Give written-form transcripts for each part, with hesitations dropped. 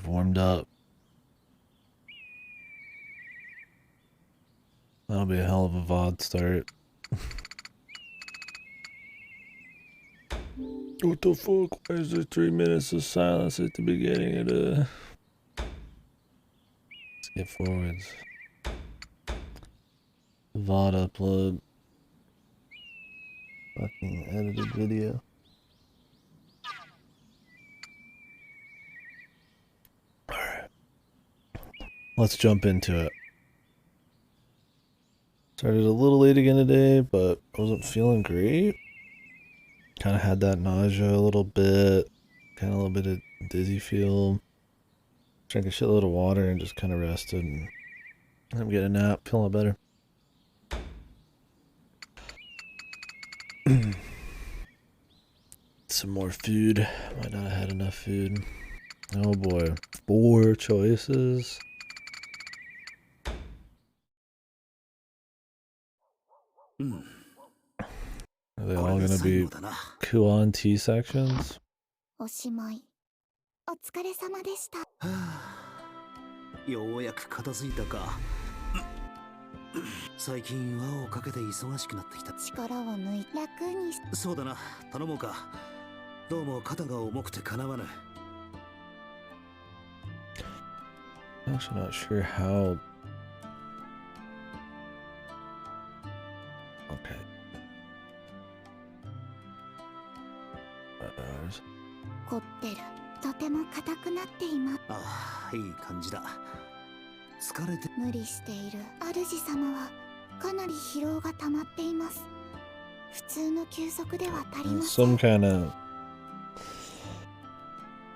I've warmed up. That'll be a hell of a VOD start. What the fuck? Why is there 3 minutes of silence at the beginning of the... Skip forwards. VOD upload. Fucking edited video. Alright. Let's jump into it. Started a little late again today, but I wasn't feeling great. Kind of had that nausea a little bit. Kind of a little bit of dizzy feel. Drank a shitload of water and just kind of rested. And I'm getting a nap, feeling better. Some more food. Might not have had enough food. Oh boy. 4 choices. Are they all gonna be Kuon T sections? おしまい。お疲れ様でした。ようやく片付いたか。最近輪をかけて忙しくなってきた。力を抜い楽にし。そうだな、頼もうか。どうも肩が重くてかなわぬ。I'm actually not sure how. Okay. $5. 凝ってる。とても硬くなっています。ああ、いい感じだ。疲れて。無理している主様はかなり疲労が溜まっています。普通の休息では足りません。 Some kind of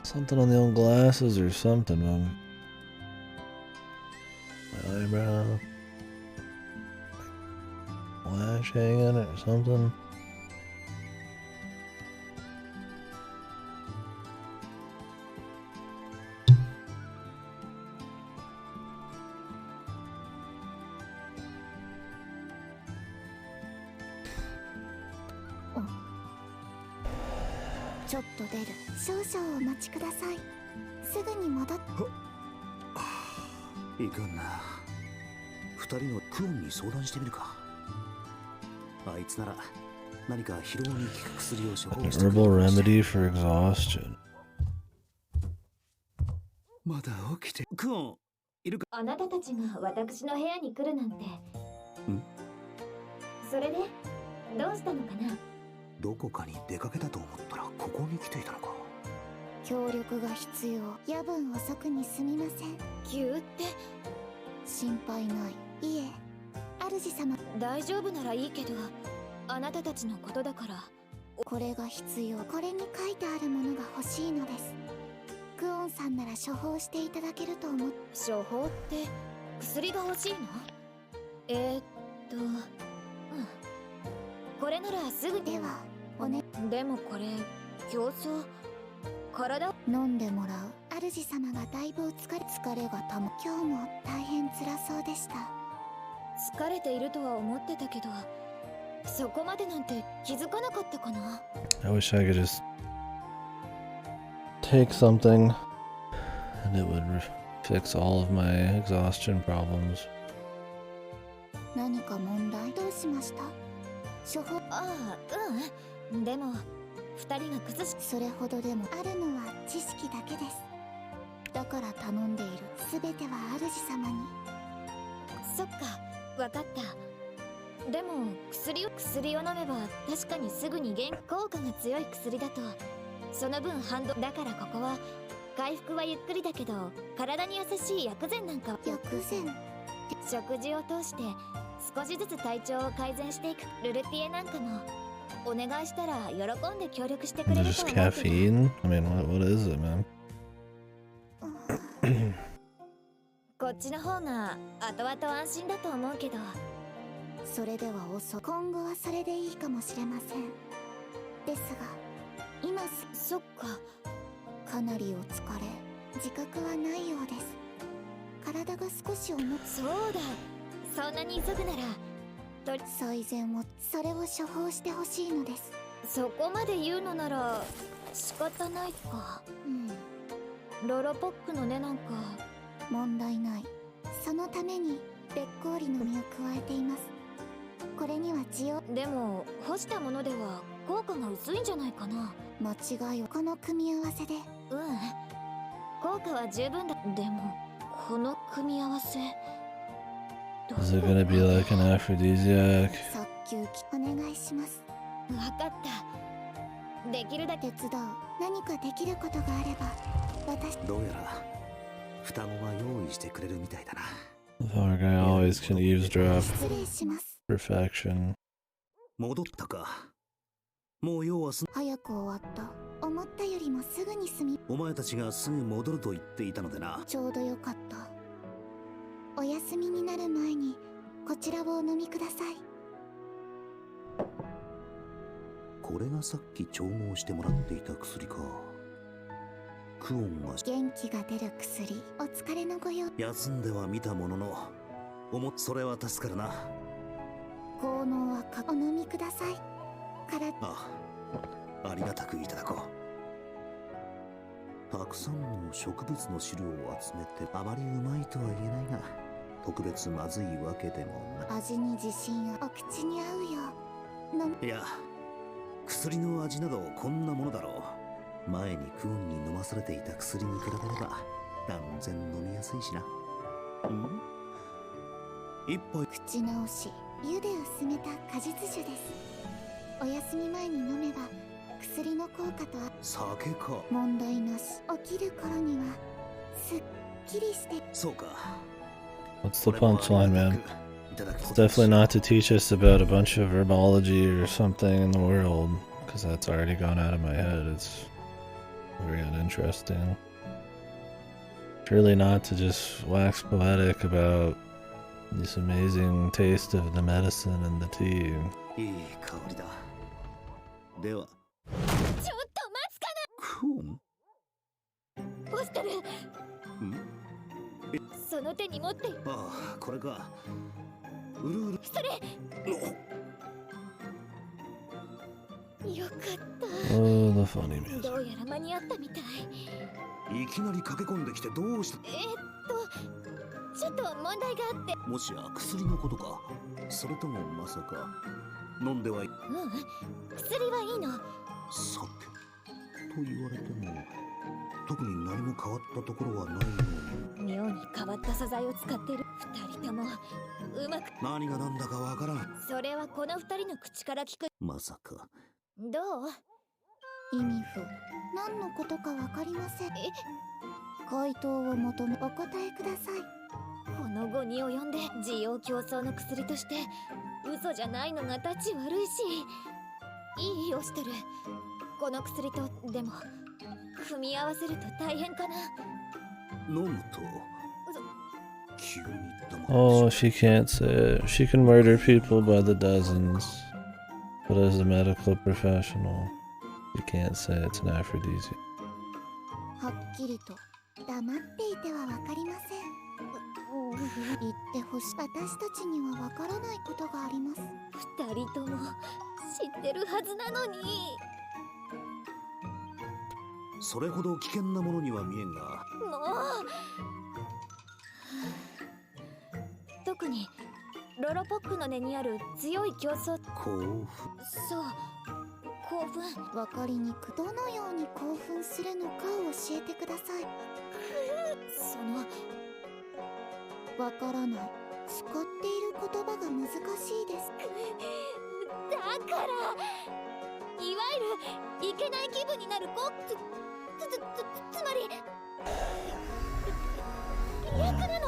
something on the old glasses or something, man. My eyebrow. Lash hanging or something. Oh. ちょっと出る。少々お待ちください。すぐに戻っ。いかんな。二人のクオンに相談してみるか。あいつなら何か疲労に効く薬を処方してくれる。 Herbal remedy for exhaustion. まだ起きて。クオンいるか。あなたたちが私の部屋に来るなんて。それでどうしたのかな。どこかに出かけたと思ったらここに来ていたのか。協力が必要。夜分遅くにすみません。急って心配ない。いえ、主様。大丈夫ならいいけど、あなたたちのことだから。これが必要。これに書いてあるものが欲しいのです。クオンさんなら処方していただけると思っ。処方って薬が欲しいの？これならすぐ。ではおね。でもこれ競争。体を飲んでもらう。主様がだいぶ疲れがたま。今日も大変辛そうでした。疲れているとは思ってたけど、そこまでなんて気づかなかったかな。 I wish I could just take something and it would fix all of my exhaustion problems. 何か問題？どうしました？処方。ああ、でも二人が崩し。それほどでもあるのは知識だけです。だから頼んでいる。すべては主様に。そっか、わかった。でも薬を飲めば確かにすぐに効果が強い薬だと、その分反動だから。ここは回復はゆっくりだけど体に優しい薬膳なんか。薬膳。食事を通して少しずつ体調を改善していく。ルルティエなんかもお願いしたら喜んで協力してくれると Just 思うけど。 caffeine? I mean, what is it, man? こっちの方が後々安心だと思うけど。それでは今後はそれでいいかもしれません。ですが今そっか。かなりお疲れ。自覚はないようです。体が少し重く。そうだ、そんなに急ぐなら最善をそれを処方してほしいのです。そこまで言うのなら仕方ないか。ロロポックの根なんか。問題ない。そのためにべっこうりの実を加えています。これには需要。でも干したものでは効果が薄いんじゃないかな。間違いをこの組み合わせで。効果は十分だ。でもこの組み合わせ Is it gonna be like an aphrodisiac? 早急きお願いします。わかった。できるだけ手伝う。何かできることがあれば私。どうやら双子が用意してくれるみたいだな。The poor guy always can eavesdrop. 失礼します。 Perfection. 戻ったか。もう用は早く終わった。思ったよりもすぐに済み。お前たちがすぐ戻ると言っていたのでな。ちょうどよかった。お休みになる前にこちらをお飲みください。これがさっき調合してもらっていた薬か。クオンが元気が出る薬。お疲れのご用。休んでは見たものの、それは助かるな。効能はお飲みください。ありがたくいただこう。たくさんの植物の汁を集めてあまりうまいとは言えないが、特別まずいわけでもない。味に自信を。お口に合うよ。いや、薬の味などこんなものだろう。前にクオンに飲まされていた薬に比べれば断然飲みやすいしな。一杯。口直し。湯で薄めた果実酒です。お休み前に飲めば薬の効果と酒か。問題なし。起きる頃にはすっきりして。そうか。 What's the punchline, man? It's definitely not to teach us about a bunch of herbology or something in the world, because that's already gone out of my head. It's very uninteresting. Surely not to just wax poetic about this amazing taste of the medicine and the tea. いい香りだ。では。ちょっと待つかな。クオン。ポストル。その手に持って。ああ、これか。うるうる。それ。よかった。Oh, the funny music. どうやら間に合ったみたい。いきなり駆け込んできてどうした。ちょっと問題があって。もしや薬のことか。それともまさか飲んではい。薬はいいの。酒と言われても特に何も変わったところはないように。妙に変わった素材を使ってる。二人ともうまく。何が何だかわからん。それはこの二人の口から聞く。まさか。どう？意味不。何のことかわかりません。回答を求めお答えください。この後に及んで需要競争の薬として嘘じゃないのが立ち悪いし。いいよしてる。この薬とでも組み合わせると大変かな。飲むと急に黙って。 Oh, she can't say it. She can murder people by the dozens. But as a medical professional, you can't say it's an aphrodisiac. はっきりと黙っていてはわかりません。言ってほしい。私たちにはわからないことがあります。二人とも知ってるはずなのに。それほど危険なものには見えんが。もう特にロロポックの根にある強い競争。興奮。そう、興奮。わかりにく。どのように興奮するのかを教えてください。そのわからない。使っている言葉が難しいです。だからいわゆるいけない気分になるつまり役なの。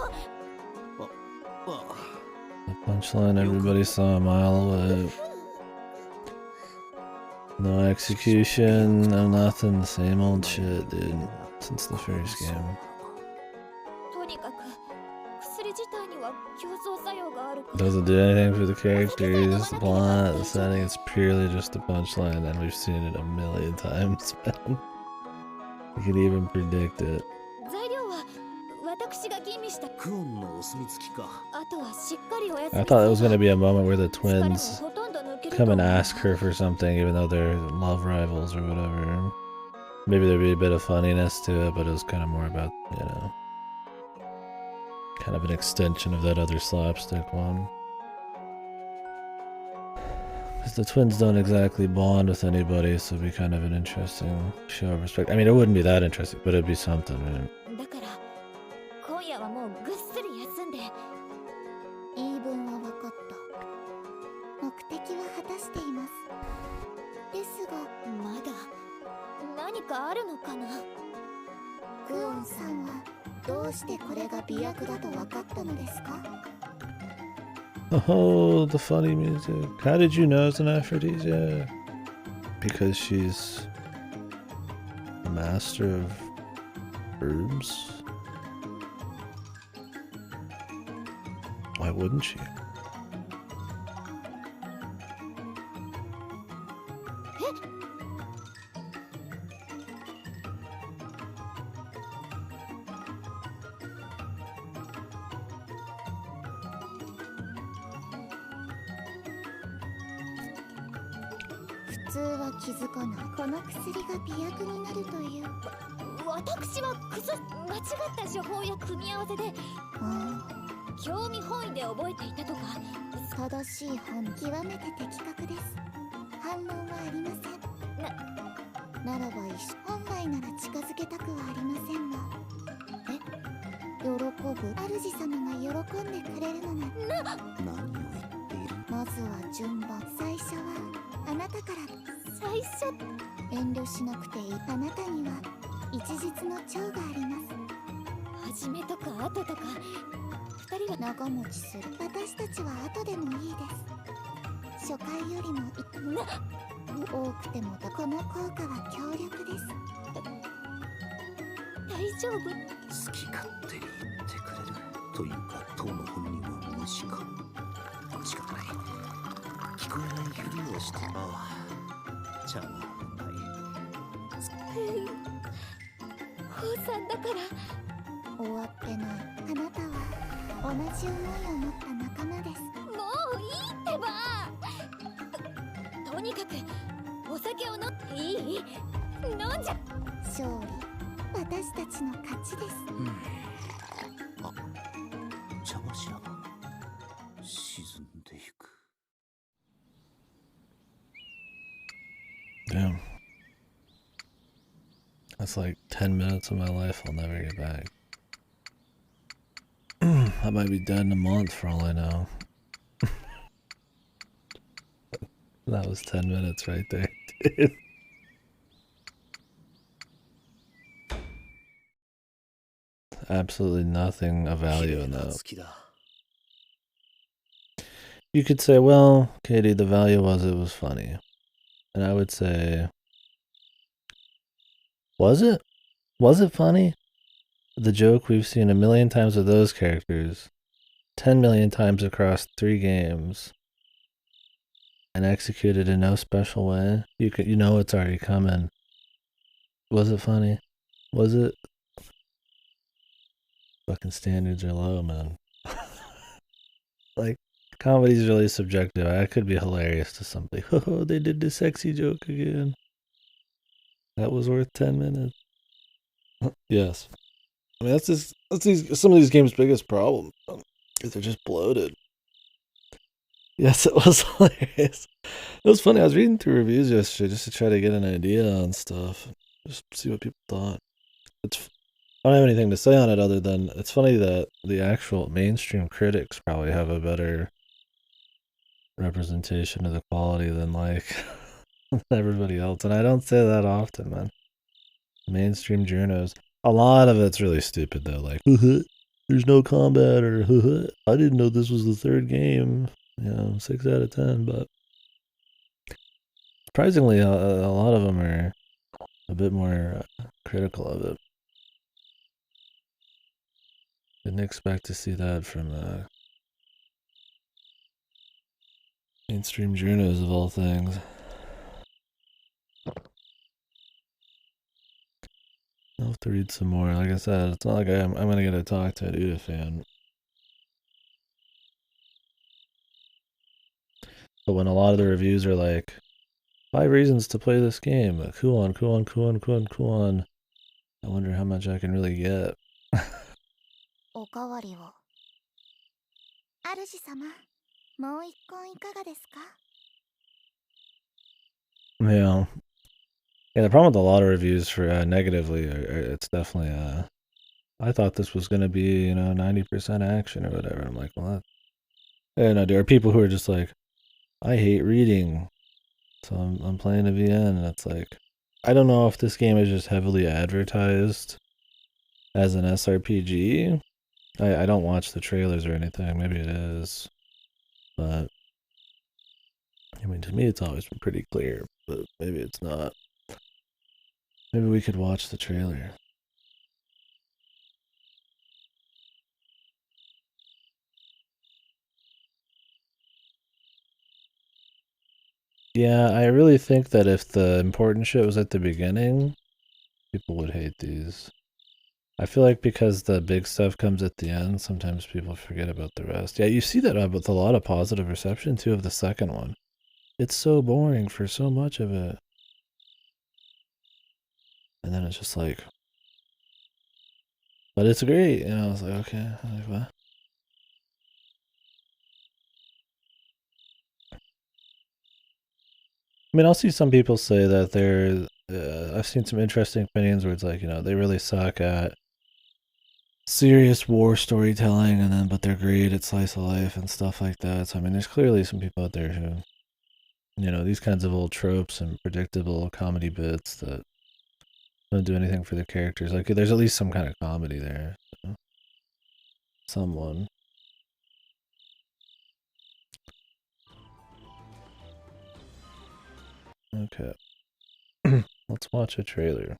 The punchline everybody saw a mile away. No execution, no nothing, the same old shit, dude. Since the first game. とにかく薬自体には競争作用がある。 Doesn't do anything for the characters, the plot, the setting, it's purely just a punchline, and we've seen it a million times, man. You can even predict it. 材料は私が吟味した。クオンのお墨付きか。あとはしっかりお休み。 I thought it was gonna be a moment where the twins come and ask her for something, even though they're love rivals or whatever. Maybe there'd be a bit of funniness to it, but it was kind of more about, you know, kind of an extension of that other slapstick one. Because the twins don't exactly bond with anybody, so it'd be kind of an interesting show of respect. I mean, it wouldn't be that interesting, but it'd be something, right? だから今夜はもうぐっすり休んで。言い分は分かった。目的は果たしています。ですが、まだ何かあるのかな。クオンさんはどうしてこれが美薬だと分かったのですか？ Oh, the funny music. How did you know it's an aphrodisiac? Because she's a master of herbs? Why wouldn't she? 普通は気づかない。この薬が美薬になるという。私は間違った処方や組み合わせで興味本位で覚えていたとか。正しい本、極めて的確です。反論はありません。ならば一緒。本来なら近づけたくはありませんが。喜ぶ。主様が喜んでくれるのなら。何を言っている？まずは順番。最初はあなたから。最初。遠慮しなくていい。あなたには一日の長があります。初めとか後とか二人は長持ちする。私たちは後でもいいです。初回よりも多くてもこの効果は強力です。大丈夫？好き勝手に言ってくれる。というか当の本人は無視か。仕方ない。聞こえないふりをして。ああ、茶がうまい。高さんだから。終わってない。あなたは同じ思いを持った仲間です。もういいってば。とにかくお酒をいい？飲んじゃ。勝利。私たちの勝ちです。あ、茶柱が沈んでいく。Damn. That's like 10 minutes of my life I'll never get back. I might be dead in a month for all I know. That was 10 minutes right there, dude. Absolutely nothing of value in that. You could say, well, Katie, the value was it was funny. And I would say, was it? Was it funny? The joke we've seen a million times with those characters, 10 million times across 3 games, and executed in no special way. You know it's already coming. Was it funny? Was it? Fucking standards are low, man. Like, comedy's really subjective. I could be hilarious to somebody. Oh, they did the sexy joke again. That was worth 10 minutes. Yes. I mean, that's some of these games' biggest problem. They're just bloated. Yes, it was hilarious. It was funny. I was reading through reviews yesterday just to try to get an idea on stuff. Just see what people thought. I don't have anything to say on it other than it's funny that the actual mainstream critics probably have a better representation of the quality than like everybody else. And I don't say that often, man. Mainstream journos. A lot of it's really stupid though, like there's no combat or I didn't know this was the 3rd game. 6 out of 10, but surprisingly a lot of them are a bit more critical of it. Didn't expect to see that from mainstream journos of all things. I'll have to read some more. Like I said, it's not like I'm gonna get to talk to an Uta fan. But when a lot of the reviews are like, 5 reasons to play this game. Kuon, Kuon, Kuon, Kuon, Kuon. I wonder how much I can really get. おかわりを。主様、もう一本いかがですか？ Yeah. Yeah, the problem with a lot of reviews for negatively, it's definitely, I thought this was going to be, 90% action or whatever. I'm like, well, there are people who are just like, I hate reading, so I'm playing a VN, and it's like, I don't know if this game is just heavily advertised as an SRPG. I don't watch the trailers or anything. Maybe it is, but I mean, to me, it's always been pretty clear, but maybe it's not. Maybe we could watch the trailer. Yeah, I really think that if the important shit was at the beginning, people would hate these. I feel like because the big stuff comes at the end, sometimes people forget about the rest. Yeah, you see that with a lot of positive reception, too, of the second one. It's so boring for so much of it. And then it's just like... But it's great, it's like, okay, like, what? I mean, I'll see some people say that they're... I've seen some interesting opinions where it's like, they really suck at serious war storytelling, but they're great at slice of life and stuff like that. So, I mean, there's clearly some people out there who, these kinds of old tropes and predictable comedy bits that don't do anything for the characters. Like, there's at least some kind of comedy there. So. Someone. Okay. Let's watch a trailer.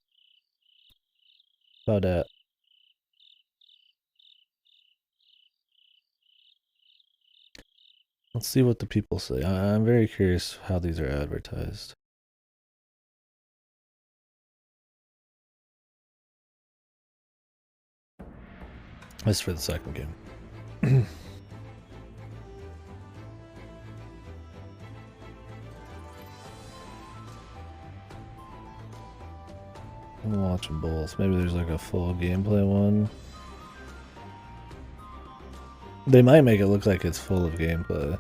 About that. Let's see what the people say. I'm very curious how these are advertised. This is for the second game. I'm watching both. Maybe there's like a full gameplay one. They might make it look like it's full of gameplay.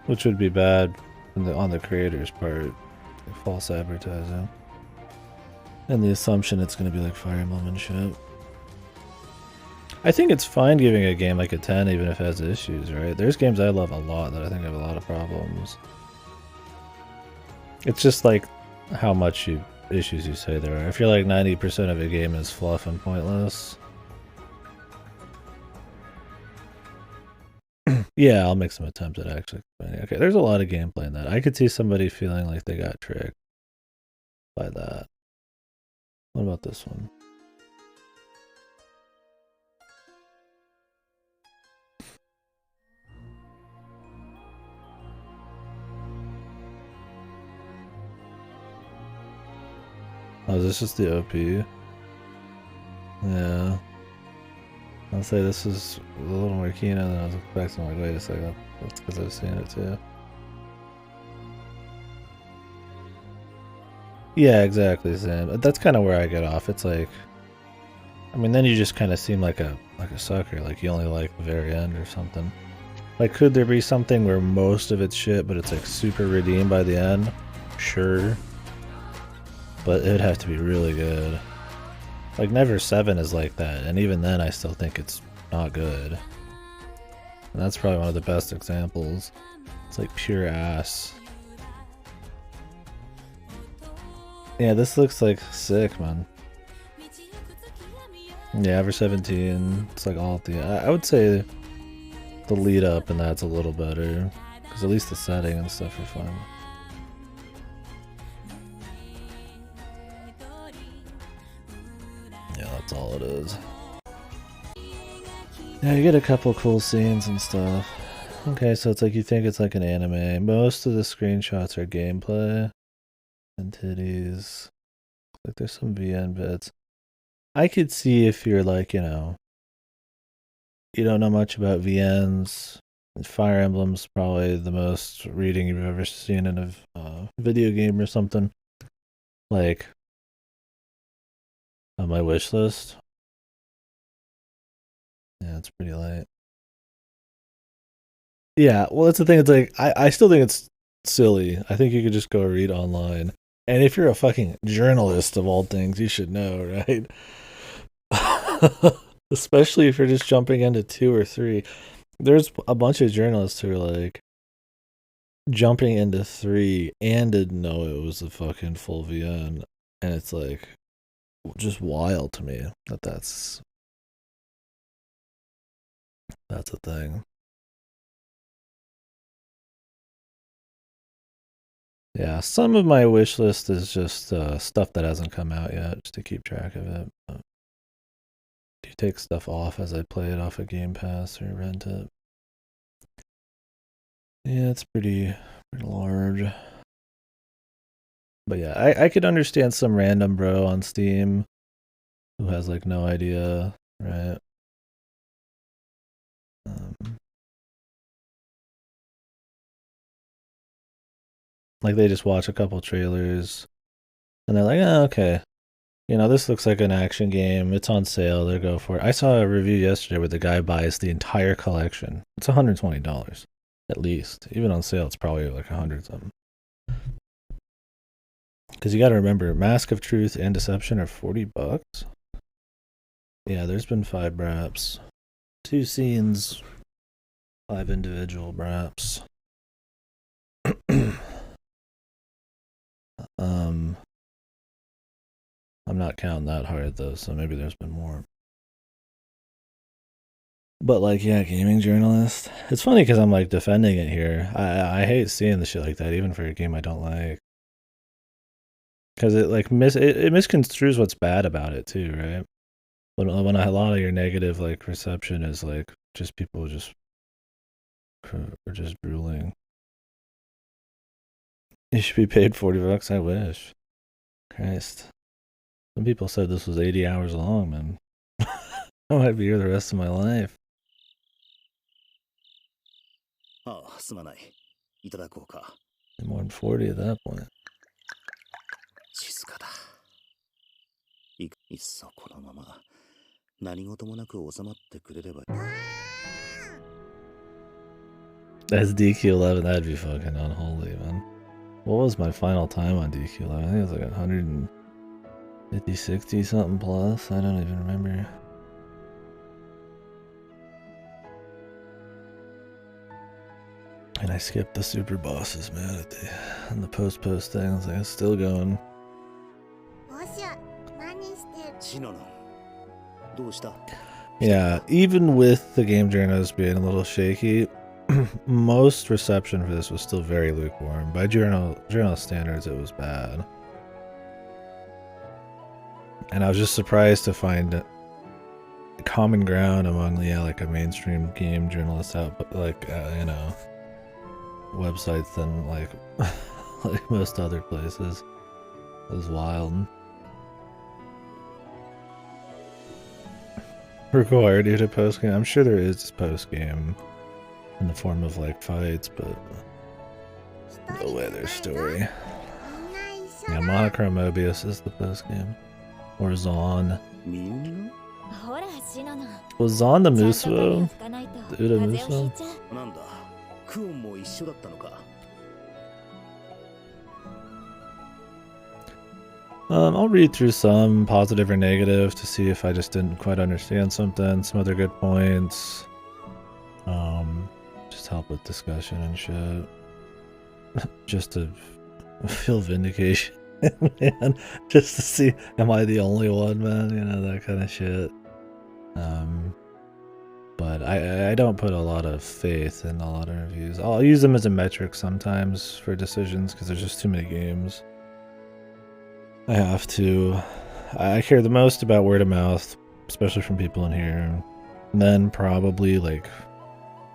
Which would be bad on the creator's part. False advertising. And the assumption it's going to be like Fire Emblem and shit. I think it's fine giving a game like a 10 even if it has issues, right? There's games I love a lot that I think have a lot of problems. It's just like how much issues you say there are. If you're like 90% of a game is fluff and pointless. Yeah, I'll make some attempts at actually explaining. Okay, there's a lot of gameplay in that. I could see somebody feeling like they got tricked by that. What about this one? Oh, is this just the OP? Yeah. I'll say this is a little more keen than I was expecting. Like, wait a second. That's because I've seen it too. Yeah, exactly, Sam. That's kind of where I get off. It's like, I mean, then you just kind of seem like a sucker. Like you only like the very end or something. Like, could there be something where most of it's shit, but it's like super redeemed by the end? Sure. But it would have to be really good. Like, Never 7 is like that, and even then I still think it's not good. And that's probably one of the best examples. It's like pure ass. Yeah, this looks like sick, man. Yeah, Ever 17, it's like all at the I would say the lead up and that's a little better. Because at least the setting and stuff are fun. Yeah, that's all it is. Yeah, you get a couple cool scenes and stuff. Okay, so it's like you think it's like an anime. Most of the screenshots are gameplay and titties. Like there's some VN bits. I could see if you're like, you know, you don't know much about VNs. Fire Emblem's probably the most reading you've ever seen in a video game or something. Like, on my wish list. Yeah, it's pretty light. Yeah, well, that's the thing. It's like, I still think it's silly. I think you could just go read online. And if you're a fucking journalist of all things, you should know, right? Especially if you're just jumping into 2 or 3. There's a bunch of journalists who are like jumping into 3 and didn't know it was a fucking full VN. And it's like just wild to me that that's a thing. Yeah, some of my wish list is just stuff that hasn't come out yet, just to keep track of it. But do take stuff off as I play it off of Game Pass or rent it. Yeah, it's pretty large. But yeah, I could understand some random bro on Steam who has like no idea, right? Like they just watch a couple trailers and they're like, oh, okay. You know, this looks like an action game. It's on sale. They'll go for it. I saw a review yesterday where the guy buys the entire collection. It's $120 at least. Even on sale, it's probably like 100 something. Because you got to remember, Mask of Truth and Deception are $40. Yeah, there's been 5 braps, 2 scenes, 5 individual braps. I'm not counting that hard though, so maybe there's been more. But like, yeah, gaming journalist. It's funny because I'm like defending it here. I hate seeing the shit like that, even for a game I don't like, because it like it misconstrues what's bad about it too, right? When a lot of your negative like reception is like just people just are just drooling. You should be paid $40. I wish. Christ. Some people said this was 80 hours long, man. I might be here the rest of my life. Ah, すまない。いただこうか。More than 40 at that point. 静かだ。いっそこのまま何事もなく収まってくれれば。That's DQ11, that'd be fucking unholy, man. What was my final time on DQ11? I think it was like 150, 60 something plus. I don't even remember. And I skipped the super bosses, man, and the post things. Like, it's still going. Yeah, even with the game journals being a little shaky, most reception for this was still very lukewarm. By journal standards, it was bad. And I was just surprised to find common ground among, yeah, like a mainstream game journalist out, but like, you know, websites than like, like most other places. It was wild. Required you to post game. I'm sure there is post game in the form of like fights, but no way there's story. Yeah, Monochrome Mobius is the post game. Or Zon. Was Zon the Muso? The Uda Muso? I'll read through some, positive or negative, to see if I just didn't quite understand something, some other good points. Just help with discussion and shit. Just to feel vindication, man. Just to see, am I the only one, man? You know, that kind of shit. But I don't put a lot of faith in a lot of reviews. I'll use them as a metric sometimes for decisions, because there's just too many games. I have to. I care the most about word of mouth, especially from people in here. And then probably, like,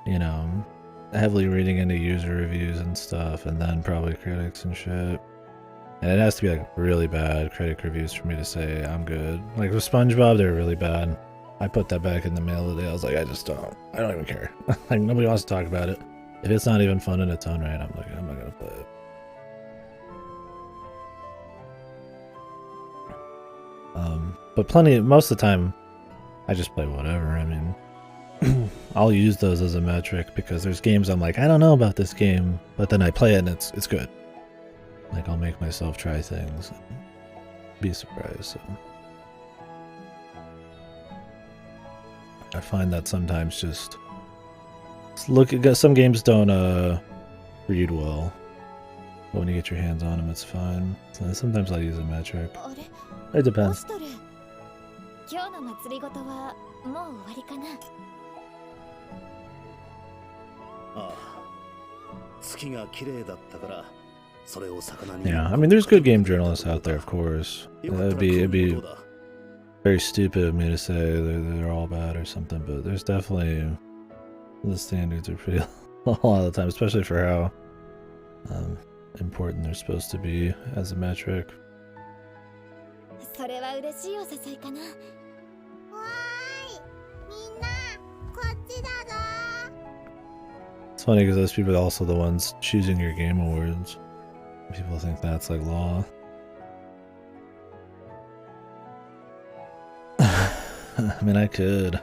you know, heavily reading into user reviews and stuff, and then probably critics and shit. And it has to be like really bad critic reviews for me to say I'm good. Like with SpongeBob, they're really bad. I put that back in the mail today. I was like, I don't even care. Like nobody wants to talk about it. If it's not even fun in its own right, I'm not gonna play it. But most of the time, I just play whatever. I mean, I'll use those as a metric because there's games I'm like, I don't know about this game, but then I play it and it's good. Like I'll make myself try things and be surprised. So I find that sometimes just look at some games don't read well, but when you get your hands on them, it's fine. So sometimes I'll use a metric. It depends. 今日の祭りごとはもう終わりかな。ああ、月が綺麗だったから、それを魚に。Yeah, I mean, there's good game journalists out there, of course. It'd be very stupid of me to say they're all bad or something, but there's definitely the standards are pretty a lot of the time, especially for how important they're supposed to be as a metric. それは嬉しいお誘いかな。わーい、みんなこっちだぞ。 It's funny because those people are also the ones choosing your game awards. People think that's like law. I mean, I could.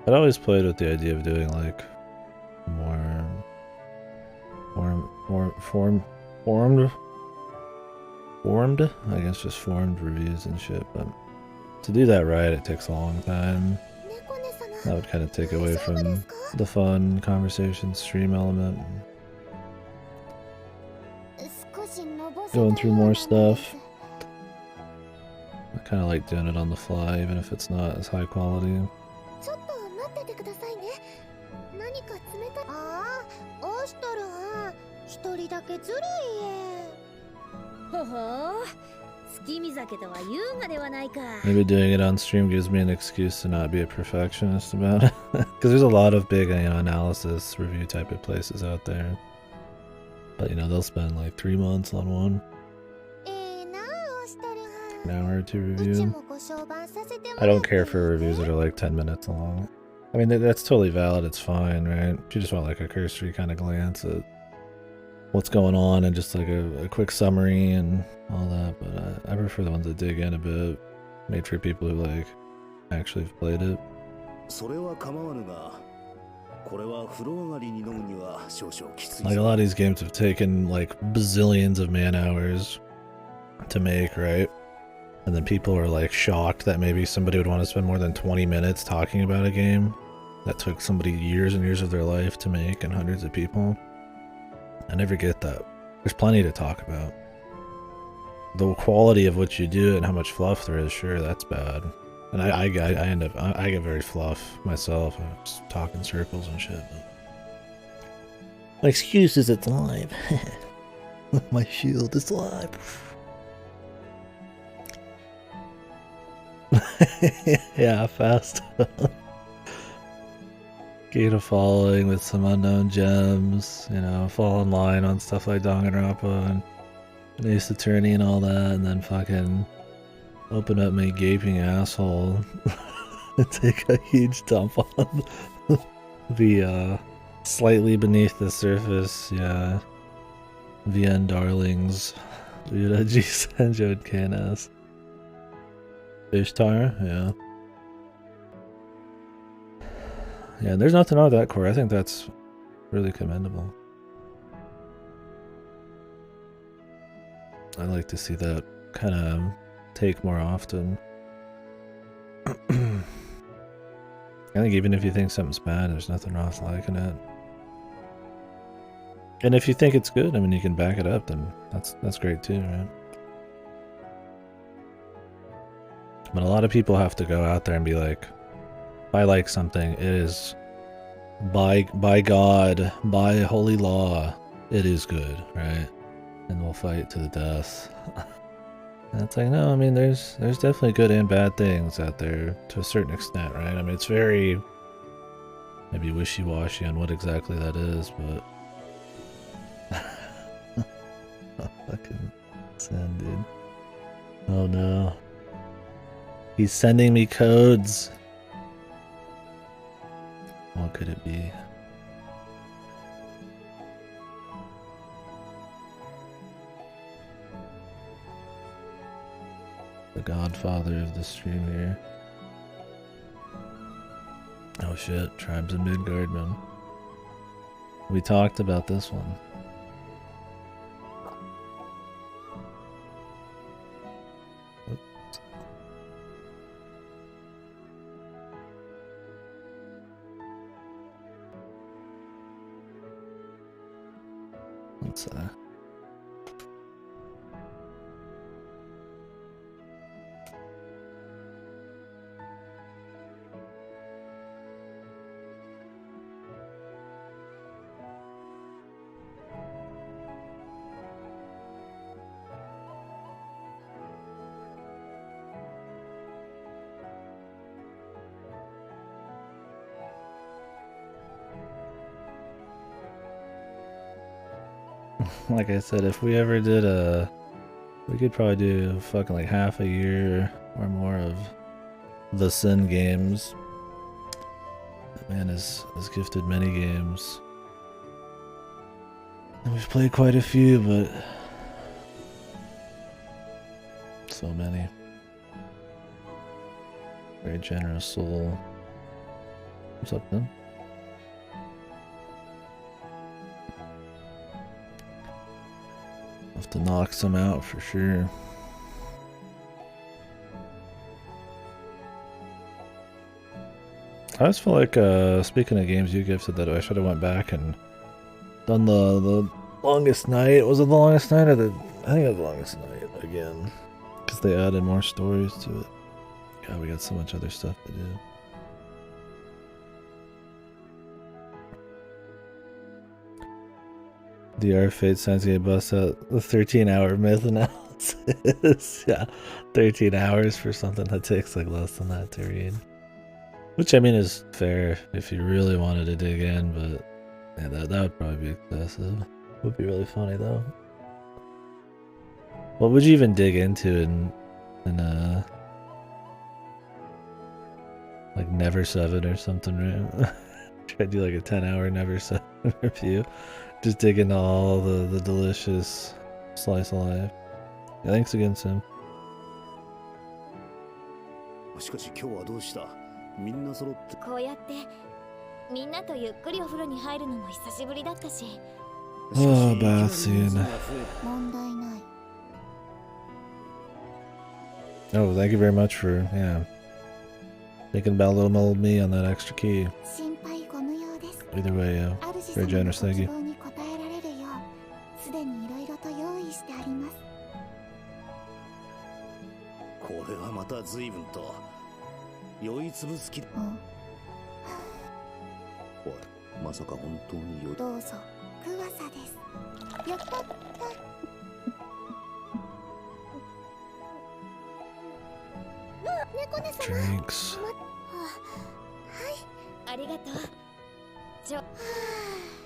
I'd always played with the idea of doing like formed, I guess just formed reviews and shit, but to do that right, it takes a long time. That would kind of take away from the fun conversation stream element. Going through more stuff. I kind of like doing it on the fly, even if it's not as high quality. ちょっと待っててくださいね。何か冷たい。ああ、オーストルは一人だけずるいえ。ほほう、月見酒とは優雅ではないか。 Maybe doing it on stream gives me an excuse to not be a perfectionist about it. Because there's a lot of big, analysis review type of places out there. But they'll spend like 3 months on one. An hour or two review. I don't care for reviews that are like 10 minutes long. I mean, that's totally valid, it's fine, right? You just want like a cursory kind of glance at what's going on and just like a quick summary and all that, but I prefer the ones that dig in a bit, made for people who like actually have played it. Like a lot of these games have taken like bazillions of man hours to make, right? And then people are like shocked that maybe somebody would want to spend more than 20 minutes talking about a game that took somebody years and years of their life to make and hundreds of people. I never get that. There's plenty to talk about. The quality of what you do and how much fluff there is, sure, that's bad. And I get very fluff myself. I just talk in circles and shit. But my excuse is it's live. My shield is live. Yeah, fast. Gate of following with some unknown gems, fall in line on stuff like Danganronpa and Ace Attorney and all that, and then fucking open up my gaping asshole and take a huge dump on the slightly beneath the surface, yeah. VN Darlings, Ryudaji Senjo and KNS. Ishtar, yeah. Yeah, there's nothing wrong with that core. I think that's really commendable. I'd like to see that kind of take more often. I think even if you think something's bad, there's nothing wrong with liking it. And if you think it's good, I mean, you can back it up, then that's great too, right? But a lot of people have to go out there and be like, if I like something, it is by God, by holy law, it is good, right? And we'll fight to the death. And it's like, no, I mean, there's definitely good and bad things out there to a certain extent, right? I mean, it's very maybe wishy-washy on what exactly that is, but oh, fucking send, dude. Oh no, he's sending me codes. What could it be? The godfather of the stream here. Oh shit, Tribes of Midgard, man. We talked about this one. Oops. Let's like I said, if we ever did we could probably do fucking like half a year or more of the Sin games. That man has gifted many games. And we've played quite a few, but so many. Very generous soul. What's up, then? Have to knock some out for sure. I just feel like, speaking of games you gifted, that I should have went back and done the longest night. Was it the longest night or I think it was the longest night again. Because they added more stories to it. God, we got so much other stuff to do. DR Fate Science Game busts out the 13-hour myth analysis. Yeah, 13 hours for something that takes like less than that to read. Which I mean is fair if you really wanted to dig in, but yeah, that would probably be excessive. Would be really funny though. What would you even dig into in like Never 7 or something, right? Try to do like a 10-hour Never 7 review. Just dig into all the delicious slice of life. Yeah, thanks again, Sim. しかし今日はどうしたみんな揃ってこうやってみんなとゆっくりお風呂に入るのも久しぶりだったし。 Oh, bath scene. 問題ない。 Oh, thank you very much for, yeah, thinking about little old me on that extra key. 心配ご無用です。 Either way, 主 very 様の generous, ご thank 希 you. 望に応えられるよう、すでにいろいろと用意してあります。これはまた随分と酔いつぶす気だ。おい、まさか本当に酔い。どうぞ、クワサです。やったった。猫ね様。 Drinks. ありがとう。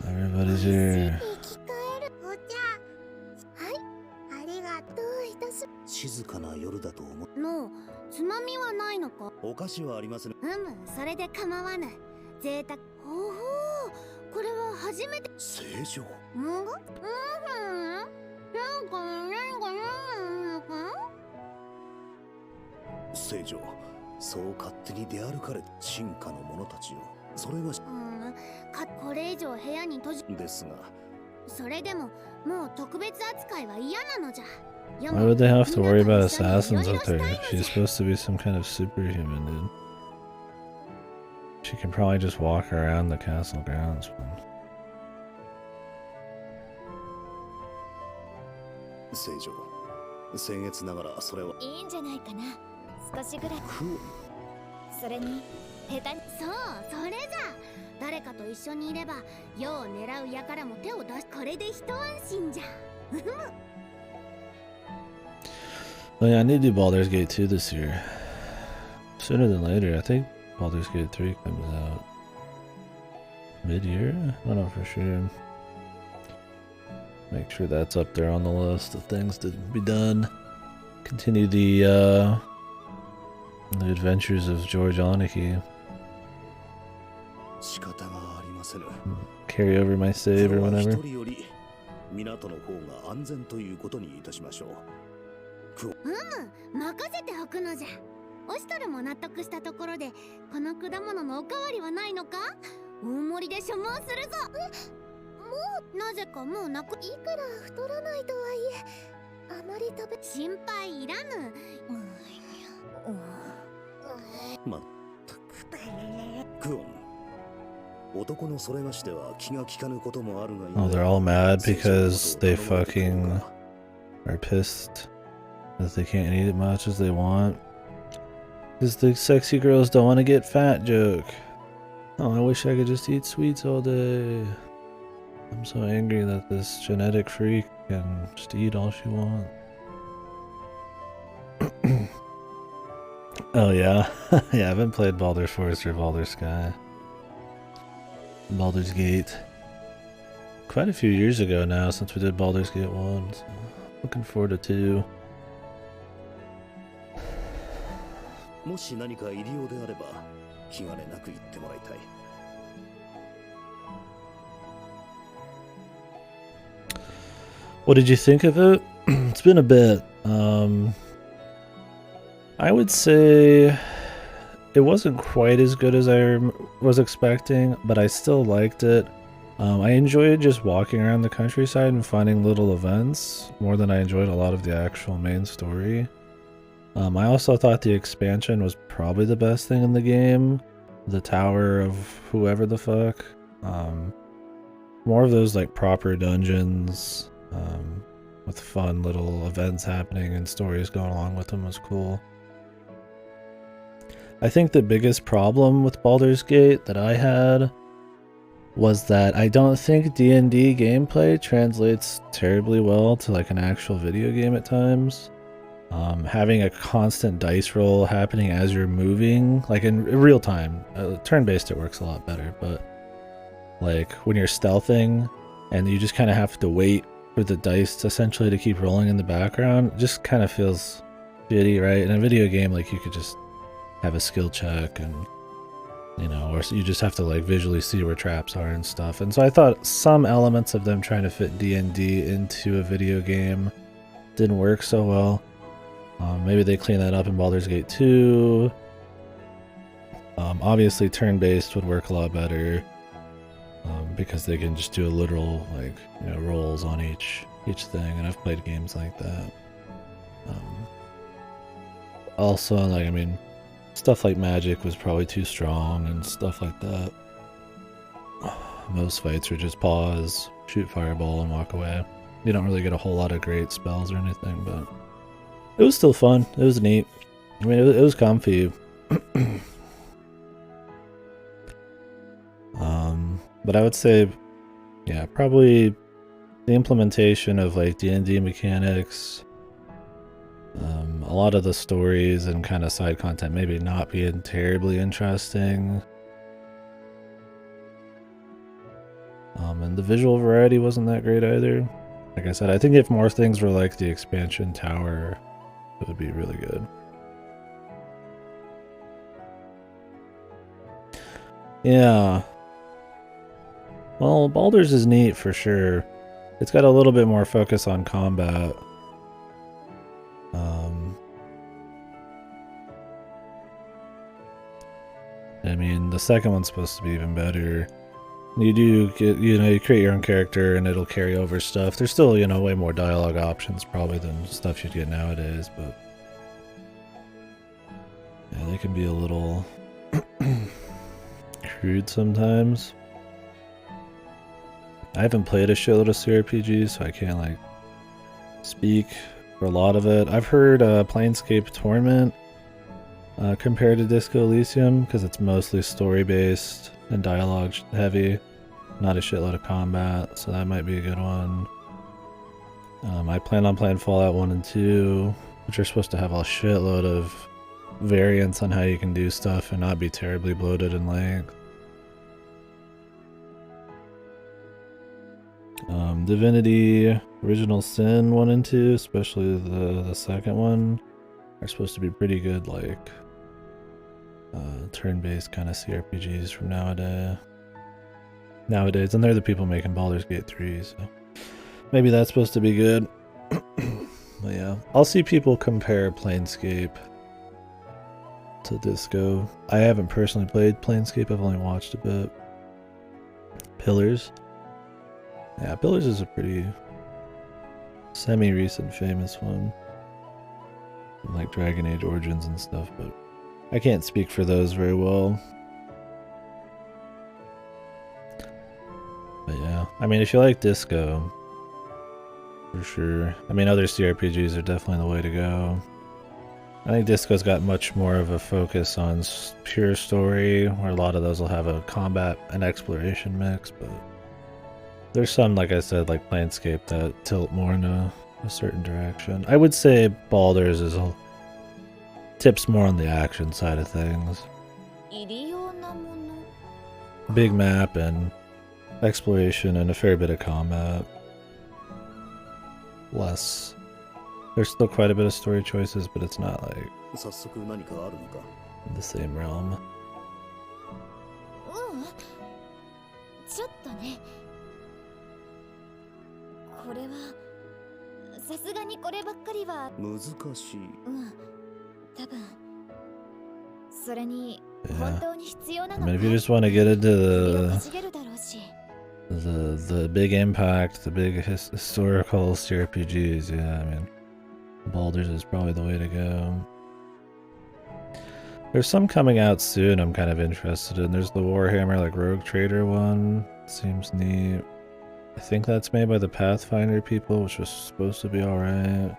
Everybody's here. 生き返るお茶。はい、ありがとういたし。静かな夜だと思う。のつまみはないのか。お菓子はありますね。それで構わぬ。贅沢。ほほう、これは初めて。正常。なんか何かのか。正常。そう勝手に出歩かれ進化の者たちよ。それはこれ以上部屋に閉じ。ですが。それでももう特別扱いは嫌なのじゃ。 Why would they have to worry about assassins with her? She's supposed to be some kind of superhuman, dude. She can probably just walk around the castle grounds, man. 正常。僭越ながらそれは。いいんじゃないかな。少しぐらい。それに下手に。そう、それじゃ。誰かと一緒にいれば世を狙う輩も手を出し、これで一安心じゃ。Oh yeah, I need to do Baldur's Gate 2 this year. Sooner than later. I think Baldur's Gate 3 comes out mid-year? I don't know for sure. Make sure that's up there on the list of things to be done. Continue the adventures of George Oniki. Carry over my save or whatever. 任せておくのじゃ。オシトルも納得したところで、この果物のおかわりはないのか？大盛りで所望するぞ。もうなぜかもうなく。いくら太らないとはいえ、あまり食べ心配いらぬ。まったく。クオン。男のそれがしでは気が利かぬこともあるが。Oh, they're all mad because they fucking are pissed that they can't eat as much as they want. Because the sexy girls don't want to get fat joke. Oh, I wish I could just eat sweets all day. I'm so angry that this genetic freak can just eat all she wants. Oh yeah. Yeah, I haven't played Baldur's Forest or Baldur's Sky. Baldur's Gate. Quite a few years ago now since we did Baldur's Gate 1. So looking forward to 2. もし何か入りようであれば気兼ねなく言ってもらいたい。What did you think of it? It's been a bit. I would say it wasn't quite as good as I was expecting, but I still liked it. I enjoyed just walking around the countryside and finding little events more than I enjoyed a lot of the actual main story. I also thought the expansion was probably the best thing in the game. The Tower of whoever the fuck. More of those like proper dungeons with fun little events happening and stories going along with them was cool. I think the biggest problem with Baldur's Gate that I had was that I don't think D&D gameplay translates terribly well to like an actual video game at times. Having a constant dice roll happening as you're moving, like in real time, turn-based it works a lot better, but like when you're stealthing and you just kind of have to wait for the dice essentially to keep rolling in the background, it just kind of feels shitty, right? In a video game, like you could just have a skill check and, you know, or you just have to like visually see where traps are and stuff. And so I thought some elements of them trying to fit D&D into a video game didn't work so well. Maybe they clean that up in Baldur's Gate 2. Obviously turn-based would work a lot better because they can just do a literal, like, you know, rolls on each thing, and I've played games like that. Also, like, I mean, stuff like magic was probably too strong and stuff like that. Most fights are just pause, shoot fireball, and walk away. You don't really get a whole lot of great spells or anything, but it was still fun. It was neat. I mean, it was comfy. But I would say, yeah, probably the implementation of like D&D mechanics, a lot of the stories and kind of side content maybe not being terribly interesting. And the visual variety wasn't that great either. Like I said, I think if more things were like the expansion tower, it would be really good. Yeah. Well, Baldur's is neat for sure. It's got a little bit more focus on combat. I mean, the second one's supposed to be even better. You do get, you know, you create your own character and it'll carry over stuff. There's still, you know, way more dialogue options probably than stuff you'd get nowadays, but yeah, they can be a little crude sometimes. I haven't played a shitload of CRPGs, so I can't like speak for a lot of it. I've heard Planescape Torment compared to Disco Elysium because it's mostly story-based and dialogue heavy, not a shitload of combat, so that might be a good one. I plan on playing Fallout 1 and 2. which are supposed to have a shitload of variants on how you can do stuff and not be terribly bloated in length. Divinity, Original Sin 1 and 2, especially the second one, are supposed to be pretty good, like turn-based kind of CRPGs from nowadays, and they're the people making Baldur's Gate 3, so maybe that's supposed to be good. But yeah, I'll see people compare Planescape to Disco. I haven't personally played Planescape, I've only watched a bit. Pillars. Yeah, Pillars is a pretty semi-recent famous one. Like Dragon Age Origins and stuff, but I can't speak for those very well. But yeah, I mean, if you like Disco, for sure. I mean, other CRPGs are definitely the way to go. I think Disco's got much more of a focus on pure story, where a lot of those will have a combat and exploration mix, but there's some, like I said, like Planescape, that tilt more in a certain direction. I would say Baldur's tips more on the action side of things. Big map and exploration and a fair bit of combat. Less. There's still quite a bit of story choices, but it's not like in the same realm. ちょっとね。これはさすがにこればっかりは難しい。多分それに本当に必要な I の mean, if you just want to get into 稼げるだろうし。 the big impact, the big historical CRPGs, yeah, I mean, Baldur's is probably the way to go. There's some coming out soon I'm kind of interested in. There's the Warhammer, like, Rogue Trader one. Seems neat. I think that's made by the Pathfinder people, which was supposed to be alright.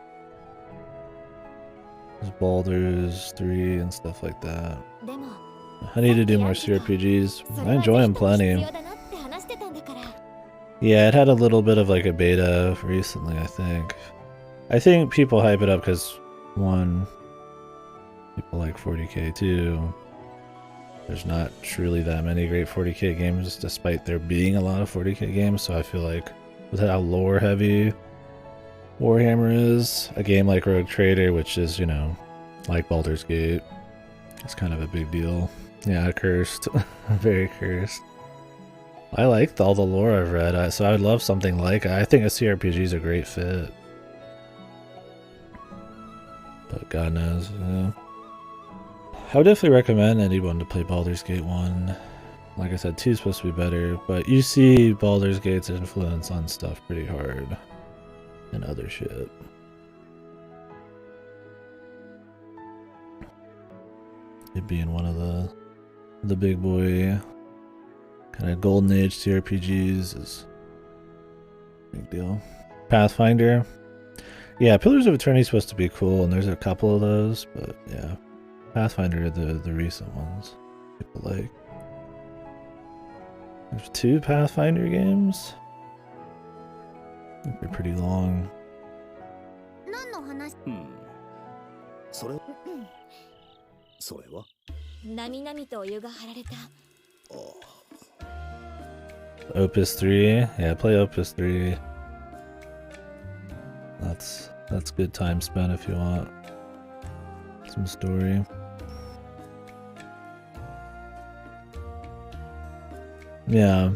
There's Baldur's 3 and stuff like that. I need to do more CRPGs. I enjoy them plenty. Yeah, it had a little bit of like a beta recently, I think. I think people hype it up because, one, people like 40k, too. There's not truly that many great 40k games, despite there being a lot of 40k games, so I feel like with how lore heavy Warhammer is, a game like Rogue Trader, which is, you know, like Baldur's Gate, it's kind of a big deal. Yeah, cursed. Very cursed. I liked all the lore I've read, so I would love something like it. I think a CRPG is a great fit. But God knows. I would definitely recommend anyone to play Baldur's Gate 1. Like I said, 2 is supposed to be better, but you see Baldur's Gate's influence on stuff pretty hard. And other shit. It being one of the big boy kind of golden age CRPGs is a big deal. Pathfinder. Yeah, Pillars of Eternity is supposed to be cool, and there's a couple of those, but yeah. Pathfinder are the recent ones people like. There's 2 Pathfinder games. I think they're pretty long. Opus 3? Yeah, play Opus 3. That's good time spent if you want some story. Yeah.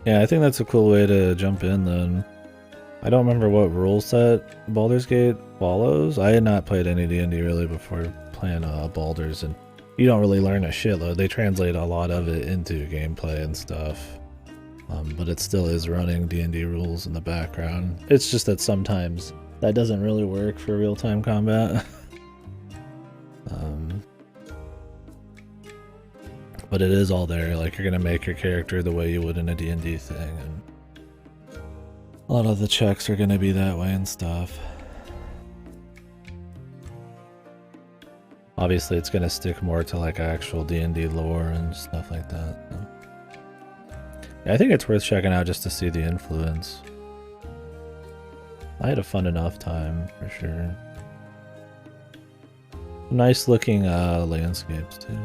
Yeah, I think that's a cool way to jump in then. I don't remember what rule set Baldur's Gate follows. I had not played any D&D really before playing Baldur's, and you don't really learn a shitload. They translate a lot of it into gameplay and stuff. But it still is running D&D rules in the background. It's just that sometimes that doesn't really work for real-time combat. But it is all there. Like, you're gonna make your character the way you would in a D&D thing, and a lot of the checks are gonna be that way and stuff. Obviously, it's gonna stick more to like actual D&D lore and stuff like that. So. Yeah, I think it's worth checking out just to see the influence. I had a fun enough time for sure. Nice looking landscapes too.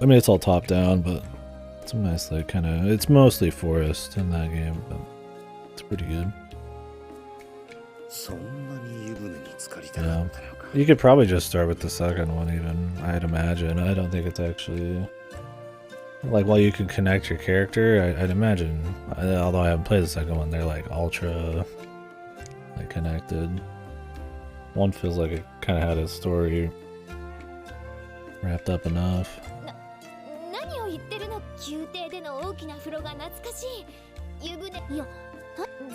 I mean, it's all top down, but some nice like kind of. It's mostly forest in that game, but it's pretty good. Yeah, you could probably just start with the second one, even. I'd imagine. I don't think it's actually like while you can connect your character. I'd imagine, although I haven't played the second one, they're like ultra like connected. One feels like it kind of had a story wrapped up enough. 何を言ってるの？宮廷での大きな風呂が懐かしい。湯船。いや、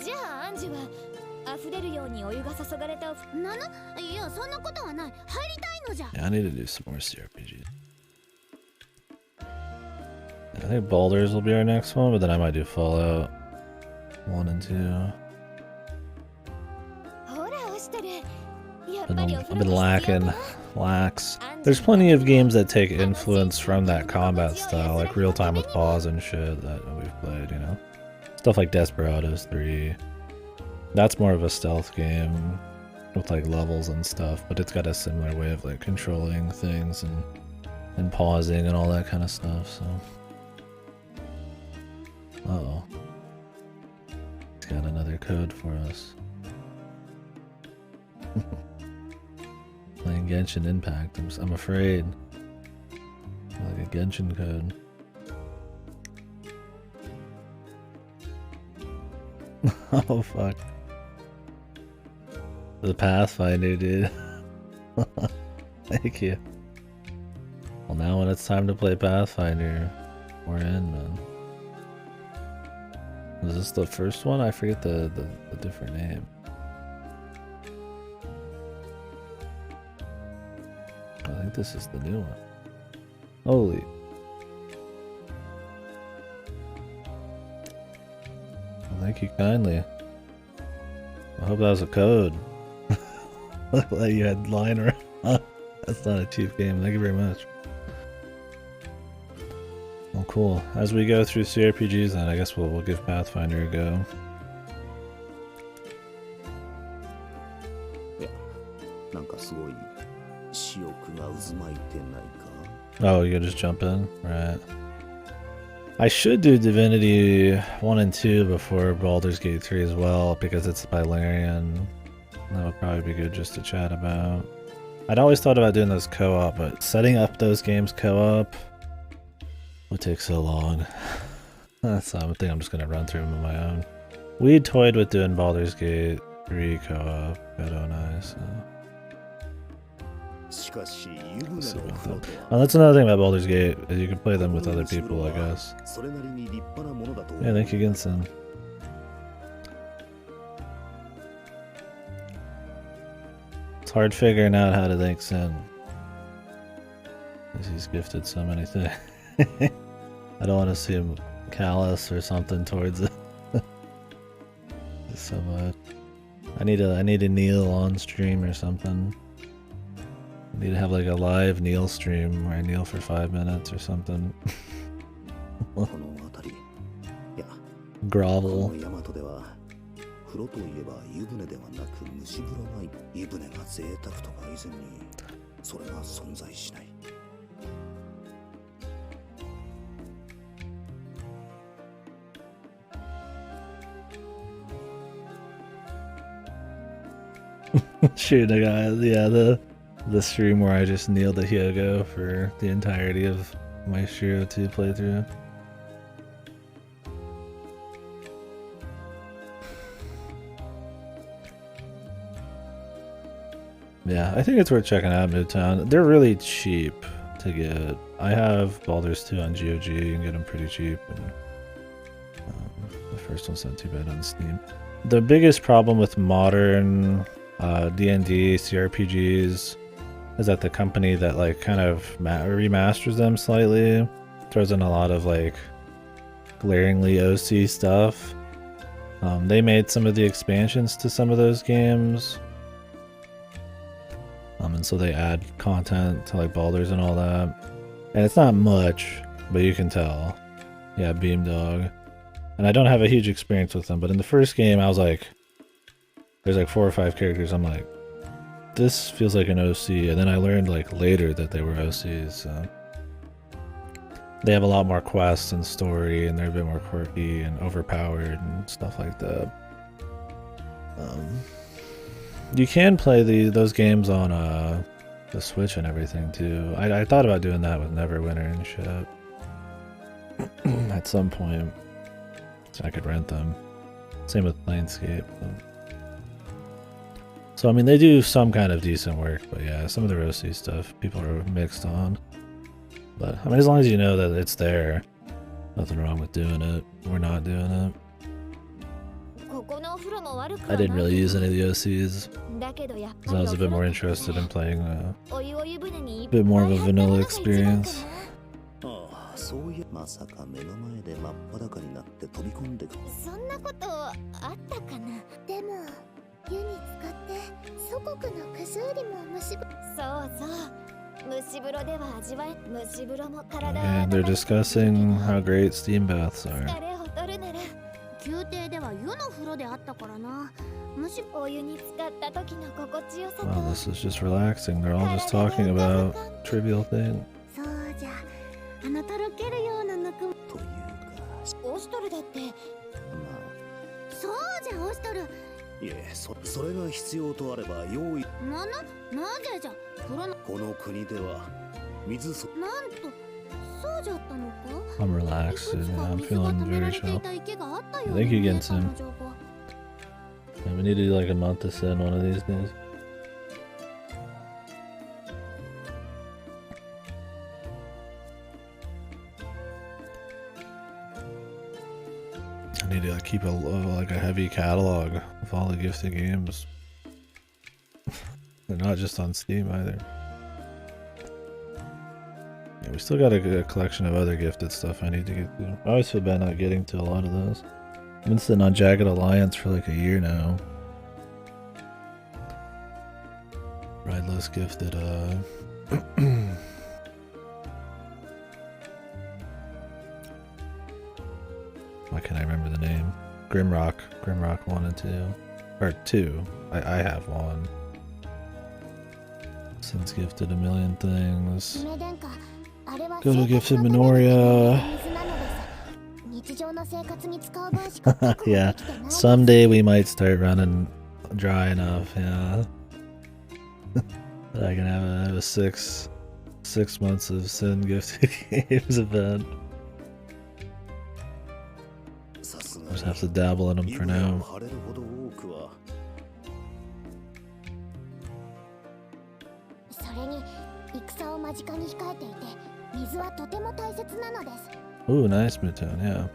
じゃあアンジュは溢れるようにお湯が注がれた。いや、そんなことはない。入りたいのじゃ。Yeah, I need to do some more CRPGs. I think Baldur's will be our next one, but then I might do Fallout 1 and 2. ほら、落ちてる。 I've been lacking lax. There's plenty of games that take influence from that combat style, like real time with pause and shit that we've played, you know? Stuff like Desperados 3. That's more of a stealth game with like levels and stuff, but it's got a similar way of like controlling things and pausing and all that kind of stuff, so. Uh-oh. It's got another code for us. Playing Genshin Impact, I'm afraid. Like a Genshin code. Oh fuck. The Pathfinder, dude. Thank you. Well, now when it's time to play Pathfinder, we're in, man. Was this the first one? I forget the different name. I think this is the new one. Holy. Well, thank you kindly. I hope that was a code. That you had lying around. That's not a cheap game. Thank you very much. Well, cool. As we go through CRPGs, then I guess we'll give Pathfinder a go. Oh, you gotta just jump in? Right. I should do Divinity 1 and 2 before Baldur's Gate 3 as well, because it's by Larian. That would probably be good just to chat about. I'd always thought about doing those co-op, but setting up those games co-op would take so long. So I think I'm just gonna run through them on my own. We toyed with doing Baldur's Gate 3 co-op, but oh nice. Oh, that's another thing about Baldur's Gate, is you can play them with other people, I guess. Yeah, thank you, Ginson. It's hard figuring out how to thank Sin, because he's gifted so many things. I don't want to see him callous or something towards it. So much. I need to kneel on stream or something. I need to have like a live kneel stream where I kneel for 5 minutes or something. Grovel. Shoot, I got, yeah, the stream where I just kneeled at Hyogo for the entirety of my Shiro 2 playthrough. Yeah, I think it's worth checking out Midtown. They're really cheap to get. I have Baldur's 2 on GOG, you can get them pretty cheap. And, the first one's not too bad on Steam. The biggest problem with modern D&D CRPGs is that the company that like kind of remasters them slightly throws in a lot of like glaringly OC stuff. They made some of the expansions to some of those games, and so they add content to like Baldur's and all that, and it's not much, but you can tell. Yeah, Beamdog. And I don't have a huge experience with them, but in the first game I was like, there's like 4 or 5 characters, I'm like, this feels like an OC, and then I learned like later that they were OCs, so. They have a lot more quests and story, and they're a bit more quirky and overpowered and stuff like that. You can play those games on the Switch and everything too. I thought about doing that with Neverwinter and shit at some point, so I could rent them. Same with Planescape. So I mean, they do some kind of decent work, but yeah, some of the OC stuff people are mixed on. But I mean, as long as you know that it's there, nothing wrong with doing it. We're not doing it. I didn't really use any of the OCs, because I was a bit more interested in playing a bit more of a vanilla experience. そういうまさか目の前で真っ裸になって飛び込んでくそんなことあったかな。でも湯に使って祖国のくず売りも虫ぶそうそう蒸し風呂では味わえ蒸し風呂も体 And they're discussing how great steam baths are. 疲れを取るなら宮廷では湯の風呂であったからな。虫お湯に浸かった時の心地よさと Wow, this is just relaxing. They're all just talking about trivial things. そうじゃあのとろけるようなぬくもというかオシトルだってまそうじゃオシトルあいえそれが必要とあれば用意なぜじゃ風呂のこの国では水そなんとそうじゃったのか I'm relaxed and I'm feeling very chill. Thank you again, Sim. Yeah, we need to do like a month to send one of these days. I need to like, keep like a heavy catalog of all the gifted games. They're not just on Steam either. Yeah, we still got a collection of other gifted stuff I need to get to. I always feel bad not getting to a lot of those. I've been sitting on Jagged Alliance for like a year now. Rideless gifted, why can't I remember the name? Grimrock 1 and 2. Or 2. I have 1. Since gifted a million things. Go to gifted Minoria. Yeah, someday we might start running dry enough, yeah. That I can have a 6 months of Sin gifted games event. Just have to dabble in them for now. それに戦を間近に控えていて水はとても大切なのです Ooh, nice Midtown, yeah.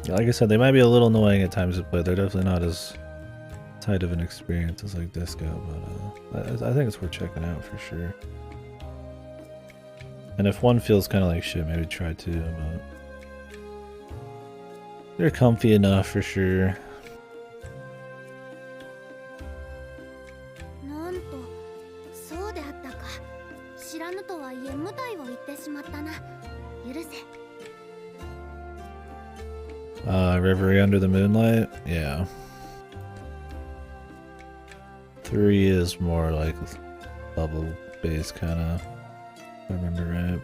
Yeah. Like I said, they might be a little annoying at times to play. They're definitely not as tight of an experience as like Disco, but I think it's worth checking out for sure. And if one feels kind of like shit, maybe try 2, but they're comfy enough for sure. なんとそうであったか知らぬとはいえ無体を言ってしまったな許せ Reverie Under the Moonlight? Yeah. 3 is more like bubble based kinda, if I remember right.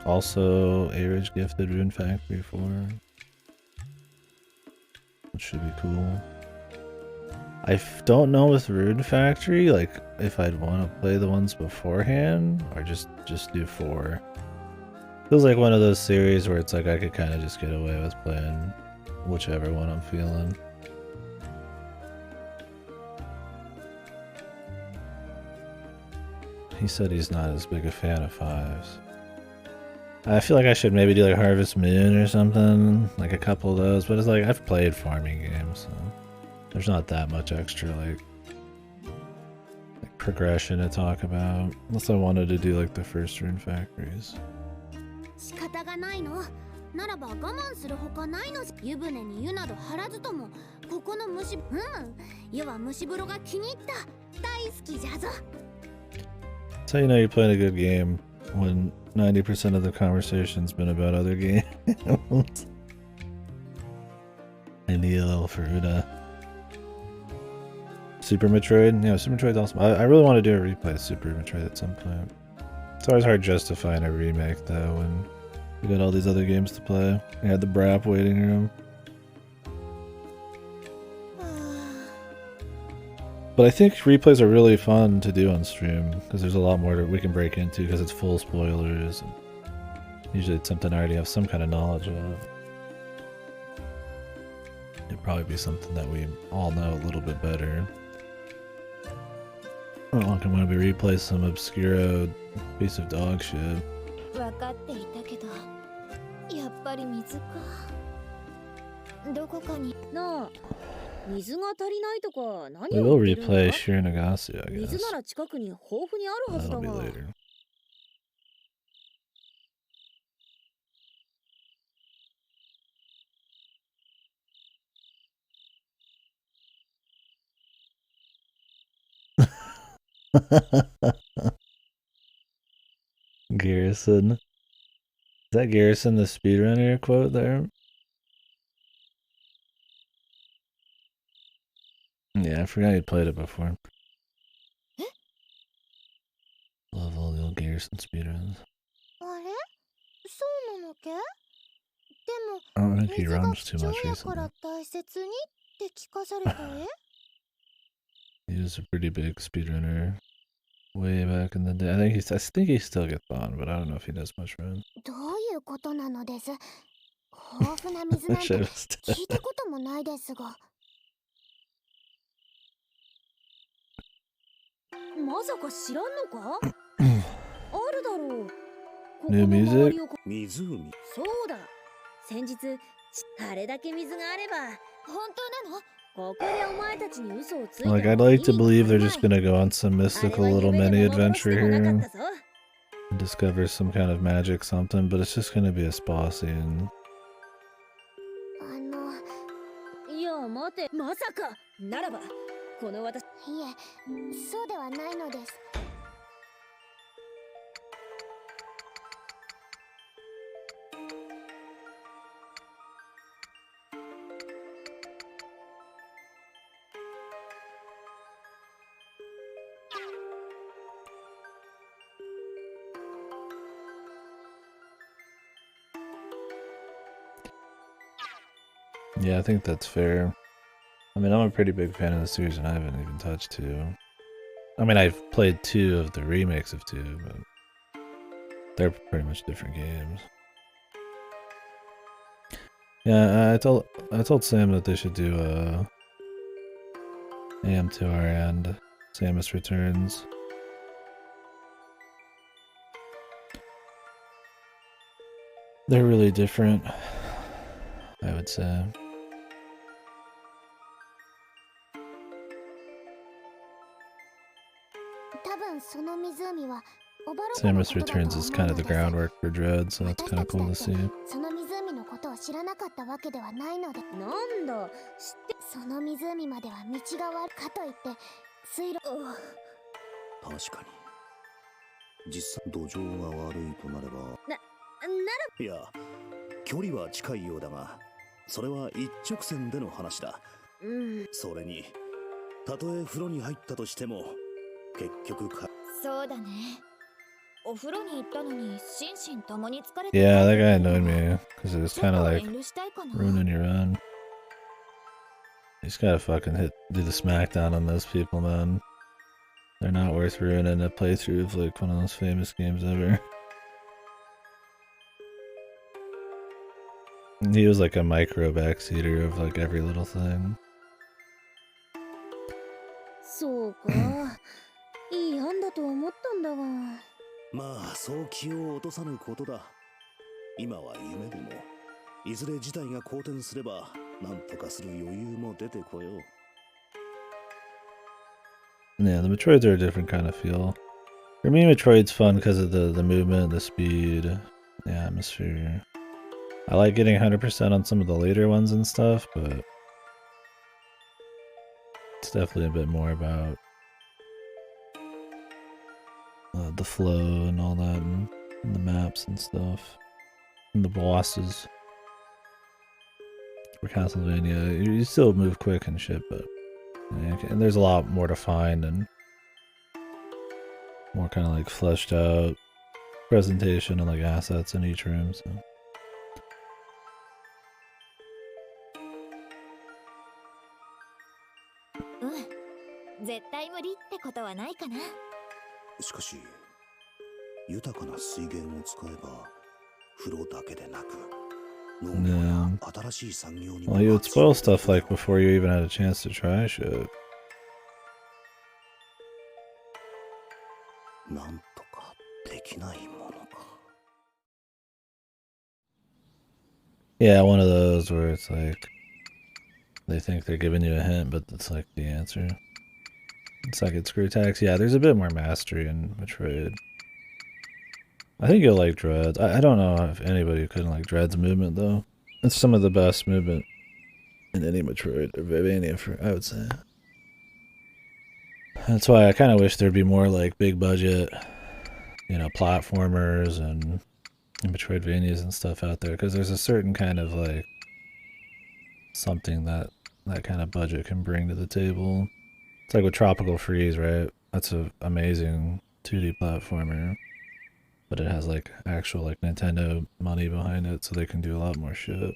Also, Airage gifted Rune Factory 4, which should be cool. I don't know with Rune Factory, like, if I'd want to play the ones beforehand, or just do 4. Feels like one of those series where it's like I could kind of just get away with playing whichever one I'm feeling. He said he's not as big a fan of 5s. I feel like I should maybe do like Harvest Moon or something, like a couple of those, but it's like I've played farming games, so there's not that much extra like progression to talk about, unless I wanted to do like the first Rune Factories. 仕方がないのならば我慢するほかないのじゃ。湯船に湯など張らずともここの蒸し湯は蒸し風呂が気に入った大好きじゃぞ。 That's how you know you're playing a good game when 90% of the conversation's been about other games. Ideal for Uda. Super Metroid? Yeah, Super Metroid's awesome. I really want to do a replay of Super Metroid at some point. It's always hard justifying a remake though when you got all these other games to play. You had the Brap waiting room. But I think replays are really fun to do on stream because there's a lot more that we can break into because it's full spoilers. And usually it's something I already have some kind of knowledge of. It'd probably be something that we all know a little bit better. I don't like when we replay some obscure piece of dog shit. 分かっていたけど、やっぱり水か。どこかになあ、水が足りないとか何 We を will 言ってるんだ replay Shiranagase, I 水 guess. なら近くに豊富にあるはずだ That'll be が。 later. Garrison. Is that Garrison the speedrunner quote there? Yeah, I forgot you played it before. Love all the old Garrison speedruns. あれそうなのけ？で I don't も think he 水が runs 貴 too 重 much やから recently. 大切にって聞かされたえ。 He was a pretty big speedrunner way back in the day. I think he still gets on, but I don't know if he does much run. どういうことなのです？豊富な水なん Wish て I was 聞いたこともないですが。まさか知らんのか？あるだろう。ここ New の music? 周りを湖。そうだ。先日あれだけ水があれば本当なの？ここでお前たちに嘘をついても Like, I'd like to 意味 believe が they're ない just gonna go on some あれ mystical は little 夢 mini でも幻 adventure でもなか here ったぞ。 and discover some kind of magic something, but it's just gonna be a spa scene. いや待て、まさかならばこの私いえ、そうではないのです。 Yeah, I think that's fair. I mean, I'm a pretty big fan of the series and I haven't even touched 2. I mean, I've played 2 of the remakes of 2, but they're pretty much different games. Yeah, I told Sam that they should do AM2R and Samus Returns. They're really different, I would say. Samus Returns is kind of the groundwork for Dread, so that's kind of cool to see. その湖のことを知らなかったわけではないので。なんだ知って。その湖までは道が悪かといって水路。確かに。実際土壌が悪いとなれば。いや、距離は近いようだが、それは一直線での話だ。それに、たとえ風呂に入ったとしても、結局か。そうだね。お風呂に行ったのに心身ともに疲れて。 Yeah, that guy annoyed me because it was kind of like 遠慮したいかな。 ruining your run. You just gotta fucking do the smackdown on those people, man. They're not worth ruining a playthrough of like one of those famous games ever. He was like a micro backseater of like every little thing. そうか。いい案だと思ったんだが。まあ、そう気を落とさぬことだ。今は夢でも、いずれ事態が好転すれば、なんとかする余裕も出てこよう。Yeah, the Metroids are a different kind of feel. For me, Metroid's fun because of the movement, the speed, the atmosphere. I like getting 100% on some of the later ones and stuff, but it's definitely a bit more about the flow and all that, and the maps and stuff, and the bosses. For Castlevania, you still move quick and shit, but yeah, and there's a lot more to find and more kind of like fleshed out presentation and like assets in each room. So. Mm. 絶対無理ってことはないかな。しかし豊かな水源を使えば風呂だけでなく農業や新しい産業にも Well, you would spoil stuff like before you even had a chance to try shit. なんとかできないものか。 Yeah, one of those where it's like they think they're giving you a hint, but it's like the answer. It's like it's screw tax. Yeah, there's a bit more mastery in Metroid. I think you'll like Dreads. I don't know if anybody couldn't like Dreads movement though. It's some of the best movement in any Metroid or Vivania, I would say. That's why I kind of wish there'd be more like big budget, you know, platformers and Metroidvanias and stuff out there, because there's a certain kind of like something that kind of budget can bring to the table. It's like with Tropical Freeze, right? That's an amazing 2D platformer, but it has like actual like Nintendo money behind it, so they can do a lot more shit.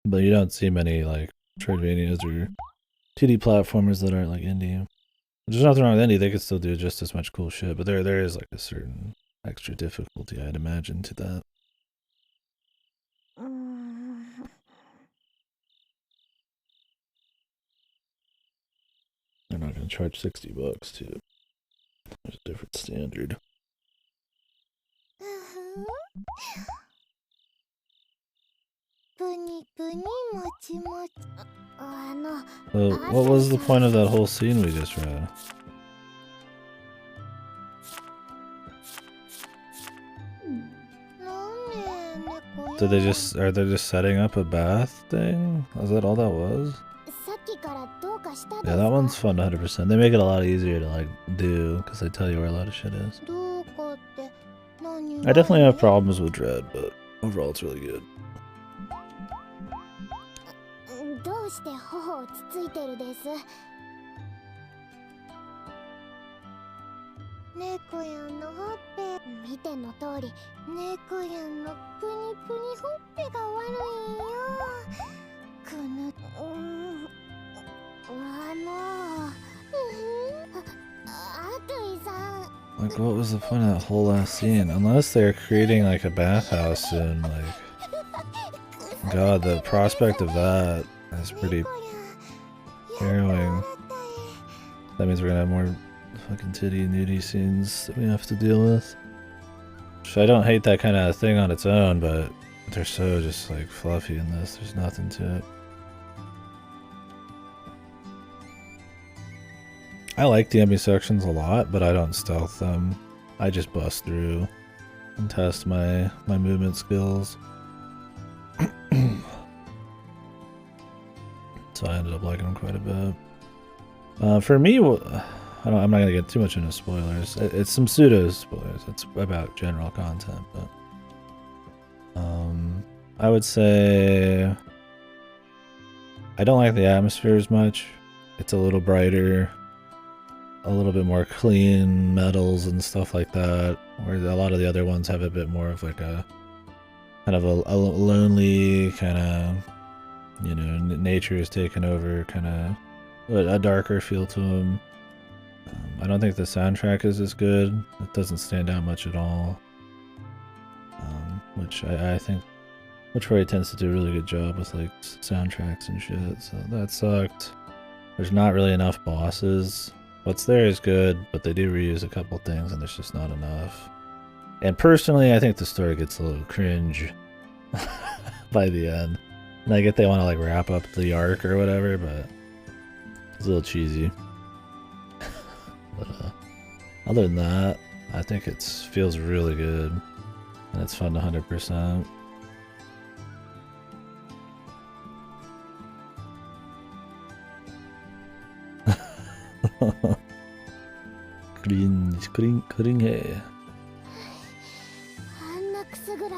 But you don't see many like Metroidvanias or 2D platformers that aren't like indie. There's nothing wrong with indie; they could still do just as much cool shit. But there is like a certain extra difficulty, I'd imagine, to that. They're not going to charge $60 too. There's a different standard. What was the point of that whole scene we just read? Are they just setting up a bath thing? Is that all that was? Yeah, that one's fun 100%. They make it a lot easier to like do because they tell you where a lot of shit is. I definitely have problems with Dread, but overall it's really good. Like, what was the point of that whole last scene? Unless they're creating like a bathhouse soon, like, God, the prospect of that is pretty harrowing. That means we're gonna have more fucking titty and nudie scenes that we have to deal with. Which I don't hate that kind of thing on its own, but they're so just like fluffy in this. There's nothing to it. I like the enemy sections a lot, but I don't stealth them. I just bust through and test my movement skills. So I ended up liking them quite a bit. For me, I'm not gonna get too much into spoilers. It's some pseudo spoilers. It's about general content, but I would say I don't like the atmosphere as much. It's a little brighter, a little bit more clean metals and stuff like that, where a lot of the other ones have a bit more of like a kind of a lonely kind of, you know, nature is taken over, kind of a darker feel to them. I don't think the soundtrack is as good. It doesn't stand out much at all, which I think Metroid tends to do a really good job with like soundtracks and shit, so that sucked. There's not really enough bosses. What's there is good, but they do reuse a couple things and there's just not enough. And personally, I think the story gets a little cringe by the end. And I get they want to like wrap up the arc or whatever, but it's a little cheesy. But other than that, I think it feels really good. And it's fun 100%. Cringe.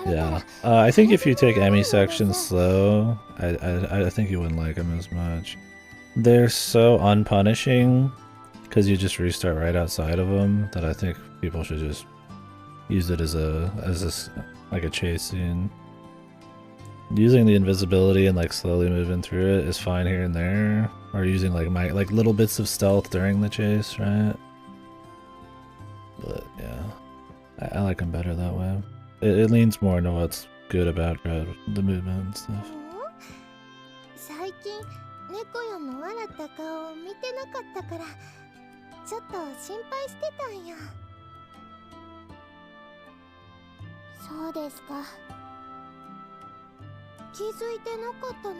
Yeah, I think if you take Emmy sections slow, I think you wouldn't like them as much. They're so unpunishing because you just restart right outside of them that I think people should just use it as like a chase scene. Using the invisibility and like slowly moving through it is fine here and there, or using like little bits of stealth during the chase, right? But yeah, I like them better that way. It leans more into what's good about the movement and stuff. 最近猫やの笑った顔を見てなかったからちょっと心配してたんや。そうですか。気づいてなかったの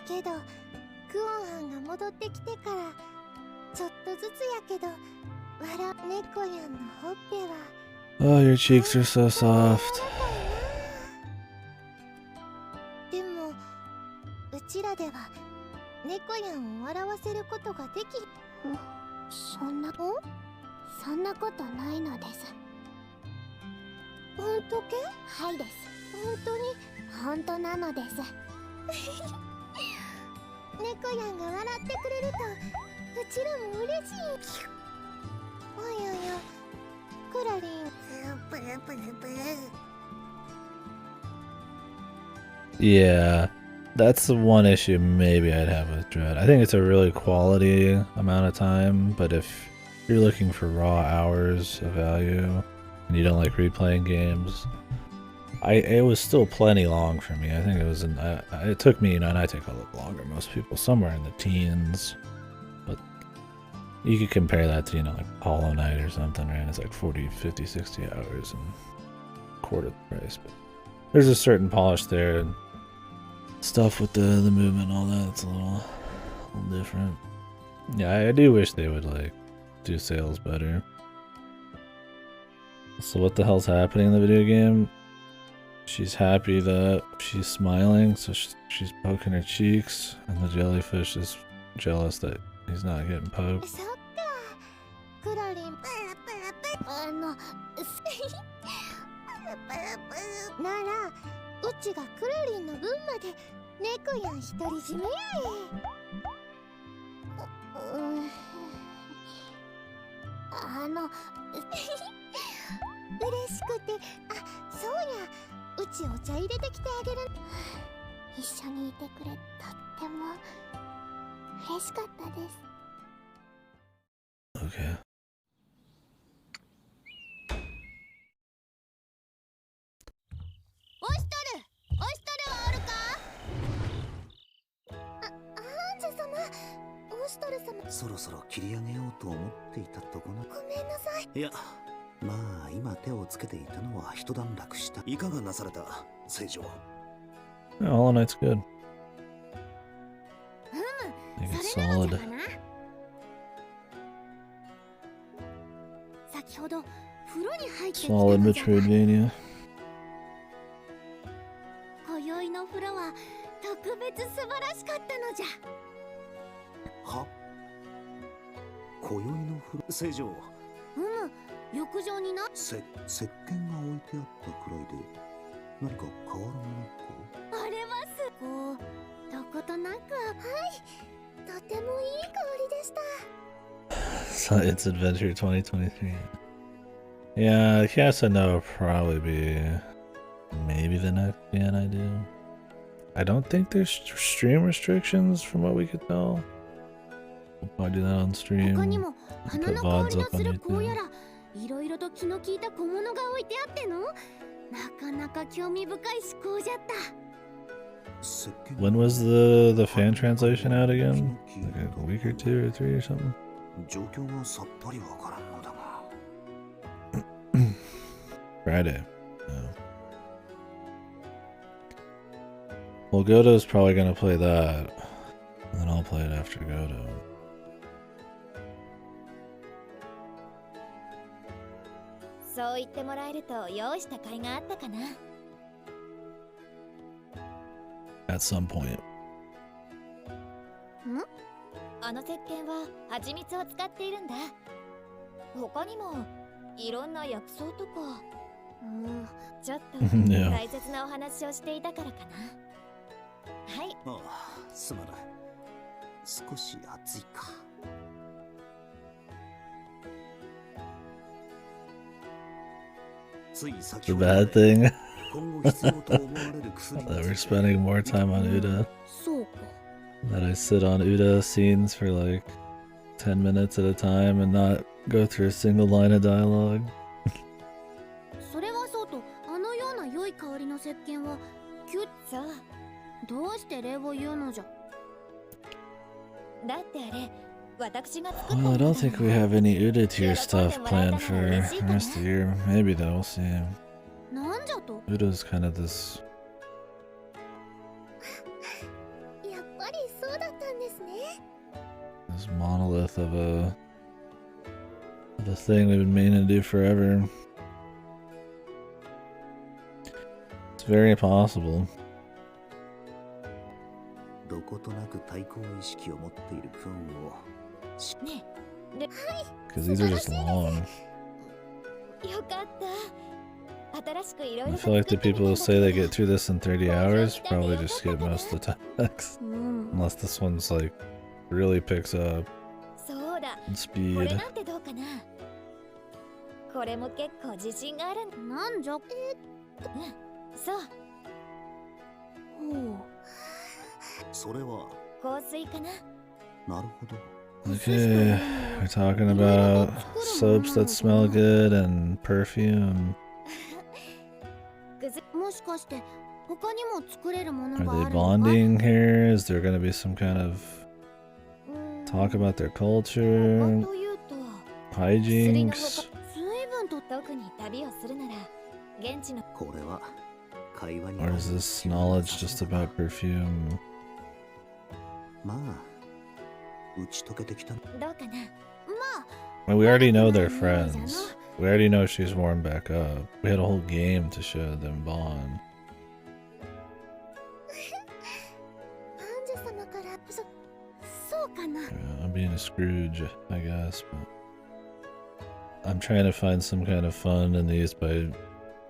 け？けどクオンハンが戻ってきてからちょっとずつやけど笑猫やんのほっぺは Oh, your cheeks are so soft. でもうちらでは猫やんを笑わせることができそんなことないのです。本当け？はいです。本当に本当なのです。猫やんが笑ってくれるとうちらも嬉しい。おいおいおい、クラリン。Yeah, that's the one issue maybe I'd have with Dread. I think it's a really quality amount of time, but if you're looking for raw hours of value and you don't like replaying games, it was still plenty long for me. I think it was it took me, and I take a little longer, most people, somewhere in the teens. But you could compare that to, like Hollow Knight or something, right? It's like 40, 50, 60 hours and quarter the price. But there's a certain polish there and stuff with the movement and all that. It's a little different. Yeah, I do wish they would like do sales better. So what the hell's happening in the video game? She's happy that she's smiling, so she's poking her cheeks, and the jellyfish is jealous that he's not getting poked. そっか。クラリン。ならうちがクラリンの分まで猫やん独り占めや嬉しくて、そうや、うちお茶入れてきてあげる。一緒にいてくれとっても嬉しかったです。Okay. オイストルはあるか？ハンジ様、オストル様。そろそろ切り上げようと思っていたとこな。ごめんなさい。いや、まあ今手をつけていたのは一段落した。いかがなされた、聖女。Yeah, Hollow Knight's good. う I む、 think そ it's れなのじ solid. ゃかな。先ほど風呂に入ってきた Solid のじゃが、 Metroidvania. 今宵の風呂は特別素晴らしかったのじゃ。は？今宵の風呂、聖女。うむ、浴場にな。石鹸が置いてあったくらいで何か変わるものか？あれはこうどことなく、はい、とてもいい香りでした。Science Adventure 2023. Yeah, yes and no would probably be maybe the next gen I do. I don't think there's stream restrictions from what we could tell. We'll probably do that on 他 stream. にも花 Put の香 VODs りの up す on るこうや YouTube. らいろいろと気の利いた小物が置いてあっての、なかなか興味深い思考じゃった。 When was the fan translation out again? Like a week or 2 or 3 or something? 状況がさっぱりわからんのだが。Friday. Oh. Well, Godo's probably gonna play that, and then I'll play it after Godo. そそう言ってもらえると用意した甲斐があったかな。 At some point. あの石鹸は蜂蜜を使っているんだ。他にもいろんな薬草とか。ちょっと Yeah. 大切なお話をしていたからかな。はい。ああ、すまない。少し暑いか。つい先 The ほどま bad で thing 今後必要と思われる薬に that つ we're いて spending more time on Uda. そうか。 That I sit on Uda scenes for like 10 minutes at a time and not go through a single line of dialogue. それはそうと、あのような良い香りの石鹸はそう。どうして礼を言うのじゃ。だってあれ、私が作った Well, I んだ don't から think we have any Uda tier stuff planned for the rest of the year. Maybe though, we'll see. なんじゃと。 Uda's kind of this やっぱりそうだったんですね。 this monolith of a thing we've been meaning to do forever. It's very possible. どことなく対抗意識を持っているクオンをね。 Because these are just long. よかった。新しくいろい I ろ feel like the people who say they get through this in 30 hours probably just skip most of the text. うん。 Unless this one's like really picks up そうだ。 in こ speed. れなんてどうかな。これも結構自信があるんだ。なんじゃ。そう。ほう。それは香水かな。なるほど。 Okay, we're talking about soaps that smell good and perfume. もしかして他にも作れるもの Are が they あるのか。 bonding here? Is there gonna be some kind of talk about their 他 culture, というと、 hijinks? 随分と特に旅をするなら現地のこれは会話に Or is this knowledge just about perfume? まあ打ち解けてきた。どうかな。 Well, we already know they're friends. We already know she's warmed back up. We had a whole game to show them bond. アンジュ様からそうかな。 I'm being a Scrooge, I guess, but I'm trying to find some kind of fun in these by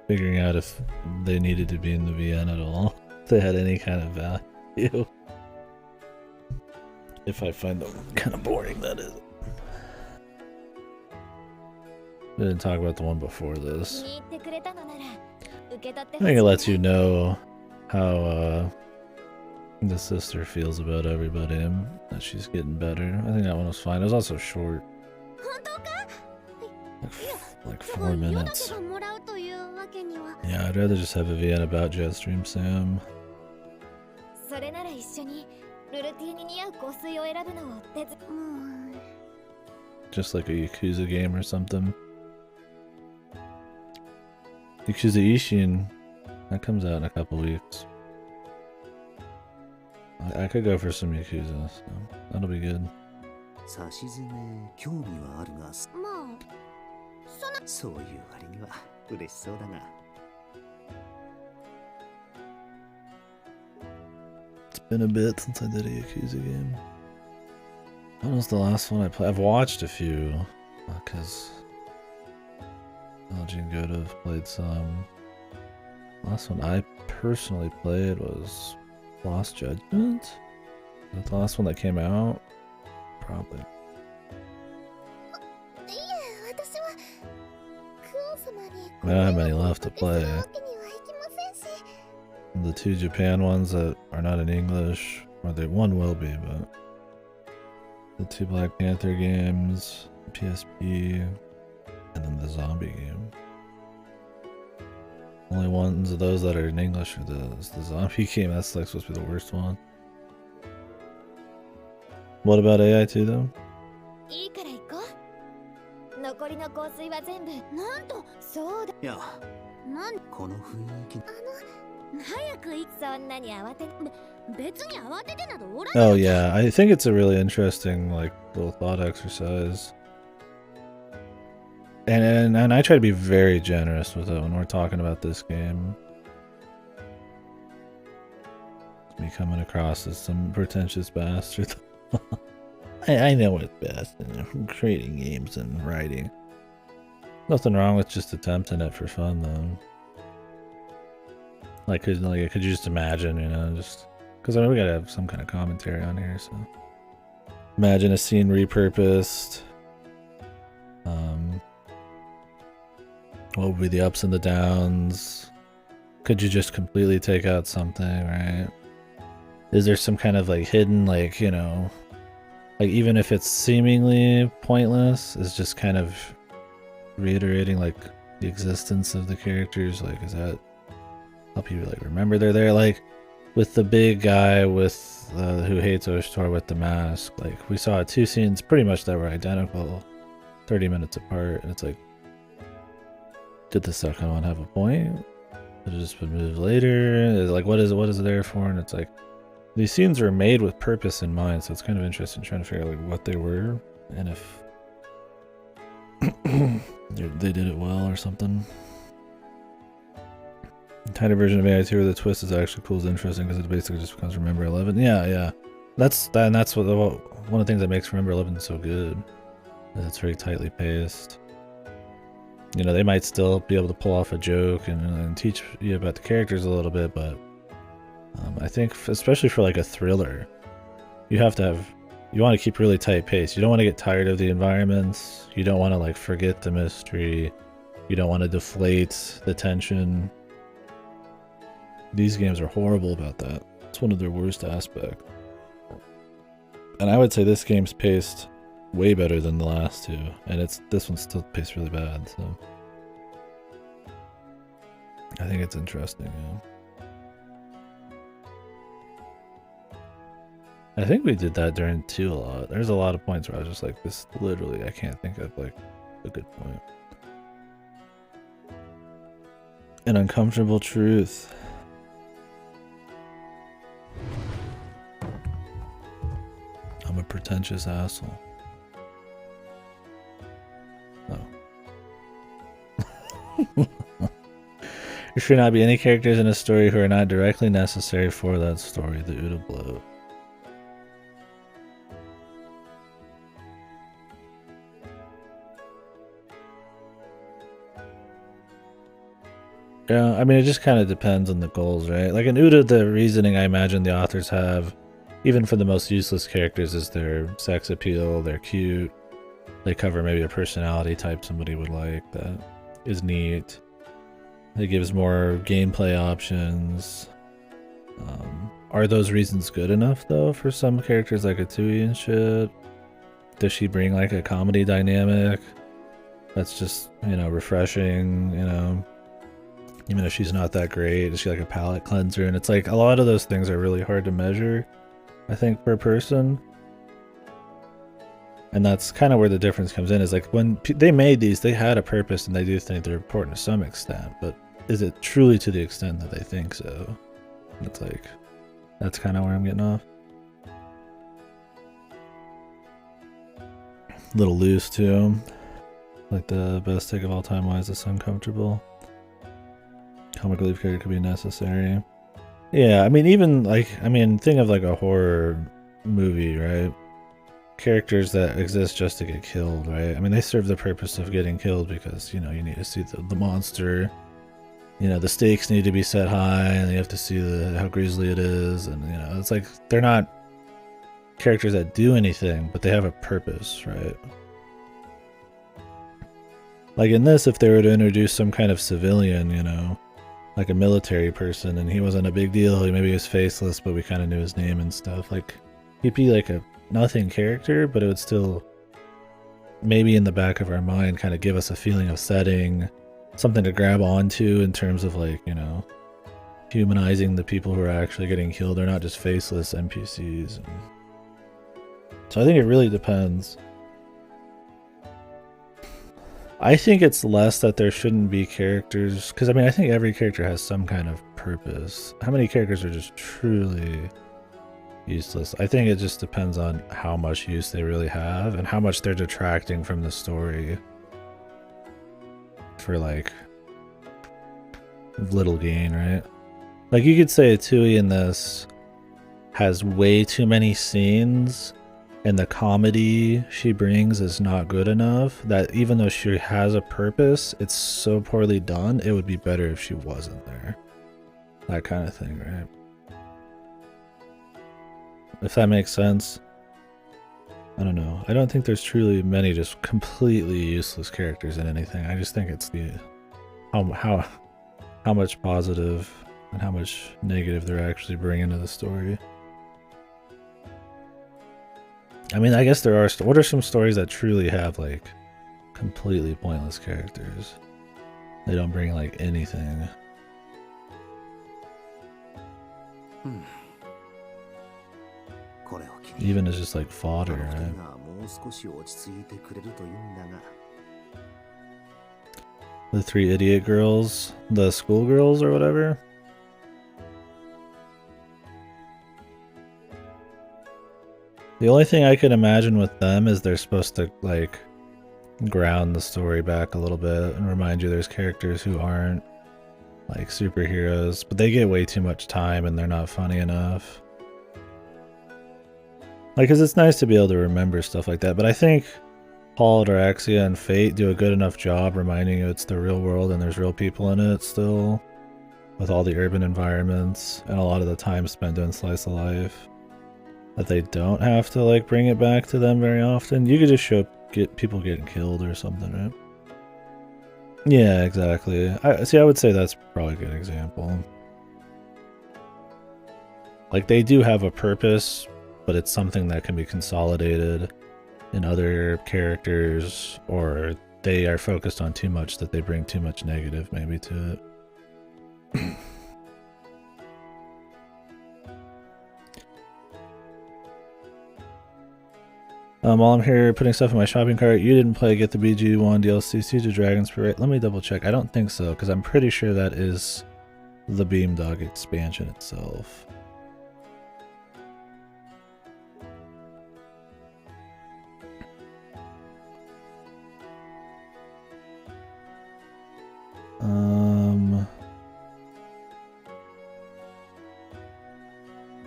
figuring out if they needed to be in the VN at all. If they had any kind of value. If I find them kind of boring, that is. We didn't talk about the one before 気 this. に入ってくれたのなら受け取って I think it lets you know how the sister feels about everybody and that she's getting better. I think that one was fine. It was also short. 本当か。 Like す 4 ぐに世だ minutes. けがもらうというわけには。 Yeah, I'd rather just have a VN about Jetstream Sam. それなら一緒にルルティに似合う香水を選ぶのを手伝う。もう。 Just like a Yakuza game or something. Yakuza Ishin. That comes out in a couple weeks. I could go for some Yakuza, so that'll be good. さしずめ興味はあるが、まあ。そういう割には嬉しそうだが。It's been a bit since I did a Yakuza game. When was the last one I played? I've watched a few, because LG and Goto have played some. Last one I personally played was Lost Judgment? Is that the last one that came out? Probably. いえ、私はクオン様に I don't have many left to これ play. をおかけするわけにはいきませんし。 The two Japan ones that are not in English, or the one will be, but the two Black Panther games, PSP, and then the zombie game. Only ones of those that are in English are the zombie game. That's like supposed to be the worst one. What about AI2 though? いいから行こう。残りの香水は全部。なんと。そうだ。いや、なん。この雰囲気。早く行く。そんなに慌て。別に慌ててなどおらん。 Oh yeah, I think it's a really interesting like little thought exercise. And I try to be very generous with it when we're talking about this game. Me coming across as some pretentious bastard. I know what's best in creating games and writing. Nothing wrong with just attempting it for fun, though. Could you just imagine, you know, just because I mean, we gotta have some kind of commentary on here. So imagine a scene repurposed. What would be the ups and the downs? Could you just completely take out something, right? Is there some kind of like hidden, like, you know, like even if it's seemingly pointless, is just kind of reiterating like the existence of the characters? Like, is that help you like remember they're there? Like with the big guy with who hates Oshtor with the mask, like we saw 2 scenes pretty much that were identical, 30 minutes apart, and it's like, did the second one have a point? Did it just been moved later? Is like what is it there for? And it's like these scenes were made with purpose in mind, so it's kind of interesting trying to figure out like what they were and if they did it well or something. The tighter version of AI2 where the twist is actually cool is interesting because it basically just becomes Remember 11. Yeah. That's what one of the things that makes Remember 11 so good. Is it's very tightly paced. You know, they might still be able to pull off a joke and teach you about the characters a little bit, but I think especially for like a thriller, you want to keep really tight pace. You don't want to get tired of the environments. You don't want to like forget the mystery. You don't want to deflate the tension. These games are horrible about that. It's one of their worst aspects. And I would say this game's paced way better than the last two, and this one's still paced really bad, so I think it's interesting. Yeah. I think we did that during 2 a lot. There's a lot of points where I was just like, this literally I can't think of like a good point. An uncomfortable truth. I'm a pretentious asshole. Oh. There should not be any characters in a story who are not directly necessary for that story. The Uta blow. Yeah, I mean, it just kind of depends on the goals, right? Like in Uta, the reasoning I imagine the authors have, even for the most useless characters, is their sex appeal, they're cute, they cover maybe a personality type somebody would like that is neat. It gives more gameplay options. Are those reasons good enough, though, for some characters like Atui and shit? Does she bring like a comedy dynamic that's just, you know, refreshing, you know? Even if she's not that great, is she like a palate cleanser? And it's like a lot of those things are really hard to measure, I think, per person. And that's kind of where the difference comes in, is like when they made these, they had a purpose and they do think they're important to some extent, but is it truly to the extent that they think so? And it's like, that's kind of where I'm getting off. A little loose too. Like the best take of all time, why is this uncomfortable? Comic relief character could be necessary. Yeah, I mean, even like, think of like a horror movie, right? Characters that exist just to get killed, right? I mean, they serve the purpose of getting killed because, you know, you need to see the monster. You know, the stakes need to be set high, and you have to see how grisly it is, and, you know, it's like, they're not characters that do anything, but they have a purpose, right? Like in this, if they were to introduce some kind of civilian, you know, like a military person, and he wasn't a big deal, maybe he was faceless, but we kind of knew his name and stuff, like, he'd be like a nothing character, but it would still, maybe in the back of our mind, kind of give us a feeling of setting, something to grab onto in terms of like, you know, humanizing the people who are actually getting killed. They're not just faceless NPCs. So I think it really depends. I think it's less that there shouldn't be characters, because I mean, I think every character has some kind of purpose. How many characters are just truly useless? I think it just depends on how much use they really have and how much they're detracting from the story. for like little gain, right? Like you could say Tui in this has way too many scenes and the comedy she brings is not good enough that even though she has a purpose, it's so poorly done, it would be better if she wasn't there. That kind of thing, right? If that makes sense. I don't know. I don't think there's truly many just completely useless characters in anything. I just think it's the how much positive and how much negative they're actually bringing to the story. I mean, I guess there are. What are some stories that truly have like completely pointless characters? They don't bring like anything. Even as just like fodder, right? The 3 idiot girls, the schoolgirls or whatever. The only thing I could imagine with them is they're supposed to like ground the story back a little bit and remind you there's characters who aren't like superheroes, but they get way too much time and they're not funny enough. Like, cause it's nice to be able to remember stuff like that, but I think Paul, Daraxia, and Fate do a good enough job reminding you it's the real world and there's real people in it still, with all the urban environments and a lot of the time spent doing slice of life, that they don't have to like bring it back to them very often. You could just get people getting killed or something, right? Yeah, exactly. I would say that's probably a good example. Like, they do have a purpose, but it's something that can be consolidated in other characters, or they are focused on too much that they bring too much negative maybe to it. While I'm here putting stuff in my shopping cart, you didn't play Get the BG1 DLC Siege of Dragons Parade. Let me double check. I don't think so, because I'm pretty sure that is the Beamdog expansion itself.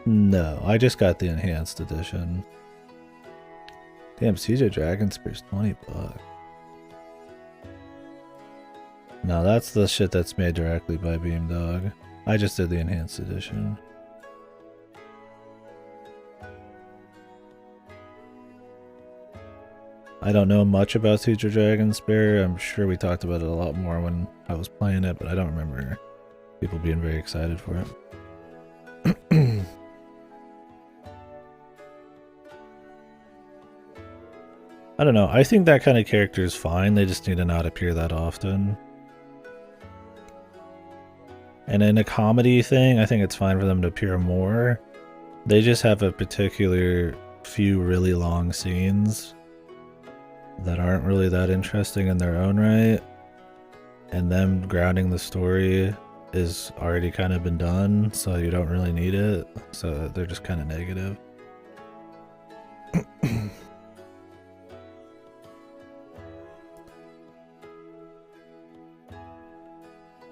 No, I just got the enhanced edition. Damn, Siege of Dragon Spear's $20. No, that's the shit that's made directly by Beamdog. I just did the enhanced edition. I don't know much about Siege of Dragon Spear. I'm sure we talked about it a lot more when I was playing it, but I don't remember people being very excited for it. I don't know. I think that kind of character is fine. They just need to not appear that often. And in a comedy thing, I think it's fine for them to appear more. They just have a particular few really long scenes that aren't really that interesting in their own right. And them grounding the story is already kind of been done, so you don't really need it. So they're just kind of negative.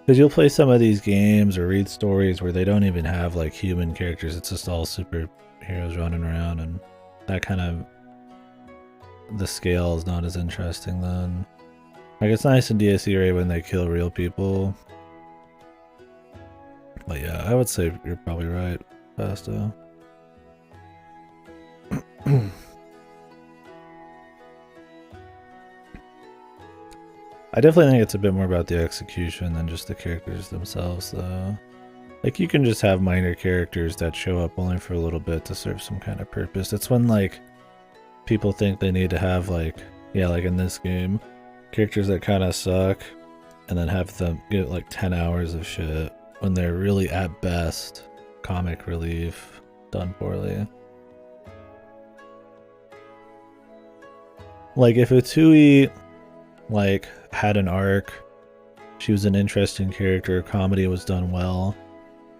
Because you'll play some of these games or read stories where they don't even have like human characters. It's just all superheroes running around, and that kind of, the scale is not as interesting then. Like, it's nice in DSERA when they kill real people. But yeah, I would say you're probably right, Pasta. I definitely think it's a bit more about the execution than just the characters themselves, though. Like, you can just have minor characters that show up only for a little bit to serve some kind of purpose. It's when, like, people think they need to have, like, yeah, like in this game, characters that kind of suck, and then have them get, like, 10 hours of shit, when they're really, at best, comic relief done poorly. Like, if Utui, like, had an arc, she was an interesting character, comedy was done well,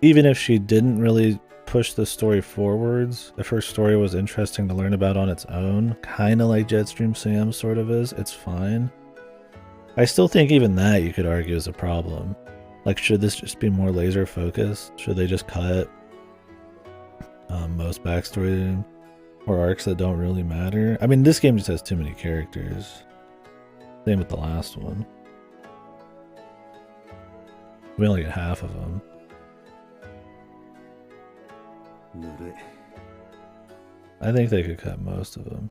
even if she didn't really push the story forwards, if her story was interesting to learn about on its own, kind of like Jetstream Sam sort of is, it's fine. I still think even that you could argue is a problem. Like, should this just be more laser focused? Should they just cut most backstory or arcs that don't really matter? I mean, this game just has too many characters. Same with the last one. We only get half of them. I think they could cut most of them.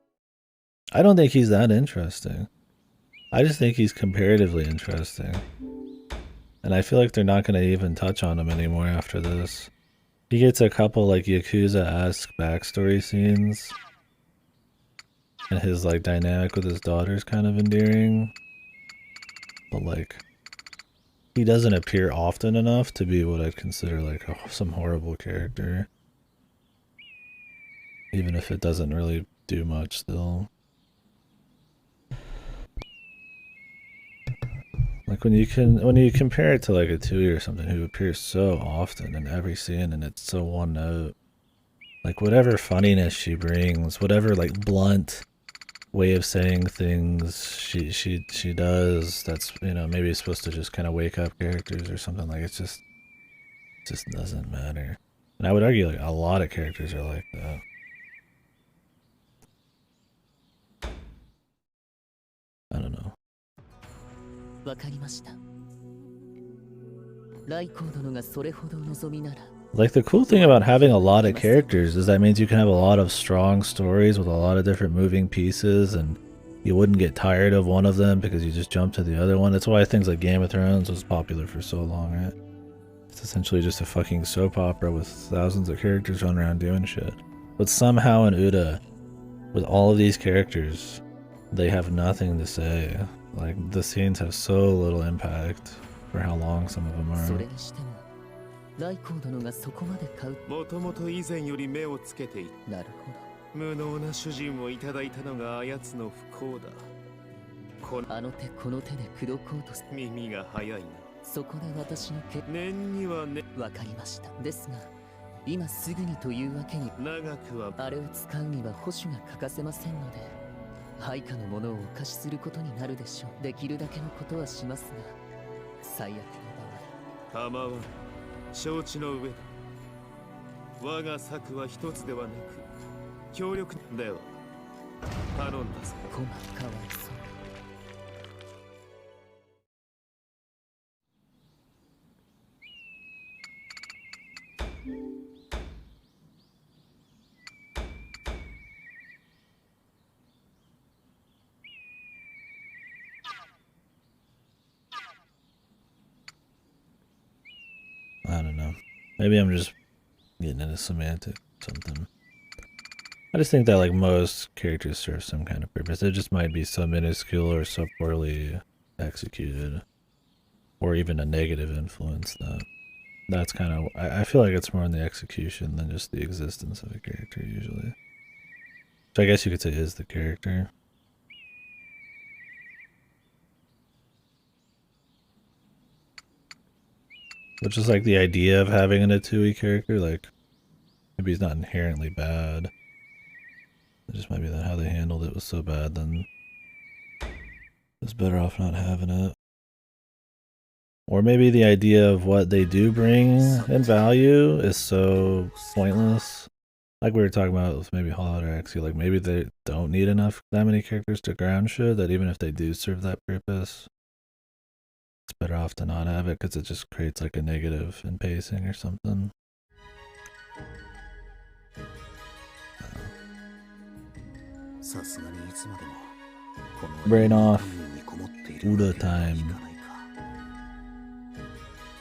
I don't think he's that interesting. I just think he's comparatively interesting. And I feel like they're not going to even touch on him anymore after this. He gets a couple like Yakuza-esque backstory scenes. And his like dynamic with his daughter is kind of endearing. But like, he doesn't appear often enough to be what I'd consider like some horrible character. Even if it doesn't really do much still. Like when you compare it to like a Tui or something who appears so often in every scene and it's so one note. Like whatever funniness she brings, whatever like blunt way of saying things she does, that's, you know, maybe it's supposed to just kind of wake up characters or something, like it just doesn't matter. And I would argue like a lot of characters are like that. I don't know. Like the cool thing about having a lot of characters is that means you can have a lot of strong stories with a lot of different moving pieces, and you wouldn't get tired of one of them because you just jump to the other one. That's why things like Game of Thrones was popular for so long, right? It's essentially just a fucking soap opera with thousands of characters running around doing shit. But somehow in Uta, with all of these characters, they have nothing to say. Like, the scenes have so little impact for how long some of them are. ライコー殿がそこまで買う。もともと以前より目をつけていた。なるほど。無能な主人をいただいたのがあやつの不幸だ。あの手この手で口説こうとす。耳が早いな。そこで私の念にはね。わかりました。ですが、今すぐにというわけに長くはあれを使うには保守が欠かせませんので、配下のものをお貸しすることになるでしょう。できるだけのことはしますが、最悪の場合。構わない。承知の上だ。我が策は一つではなく協力では頼んだぞ。コマかわいそう。I don't know. Maybe I'm just getting into semantic something. I just think that like most characters serve some kind of purpose. It just might be so minuscule or so poorly executed, or even a negative influence that's kind of, I feel like it's more in the execution than just the existence of a character usually. So I guess you could say is the character. Which is like the idea of having an Atui character, like maybe he's not inherently bad. It just might be that how they handled it was so bad, then it's better off not having it. Or maybe the idea of what they do bring in value is so pointless. Like we were talking about with maybe Hollow X, like maybe they don't need that many characters to ground shit, that even if they do serve that purpose, it's better off to not have it because it just creates like a negative in pacing or something. Brain off. Uda time.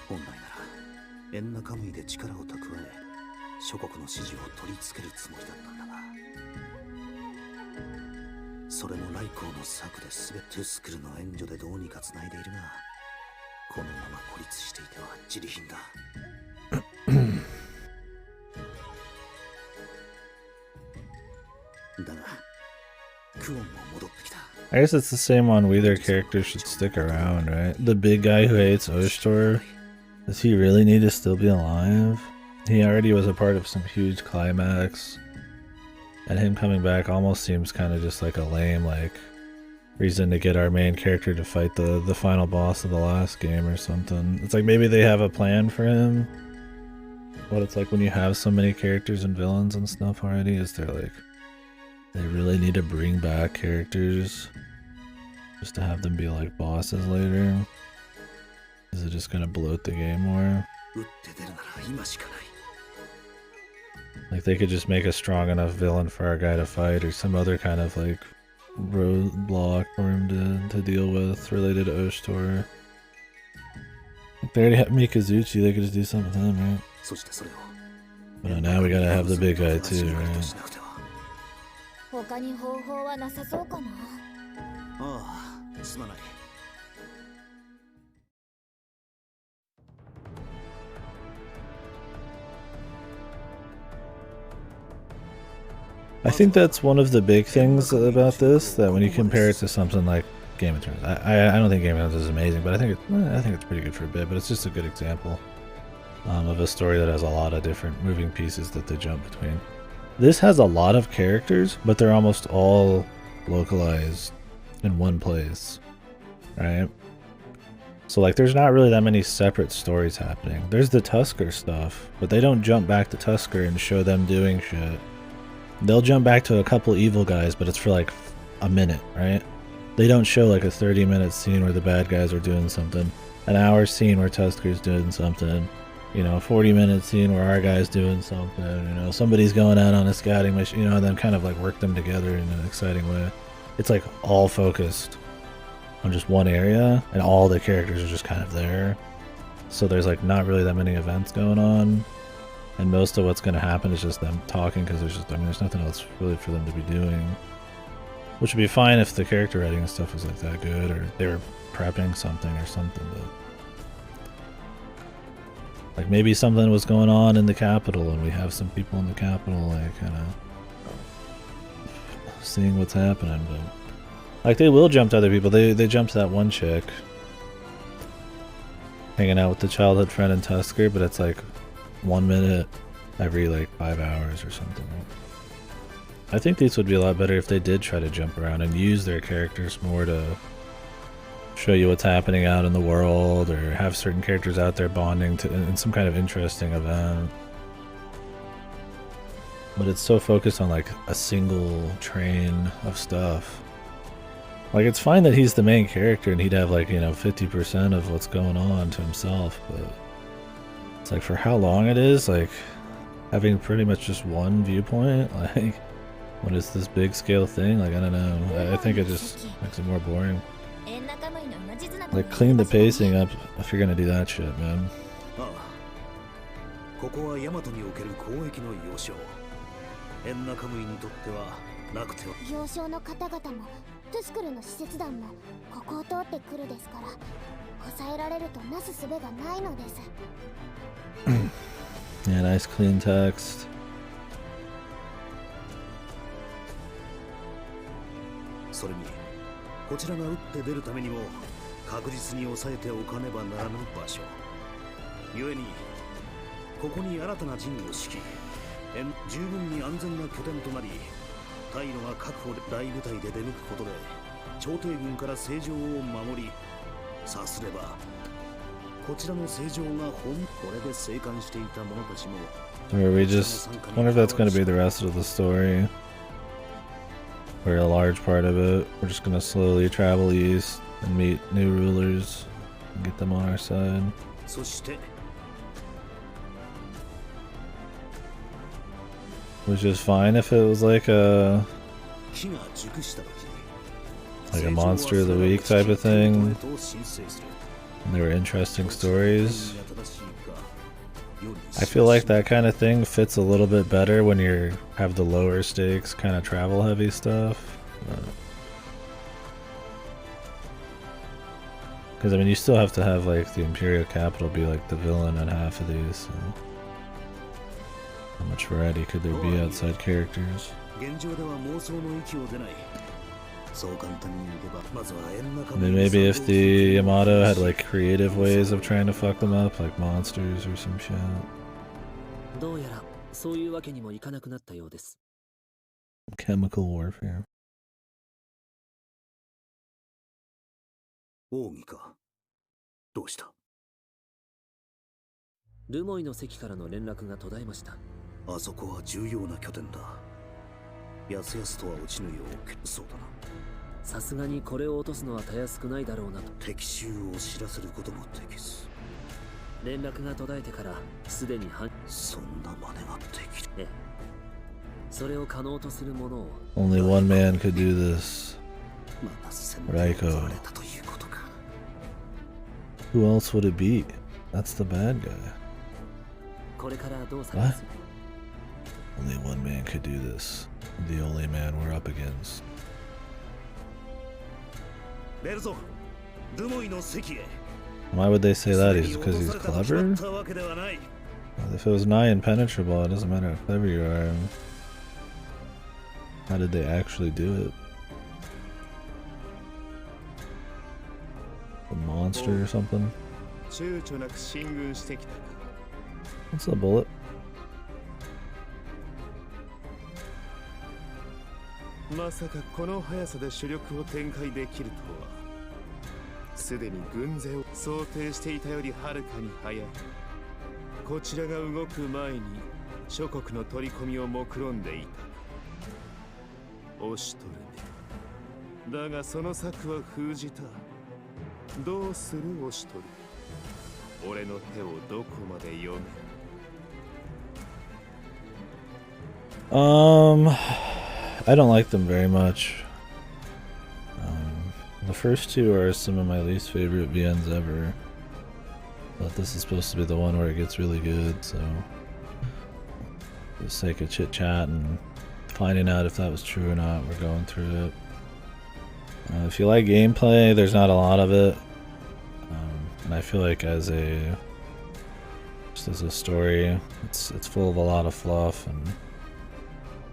本来ならエンナカムイで力を蓄え諸国の支持を取り付けるつもりだったんだが、それもライコーの策で全てスクルの援助でどうにか繋いでいるが、このまま孤立していては自利品だ。だがクオンも戻ってきた。 I guess it's the same on we their characters should stick around, right? The big guy who hates Oshtor, does he really need to still be alive? He already was a part of some huge climax, and him coming back almost seems kind of just like a lame, like, reason to get our main character to fight the final boss of the last game or something. It's like maybe they have a plan for him. What it's like when you have so many characters and villains and stuff already is they're like, they really need to bring back characters just to have them be like bosses later. Is it just gonna bloat the game more? Like they could just make a strong enough villain for our guy to fight, or some other kind of like roadblock for him to deal with related to Oshtor. Like they already have Mikazuchi, they could just do something with him, right? But now we gotta have the big guy too, right? I think that's one of the big things about this, that when you compare it to something like Game of Thrones, I don't think Game of Thrones is amazing, but I think it's pretty good for a bit. But it's just a good example of a story that has a lot of different moving pieces that they jump between. This has a lot of characters, but they're almost all localized in one place, right? So like there's not really that many separate stories happening. There's the Tusker stuff, but they don't jump back to Tusker and show them doing shit. They'll jump back to a couple evil guys, but it's for like a minute, right? They don't show like a 30-minute scene where the bad guys are doing something, an hour scene where Tusker's doing something, you know, a 40-minute scene where our guy's doing something, you know, somebody's going out on a scouting mission, you know, and then kind of like work them together in an exciting way. It's like all focused on just one area, and all the characters are just kind of there. So there's like not really that many events going on. And most of what's going to happen is just them talking, because there's just, I mean, there's nothing else really for them to be doing. Which would be fine if the character writing and stuff was like that good, or they were prepping something or something, but... like maybe something was going on in the capital, and we have some people in the capital, like, kind of... seeing what's happening, but... like, they will jump to other people. They jump to that one chick. Hanging out with the childhood friend in Tusker, but it's like... 1 minute every like 5 hours or something. I think these would be a lot better if they did try to jump around and use their characters more to show you what's happening out in the world, or have certain characters out there bonding to in some kind of interesting event. But it's so focused on like a single train of stuff. Like it's fine that he's the main character and he'd have like, you know, 50% of what's going on to himself, but it's like for how long it is, like having pretty much just one viewpoint, like what is this big scale thing? Like I don't know. I think it just makes it more boring. Like clean the pacing up if you're gonna do that shit, man. 行商の方々もトゥスクルの使節団もここを通ってくるですから抑えられるとなすすべがないのです。Yeah, nice clean text. それにこちらが打って出るためにも確実に抑えておかねばならぬ場所。故にここに新たな陣を敷き、十分に安全な拠点となり、退路が確保で大部隊で出向くことで朝廷軍から正常を守り、さすればこちらの正常がこれで生還していた者たちも。Or we just wonder if that's going to be the rest of the story, or a large part of it. We're just going to slowly travel east and meet new rulers and get them on our side. そして Which is fine if it was like a monster of the week type of thing. And they were interesting stories. I feel like that kind of thing fits a little bit better when you have the lower stakes kind of travel heavy stuff. Because I mean you still have to have like the Imperial Capital be like the villain in half of these. So. How much variety could there be outside characters? I mean, maybe if the Yamato had like creative ways of trying to fuck them up, like monsters or some shit. Chemical warfare. 奥義か。どうした？ルモイの席からの連絡が途絶えました。あそこは重要な拠点だ。やすやすとは落ちぬよう。そうだな。さすがにこれを落とすのはたやすくないだろうなと。敵襲を知らせることもできず。連絡が途絶えてからすでにそんな真似ができる。ええ。それを可能とするものを。Only one man could do this. また戦闘 Raiko. を取られたということか。Who else would it be? That's the bad guy. これからどうされます？ Only one man could do this. The only man we're up against. 出るぞ。ルモイの席へ。 Why would they say that? Is it because he's clever? Well, if it was nigh impenetrable, it doesn't matter how clever you are. How did they actually do it? A monster or something? What's the bullet? まさかこの速さで主力を展開できるとは。すでに軍勢を想定していたよりはるかに速い。こちらが動く前に諸国の取り込みを目論んでいた。押しとるね。だがその策は封じた。どうする押しとる。俺の手をどこまで読め。I don't like them very much. The first two are some of my least favorite VNs ever. But this is supposed to be the one where it gets really good, so for the sake of chit chat and finding out if that was true or not, we're going through it. If you like gameplay, there's not a lot of it. And I feel like just as a story, it's full of a lot of fluff and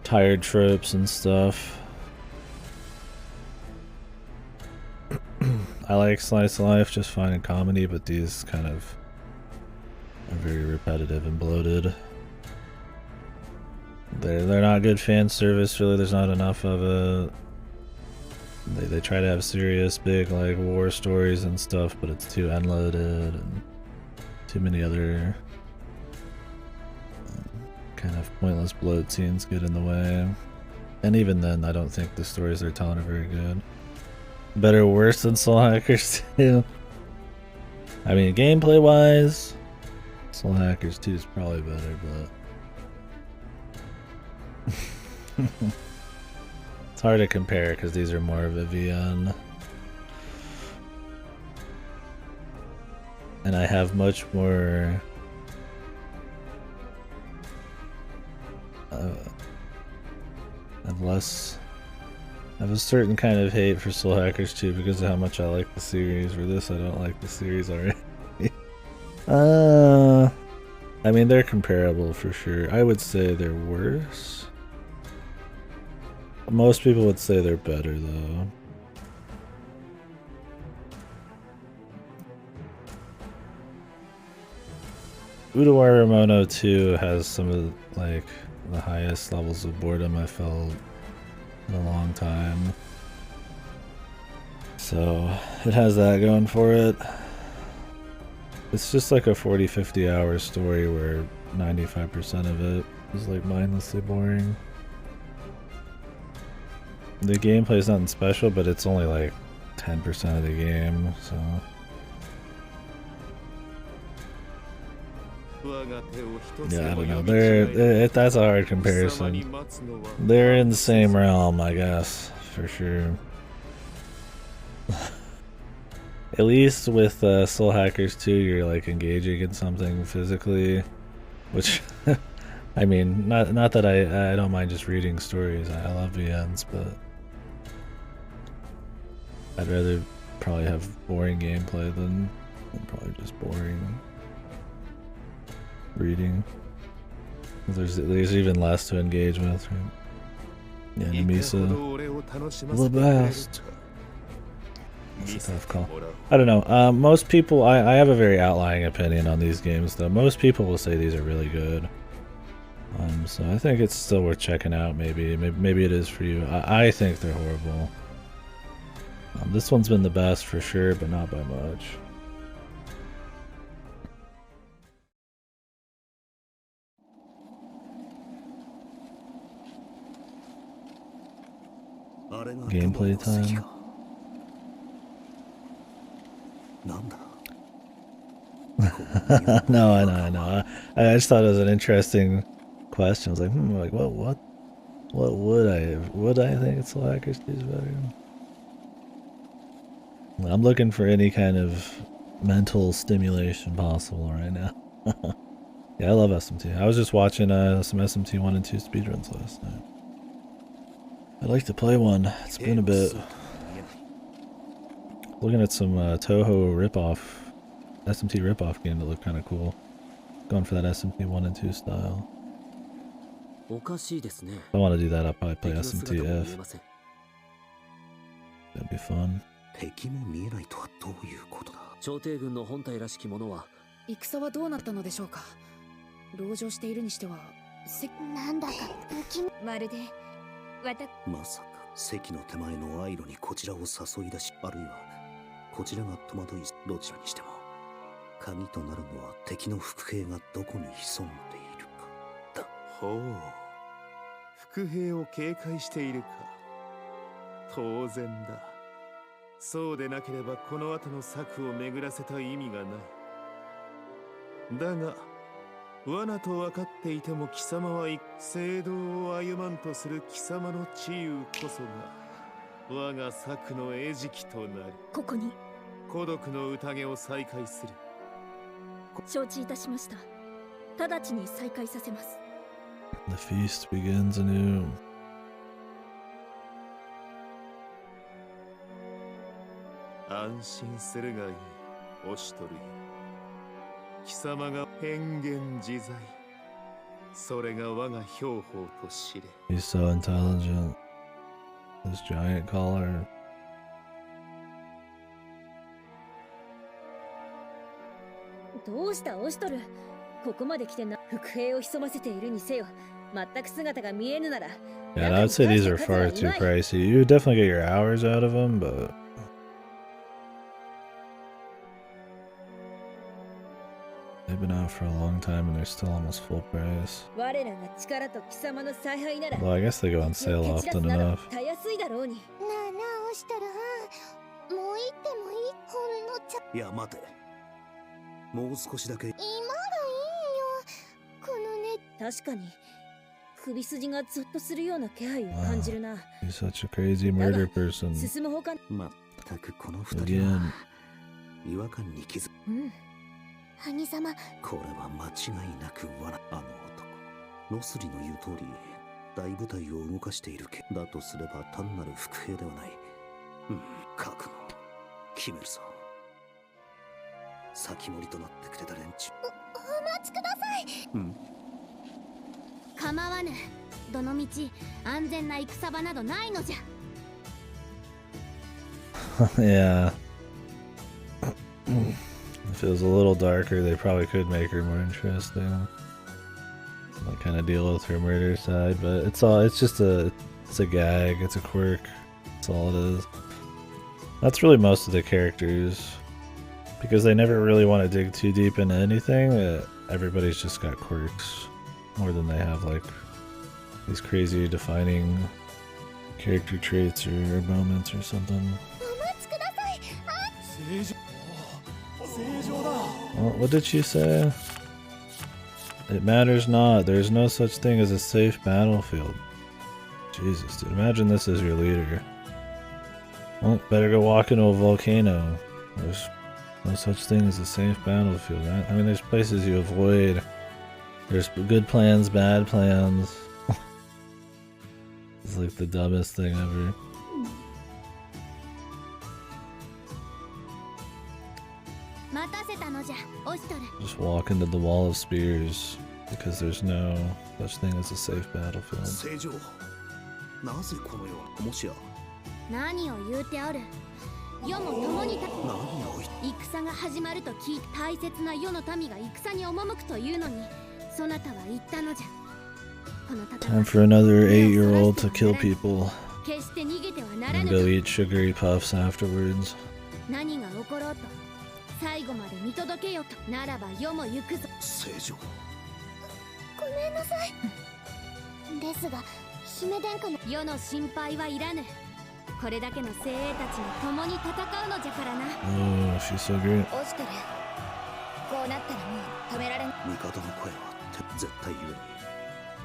tired tropes and stuff. I like slice of life just fine and comedy, but these kind of are very repetitive and bloated. They're not good fan service, really. There's not enough of it. They try to have serious big like war stories and stuff, but it's too unloaded and too many other kind of pointless bloat scenes get in the way. And even then, I don't think the stories they're telling are very good. Better or worse than Soul Hackers 2? I mean, gameplay wise, Soul Hackers 2 is probably better, but it's hard to compare because these are more of a VN. And I have much more I have a certain kind of hate for Soul Hackers 2 because of how much I like the series. For this, I don't like the series already. I mean, they're comparable for sure. I would say they're worse. Most people would say they're better, though. Utawarerumono 2 has some of like the highest levels of boredom I felt in a long time. So it has that going for it. It's just like a 40-50 hour story where 95% of it is like mindlessly boring. The gameplay is nothing special, but it's only like 10% of the game, so. Yeah, I don't know. That's a hard comparison. They're in the same realm, I guess, for sure. At least with Soul Hackers 2, you're like engaging in something physically, which I mean, not that I don't mind just reading stories. I love VNs, but I'd rather probably have boring gameplay than probably just boring reading. There's even less to engage with. Right? Yeah, Namisa, the best. That's a tough call. I don't know. Most people, I have a very outlying opinion on these games, though. Most people will say these are really good. So I think it's still worth checking out. Maybe it is for you. I think they're horrible. This one's been the best for sure, but not by much. Gameplay time. No, I know. I just thought it was an interesting question. I was like, what would I think Slackers is better? I'm looking for any kind of mental stimulation possible right now. Yeah, I love SMT. I was just watching some SMT 1 and 2 speedruns last night. I'd like to play one. It's been a bit. Looking at some Toho ripoff, SMT ripoff game that looked kind of cool. Going for that SMT 1 and 2 style. If I want to do that, I'll probably play SMT F. That'd be fun. 敵も見えないとはどういうことだ。朝廷軍の本体らしきものは戦はどうなったのでしょうか。籠城しているにしてはなんだか不気味。まるでまさか関の手前のアイロにこちらを誘い出し、あるいはこちらが戸惑い、どちらにしても鍵となるのは敵の伏兵がどこに潜んでいるかだ。ほう、伏兵を警戒しているか。当然だ。そうでなければこの後の策を巡らせた意味がない。だが罠と分かっていても貴様は正道を歩まんとする貴様の治癒こそが我が策の餌食となる。ここに孤独の宴を再開する。承知いたしました。直ちに再開させます。 The feast begins anew. 安心するがいい、オシュトルよ。貴様が変幻自在。それが我が標法と知れ。He's so intelligent. This giant collar. どうしたオシュトル。ここまで来てな、伏兵を潜ませているにせよ。全く姿が見えぬなら。Yeah, I would say these are far too pricey. You would definitely get your hours out of them, but they've been out for a long time and they're still almost full price. Well, I guess they go on sale often enough. なあなあ、オシトルはもう行ってもいい？ほんのちょ。いや、待て。もう少しだけ。今がいいよ。このね。確かに首筋がゾッとするような気配を感じるな。He's such a crazy murder person. 進むほか。まったくこの二人は違和感に気づく。兄様、これは間違いなく罠。あの男ノスリの言う通り大部隊を動かしているけだとすれば単なる伏兵ではない。覚悟決めるぞ。先盛りとなってくれた連中。お待ちください。構わぬ。どのみち安全な戦場などないのじゃ。Yeah. If it was a little darker, they probably could make her more interesting. Like kind of deal with her murder side, but it's a gag, it's a quirk. That's all it is. That's really most of the characters, because they never really want to dig too deep into anything. Everybody's just got quirks more than they have like these crazy defining character traits or moments or something. What did she say? It matters not. There's no such thing as a safe battlefield. Jesus, dude. Imagine this as your leader. Well, better go walk into a volcano. There's no such thing as a safe battlefield, right? I mean, there's places you avoid. There's good plans, bad plans. It's like the dumbest thing ever. Just walk into the wall of spears because there's no such thing as a safe battlefield. なぜこのような。もしや何を言うておる。世も共に戦が始まると聞いて大切な世の民が戦に赴くというのに、そなたは言ったのじゃ。 Time for another 8-year-old to kill people. 決して逃げてはな And らぬ go eat sugary puffs afterwards. 何が起ころうと最後まで見届けよとならば世も行くぞ正常ごめんなさいですが姫殿下の世の心配はいらぬこれだけの精鋭たちが共に戦うのじゃからな Oh, she's so great. オストルこうなったらもう止められん。味方の声は絶対言え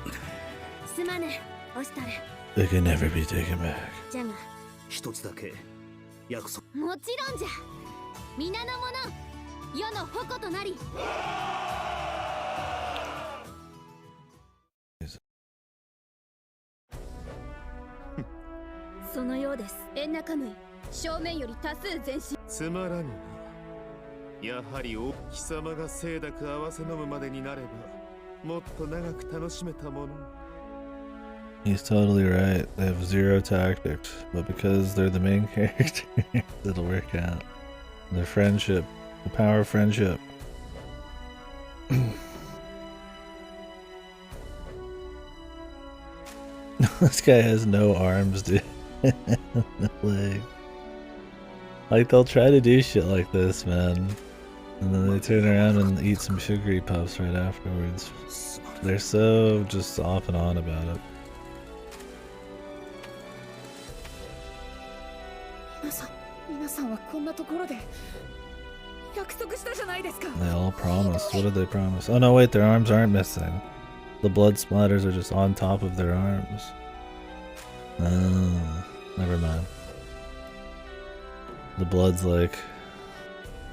ないすまぬオストル They can never be taken back. じゃが一つだけ約束もちろんじゃ皆の者世の矛となりそのようですエンナカムイ正面より多数前進つまらぬな。やはり貴様が清濁合わせ飲むまでになればもっと長く楽しめたもの。 He's totally right. They have zero tactics, but because they're the main character, it'll work out. Their friendship, the power of friendship. This guy has no arms, dude. No leg. Like, they'll try to do shit like this, man. And then they turn around and eat some sugary puffs right afterwards. They're so just off and on about it. 皆さんはこんなところで約束したじゃないですか。 They all promised. What did they promise? Oh no, wait, their arms aren't missing. The blood splatters are just on top of their arms. Oh, never mind. The blood's like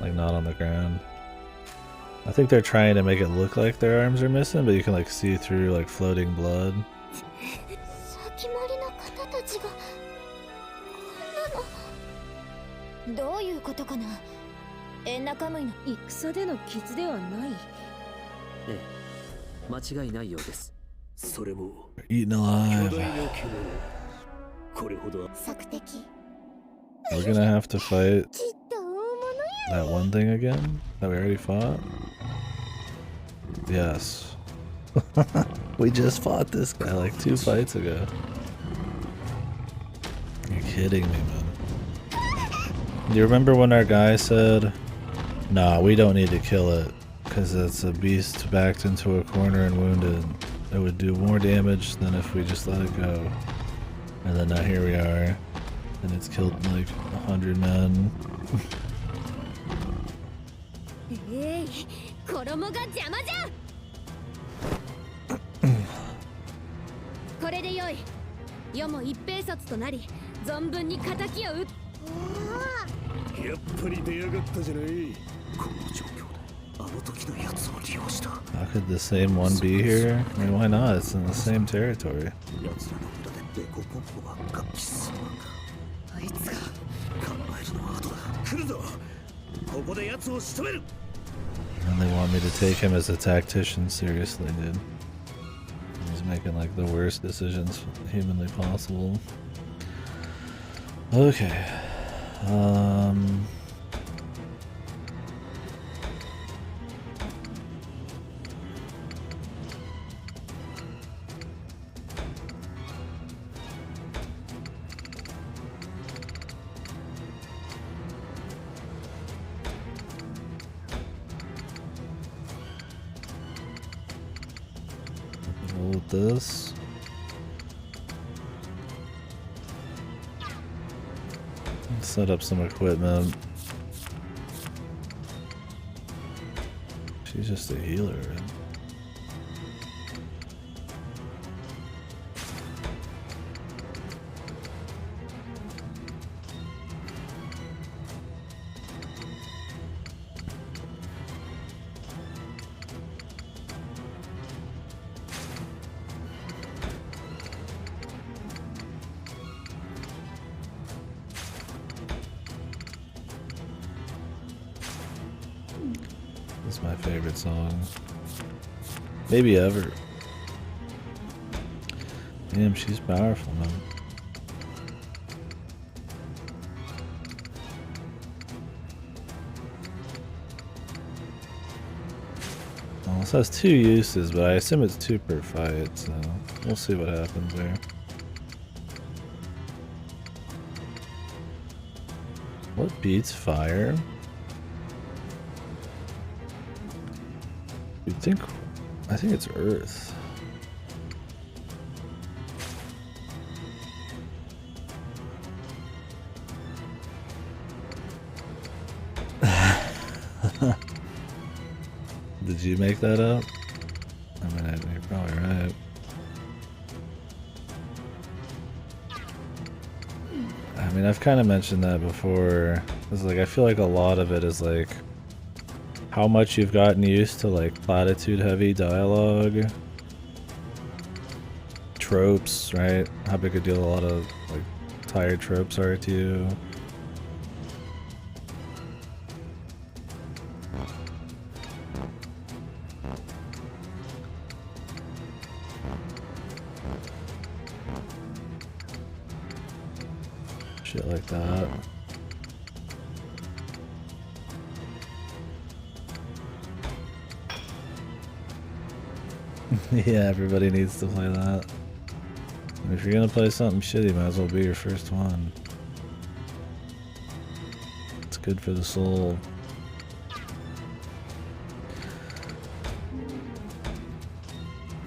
not on the ground. I think they're trying to make it look like their arms are missing, but you can like see through like floating blood. 先回りの方たちがこんなのどういうことかな。エンナカムイの戦での傷ではない。ええ、間違いないようです。それも Eaten 巨 alive. 大な獣これほど索敵 We're gonna have to fight きっと大物 that one thing again that we already fought. Yes. We just fought this guy like 2 fights ago. You're kidding me, man. Do you remember when our guy said, nah, we don't need to kill it because it's a beast backed into a corner and wounded. It would do more damage than if we just let it go. And then now here we are, and it's killed like 100 men. えい衣が邪魔じゃこれでよい世も一兵卒となり存分に敵を撃つやっぱり出やがったじゃないこの状況であの時のやつを利用した How could the same one be here? I mean, why not? It's in the same territory. やつらの裏でデコポンポが活気するのかあいつが考えるのは後だ来るぞここでやつを仕留める And they want me to take him as a tactician seriously, dude. He's making like the worst decisions humanly possible. Okay. With this. Set up some equipment. She's just a healer, right? This is my favorite song. Maybe ever. Damn, she's powerful, man. Well, this has 2 uses, but I assume it's 2 per fight, so we'll see what happens there. What beats fire? You'd think... I think it's earth. Did you make that up? I mean, you're probably right. I mean, I've kind of mentioned that before. It's like, I feel like a lot of it is like how much you've gotten used to like platitude heavy dialogue, tropes, right? How big a deal a lot of like tired tropes are to you. Shit like that. Yeah, everybody needs to play that. And if you're gonna play something shitty, might as well be your first one. It's good for the soul.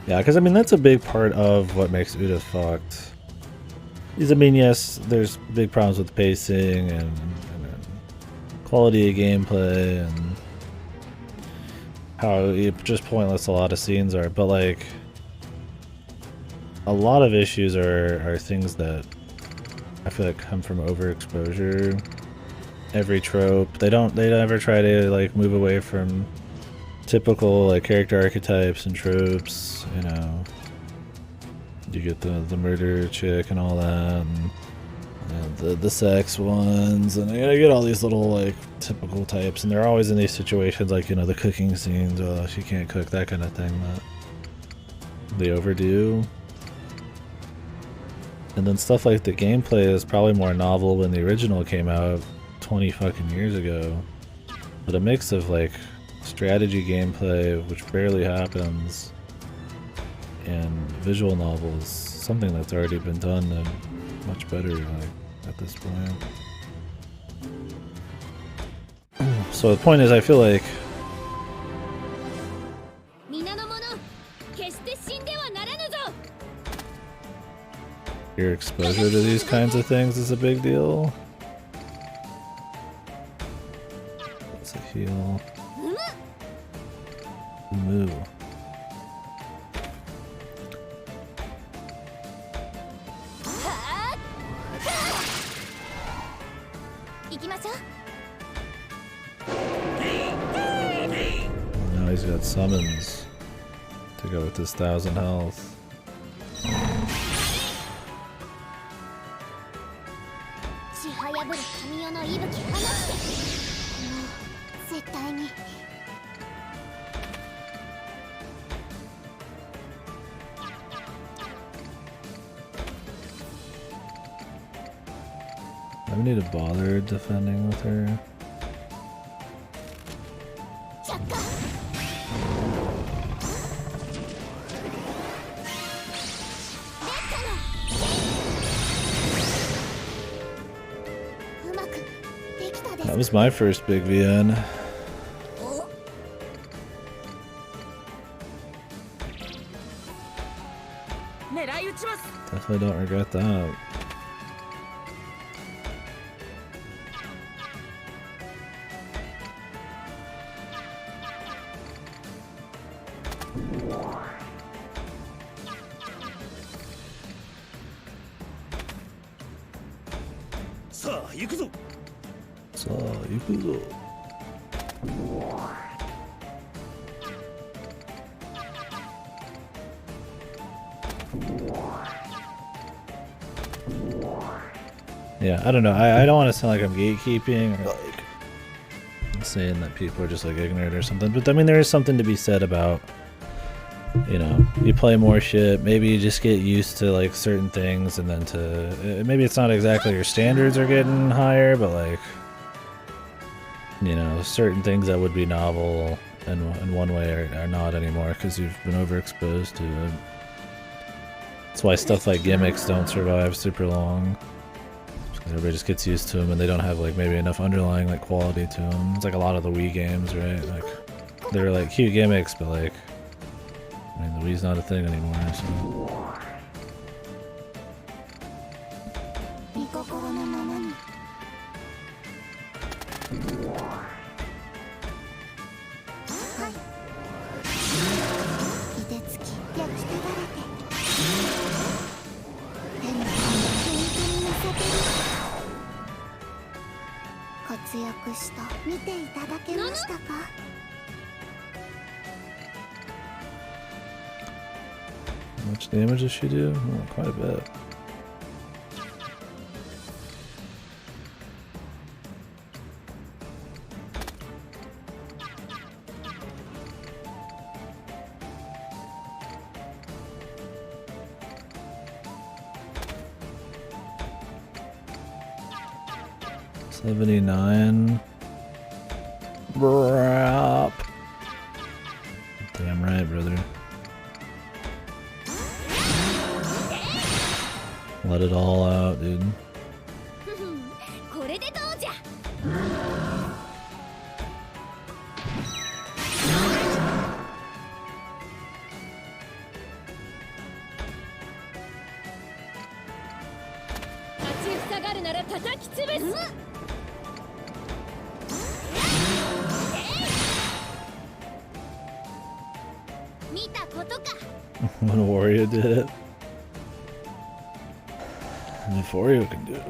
Yeah, because I mean, that's a big part of what makes Uta fucked. I mean, yes, there's big problems with pacing and quality of gameplay and how just pointless a lot of scenes are, but like a lot of issues are things that I feel like come from overexposure. Every trope, they never try to like move away from typical like character archetypes and tropes, you know. You get the murder chick and all that, and the sex ones, and you get all these little like typical types, and they're always in these situations like, you know, the cooking scenes, oh she can't cook, that kind of thing that they overdo. And then stuff like the gameplay is probably more novel when the original came out 20 fucking years ago, but a mix of like strategy gameplay, which barely happens, and visual novels, something that's already been done and much better like at this point. So the point is, I feel like your exposure to these kinds of things is a big deal. Let's heal. Moo. Now he's got summons to go with his 1000 health. 絶対に I need to bother defending with her. That was my first big VN. Definitely don't regret that. Yeah, I don't know. I don't want to sound like I'm gatekeeping or like saying that people are just like ignorant or something. But I mean, there is something to be said about, you know, you play more shit, maybe you just get used to like certain things, and then to maybe it's not exactly your standards are getting higher, but like, you know, certain things that would be novel in one way are not anymore because you've been overexposed to it. That's why stuff like gimmicks don't survive super long. Everybody just gets used to them, and they don't have like maybe enough underlying like quality to them. It's like a lot of the Wii games, right? Like they're like cute gimmicks, but like I mean the Wii's not a thing anymore. So. 見心のままに。はい。凍てつき焼きただれて。手のひらを本当に乗せてる。活躍した見ていただけましたか？ How much damage does she do? Oh, quite a bit. $79. Brap. Damn right, brother. Let it all out, dude. これでどうじゃ。立ちふさがるなら叩き潰す。見たことか。When Wario did it. And if Wario can do it,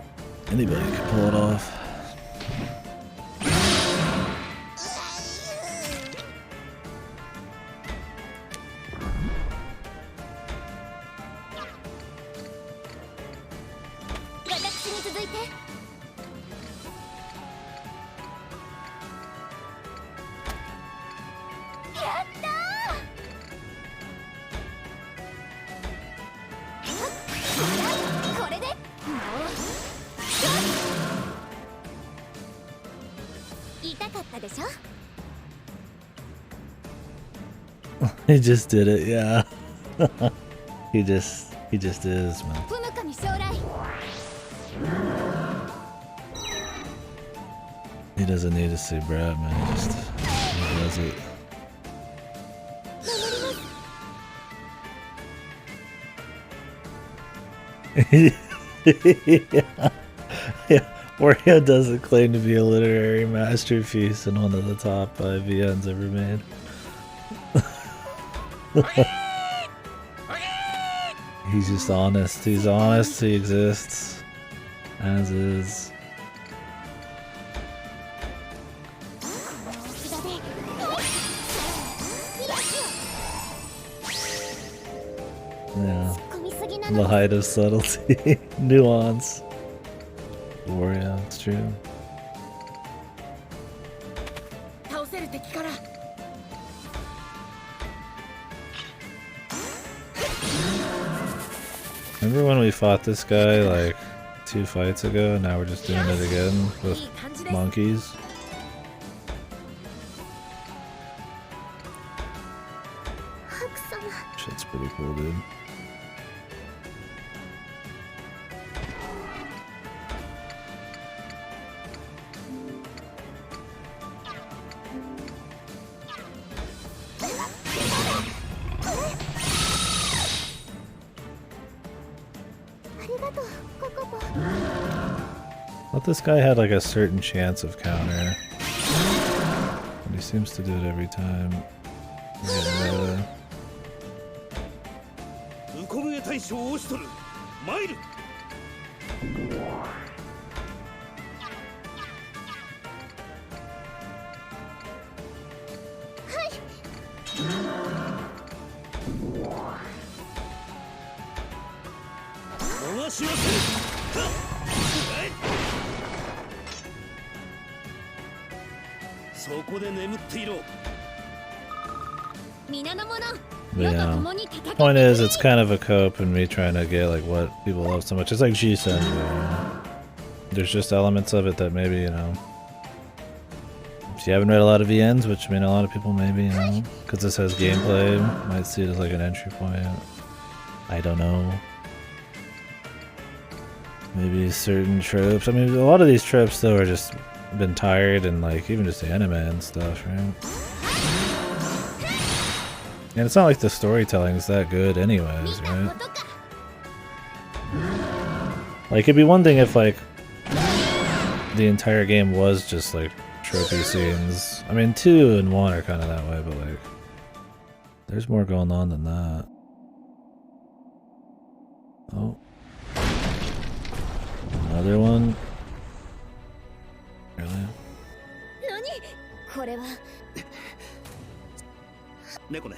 anybody can pull it off. He just did it, yeah. he just is, man. He doesn't need to say Brad, man. He does it. Yeah, Wario doesn't claim to be a literary masterpiece and one of the top 5 VNs ever made. He's just honest. He's honest. He exists as is. Yeah. The height of subtlety, nuance. Wario, it's true. Remember when we fought this guy like 2 fights ago? Now we're just doing it again with monkeys. Shit's pretty cool, dude. I thought this guy had like a certain chance of counter. But he seems to do it every time. Yeah. そこで眠っていろ。 Yeah. Point is, it's kind of a cope in me trying to get like what people love so much. It's like G-Sen. There's just elements of it that maybe, you know, if you haven't read a lot of VNs, which I mean a lot of people maybe, you know, because this has gameplay, might see it as like an entry point. I don't know. maybe certain tropes. I mean, a lot of these tropes though are just been tired, and like even just the anime and stuff, right? And it's not like the storytelling's that good anyways, right? Like it'd be one thing if like the entire game was just like tropey scenes. I mean 2 and 1 are kind of that way, but like there's more going on than that. Oh. Another one? Really? これは猫ね。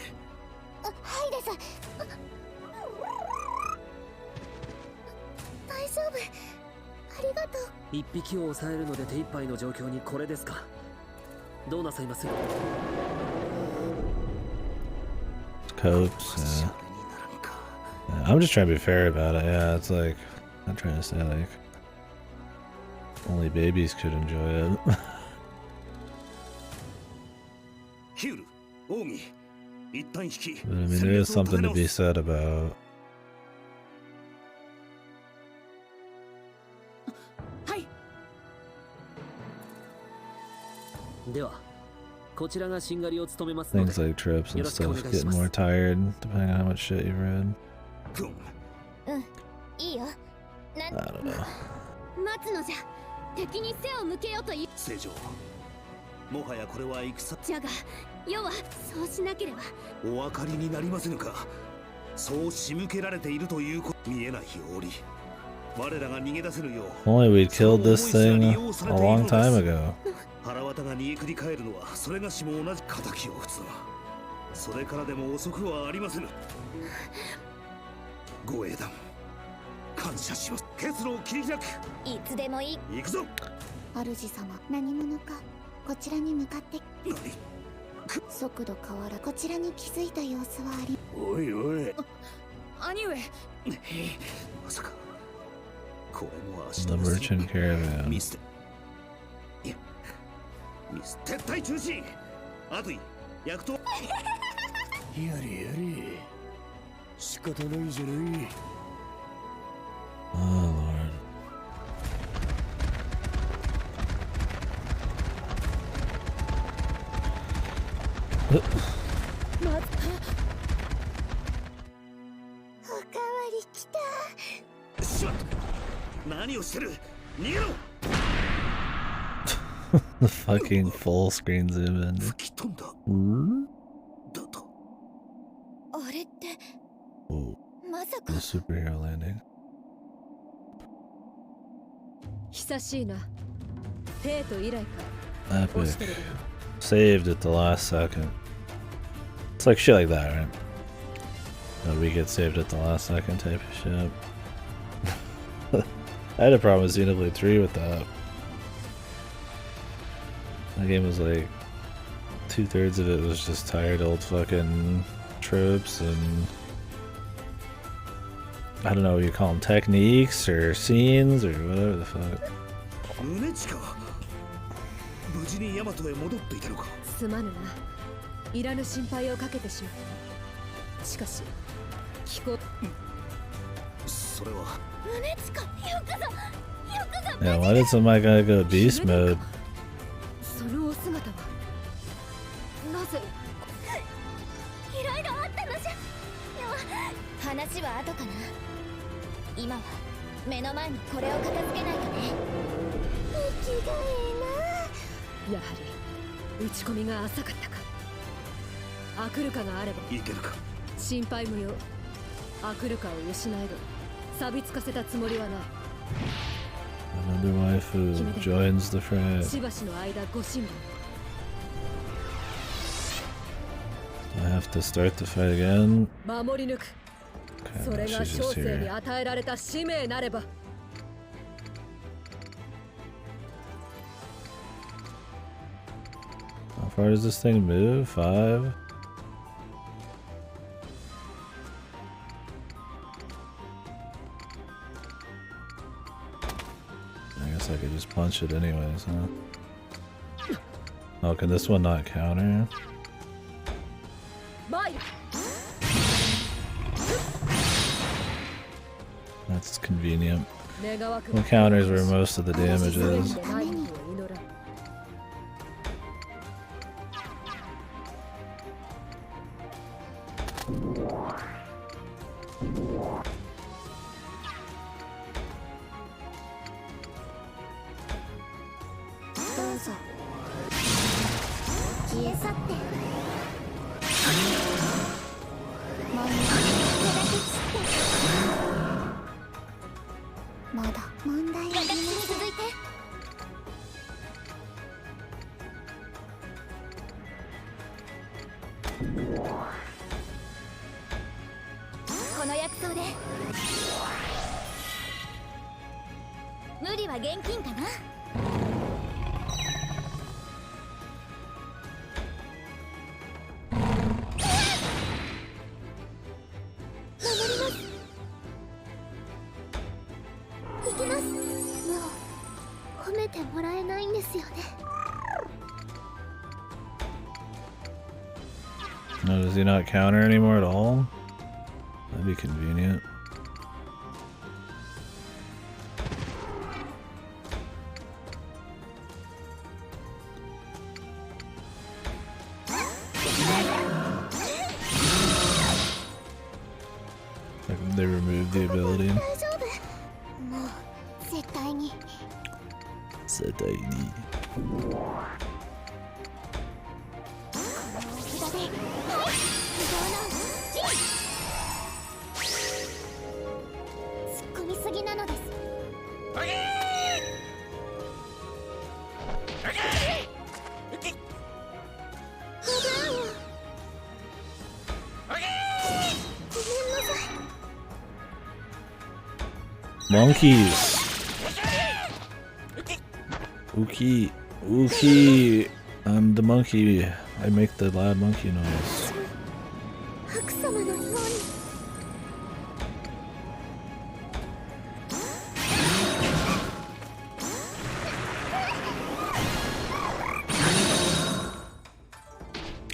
はいです。大丈夫。ありがとう。一匹を抑えるので手一杯の状況にこれですか。どうなさいます？ Copes, yeah. Yeah, I'm just trying to be fair about it. Yeah, it's like I'm trying to say like only babies could enjoy it. ヒュール、奥義、一旦引き。 But I mean, there is something to be said about. では、こちらがしんがりを務めます Things like trips and stuff getting more tired depending on how much shit you've read. いいよ。 I don't know. 待つのじゃ。敵に背を向けよという。正常。もはやこれは戦。じゃが、世はそうしなければ。お分かりになりませぬか。そう仕向けられているということ見えないより。我らが逃げ出せるよう。 Only we'd killed this thing a long time ago. 腹渡が逃げ繰り返るのはそれがしも同じ敵を撃つわ。それからでも遅くはありませぬ。ご英断感謝します。結露を切り開く。いつでもいい。行くぞ。主様、何者かこちらに向かって。何？速度変わらこちらに気づいた様子はあり。おいおい。兄上。まさかこれも明日 The merchant caravan. ミスいやミス撤退中止。あとい役と。やれやれ。仕方ないじゃない。 Oh lord. The fucking full screen zoom in. あれって Whoa. まさか The superhero landing. 久しいな。帝都以来か。 Epic. Saved at the last second. It's like shit like that, right? We get saved at the last second type of shit. I had a problem with Xenoblade 3 with that. That game was like 2/3 of it was just tired old fucking tropes and I don't know what you call them, techniques or scenes or whatever the fuck. 無事にヤマトへ戻っていたのか。すまぬな。いらぬ心配をかけてしまった。しかし、聞こう。それは。胸近、よくぞ、よくぞ。 Yeah, why did somebody gotta go beast mode? そのお姿はなぜ？いろいろあったのじゃ。話は後かな。今は目の前のこれを片付けないとね。生きがいな。やはり打ち込みが浅かったか。アクルカがあればいけるか。心配無用。アクルカを失えど錆びつかせたつもりはない。 Another waifu joins the fray. しばしの間ご辛抱。 I have to start the fight again. 守り抜く。それが小生に与えられた使命なれば。 How far does this thing move? 5? I guess I could just punch it anyways, huh? Oh, can this one not counter? That's convenient. The counters where most of the damage is.この薬草で無理は現金かな。いきます。もう褒めてもらえないんですよね。No, does he not counter anymore at all? That'd be convenient. Like they removed the ability. もう絶対に。絶対に。Monkeys. Uki. Uki. I'm the monkey. I make the loud monkey noise.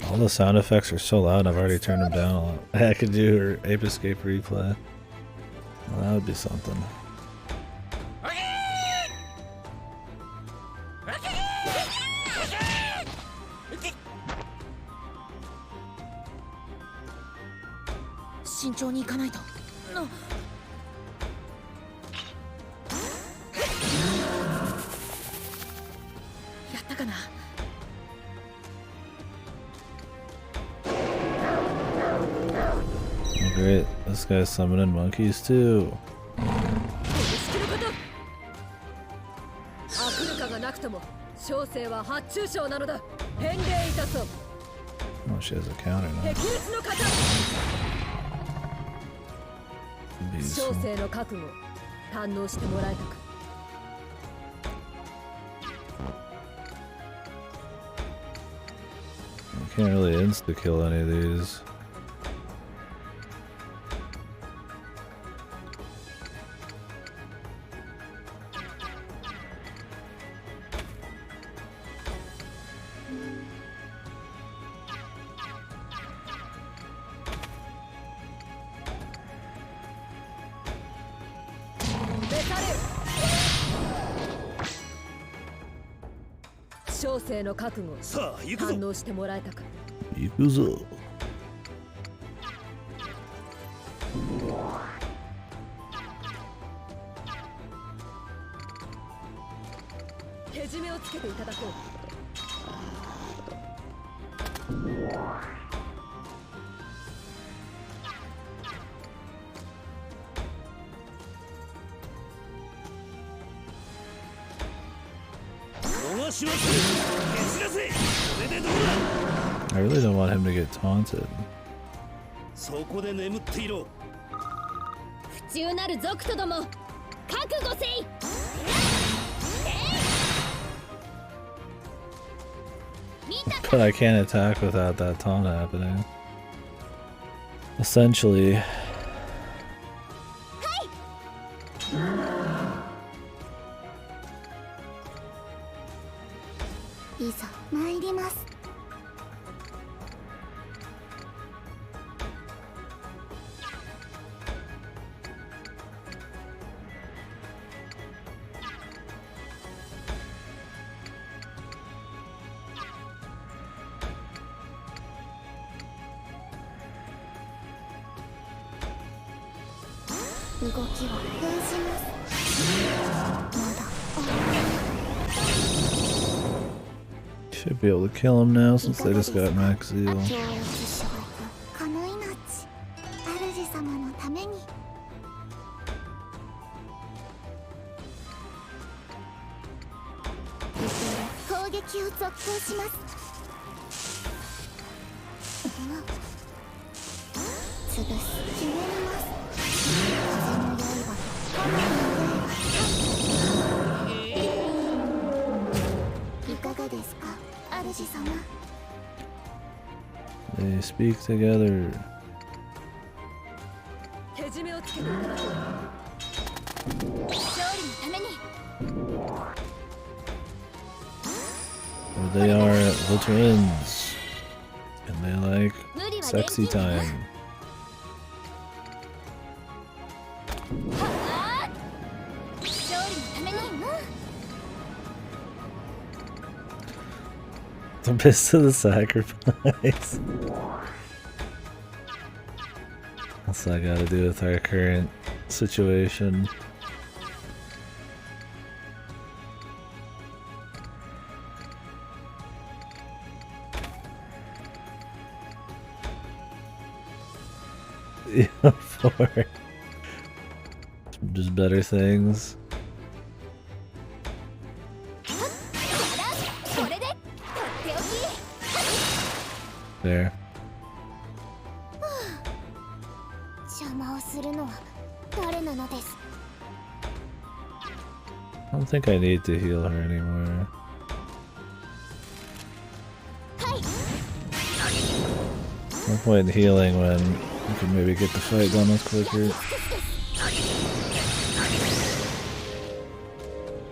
All the sound effects are so loud, I've already turned them down a lot. I could do her Ape Escape replay. Well, that would be something. Great, this guy's summoning monkeys too. Oh, she has a counter now. I can't really insta-kill any of these. Yukuzo. I really don't want him to get taunted. But I can't attack without that taunt happening. Essentially. 動きを封じます。まだ Should be able to kill him now since they just got max zeal. この命、主様のために。攻撃を続行します。潰す、ひねります。風の刃と炎の刃。いかがですか、主様。They speak together. けじめをつけていただこう。勝利のために。 They are the twins. And they like sexy time. The best of the sacrifice. What's that got to do with our current situation? Yeah, for just better things. There. 邪魔をするのは誰なのです。 I don't think I need to heal her anymore. No point in healing when you can maybe get the fight done with quicker.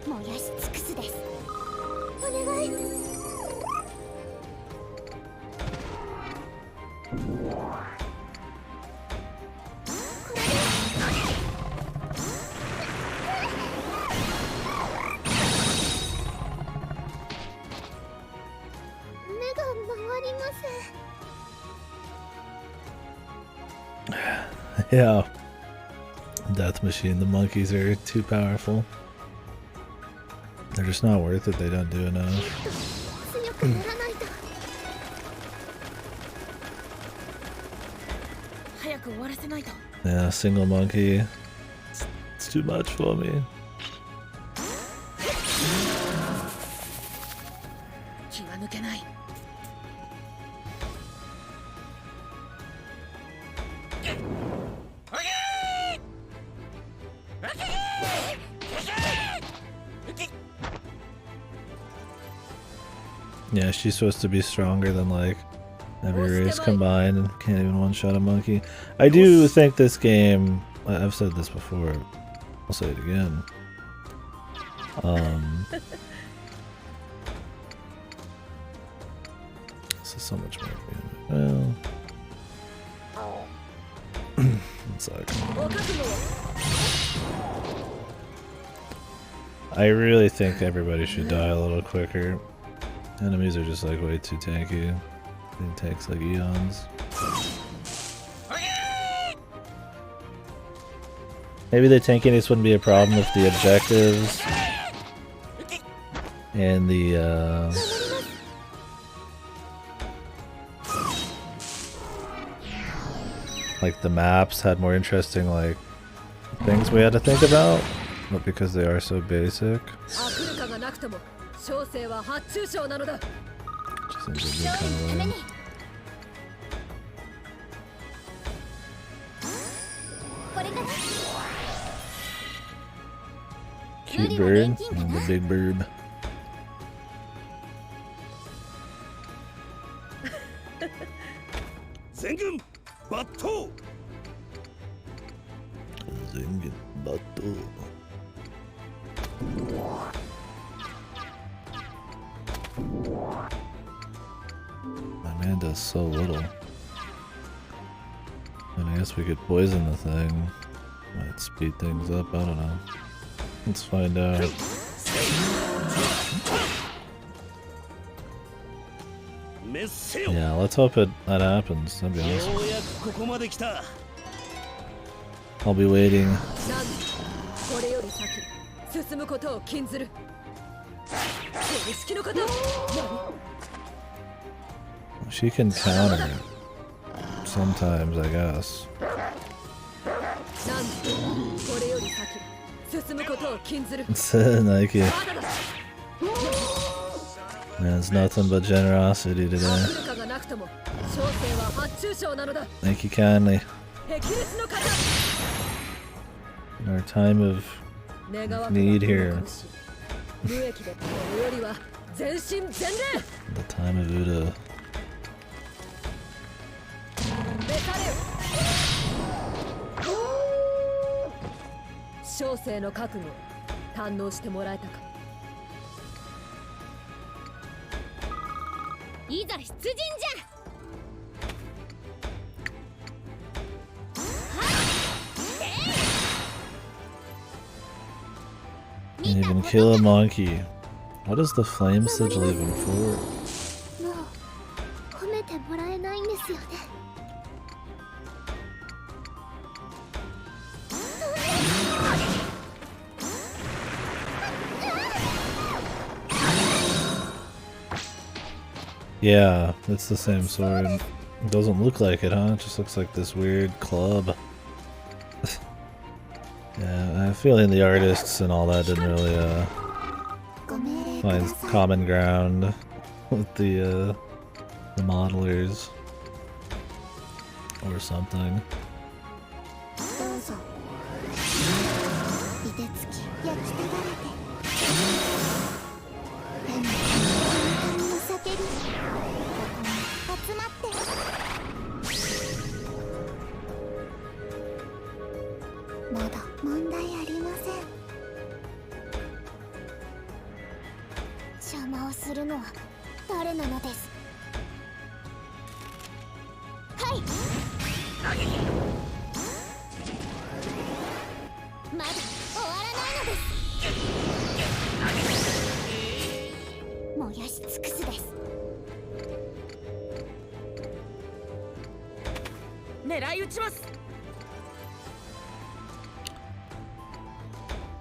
燃やし尽くすです。お願い。 Yeah. Death Machine, the monkeys are too powerful. They're just not worth it, they don't do enough. Yeah, single monkey. It's too much for me. Yeah, she's supposed to be stronger than like every race combined and can't even one-shot a monkey. I do think this game, I've said this before, I'll say it again. This is so much more. Well, one sec. I really think everybody should die a little quicker. Enemies are just like way too tanky. It takes like eons. Maybe the tankiness wouldn't be a problem if the objectives and the like the maps had more interesting like things we had to think about, but because they are so basic. Just seems a good kind of lame. Cute bird and the big bird. Zengen Bato. Zengen Bato. My man does so little. And I guess we could poison the thing. Might speed things up, I don't know. Let's find out. Yeah, let's hope that happens. That'd be awesome. I'll be waiting. She can counter it. Sometimes, I guess. Nike. Man, it's nothing but generosity today. Thank you kindly. In our time of need here. The time of Uda. Can't even kill a monkey. What does the flame sage leave him for? Yeah, it's the same sword. It doesn't look like it, huh? It just looks like this weird club. Yeah, I have a feeling the artists and all that didn't really find common ground with the modelers or something.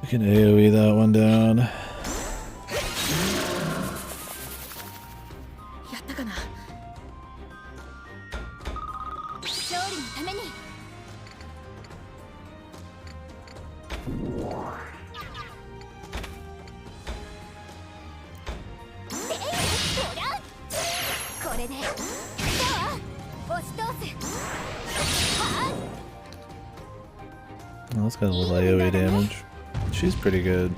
We can AoE that one down. Oh, that's got a little AoE damage. She's pretty good.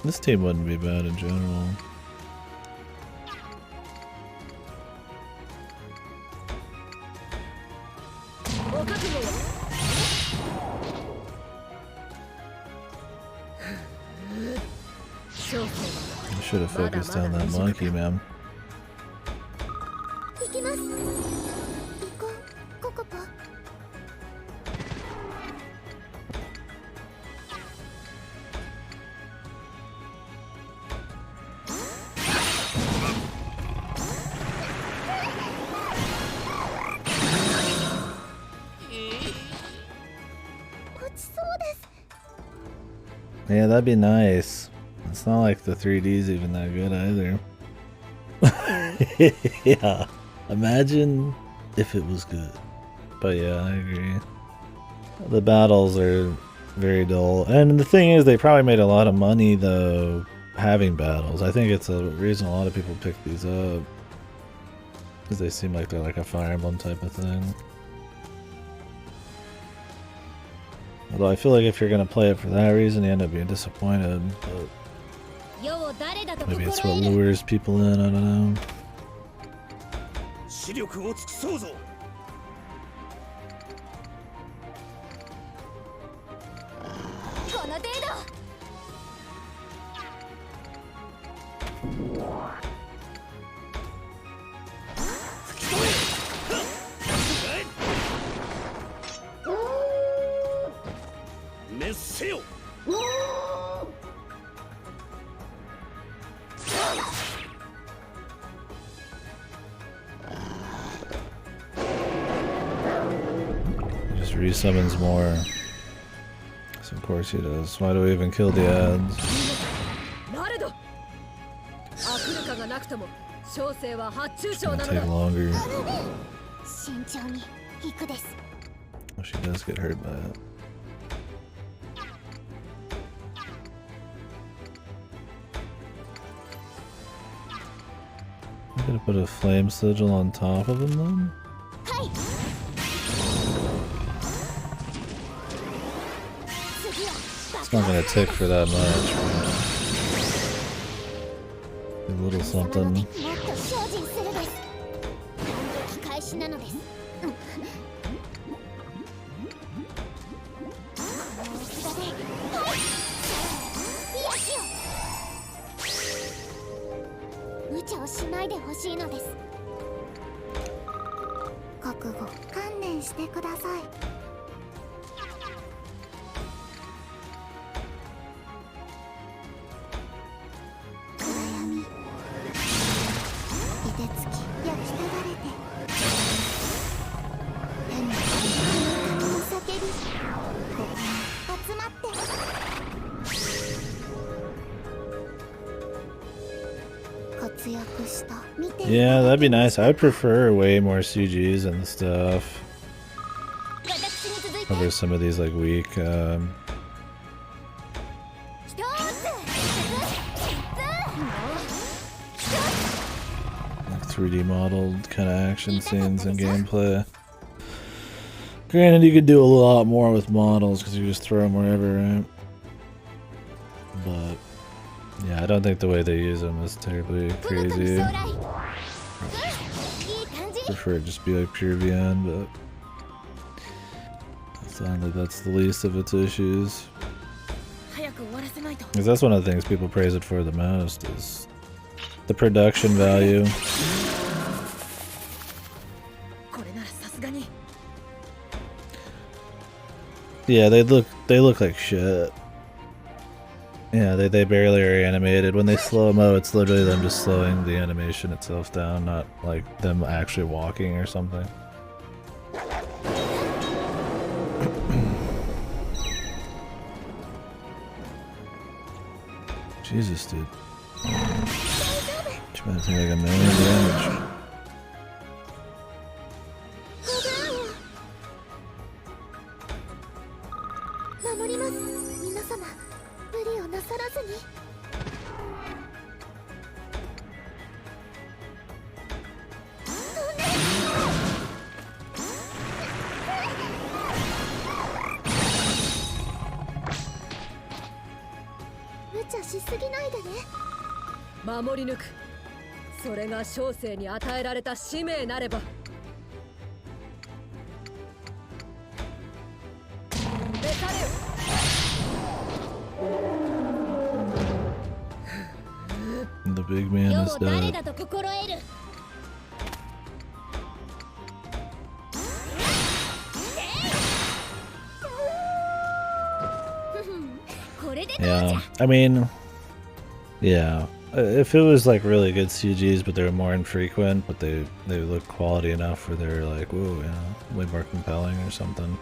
This team wouldn't be bad in general. I should have focused on that monkey, man. Yeah, that'd be nice. It's not like the 3D's even that good either. Yeah, imagine if it was good. But yeah, I agree. The battles are very dull. And the thing is, they probably made a lot of money though having battles. I think it's a reason a lot of people pick these up. Because they seem like they're like a Fire Emblem type of thing. Although I feel like if you're gonna play it for that reason, you end up being disappointed. But maybe it's what lures people in, I don't know. just resummons more. So of course he does. Why do we even kill the ads? It's gonna take longer. Oh, she does get hurt by it. I'm gonna put a flame sigil on top of him then? It's not gonna tick for that much. A little something. Yeah, that'd be nice. I'd prefer way more CGs and stuff over some of these like weak like 3D modeled kind of action scenes and gameplay. Granted, you could do a lot more with models because you just throw them wherever, right? But yeah, I don't think the way they use them is terribly crazy. Prefer it just be like pure VN, but it sounds like that's the least of its issues. Because that's one of the things people praise it for the most is the production value. Yeah, they look like shit. Yeah, they barely are animated. When they slow-mo, it's literally them just slowing the animation itself down, not like them actually walking or something. Jesus, dude. She's about to take like 1 million damage. The big man is dead. Yeah, I mean, yeah. If it was like really good CGs, but they were more infrequent, but they look quality enough where they're like, whoa, you know, way more compelling or something.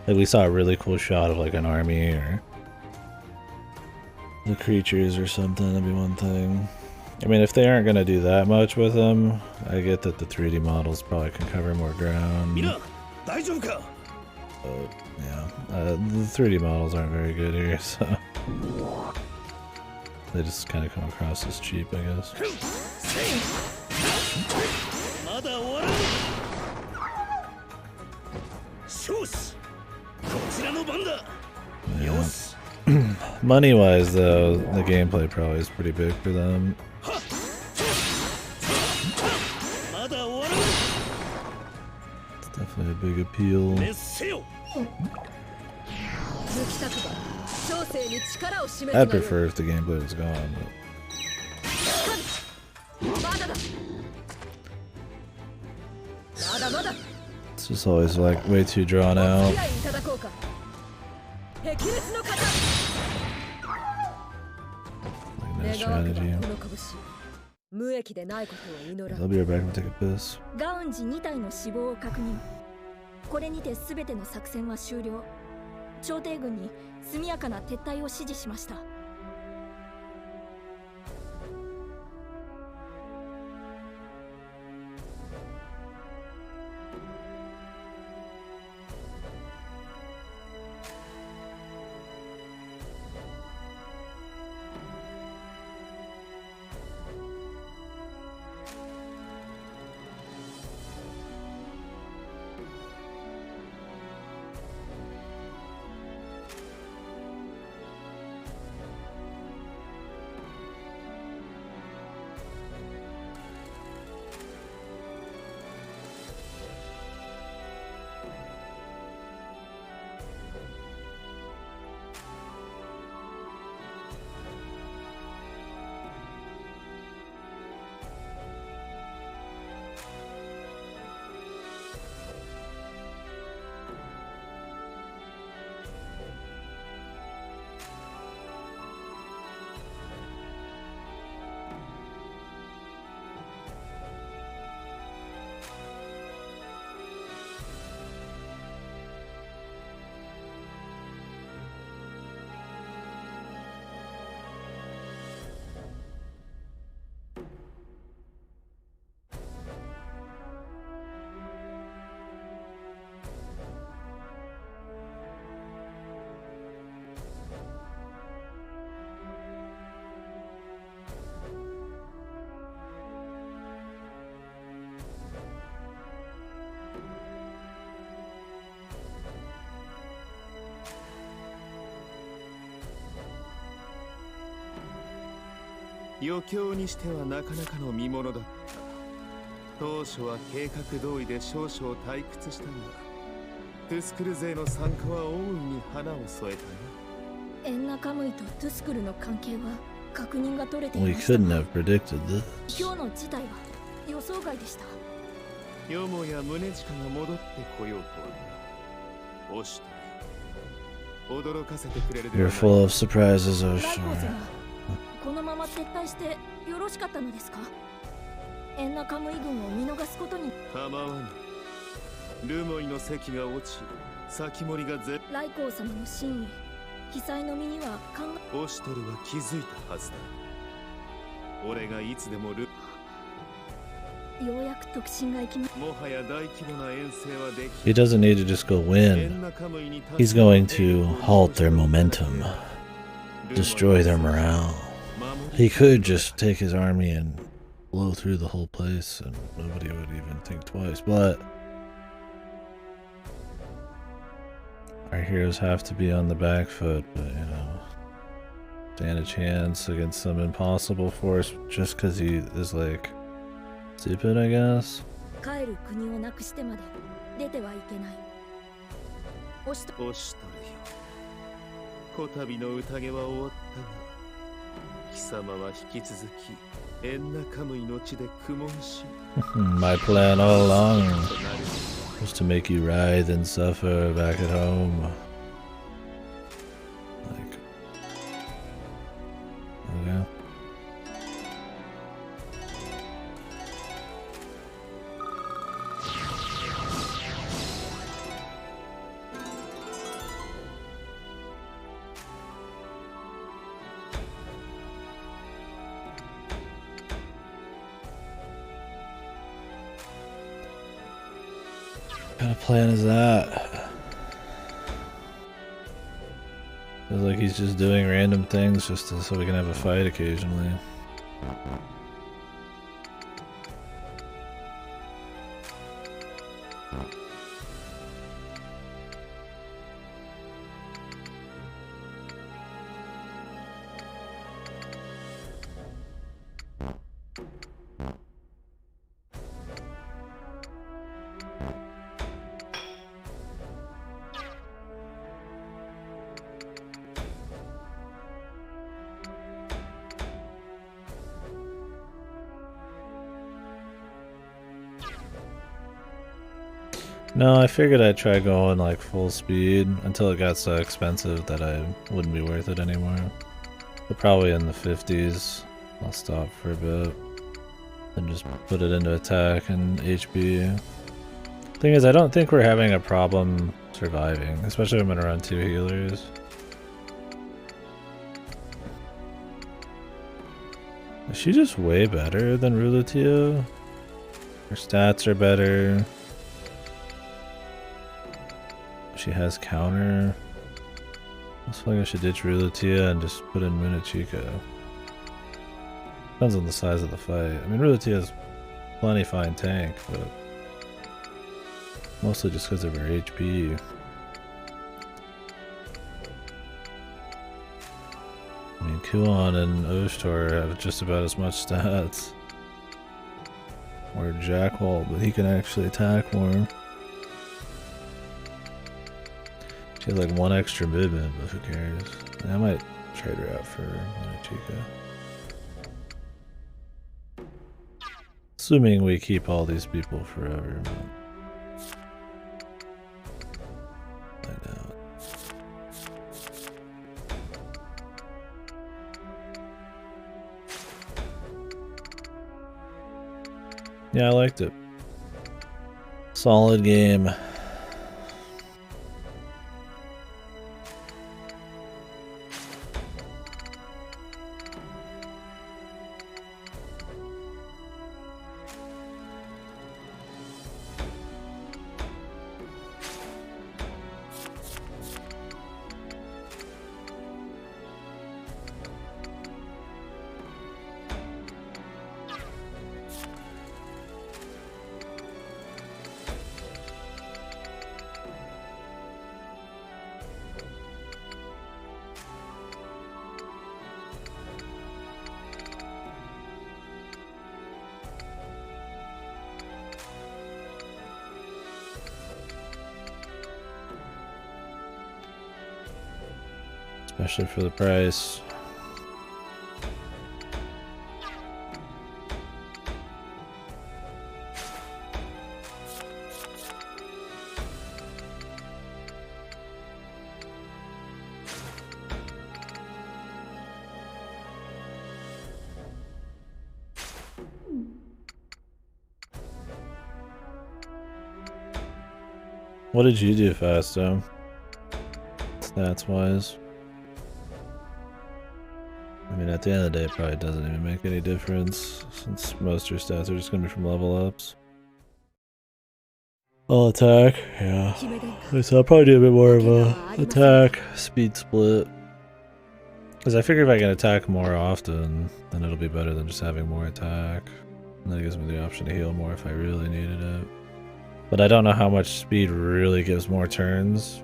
Like we saw a really cool shot of like an army or the creatures or something, that'd be one thing. I mean, if they aren't gonna do that much with them, I get that the 3D models probably can cover more ground. But yeah, the 3D models aren't very good here, so they just kind of come across as cheap, I guess. Yeah. Money-wise, though, the gameplay probably is pretty big for them. It's definitely a big appeal. I'd prefer if the gameplay was gone, but it's just always like way too drawn out. Like no strategy. I'll be right back and take a piss. これにて全ての作戦は終了。朝廷軍に速やかな撤退を指示しました。余興にしてはなかなかの見ものだった。当初は計画通りで少々退屈したが、トゥスクル勢の参加は大いに花を添えたな。エンナカムイとトゥスクルの関係は確認が取れてい We ましたが、 couldn't have predicted this. 今日の事態は予想外でした。よもや宗近が戻ってこようとはな。おしとり驚かせてくれるで You're はない。 full of surprises, ライ Oshar. コー様、このまま撤退してよろしかったのですか？エンナカムイ軍を見逃すことに。構わぬ。ルモイの席が落ち、先森がライコー様の真意、被災の身には考え。オシトルは気づいたはずだ。俺がいつでもようやく特進が行きま。もはや大規模な遠征はでき。 He doesn't need to just go win. He's going to halt their momentum, destroy their morale. He could just take his army and blow through the whole place and nobody would even think twice, but our heroes have to be on the back foot, but you know, stand a chance against some impossible force just because he is like stupid, I guess. 帰る国をなくしてまで出てはいけない。オシトルよ、こたびの宴は終わったが、貴様は引き続きエンナカムイの地で苦悶し。My plan all along was to make you writhe and suffer back at home. Like, okay. What kind of plan is that? Feels like he's just doing random things just so we can have a fight occasionally. No, I figured I'd try going like full speed until it got so expensive that I wouldn't be worth it anymore. But probably in the 50s, I'll stop for a bit and just put it into attack and HB. Thing is, I don't think we're having a problem surviving, especially when I'm around 2 healers. Is she just way better than Rulutia? Her stats are better. She has counter. I feel like I should ditch Rulutia and just put in Munachika. Depends on the size of the fight. I mean, Rulutia is plenty fine tank, but mostly just because of her HP. I mean, Kuon and Oshtor have just about as much stats. Or Jackwall, but he can actually attack more. She has like 1 extra movement, but who cares? I might trade her out for Munachika. Assuming we keep all these people forever. I know. Yeah, I liked it. Solid game. Especially for the price. What did you do fast, though? Stats wise? I mean, at the end of the day, it probably doesn't even make any difference, since most of your stats are just going to be from level ups. I'll attack, yeah. So I'll probably do a bit more of a attack, speed split. Because I figure if I can attack more often, then it'll be better than just having more attack. And that gives me the option to heal more if I really needed it. But I don't know how much speed really gives more turns.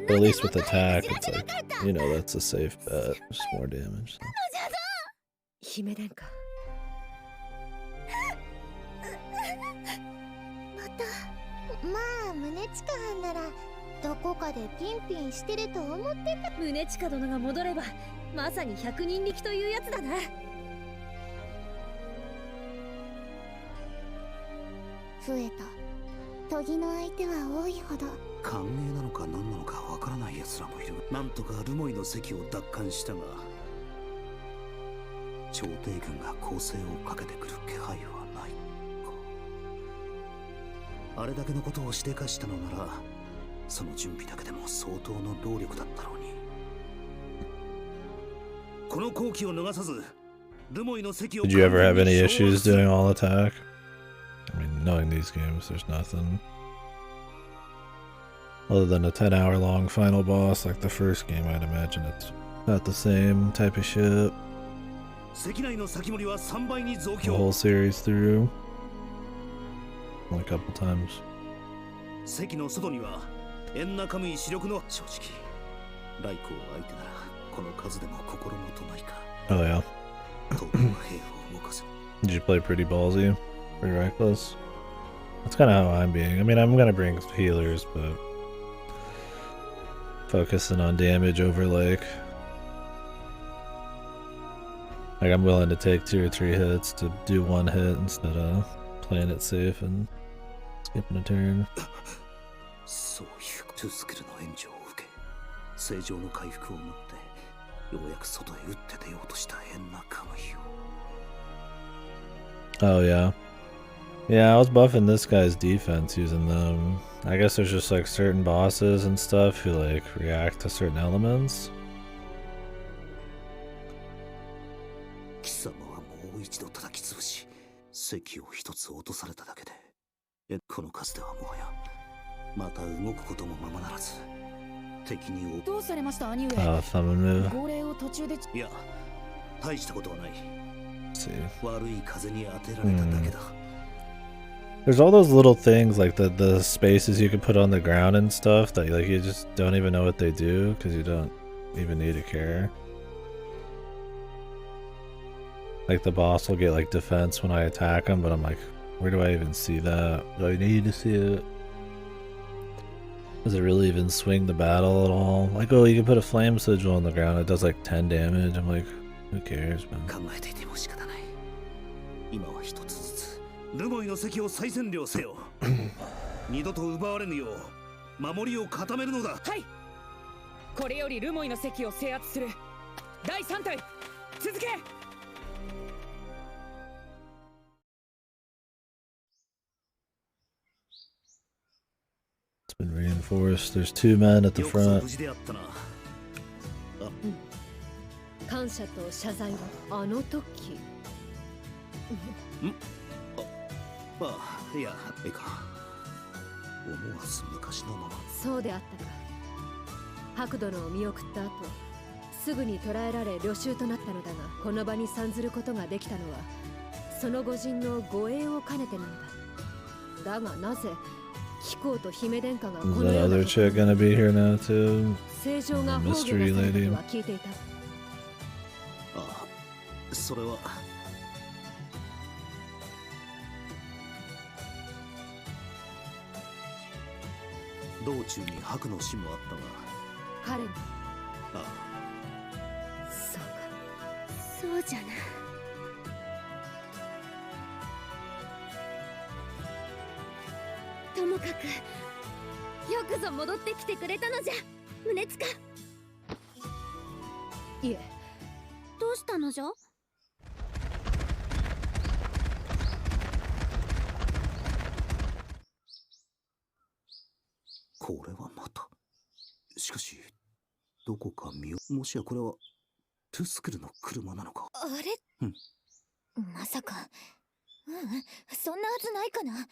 But at least with attack, it's like, you know, that's a safe bet. Just more damage. So. またまあ宗近藩ならどこかでピンピンしてると思ってた。宗近殿が戻ればまさに100人力というやつだな。増えた。研ぎの相手は多いほど。歓迎なのか何なのかわからない奴らもいる。なんとかルモイの席を奪還したが、朝廷軍が攻勢をかけてくる気配はないか。あれだけのことをしでかしたのなら、その準備だけでも相当の労力だったろうに。この好機を逃さず、ルモイの席を。Did you ever have any issues doing all attack? I mean, knowing these games, there's nothing. Other than a 10-hour long final boss like the first game, I'd imagine it's not the same type of shit. The whole series through. Only a couple times. Oh yeah. Did you play pretty ballsy? Pretty reckless? That's kind of how I'm being. I mean, I'm gonna bring healers, but focusing on damage over like I'm willing to take 2 or 3 hits to do 1 hit instead of playing it safe and skipping a turn. Oh yeah. Yeah, I was buffing this guy's defense using them. I guess there's just like certain bosses and stuff who like react to certain elements. 貴様はもう一度叩き潰し、席を一つ落とされただけで、この数ではもはやまた動くこともままならず、敵にどうされました兄上。thumb move. 号令を途中で。いや、大したことはない。 See. 悪い風に当てられただけだ。There's all those little things like the spaces you can put on the ground and stuff that like you just don't even know what they do because you don't even need to care. Like the boss will get like defense when I attack him, but I'm like, where do I even see that? Do I need to see it? Does it really even swing the battle at all? Like, oh, you can put a flame sigil on the ground, it does like 10 damage. I'm like, who cares, man? 考えていても仕方ない。今は一つずつルモイの席を再占領せよ。二度と奪われぬよう守りを固めるのだ。はい。これよりルモイの席を制圧する。第3隊続け。It's been reinforced. There's 2 men at the front. 感謝と謝罪はあの時。ああ、いや、いいか。思わず昔のまま。そうであったか。白殿を見送った後、すぐに捕らえられ虜囚となったのだが、この場に参ずることができたのはその御人の護衛を兼ねてなのだ。だがなぜ貴公と姫殿下がこ Is の that ような other chick gonna be here now too? 正常が The 崩御 mystery なされた lady. とは聞いていた。ああ、それは。道中に白の死もあったが。彼に。ああ。そうか。そうじゃな。ともかくよくぞ戻ってきてくれたのじゃ、宗塚。いえ。どうしたのじゃ。これはまた。しかし、どこかもしやこれはトゥスクルの車なのか。あれ、まさか。そんなはずないかな。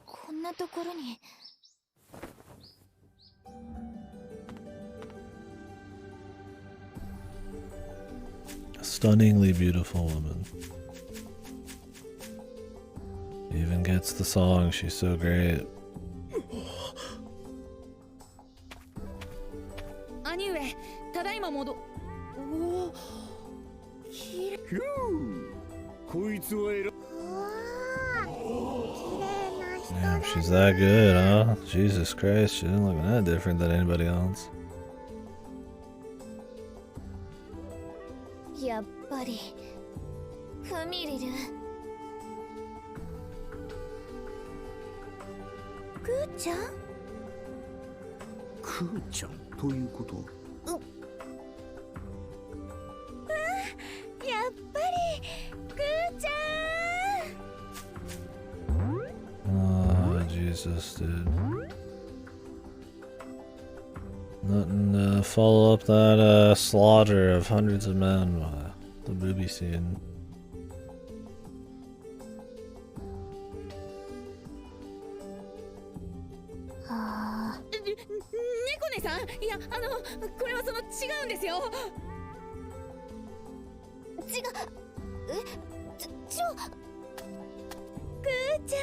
こんなところに。A stunningly beautiful woman. Even gets the song, she's so great. 兄上、ただいま戻。おお、きれい。こいつは偉い。 Damn, she's that good, huh? Jesus Christ, she doesn't look that different than anybody else. やっぱりフミリル。クーちゃん。クーちゃんということ。やっぱりクーちゃん。Oh, Jesus, dude. Nothing to follow up that slaughter of hundreds of men. The booby scene. 猫姉さん、いや、これはその違うんですよ。違う。クーちゃん。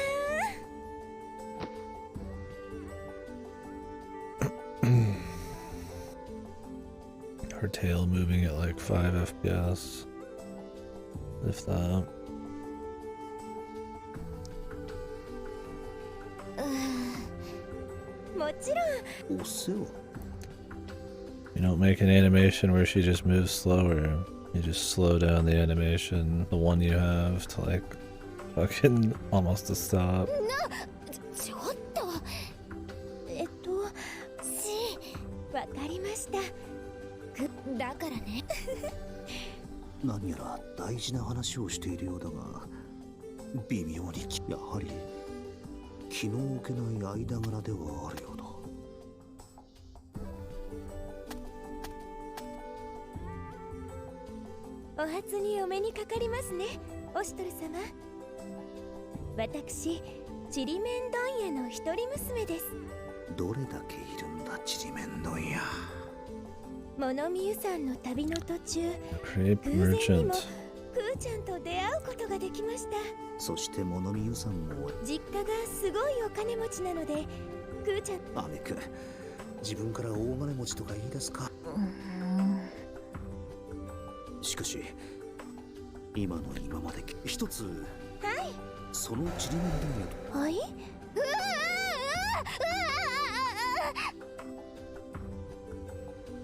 Her tail moving at like 5 FPS. If that. You don't make an animation where she just moves slower. You just slow down the animation, the one you have, to like fucking almost a stop. ちょっと。わかりました。だからね。何やら大事な話をしているようだが、微妙にやはり気の置けない間柄ではあるようだ。お初にお目にかかりますね、おしとる様。私、ちりめん問屋の一人娘です。どれだけいるんだ、ちりめん問屋。物見湯山の旅の途中、 Crepe 偶然に merchant. もクーちゃんと出会うことができました。そして物見湯さんも実家がすごいお金持ちなので、クーちゃんあめく自分から大金持ちとか言い出すか。しかし今の今まで一つ、はい、そのちりめん問屋とはい、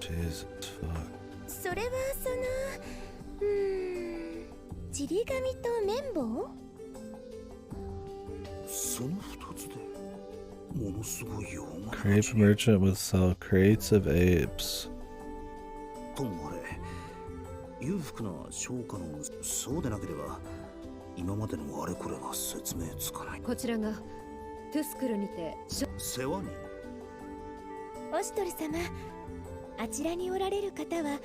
Jesus fuck. それはちり紙と綿棒。その二つでものすごいよ。 Crepe merchant would sell crates of apes. ともあれ裕福な商家のそうでなければ今までのあれこれが説明つかない。こちらがトゥスクルにて世話に。おしとる様、あちらにおられる方は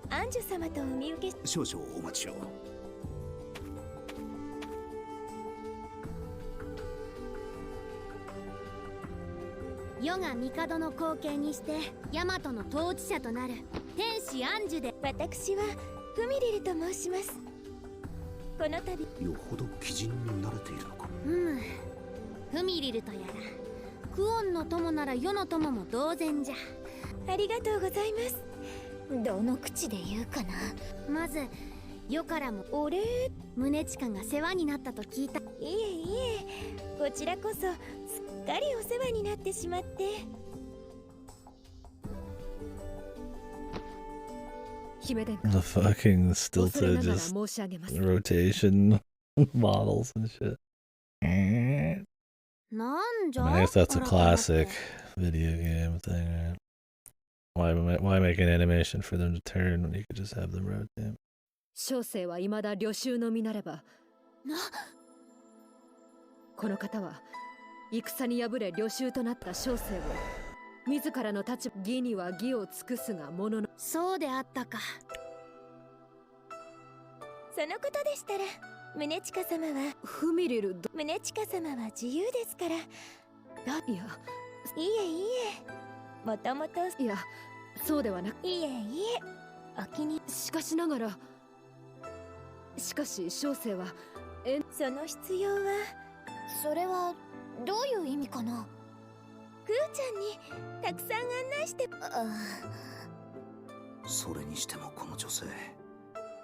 アンジュ様とお見受け。少々お待ちを。世が帝の後継にしてヤマトの統治者となる天使アンジュで、私はフミリルと申します。この度よほど鬼人に慣れているのか。フミリルとやらクオンの友なら世の友も同然じゃ。ありがとうございます。どの口で言うかな。まず世からもお礼。宗近が世話になったと聞いた。いえいえ、こちらこそすっかりお世話になってしまって。姫殿 The 下、 fucking 恐れな stilted がら just 申し上げます。 rotation models and shit. なんじゃ I guess that's a classic video game thing, right? Why make an animation for them to turn when you could just have them rotate? 小生は未だ領袖の身なれば、この方は戦に敗れ領袖となった小生を自らの立場、義には義を尽くすがものの。そうであったか。そのことでしたら宗近様はフミリル宗近様は自由ですから。いや、いえいえ、もともといや、そうではなく、いえいえ、お気に。しかしながら、しかし小生はその必要は、それはどういう意味かな。クーちゃんにたくさん案内して。それにしてもこの女性、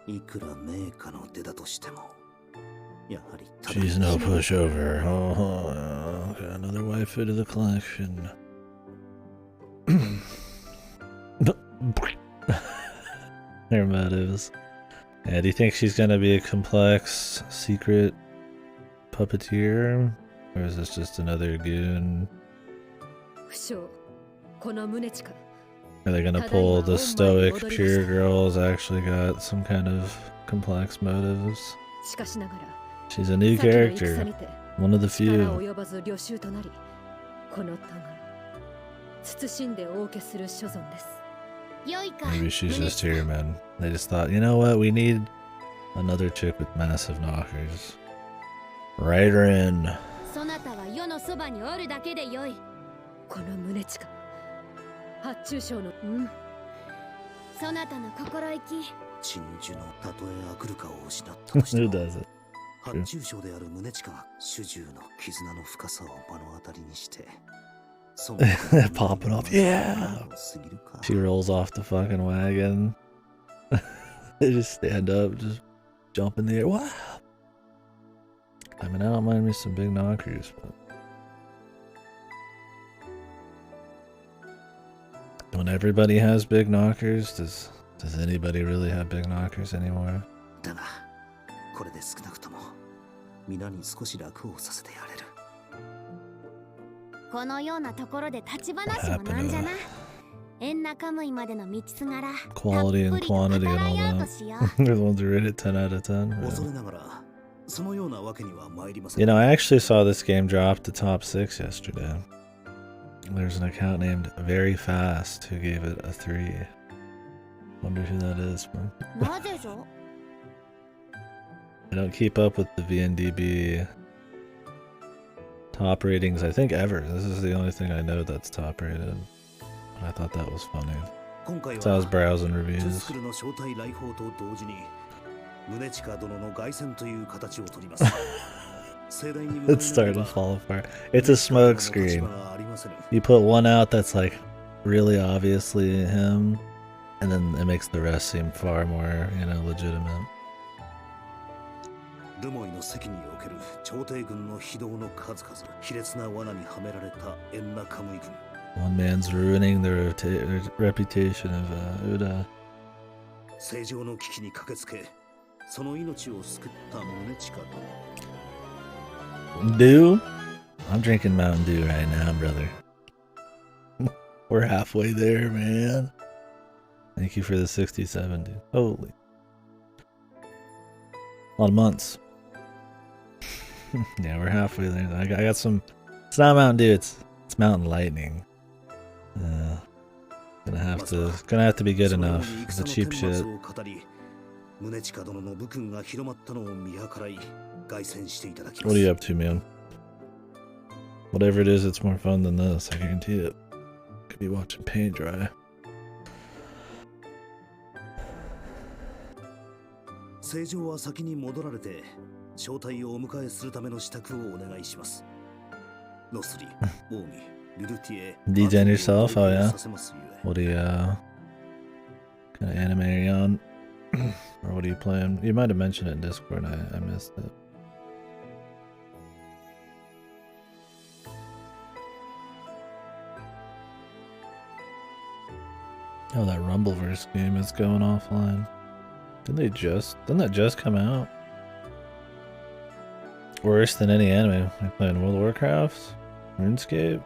いくら名家の出だとしてもやはり She's no pushover. Oh, okay, another waifu to the collection. Her motives. Yeah, do you think she's gonna be a complex secret puppeteer? Or is this just another goon? 不詳、この宗近。 Are they gonna pull the stoic pure girls actually got some kind of complex motives? しかしながら、 She's a new 先の character. 戦にて One of the 力 few. 及ばず領袖となり、この他が慎んでお受けする所存です。良いか。 Maybe she's just here, man. They just thought, you know what? We need another chick with massive knockers. Write her in. そなたは世のそばにおるだけでよい。この宗近、発注賞のそなたの心意気。珍珠のたとえあくるかを失ったとして Who も does it? 発注賞である宗近が主従の絆の深さを目の当たりにしてその Pop it off. Yeah. 過ぎるか。 She rolls off the fucking wagon. They just stand up, just jump in the air. Wow. I mean, I don't mind me some big knockers, but when everybody has big knockers, does anybody really have big knockers anymore? だがこれで少なくとも皆に少し楽をさせてやれる。このようなところで立ち話もなんじゃな。縁仲むいまでの道すがら Quality and quantity and all 語らい合うと that. しよう。 They're the ones who rate it 10 out of 10. 恐 Yeah. れながら You know, I actually saw this game drop to top 6 yesterday. There's an account named Very Fast who gave it a 3. Wonder who that is, man. I don't keep up with the VNDB top ratings, I think, ever. This is the only thing I know that's top rated. I thought that was funny. So I was browsing reviews. It's starting to fall apart. It's a smoke screen. You put one out that's like really obviously him, and then it makes the rest seem far more, you know, legitimate. One man's ruining the reputation of Uda. Dew? I'm drinking Mountain Dew right now, brother. We're halfway there, man. Thank you for the 67, dude. Holy. A lot of months. Yeah, we're halfway there. I got some. It's not Mountain Dew. It's Mountain Lightning. Gonna have to be good enough. It's a cheap shit. What are you up to, man? Whatever it is, it's more fun than this. I guarantee it. Could be watching paint dry. DJing yourself? Oh yeah? What are you, kind of anime are you on? Or what are you playing? You might have mentioned it in Discord, I missed it. Oh, that Rumbleverse game is going offline. Didn't that just come out? Worse than any anime. Like playing World of Warcraft? RuneScape?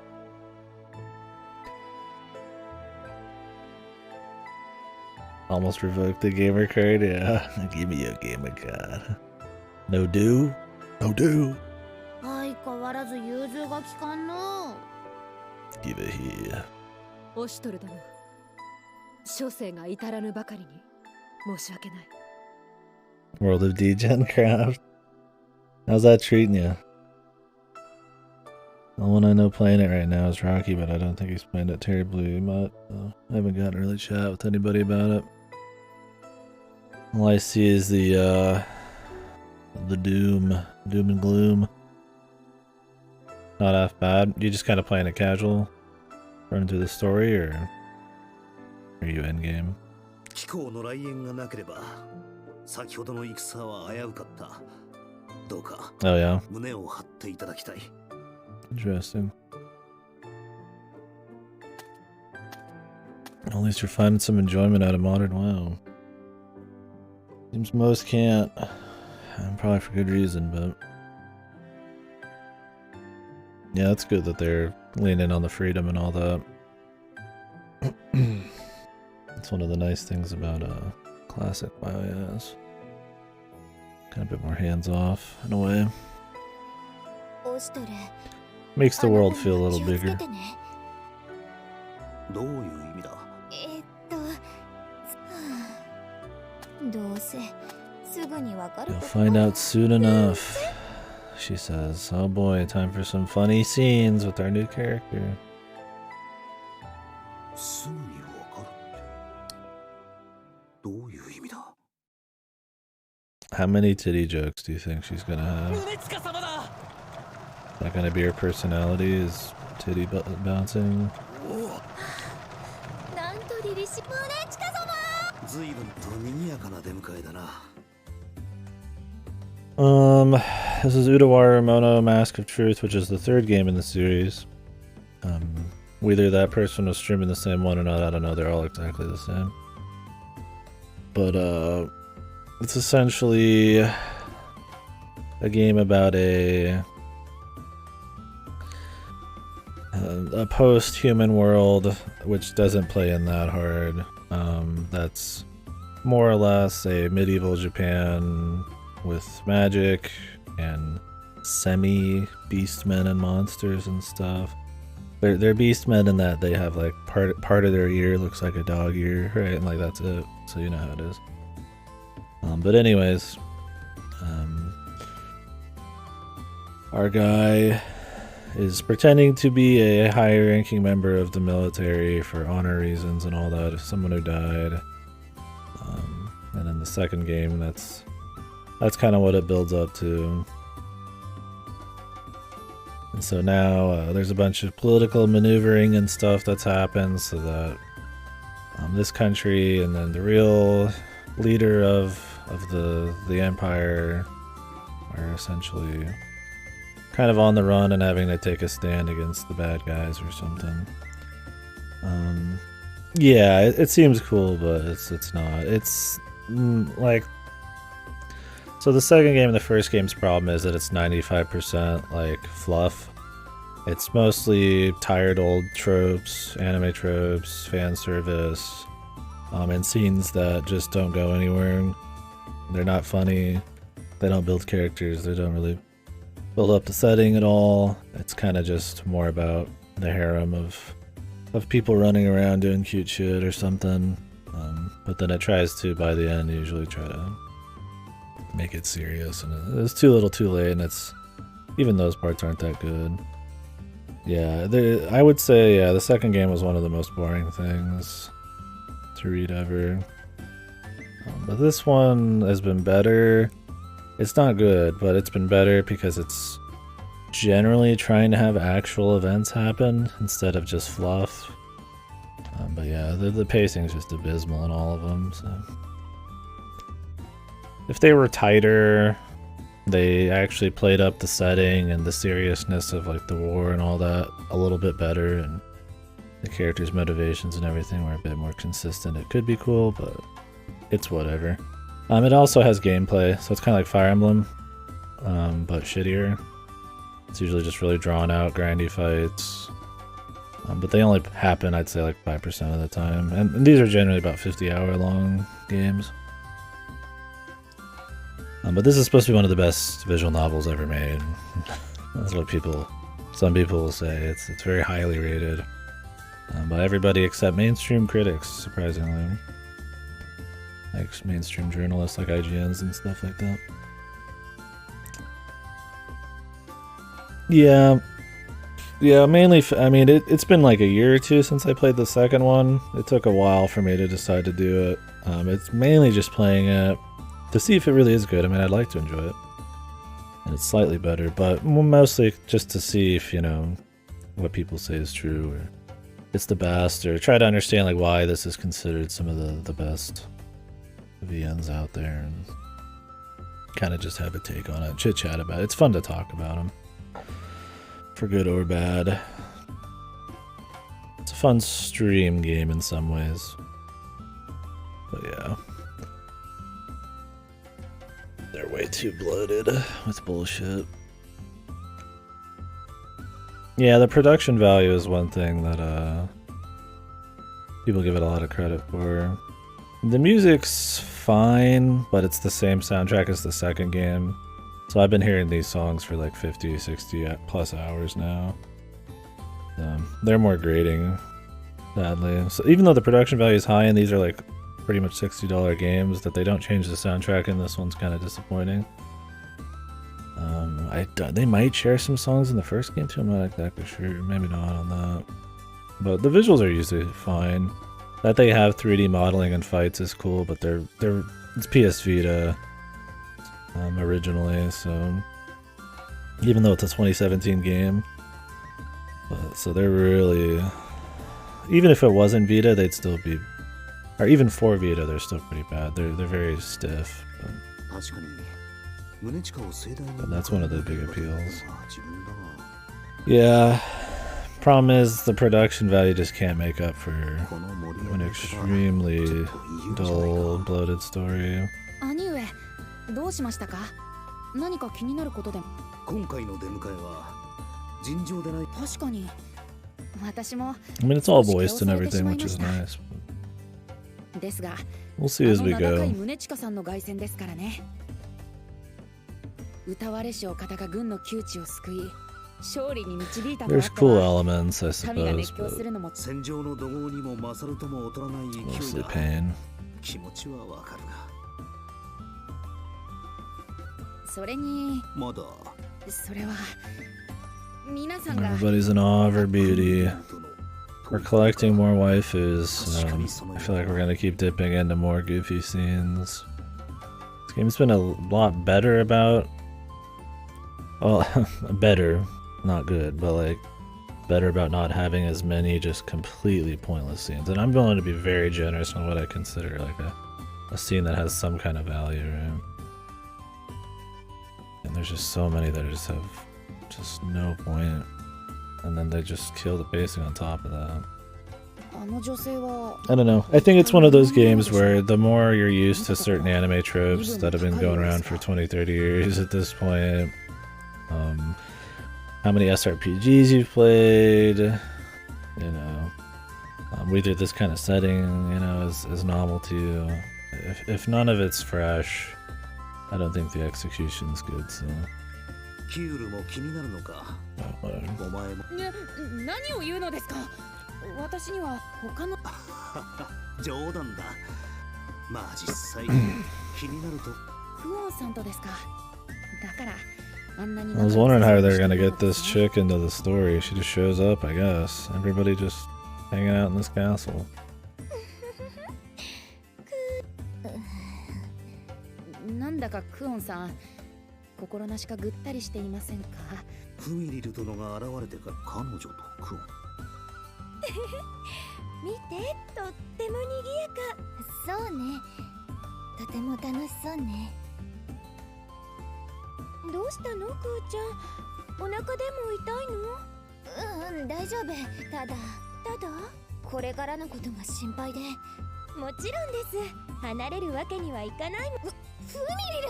Almost revoked the gamer card, yeah. Give me your gamer card. No do? No do. Give it here. オシトル殿、諸生が至らぬばかりに申し訳ない。 World of Degen Craft. How's that treating you? The one I know playing it right now is Rocky, but I don't think he's playing it terribly much. So I haven't gotten really chat with anybody about it. All I see is the doom and gloom. Not half bad. You just kind of playing it casual, running through the story, or are you in game? Oh yeah. Interesting. At least you're finding some enjoyment out of modern WoW. Seems most can't. And probably for good reason, but yeah, it's good that they're leaning on the freedom and all that. It's one of the nice things about classic WoW, yes. Kind of a bit more hands off in a way. Makes the world feel a little bigger. You'll find out soon enough, she says. Oh boy, time for some funny scenes with our new character. How many titty jokes do you think she's gonna have? Is that gonna be her personality? Is titty bouncing? This is Utawarerumono Mask of Truth, which is the third game in the series. Whether that person was streaming the same one or not, I don't know. They're all exactly the same. But it's essentially a game about a post-human world, which doesn't play in that hard. That's more or less a medieval Japan with magic and semi-beastmen and monsters and stuff. They're beastmen in that they have like part of their ear looks like a dog ear, right? And like that's it. So you know how it is. But anyways, our guy is pretending to be a higher ranking member of the military for honor reasons and all that. Someone who died. And in the second game, that's kind of what it builds up to. And so now there's a bunch of political maneuvering and stuff that's happened so that this country and then the real leader of the empire are essentially kind of on the run and having to take a stand against the bad guys or something. Yeah, it seems cool, but it's not. It's like, so the second game and the first game's problem is that it's 95% like fluff. It's mostly tired old tropes, anime tropes, fan service, and scenes that just don't go anywhere. They're not funny. They don't build characters. They don't really build up the setting at all. It's kind of just more about the harem of people running around doing cute shit or something. But then it tries to, by the end, usually try to make it serious, and it's too little too late, and it's, even those parts aren't that good. Yeah, I would say, yeah, the second game was one of the most boring things to read ever. But this one has been better. It's not good, but it's been better because it's generally trying to have actual events happen instead of just fluff. But yeah, the pacing is just abysmal in all of them. So if they were tighter, they actually played up the setting and the seriousness of like the war and all that a little bit better, and the characters' motivations and everything were a bit more consistent, it could be cool, but it's whatever. It also has gameplay, so it's kind of like Fire Emblem, but shittier. It's usually just really drawn out, grindy fights. But they only happen, I'd say, like 5% of the time. And these are generally about 50-hour long games. But this is supposed to be one of the best visual novels ever made. That's what some people will say. It's very highly rated by everybody except mainstream critics, surprisingly. Like mainstream journalists like IGNs and stuff like that. Yeah, mainly, I mean, it's been like a year or two since I played the second one. It took a while for me to decide to do it. It's mainly just playing it to see if it really is good. I mean, I'd like to enjoy it. And it's slightly better, but mostly just to see if, you know, what people say is true, or it's the best, or try to understand like why this is considered some of the best VNs out there, and kind of just have a take on it, chit chat about it. It's fun to talk about them, for good or bad. It's a fun stream game in some ways, but yeah, they're way too bloated with bullshit. Yeah, the production value is one thing that people give it a lot of credit for. The music's fine, but it's the same soundtrack as the second game. So I've been hearing these songs for like 50, 60 plus hours now. They're more grating, sadly. So even though the production value is high and these are like pretty much $60 games, that they don't change the soundtrack in this one's kind of disappointing. They might share some songs in the first game too, I'm not exactly sure. Maybe not on that. But the visuals are usually fine. That they have 3D modeling and fights is cool, but it's PS Vita originally, so even though it's a 2017 game, so they're really, even if it wasn't Vita, they'd still be, or even for Vita, they're still pretty bad. They're very stiff. But that's one of the big appeals. Yeah. Problem is, the production value just can't make up for an extremely dull, bloated story. どうしましたか？何か気になることでも。今回の出迎えは尋常でない。確かに。私も。I mean, it's all voiced and everything, which is nice. ですが、 we'll see as we go. 宗近さんの凱旋ですからね。Utaware氏を方が軍の窮地を救い勝利に導いたとあ There's って cool は elements, I 神が suppose, 熱狂 but するのも戦場の怒号にも勝るとも劣らない勢い mostly だ。 pain. 気持ちはわかるが。それにまだそれは皆さんが Everybody's in awe of her beauty. We're collecting more waifus. I feel like we're gonna keep dipping into more goofy scenes. This game's been a lot better about... Well, better, not good, but like better about not having as many just completely pointless scenes. And I'm willing to be very generous on what I consider like a scene that has some kind of value, right? And there's just so many that just have just no point. And then they just kill the pacing on top of that. あの女性は I don't know. I think it's one of those games where the more you're used to certain anime tropes that have been going around for 20, 30 years at this point, how many SRPGs you've played, you know, whether this kind of setting, you know, is novel to you. If none of it's fresh, I don't think the execution's good, so... キュールも気になるのか。 whatever. お前も。何を言うのですか。私には他の冗談だ。まあ実際気になると。クオンさんとですか。だからあんなに I was wondering how they're gonna get this chick into the story. She just shows up, I guess. Everybody just hanging out in this castle. なんだかクオンさん心なしかぐったりしていませんか。フミリル殿が現れてから彼女とクオン。見て、とっても賑やか。そうね、とても楽しそうね。どうしたの、クーちゃん。お腹でも痛いの？大丈夫。ただこれからのことが心配で。もちろんです。離れるわけにはいかないもん。フミリル、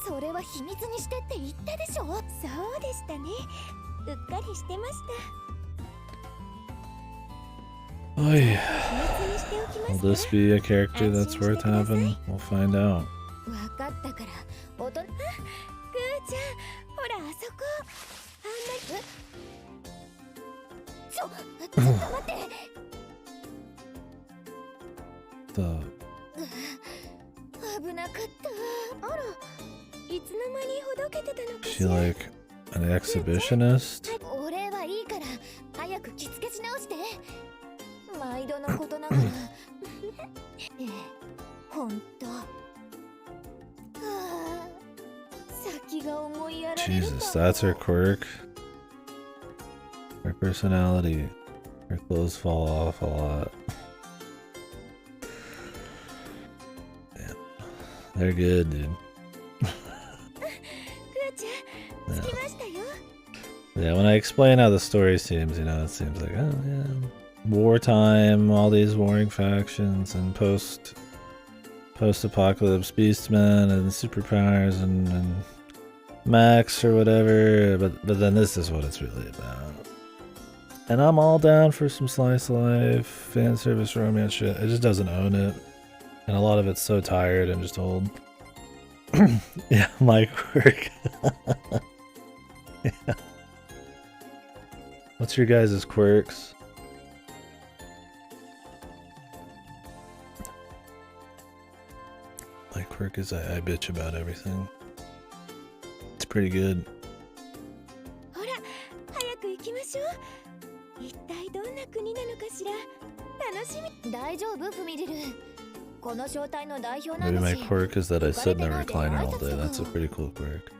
それは秘密にしてって言ったでしょ。そうでしたね。うっかりしてました。 Oh yeah. Will this be a character that's worth having? We'll find out. わかったから。クーちゃん、ほらあそこ。ちょっと待って。危なかった。あら、いつの間にほどけてたのかし She ら。 like an exhibitionist? お礼はいいから早く着付けし直して。毎度のことながら。ほんと。先が思いやられるかも。 Jesus, that's her quirk. Her personality. Her clothes fall off a lot. Yeah. They're good, dude. Yeah, when I explain how the story seems, you know, it seems like, oh yeah, wartime, all these warring factions, and post-apocalypse beastmen and superpowers and mechs or whatever, but then this is what it's really about. And I'm all down for some slice of life, fan service romance shit. It just doesn't own it, and a lot of it's so tired and just old. Yeah, my quirk. Yeah. What's your guys' quirks? My quirk is I bitch about everything. It's pretty good. ほら、早く行きましょう。一体どんな国なのかしら。楽しみ。大丈夫、フミリル。この正体の代表なん Maybe だ my し。 quirk is that I sit in a recliner all day. That's a pretty cool quirk.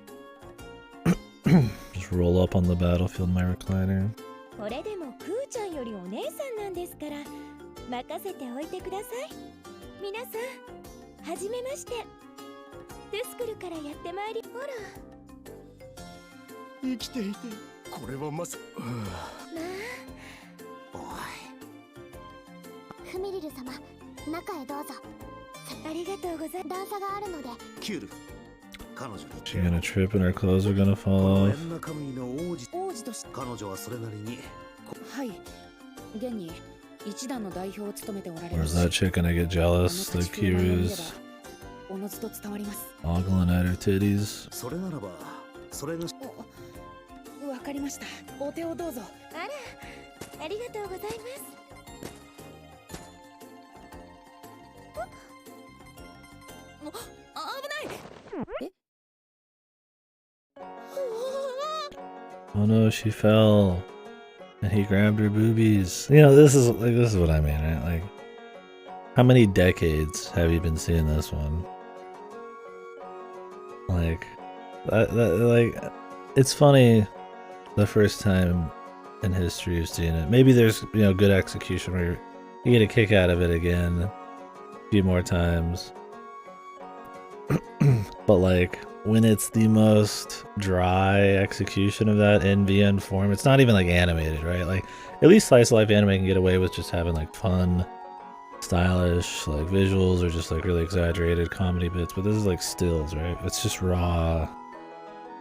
Just roll up on the battlefield in my recliner. これでもクーちゃんよりお姉さんなんですから、任せておいてください。皆さん、はじめまして。トゥスクルからやってまいり、ほら。生きていて、これはまさ。フミリル様、中へどうぞ。ありがとうございます。段差があるので。キュール、彼女に。 She's gonna trip and her clothes are gonna fall off. 王子として彼女はそれなりに。はい。現に一団の代表を務めておられ Or る is that chick gonna get jealous like Kiru's おのずと伝わります。 Ogling at her titties. それならばそれがわかりました。お手をどうぞ。あら、ありがとうございます。危ない。え Oh no, she fell. And he grabbed her boobies. You know, this is what I mean, right? Like, how many decades have you been seeing this one? Like, like, it's funny the first time in history you've seen it. Maybe there's, you know, good execution where you get a kick out of it again a few more times. But like, when it's the most dry execution of that in VN form, it's not even like animated, right? Like, at least slice of life anime can get away with just having like fun, stylish, like visuals or just like really exaggerated comedy bits, but this is like stills, right? It's just raw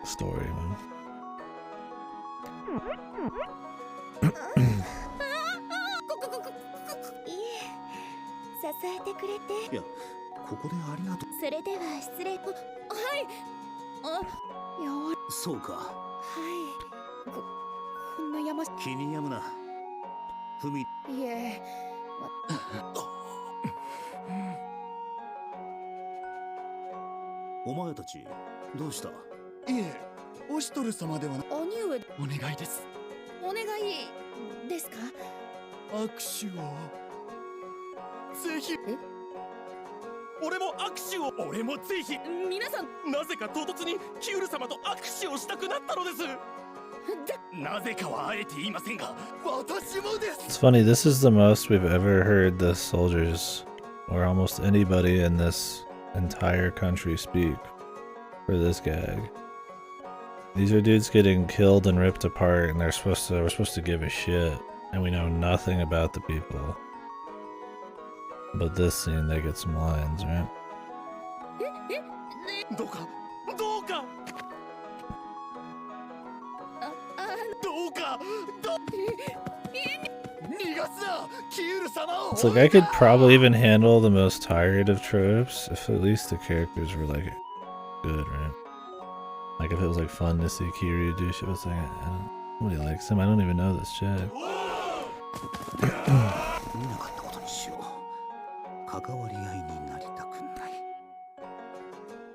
story, man. 支えてくれて。いや、ここでありがとう。それでは失礼。はい。そうか。はい。こんな山し。気に病むな。ふみ。いえ。お前たちどうした？いえ、オシトル様ではな。兄上。お願いです。お願いですか？握手を。ぜひ。俺も握手を。俺もぜひ。皆さん、なぜか唐突にキュール様と握手をしたくなったのです。なぜかはあえて言いませんが、私もです。 It's funny, this is the most we've ever heard the soldiers or almost anybody in this entire country speak for this gag. These are dudes getting killed and ripped apart, and we're supposed to give a shit, and we know nothing about the people. But this scene, they get some lines, right? どうか、どうか、どうか、逃がすな、キュール様を。 It's like I could probably even handle the most tired of tropes if at least the characters were like good, right? Like if it was like fun to see Kiryu do shit. It's like nobody likes him. I don't even know this chick. 見なかったことにしよう。関わり合いになりたくない。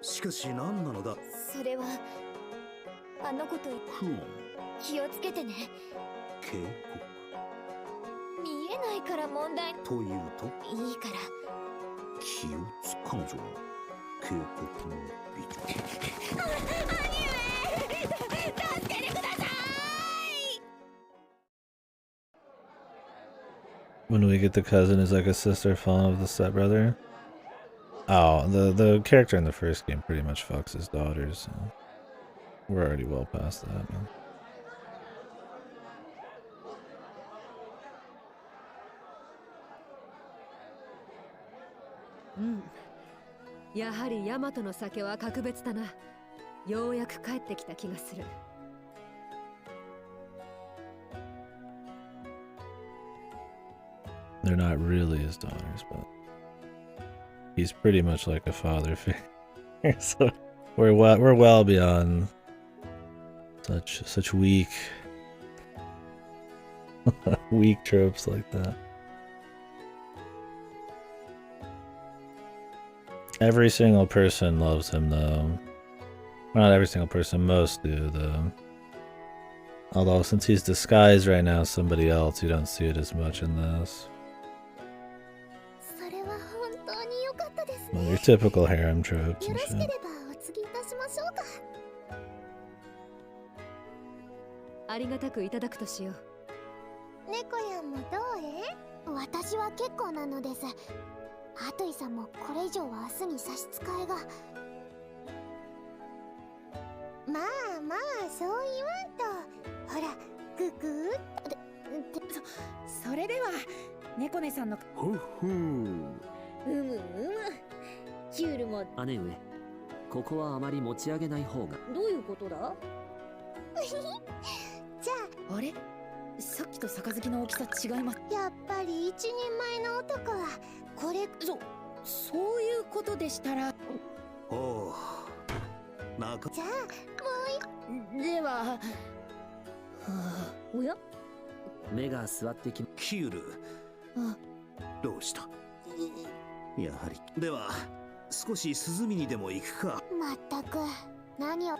しかし何なのだ。それはあの子と気をつけてね。警告見えないから問題というといいから。気をつ彼女は警告の美女。兄上、助けてください。 When we get the cousin is like a sister falling of the stepbrother. Oh, the character in the first game pretty much fucks his daughters. So we're already well past that, man. Mm. やはりヤマトの酒は格別だな。ようやく帰ってきた気がする。They're not really his daughters, but he's pretty much like a father figure. So we're well beyond such weak weak tropes like that. Every single person loves him though. Well, not every single person, most do though. Although since he's disguised right now as somebody else, you don't see it as much in this. Well, your typical harem tropes and shit. ありがたくいただくとしよう。猫やんもどうえ？私は結構なのです。ハトイさんもこれ以上は明日に差し支えが。まあまあそう言わんと。ほら、ググー。それでは猫姉さんの。ほほう。キュールも。姉上、ここはあまり持ち上げない方が。どういうことだ？じゃあ。あれ？さっきと杯の大きさ違います。やっぱり一人前の男はこれ。そういうことでしたら。おお、なんかじゃあもうでは、はあ、おや目が座ってきキュール、どうした？やはり。では少し涼みにでも行くか。まったく何を。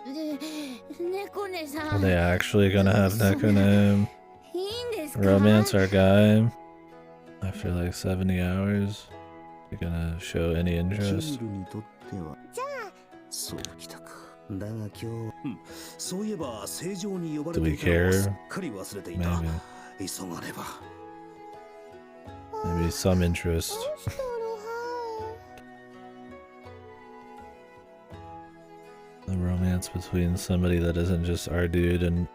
猫ねさ Are ん。 they actually gonna have Nekoname いいんですか？ romance our guy after like 70 hours? Are you gonna show any キュ interest? ールにとっては。じゃあそうきたか。だが今日、そういえば正常に呼ばれ Do て we いたのを care? すっかり忘れていた。 Maybe. 急がねば。 Maybe some interest. どうしたら。 The romance between somebody that isn't just our dude and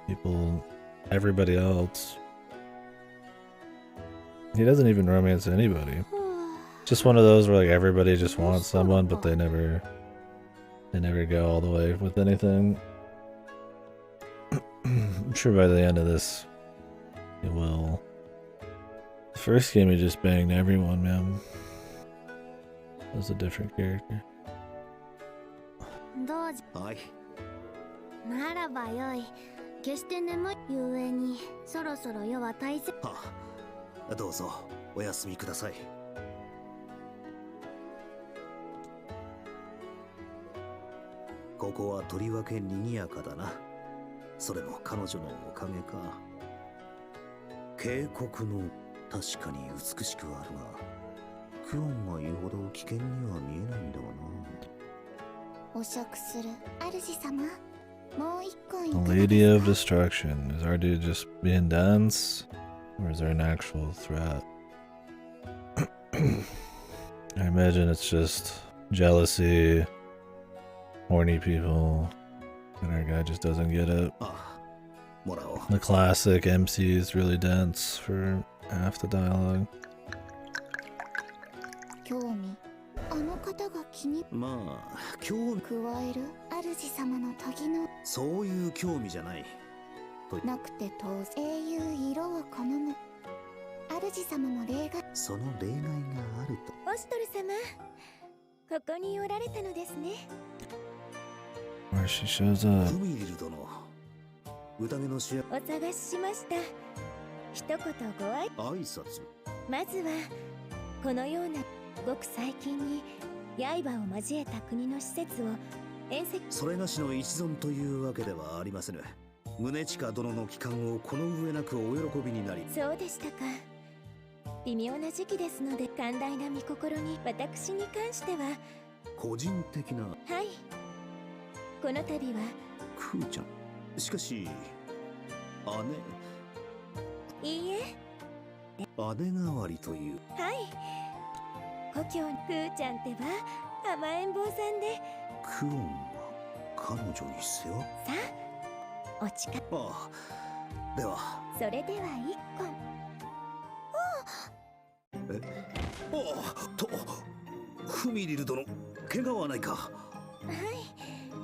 people, everybody else. He doesn't even romance anybody. Just one of those where like everybody just wants someone, but they never go all the way with anything. I'm sure by the end of this, it will. The first game, he just banged everyone, man. That was a different character. どうぞ。はい。ならばよい。決して眠いゆえにそろそろ夜は大切。はあ、どうぞお休みください。ここはとりわけ賑やかだな。それも彼女のおかげか。渓谷の確かに美しくあるが、クオンは言うほど危険には見えないんだわな。汚職する主様、もう一個い The かが Lady で of すか？ Destruction. Is our dude just being dense? Or is there an actual threat? I imagine it's just jealousy, horny people, and our guy just doesn't get it. あ、もらおう。 The classic MC is really dense for half the dialogue. 興味、あの方が気にまあ、興味、加える主様の時のそういう興味じゃない。なくて当然英雄色を好む主様も例外。その例外があると。オシトル様、ここにおられたのですね。 Where she shows up. フミリル殿、宴の主役。お探ししました。一言ご挨拶。まずはこのようなごく最近に刃を交えた国の施設を遠征。それがしの一存というわけではありませぬ。宗近殿の帰還をこの上なくお喜びになり。そうでしたか。微妙な時期ですので寛大な御心に私に関しては個人的な。はい、この度はクーちゃん。しかしいいえ、姉代わりという。はい、故郷クーちゃんってば甘えん坊さんで。クオンは彼女に世話。さあお近く。ああ、ではそれでは一本。おおと、フミリル殿、怪我はないか。はい、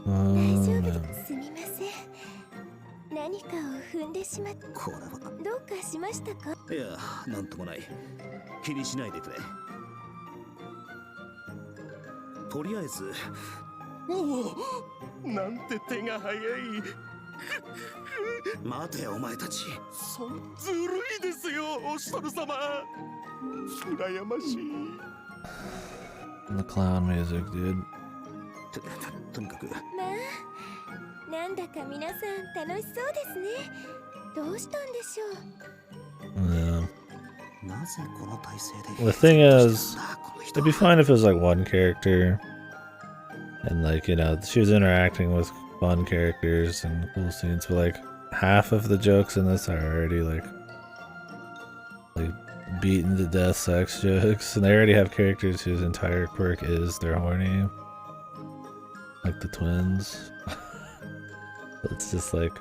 Oh, 大丈夫 man. です。すみません。何かを踏んでしまった。これはどうかしましたか？いや、なんともない。気にしないでくれ。とりあえず。おお、なんて手が早い。待てよお前たち。ずるいですよ、オシトル様。羨ましい。 The clown music, dude. とにかく。まあ、なんだか皆さん楽しそうですね。どうしたんでしょう。 Yeah. なぜこの体勢 The で。 thing is, it'd be fine if it was like one character. And like, you know, she was interacting with fun characters and cool scenes, but like half of the jokes in this are already like beaten to death sex jokes, and they already have characters whose entire quirk is they're horny, like the twins. It's just like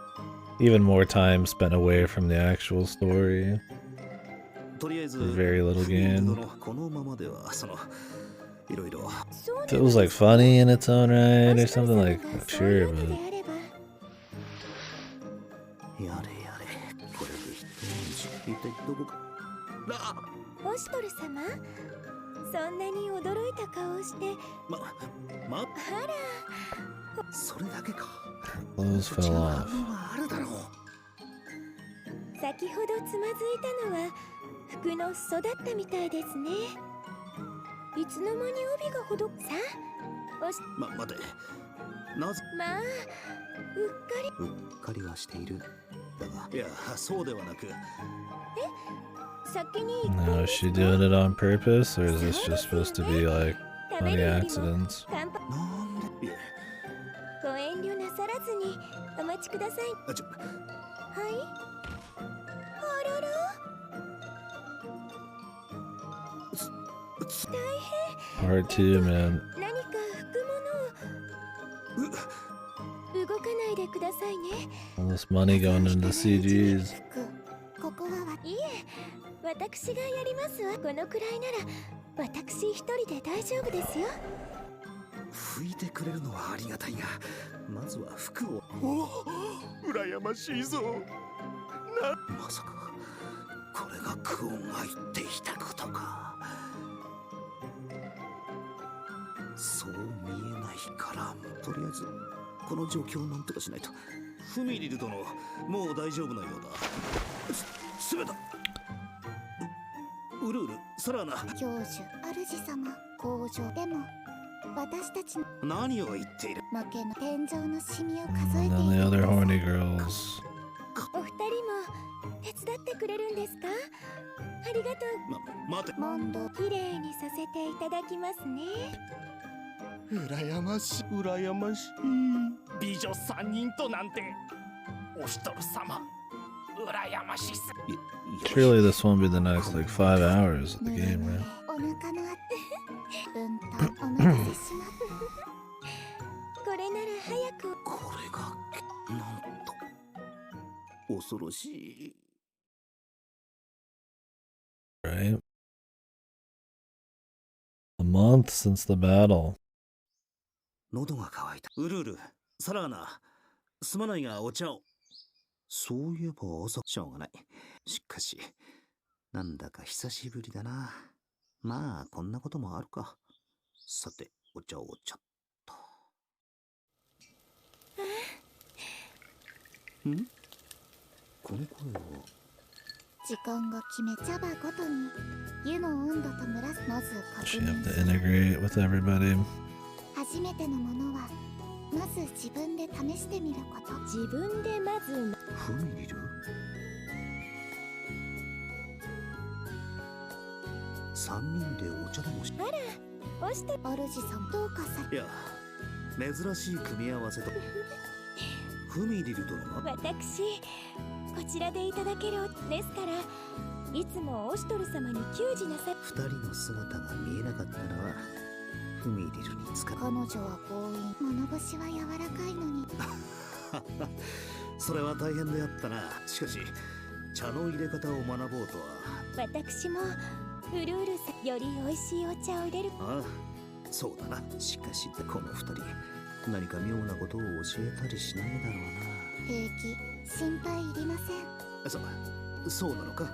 even more time spent away from the actual story. とりあえず Very little gain. このままではそのいろいろ。 If it was like funny in its own right or something, like sure, but やれやれ、これで一体どこか。オシトル様、そんなに驚いた顔をしてあらそれだけか。 Clothes fell off. あるだろう。先ほどつまずいたのは服の裾だったみたいですね。いつの間に帯がほどさあ待て、なぜまあうっかりはしている。だがいや、そうではなく、先にNow, is she doing it on purpose, or is this just supposed to be like funny accidents? 乾杯なんで、いえ、ご遠慮なさらずにお待ちください。はい。あらら大変。 Part 2, man. 何か拭くものを動かないでくださいね。 All this money going into CGs. ここはいえ、私がやりますわ。このくらいなら私一人で大丈夫ですよ。拭いてくれるのはありがたいが、まずは服を。おお、羨ましいぞ。まさかこれがクオンが言っていたことか。そう見えないから、とりあえずこの状況をなんとかしないと。フミリル殿、もう大丈夫なようだ。すべた。うるうる、サラーナ。教授、主様、工場でも私たちの何を言っている。負けの天井のシミを数え And て then い the る other horny girls. お二人も手伝ってくれるんですか？ありがと待て。モンドう。綺麗にさせていただきますね。羨ましい、羨ましい。美女3人となんて、お一人様、羨ましいっす。 Surely this won't be the next like 5 hours of the game, right? お腹のあ分担お待たせします。これなら早く。これがなんと恐ろしい。 Right? A month since the battle. 喉が渇いた。うるうる、サラーナ、すまないがお茶を。そういえば朝、しょうがない。しかしなんだか久しぶりだな。まあこんなこともあるか。さて、お茶をちょっと。ん？この声は。時間が決め茶葉ごとに湯の温度と蒸らす。まず She 確 have 認 to する。 integrate with everybody. 初めてのものはまず自分で試してみること。自分でまず。フミリル？3人でお茶でもし。あら、押して。主さんどうかさ。いや、珍しい組み合わせと。フミリル殿が。私こちらでいただけるですから、いつもオシュトル様に給仕なさ。2人の姿が見えなかったのはフミリルに使う。彼女は強引。物干しは柔らかいのに。それは大変であったな。しかし茶の入れ方を学ぼうとは。私もうるうるさより美味しいお茶を入れる。ああ、そうだな。しかしこの2人何か妙なことを教えたりしないだろうな。平気、心配いりません。そうなのか。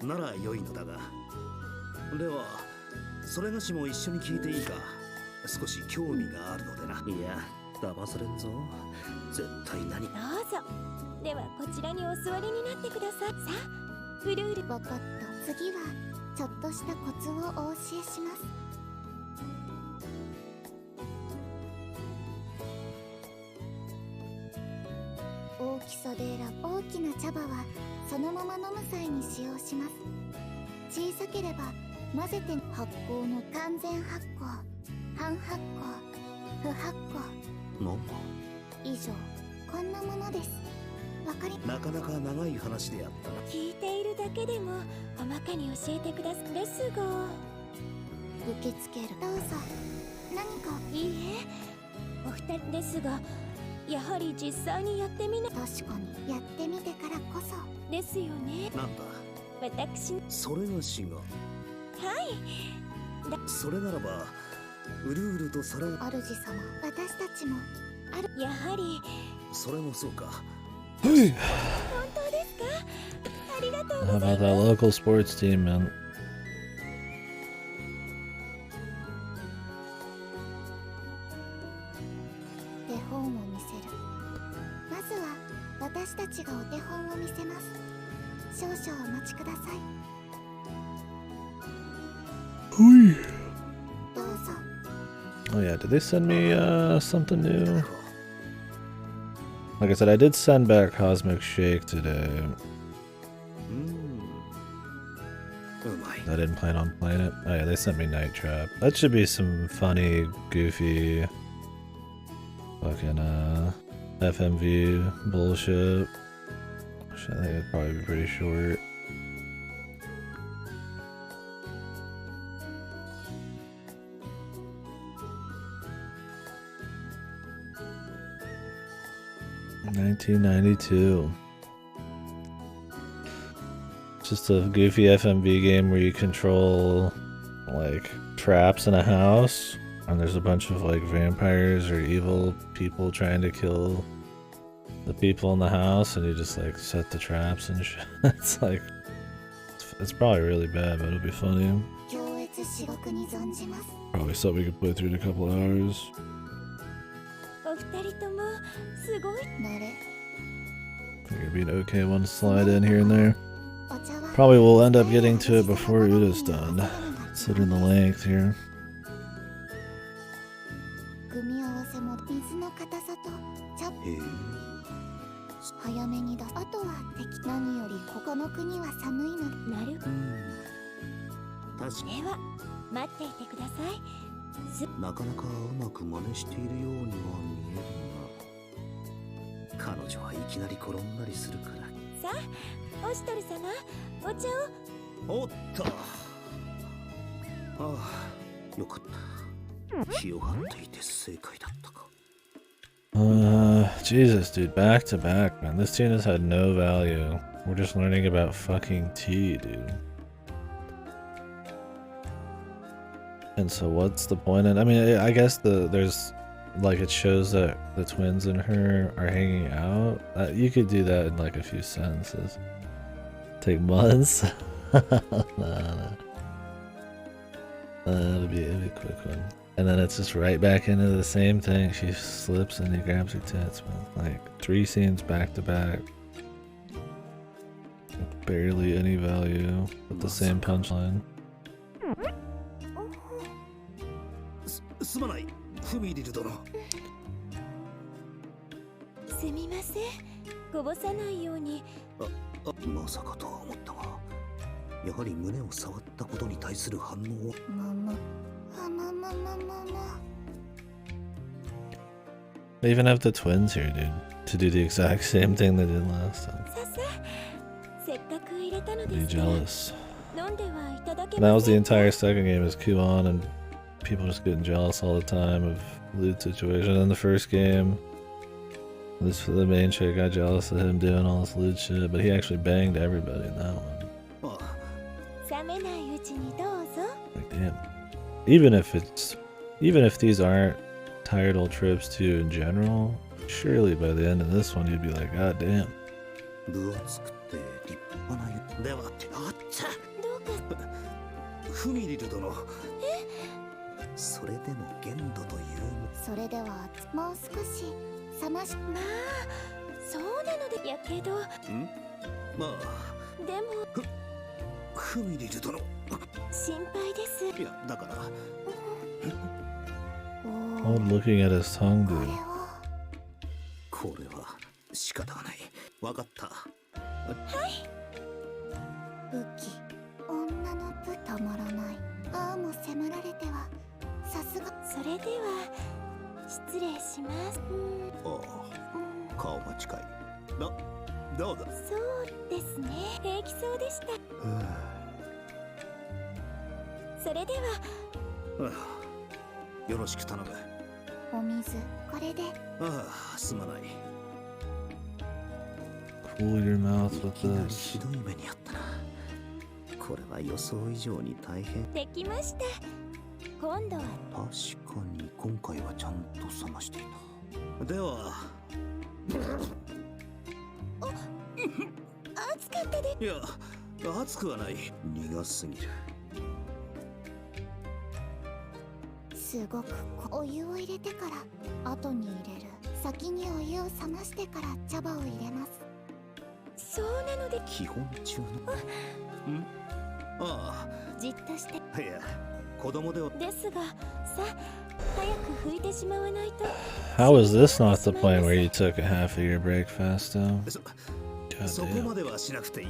なら良いのだが。ではそれがしも一緒に聞いていいか。少し興味があるのでな。いや、騙されんぞ。絶対何。どうぞ。ではこちらにお座りになってください。さあ、うるうる。わかった。次はちょっとしたコツをお教えします。大きさで選ぶ。大きな茶葉はそのまま飲む際に使用します。小さければ混ぜて。発酵の完全発酵、半発酵、不発酵。なんだ。以上、こんなものです。わかり。なかなか長い話であったな。聞いているだけでも細かに教えてください。ですが受け付ける。どうぞ。何か。いいえ、お二人ですが、やはり実際にやってみな。確かにやってみてからこそですよね。なんだ。私。それがしが。はい。それならばうるうるとさら。主様、私たちもある。やはり。それもそうか。本当ですか？ありがとうご How ざい about ます。 that local sports team, man? 私たちがお手本を見せます。少々お待ちください。どうぞ。 Oh yeah, did they send me something new? Like I said, I did send back Cosmic Shake today. I didn't plan on playing it. Oh yeah, they sent me Night Trap. That should be some funny, goofy, fucking FMV bullshit. Which I think it'd probably be pretty short. $19.92. Just a goofy FMV game where you control like traps in a house, and there's a bunch of like vampires or evil people trying to kill the people in the house, and you just like set the traps and shit. It's like it's probably really bad, but it'll be funny. Probably something we could play through in a couple hours. Think it'd be an okay one to slide in here and there. Probably will end up getting to it before Uda's done. Considering the length here. Jesus, dude, back to back, man. This tune has had no value. We're just learning about fucking tea, dude. And so what's the point? I mean, I guess there's like it shows that the twins and her are hanging out. You could do that in like a few sentences. Take months. No. It'll be a quick one. And then it's just right back into the same thing. She slips and he grabs her tits, man. Like 3 scenes back to back. Barely any value, with the same punchline. They even have the twins here, dude, to do the exact same thing they did last time. Be jealous. And that was the entire second game, is Kuon and people just getting jealous all the time of loot situation. In the first game, the main chick got jealous of him doing all this loot shit, but he actually banged everybody in that one. Like, damn. Even if these aren't tired old tropes too in general, surely by the end of this one you'd be like, god damn. Oh, looking at his tongue, dude. Cool your mouth with this. そうなので基本中のああじっとしてあ、いや子供ではですがさ早く拭いてしまわないと How was this not the point where you took a half a year break fast though? そこまではしなくていい。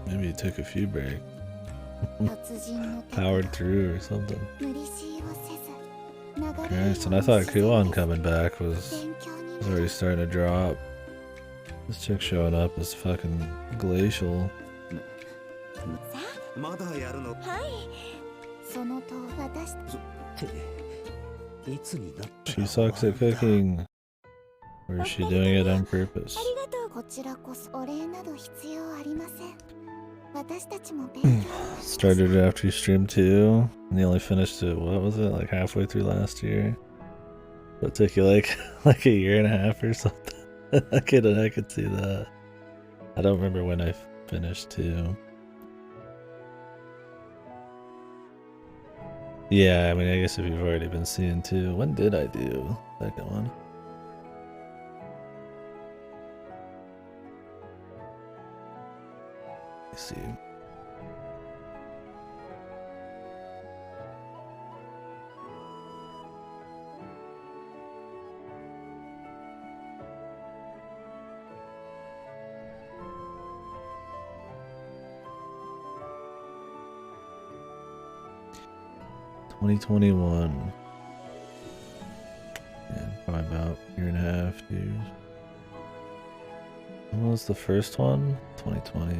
Maybe you took a few breaks. Powered through or something. Christ, and I thought Kuon coming back was already starting to drop. This chick showing up is fucking glacial. She sucks at cooking. Or is she doing it on purpose? Started it after you streamed too, and you only finished it, what was it, like halfway through last year? It took you like a year and a half or something. I could see that. I don't remember when I finished too. Yeah, I mean, I guess if you've already been seeing two, when did I do the second one? Let's see. $2021. Yeah, probably about a year and a half, 2 years. When was the first one? 2020.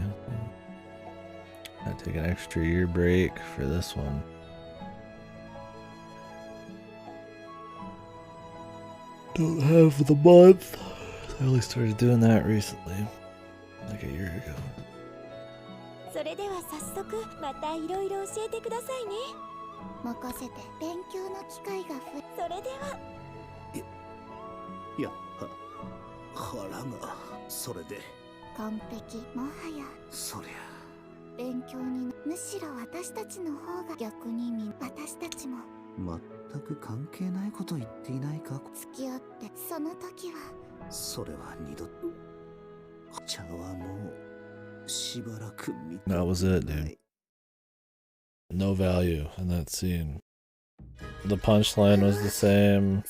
I take an extra year break for this one. Don't have the month. I only started doing that recently, like a year ago. それでは早速またいろいろ教えてくださいね。任せて勉強の機会が増え。それでは。いや、腹がそれで。完璧もはや。そりゃ。勉強にむしろ私たちの方が逆に私たちも。全く関係ないこと言っていないか。付き合ってその時は。それは二度。茶はもうしばらく見て。That was it, dude. No value in that scene. The punchline was the same.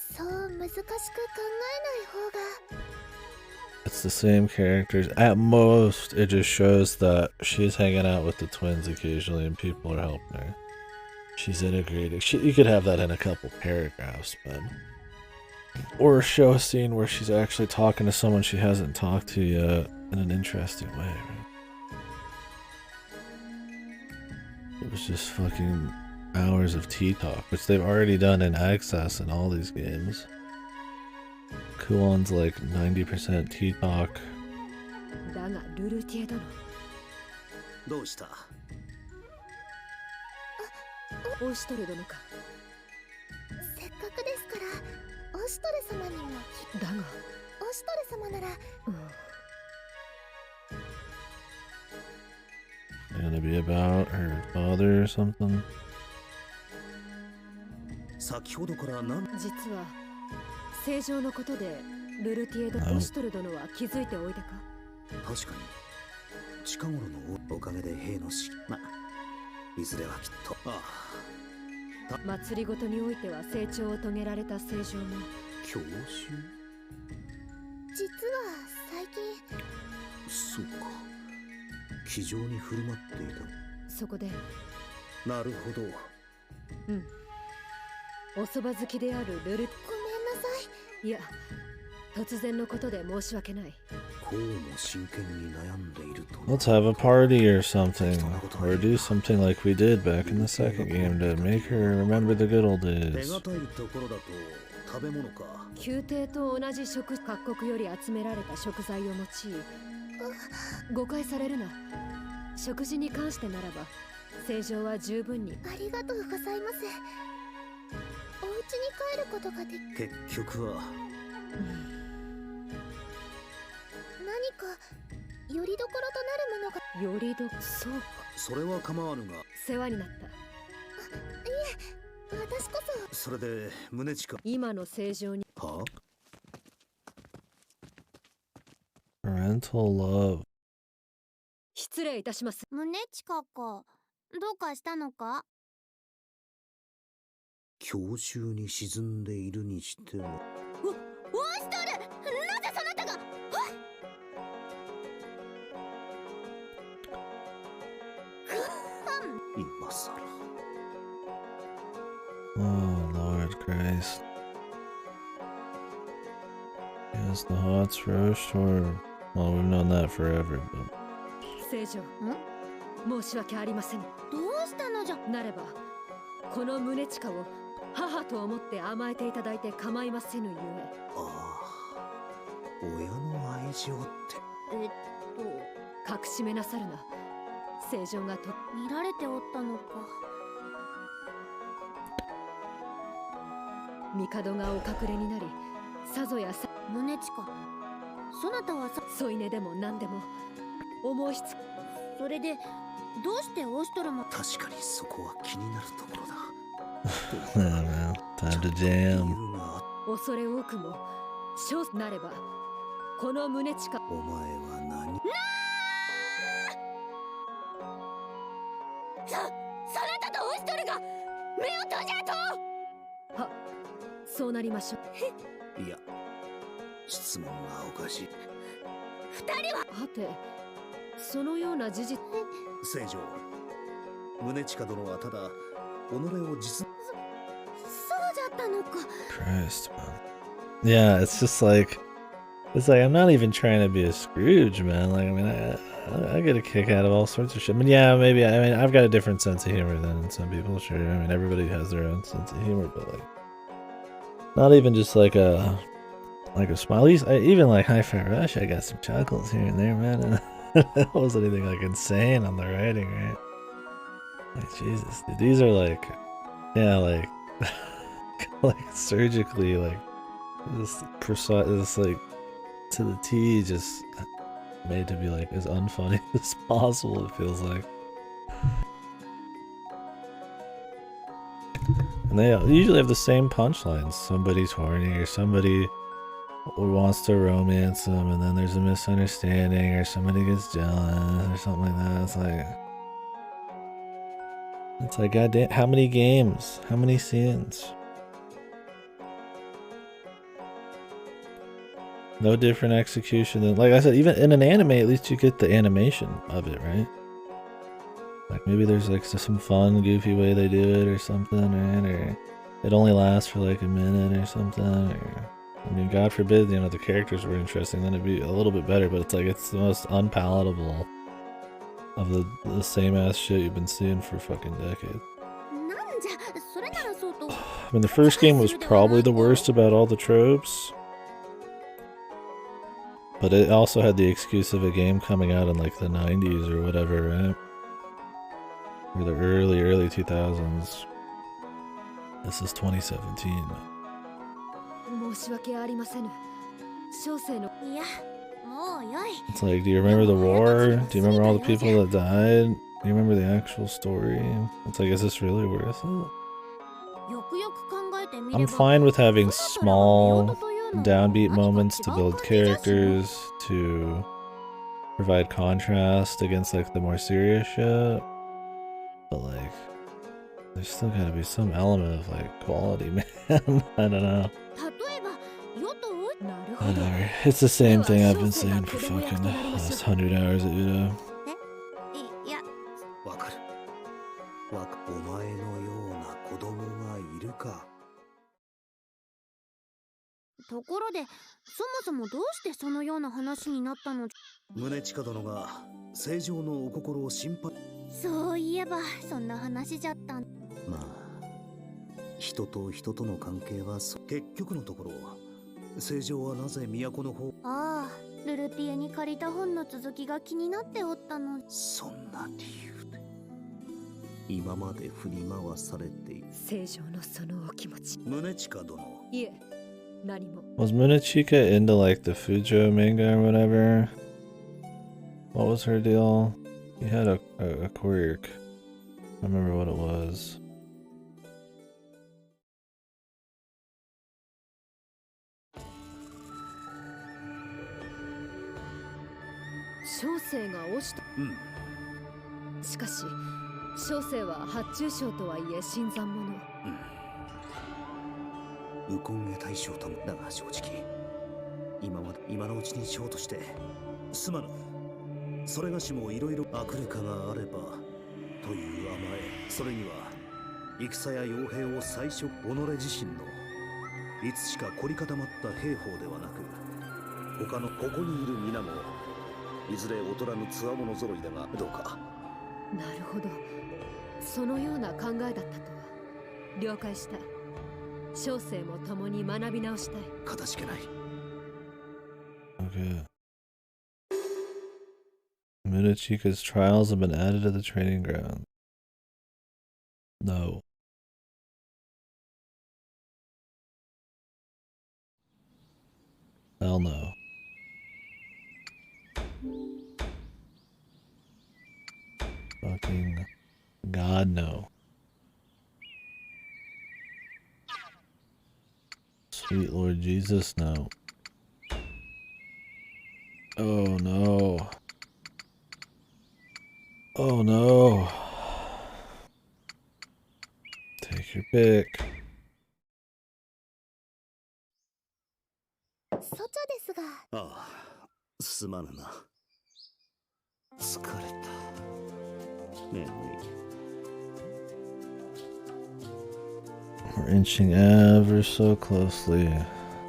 It's the same characters. At most, it just shows that she's hanging out with the twins occasionally and people are helping her. She's integrating. You could have that in a couple paragraphs, but... Or show a scene where she's actually talking to someone she hasn't talked to yet in an interesting way, right? It was just fucking hours of tea talk, which they've already done in access in all these games. Kuon's like 90% tea talk. どうした？オシトル殿か。せっかくですからオシトル様にも。だがオシトル様なら。Gonna be about her father or something? 先ほどから何？実は正常のことでルルティエド・オシトル殿は気づいておいたか？確かに近頃のおかげで兵の死、まいずれはきっと。祭りごとにおいては成長を遂げられた正常も教習？実は最近。そうか。気丈に振る舞っていた。そこで。なるほど。うん。お蕎麦好きであるルル。ごめんなさい。いや、突然のことで申し訳ない。こうも真剣に悩んでいると。Let's have a party or something, or do something like we did back in the second game to make her remember the good old days. 手堅いところだと食べ物か。宮廷と同じ各国より集められた食材を用い、誤解されるな。食事に関してならば正常は十分に。ありがとうございます。お家に帰ることができ。結局は。何かよりどころとなるものが。よりどそうか。それは構わぬが。世話になった。いえ、私こそ。それで胸近。今の正常に。はあ？ Alright, Parental love. 失礼いたします。胸近か。どうかしたのか？郷愁に沈んでいるにしても。ワンストール！なぜそなたが！今さら。Oh, Lord Christ. Yes, the hots roast, or well, we've known that forever, but 聖女、申し訳ありません。どうしたのじゃ。なればこの胸近を母と思って甘えていただいて構いませぬゆえ。ああ、親の愛情って。隠しめなさるな。聖女がと見られておったのか。帝がお隠れになり、さぞやさ胸近、そなたはさ添い寝でも何でも思いつく。それでどうしてオシトルも。確かにそこは気になるところだ。I don't know. Time to jam. 恐れ多くも少なればこの胸近。お前は何？そなたとオシトルが目を閉じゃと。は、そうなりましょう。いや、質問がおかしい。二人は。はて、そのような事実。聖女、宗近殿はただ己を実。そうじゃったのか。Christ, man. Yeah, it's just like, it's like I'm not even trying to be a Scrooge, man. Like, I mean, I get a kick out of all sorts of shit. I mean, yeah, maybe. I mean, I've got a different sense of humor than some people. Sure, I mean, everybody has their own sense of humor, but like, not even just like a smile. At least, even like High Fat Rush, I got some chuckles here and there, man. It wasn't anything like insane on the writing, right? Like, Jesus, dude, these are like, yeah, like, like surgically, like, this precise, this like to the T, just made to be like as unfunny as possible. It feels like, and they usually have the same punchlines. Somebody's horny, or somebody wants to romance them, and then there's a misunderstanding, or somebody gets jealous, or something like that. It's like, goddamn, how many games? How many scenes? No different execution than, like I said, even in an anime, at least you get the animation of it, right? Like maybe there's like some fun, goofy way they do it or something, right? Or it only lasts for like a minute or something, or I mean, God forbid, you know, the characters were interesting, then it'd be a little bit better, but it's like, it's the most unpalatable of the same ass shit you've been seeing for fucking decades. I mean, the first game was probably the worst about all the tropes, but it also had the excuse of a game coming out in like the 90s or whatever, right? Or the early 2000s. This is 2017. 申し訳ありませぬ。小生の。いや、もうよい。 It's like, do you remember the war? Do you remember all the people that died? Do you remember the actual story? It's like, is this really worth it? I'm fine with having small downbeat moments to build characters, to provide contrast against like the more serious shit, but like there's still gotta be some element of like quality, man. I don't know. Whatever. It's the same thing I've been saying for fucking the last 100 hours at Udo. わかる。お前のような子供がいるか。ところで、そもそもどうしてそのような話になったの？宗近殿が正常のお心を心配。そういえばそんな話じゃった。まあ、人と人との関係は結局のところ、正常はなぜ都の方。ああ、ルルピエに借りた本の続きが気になっておったの。そんな理由で今まで振り回されている。正常のそのお気持ち。宗近殿。いえ。Was Munechika into like the Fujo manga or whatever? What was her deal? He had a quirk. I remember what it was. 小生が押しと。しかし小生は発注賞とはいえ新参者。ウコンへ大将ともだが正直今のうちに将としてすまぬ。それがしもいろいろ悪霊化があればという甘え、それには戦や傭兵を最初己自身のいつしか凝り固まった兵法ではなく、他のここにいる皆もいずれ劣らぬ強者揃いだがどうか。なるほど、そのような考えだったとは。了解した。小生も共に学び直したい。かたじけない。Okay. Munachika's trials have been added to the training ground. No. Hell no. Fucking God no. Sweet Lord Jesus, no. Oh no. Oh no. Take your pick. 外ですが。ああ、すまぬな。疲れた。眠い。We're inching ever so closely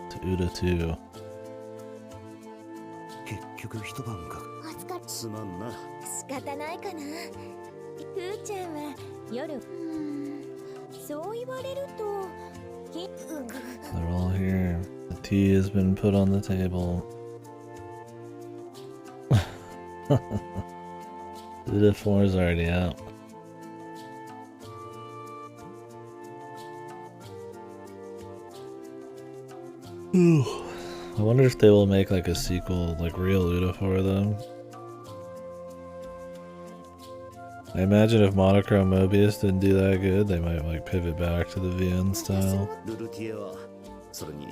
to Uda 2. 結局一晩か。すまんな。仕方ないかな。ふーちゃんは夜。そう言われると。They're all here. The tea has been put on the table. Uda 4 is already out. I wonder if they will make like a sequel, like real Utawarerumono though. I imagine if Monochrome Mobius didn't do that good, they might like pivot back to the VN style. それに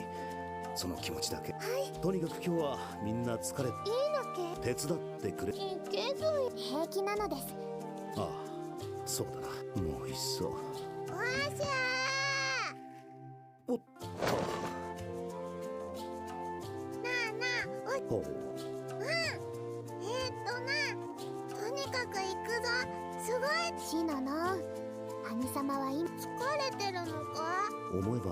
その気持ちだけ。とにかく今日はみんな疲れ。いいのけ？手伝ってくれ。いけぞ。平気なのです。ああ、そうだな。もういっそ。わしゃー。おっと。なあなあ、ほう。とにかく行くぞ。すごい。シノの兄様は今疲れてるのか？思えば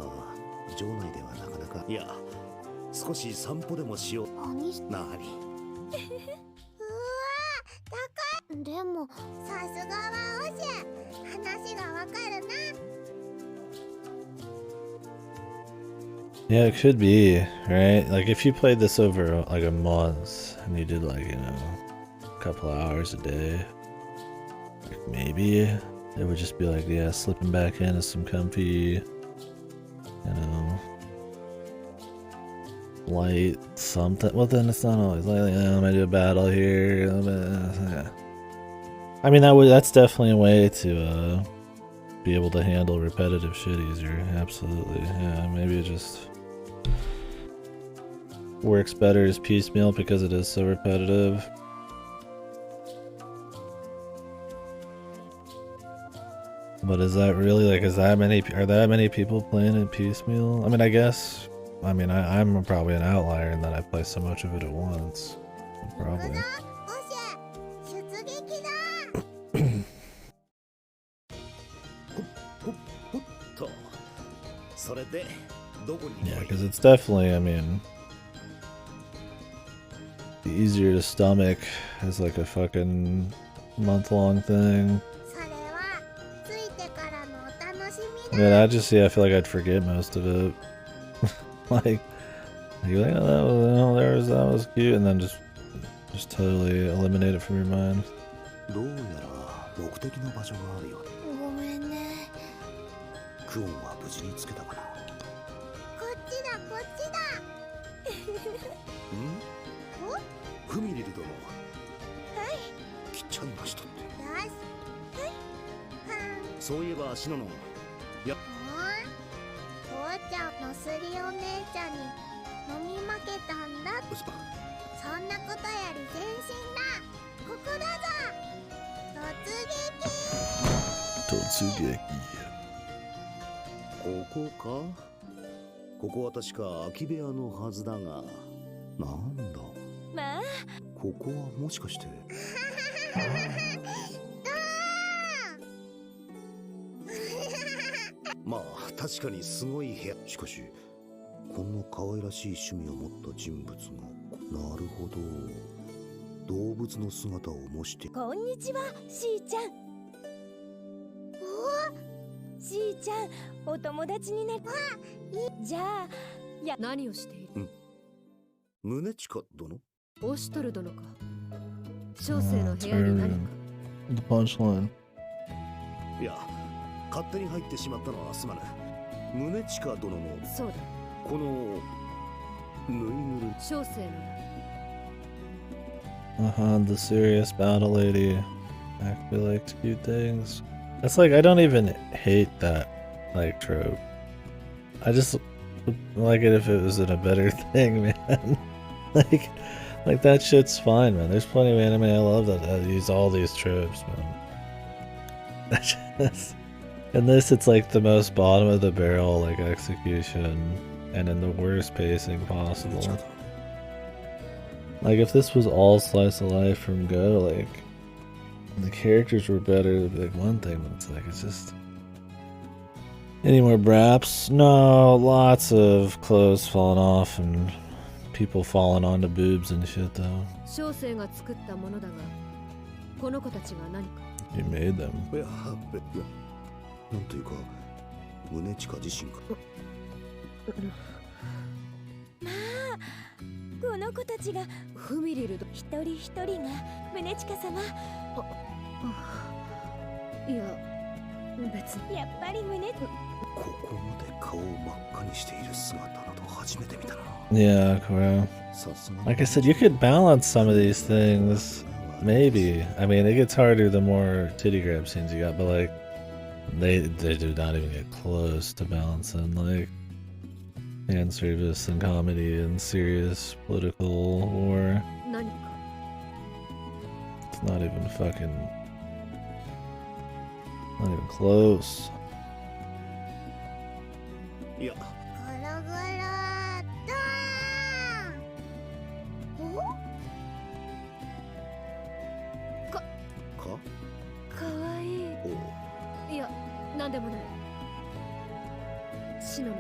城内ではなかなか。いや、少し散歩でもしよう。なに？うわ、高い。でもさすがはオシェ。話がわかるな。Yeah, it could be, right? Like if you played this over like a month and you did like, you know, a couple of hours a day, like maybe it would just be like, yeah, slipping back into some comfy, you know, light something. Well, then it's not always like, I'm gonna do a battle here. Yeah. I mean, that's definitely a way to be able to handle repetitive shit easier. Absolutely. Yeah, maybe it just works better as piecemeal because it is so repetitive. But is that really like, are that many people playing it piecemeal? I mean, I guess, I'm probably an outlier in that I play so much of it at once. Probably. それでどこに？ Yeah, because it's definitely, I mean, easier to stomach as like a fucking month-long thing. Yeah, I feel like I'd forget most of it. like you're like, oh, that was cute, and then just totally eliminate it from your mind. どうやら目的の場所があるようだ。ごめんね。クオンは無事につけたかな。こっちだ、こっちだ。フミリル殿。はい。来ちゃいましたって。よし。はい。そういえばシノの。や。父ちゃんのすりお姉ちゃんに飲み負けたんだ。そんなことより全身だ。Totsugeki. ここか。ここは確か空き部屋のはずだが、なんだ。まあここはもしかして。まあ確かにすごい部屋。しかしこんな可愛らしい趣味を持った人物が、なるほど、動物の姿を模して。こんにちは、しーちゃん。しーちゃん、お友達になる。じゃあ何をしている？宗近殿？オシュトル殿か。小生の部屋に何か。The punchline. いや、勝手に入ってしまったのはすまぬ。宗近殿のそうだ、このぬいぐるみ。小生のThe serious battle lady. Actually likes cute things. That's like, I don't even hate that like trope. I just would like it if it was in a better thing, man. like that shit's fine, man. There's plenty of anime I love that use all these tropes, man. That's just, in this, it's like the most bottom of the barrel, like execution, and in the worst pacing possible. Like if this was all slice of life from Go, like the characters were better, it'd be like one thing, but it's like, it's just. Any more braps? No, lots of clothes falling off and people falling onto boobs and shit though. 小生が作ったものだが、この子たちが何か。You made them. いや、なんというか、宗近自身か。まあ、この子たちがフミリルド。一人一人が宗近様。いや、別に。やっぱり宗。ここまで顔を真っ赤にしている姿など初めて見たな。Yeah, Koro. Like I said, you could balance some of these things. Maybe. I mean, it gets harder the more titty grab scenes you got, but like, they do not even get close to balancing like fan service and comedy and serious political war. 何か。It's not even fucking. Not even close. いや。ぐるぐるドーン。かわいい。いや、なんでもない。シノの。お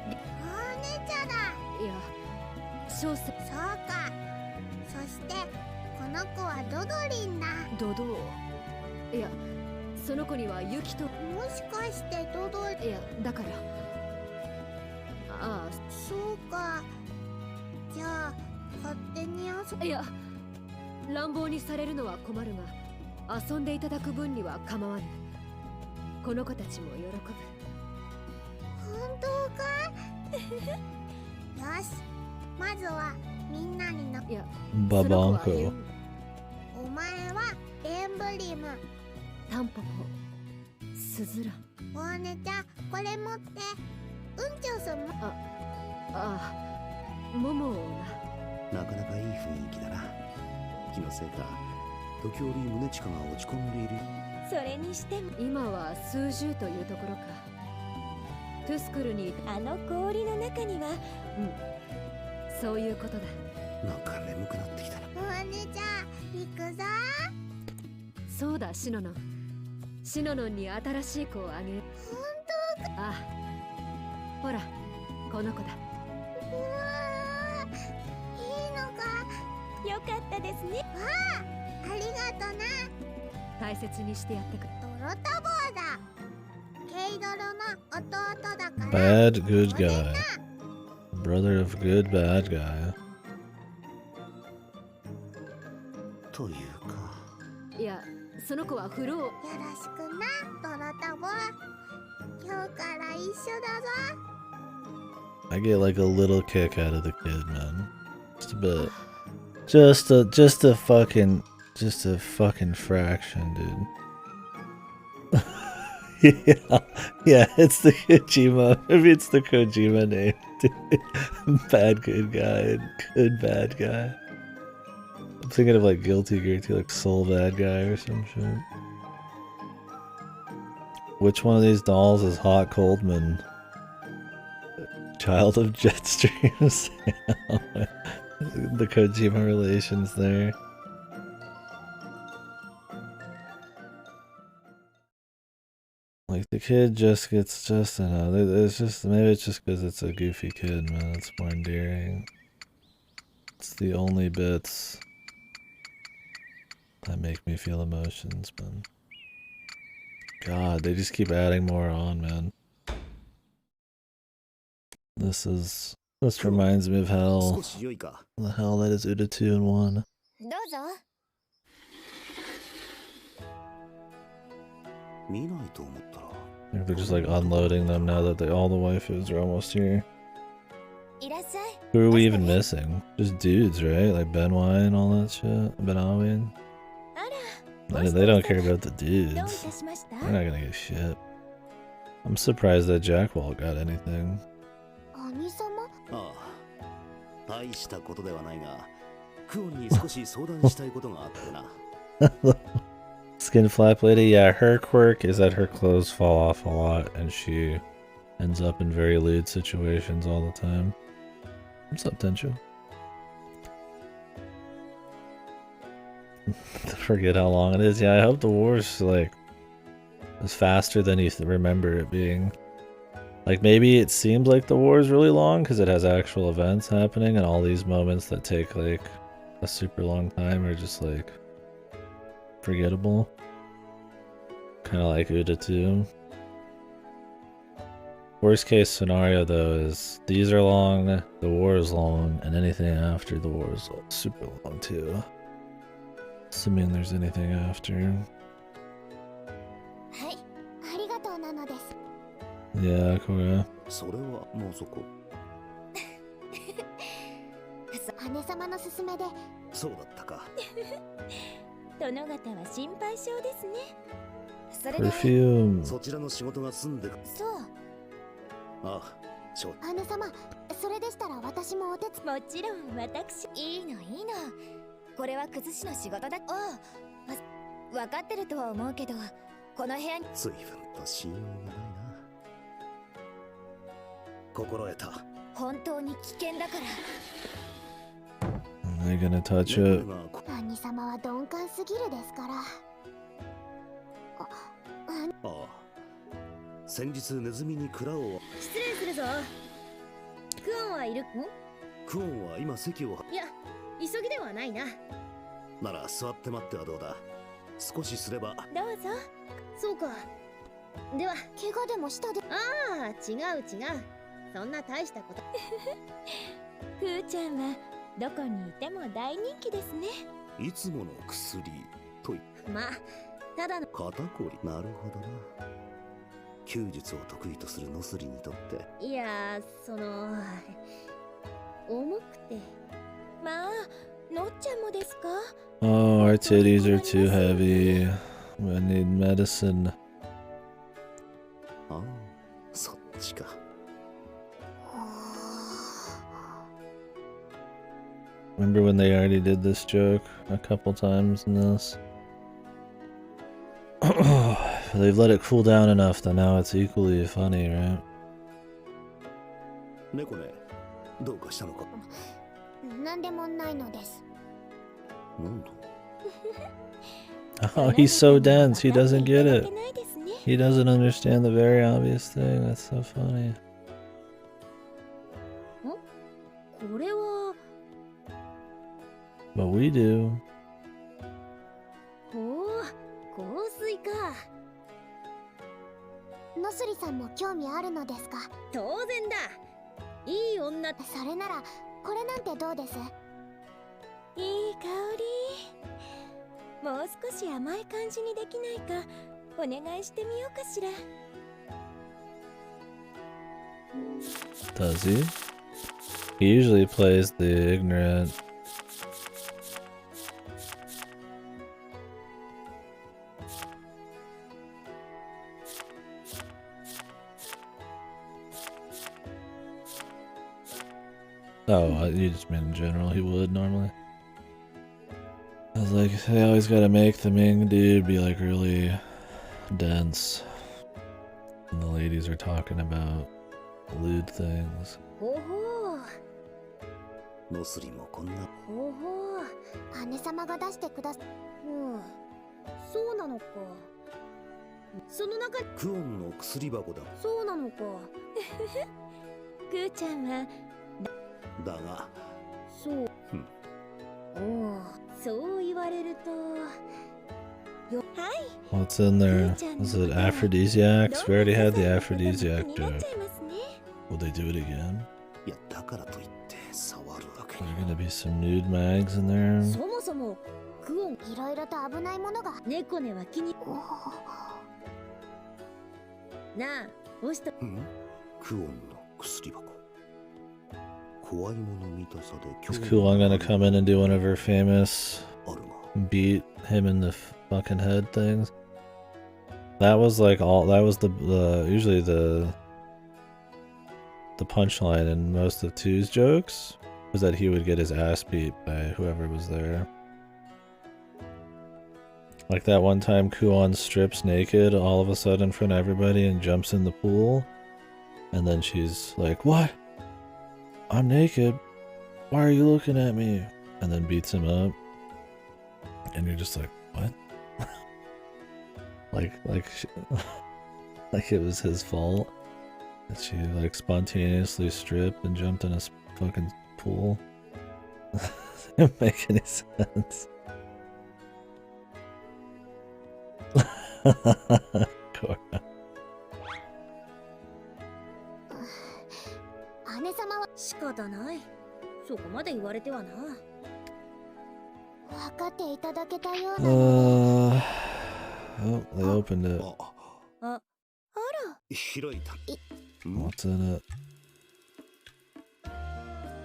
姉ちゃんだ。いや、小生。そうか。そしてこの子はドドリンだ。ドドウ。いや、その子にはユキと。もしかしてドドリン。いや、だから。ああ、そうか。じゃあ勝手に遊ぶ。いや、乱暴にされるのは困るが、遊んでいただく分には構わぬ。この子たちも喜ぶ。本当か？よし、まずはみんなにの。いや、ババンコ。お前はエンブリム。タンポポ、スズラン。お姉ちゃん、これ持って。うんちょすも。ああ、モモなかなかいい雰囲気だな。気のせいか、時折宗近が落ち込んでいる。それにしても今は数十というところか。トゥスクルにあの氷の中には。うん、そういうことだ。なんか眠くなってきたな。お姉ちゃん、行くぞ。そうだ、シノノン。シノノンに新しい子をあげる。本当か？ああ、ほら、この子だ。うわー、いいのか？よかったですね。わあ、ありがとな。大切にしてやってくれ。ドロタボーだ。ケイドロの弟だから。Bad good guy. Brother of good bad guy. というか。いや、その子はフロー。よろしくな、ドロタボー。今日から一緒だぞ。I get like a little kick out of the kid, man. Just a bit. Just a fucking fraction, dude. yeah, it's the Kojima. Maybe it's the Kojima name, dude. Bad good guy and good bad guy. thinking of like Guilty Gear 2, like Soul Bad Guy or some shit. Which one of these dolls is Hot Coldman? Child of Jetstreams? The Kojima relations there. Like the kid just gets just enough. It's just maybe it's just because it's a goofy kid, man. It's more endearing. It's the only bits that make me feel emotions, man. God, they just keep adding more on, man. This reminds me of hell. The hell that is Uda 2 and 1. どうぞ。見ないと思ったら。 They're just like unloading them now that all the waifus are almost here. いらっしゃい。 Who are we even missing? Just dudes, right? Like Benwai and all that shit. Benawi. They don't care about the dudes. They're not gonna get shit. I'm surprised that Jackwall got anything. 兄様？ああ、大したことではないが、クオンに少し相談したいことがあってな。Skin flap lady, yeah, her quirk is that her clothes fall off a lot and she ends up in very lewd situations all the time. What's up, Tenchu? Forget how long it is. Yeah, I hope the war's like is faster than you remember it being. Like maybe it seems like the war is really long because it has actual events happening and all these moments that take like a super long time are just like forgettable. Kind of like Uda 2. Worst case scenario though is these are long, the war is long, and anything after the war is super long too. Assuming there's anything after. はい、ありがとうなのです。 Yeah, Kora. それはもうそこ。姉様の勧めで。そうだったか。殿方は心配性ですね。それで Perfume. そちらの仕事が済んでか。そう。ああ、ちょ。姉様、それでしたら私もお手伝い。もちろん私。いいのいいの。これは崩しの仕事だ。ああ、分かってるとは思うけど、この部屋に。随分と信用がないな。心得た。本当に危険だから。Are they gonna touch it? 兄様は鈍感すぎるですから。ああ、先日ネズミに蔵を。失礼するぞ。クオンはいる？クオンは今席を。いや、急ぎではないな。なら座って待ってはどうだ。少しすれば。どうぞ。そうか。では、怪我でもしたで。ああ、違う違う。そんな大したこと。ふーちゃんはどこにいても大人気ですね。いつもの薬とまあ、ただの肩こり。なるほどな。弓術を得意とするノスリにとって。いや、その重くて。まあ、のっちゃんもですか？ Oh, our titties are too heavy. I need medicine. ああ、そっちか。Remember when they already did this joke a couple times in this? They've let it cool down enough that now it's equally funny, right? 猫ね、どうかしたのか？なんでもないのです。なんだ？ Oh, he's so dense. He doesn't get it. He doesn't understand the very obvious thing. That's so funny. これは But we do. ほう、香水か。ノスリさんも興味あるのですか？当然だ。いい女。それならこれなんてどうです？いい香り。もう少し甘い感じにできないかお願いしてみようかしら。 Does he? He usually plays the ignorant. Oh, you just mean in general, he would normally. I was like, they always gotta make the main dude be like really dense. And the ladies are talking about lewd things. ほほノスリもこんな。ほほ姉様が出してくださうんそうなのかその中にクオンの薬箱だ。そうなのかクーちゃんはだがそうおおそう言われるとよはい What's in there? Is it aphrodisiacs? We already had the 気 aphrodisiac になっ joke. ちゃいますね Will they do it again? いやだからといって触るわけ Are に there gonna be some nude mags in there? そもそもクオンいろいろと危ないものが猫ねは気になあおしとうんクオンの薬箱。怖いもの見たさで Is Kuon gonna come in and do one of her famous あるが beat him in the fucking head things? That was like all. That was the usually the punchline in most of Two's jokes was that he would get his ass beat by whoever was there. Like that one time Kuon strips naked all of a sudden in front of everybody and jumps in the pool, and then she's like, "What? I'm naked. Why are you looking at me?" And then beats him up, and you're just like, "What?" like it was his fault that she like spontaneously stripped and jumped in a fucking pool. Didn't make any sense. Cora. 姉様は仕方ないそこまで言われてはな分かっていただけたような Oh, they opened it. ああら開いた。 What's in it?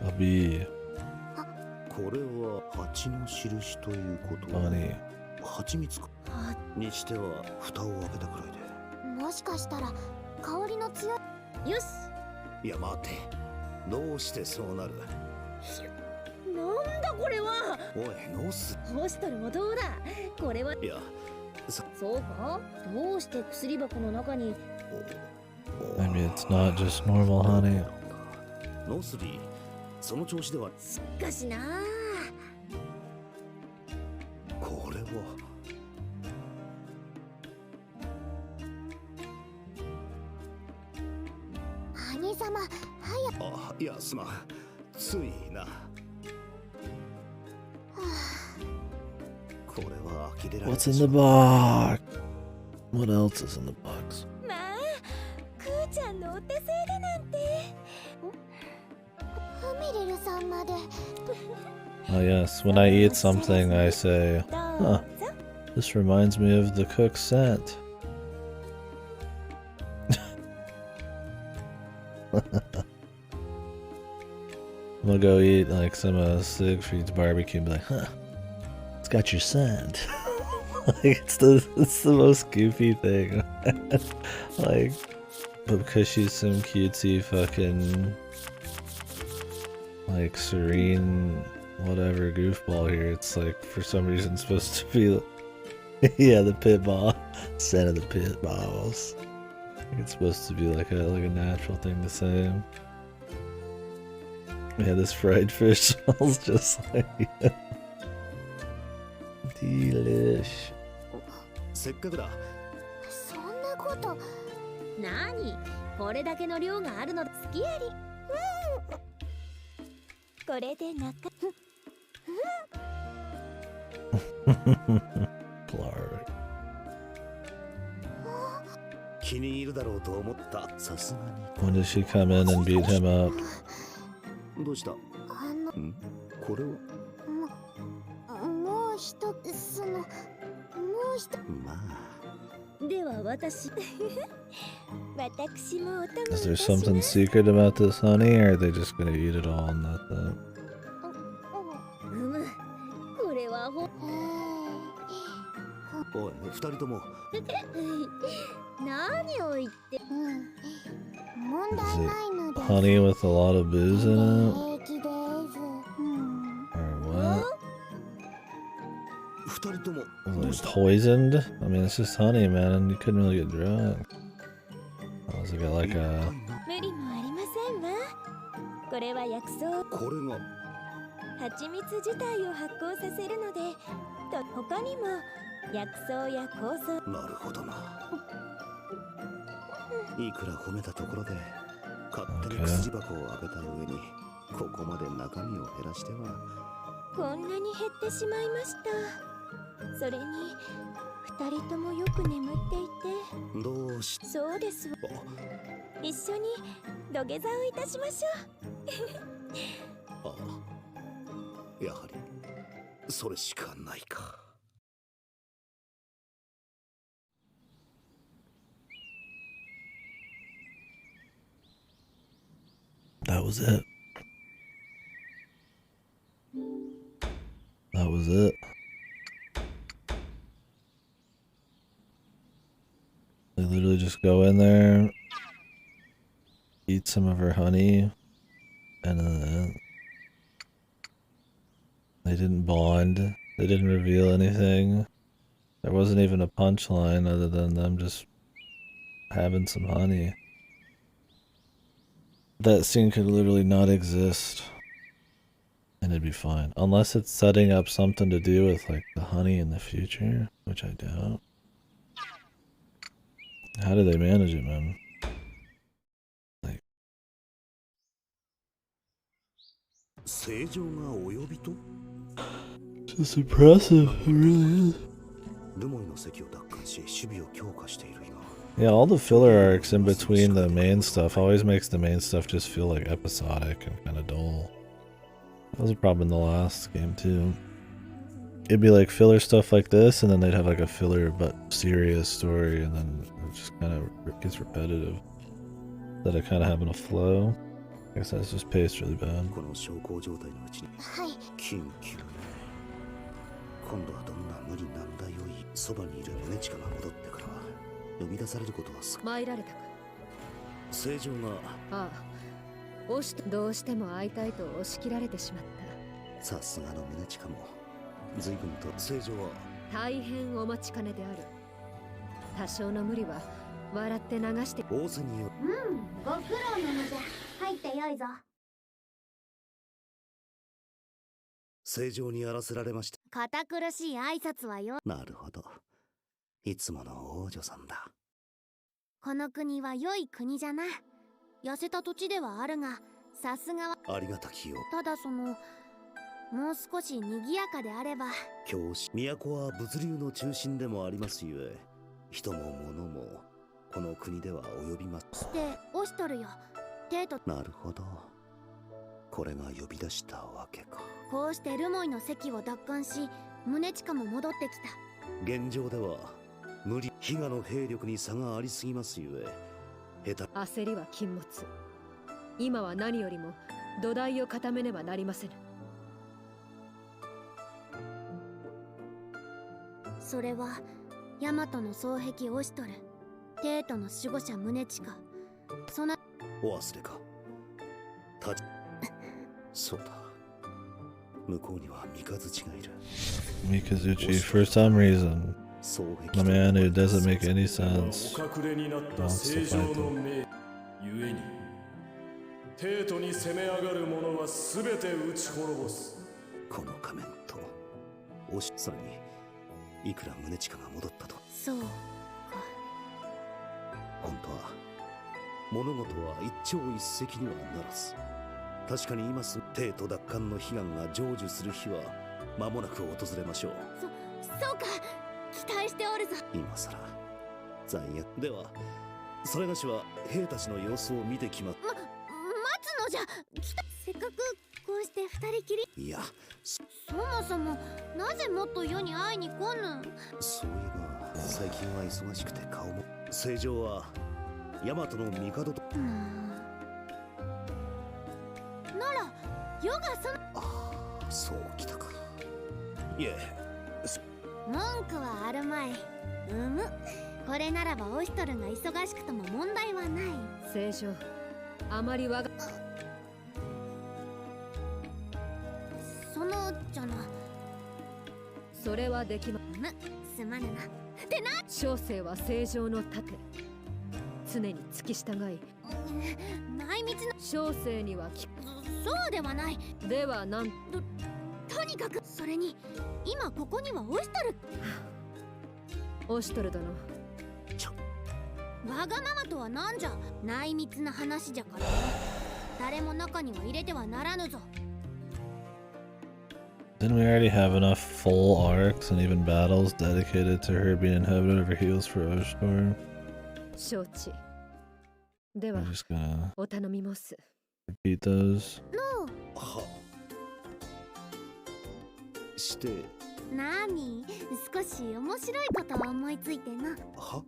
A bee. これは蜂の印ということは Bunny. 蜂蜜かにしては蓋を開けたくらいで。もしかしたら香りの強いよしいや待て、どうしてそうなる。なんだこれはおいノス。ホストルもどうだこれはいやそうかどうして薬箱の中に Maybe it's not just normal honey. ノスリーその調子では。しかしなこれは兄様早くあいやすまんついな。これは呆れられ What's in the box? What else is in the box? まあクーちゃんのお手製だなんてフミリルさんまで Oh yes, when I eat something I say, huh, this reminds me of the cook's scent. I'm gonna go eat like some Siegfried's barbecue and be like, huh, it's got your scent. Like it's the most goofy thing. Like, but because she's some cutesy fucking like serene whatever goofball here, it's like for some reason supposed to be yeah, the pit ball. Scent of the pit balls. It's supposed to be like a natural thing to say. Yeah, this fried fish smells just like delish. せっかくだ。そんなことなにこれだけの量があるの好きやりこれで中 Clark. 気に入るだろうと思った。さすが When does she come in and beat him up? に。どうした？ん？これは？もう一つもう一まあ。では私私もお供いた Is し there ます something secret about this honey, or are they just gonna eat it all and let them? これはほおい、二人とも。何を言って問 Is 題ないの it です honey with a lot of booze in it? 平気です Or what? Was it poisoned? I mean, it's just honey, man, and you couldn't really get drunk. Was it got like a... 無理もありませんわ。これは薬草。これが蜂蜜自体を発酵させるので、と他にも薬草や酵素。なるほどな。いくら褒めたところで勝手に薬箱を開けた上にここまで中身を減らしてはこんなに減ってしまいました。それに二人ともよく眠っていて。どうしそうですわ。一緒に土下座をいたしましょう。ああ、やはりそれしかないか。That was it. That was it. They literally just go in there, eat some of her honey, and then they didn't bond. They didn't reveal anything. There wasn't even a punchline other than them just having some honey. That scene could literally not exist, and it'd be fine. Unless it's setting up something to do with, like, the honey in the future, which I doubt. How do they manage it, man? Like... Just impressive, it really is. Yeah, all the filler arcs in between the main stuff always makes the main stuff just feel like episodic and kind of dull. That was a problem in the last game too. It'd be like filler stuff like this, and then they'd have like a filler but serious story, and then it just kind of gets repetitive. That it kind of having a flow. I guess that's just paced really bad. 今度はどんな無理なんだよいそばにいる宗近が戻ってからは呼び出されることは参られたか。正常がああ、どうしても会いたいと押し切られてしまった。さすがの宗近も随分と正常は大変お待ちかねである。多少の無理は笑って流して仰せによご苦労なのじゃ。入ってよいぞ。正常にやらせられました。堅苦しい挨拶はよ。なるほど。いつもの王女さんだ。この国は良い国じゃな。痩せた土地ではあるが、さすがはありがたきよ。ただもう少し賑やかであれば。教師都は物流の中心でもありますゆえ、人も物もこの国では及びます。してオシトルよ。なるほど。これが呼び出したわけか。こうしてルモイの席を奪還し、宗近も戻ってきた。現状では無理飢餓の兵力に差がありすぎますゆえ、焦りは禁物。今は何よりも土台を固めねばなりませぬ。それはヤマトの双璧オシトル、テートの守護者宗近、そのお忘れか。そうだ。向こうには三日月がいる。Mikazuchi, for some reason, the man who doesn't make any sense wants to fight them. ゆえにテートに攻め上がる者はすべて撃ち滅ぼす。この仮面とそれにいくら宗近が戻ったと。そうか。本当は物事は一朝一夕にはならず。確かに今すぐ帝都奪還の悲願が成就する日は間もなく訪れましょう。そうか。期待しておるぞ。今さら罪悪ではそれがしは兵たちの様子を見てき待つのじゃ。せっかくこうして二人きり。いや、そもそもなぜもっと世に会いに来ぬ。そういえば最近は忙しくて顔も。正常は大和の帝となら世がああ、そうきたか。いえ文句はあるまい。これならばオシトルが忙しくとも問題はない。正常、あまりそれはできま。すまぬな。ってな。小生は正常の盾。常に付き従い。内密な。小生には聞く。そうではない。ではなんとにかくそれに今ここにはオシトル。オシトル殿。わがままとはなんじゃ。内密な話じゃから誰も中には入れてはならぬぞ。Didn't we already have enough full arcs and even battles dedicated to her being head over heels for Oshtor? 承知。では I'm just gonna お頼み申す。 repeat those. はしてなに、少し面白いことを思いついてな。は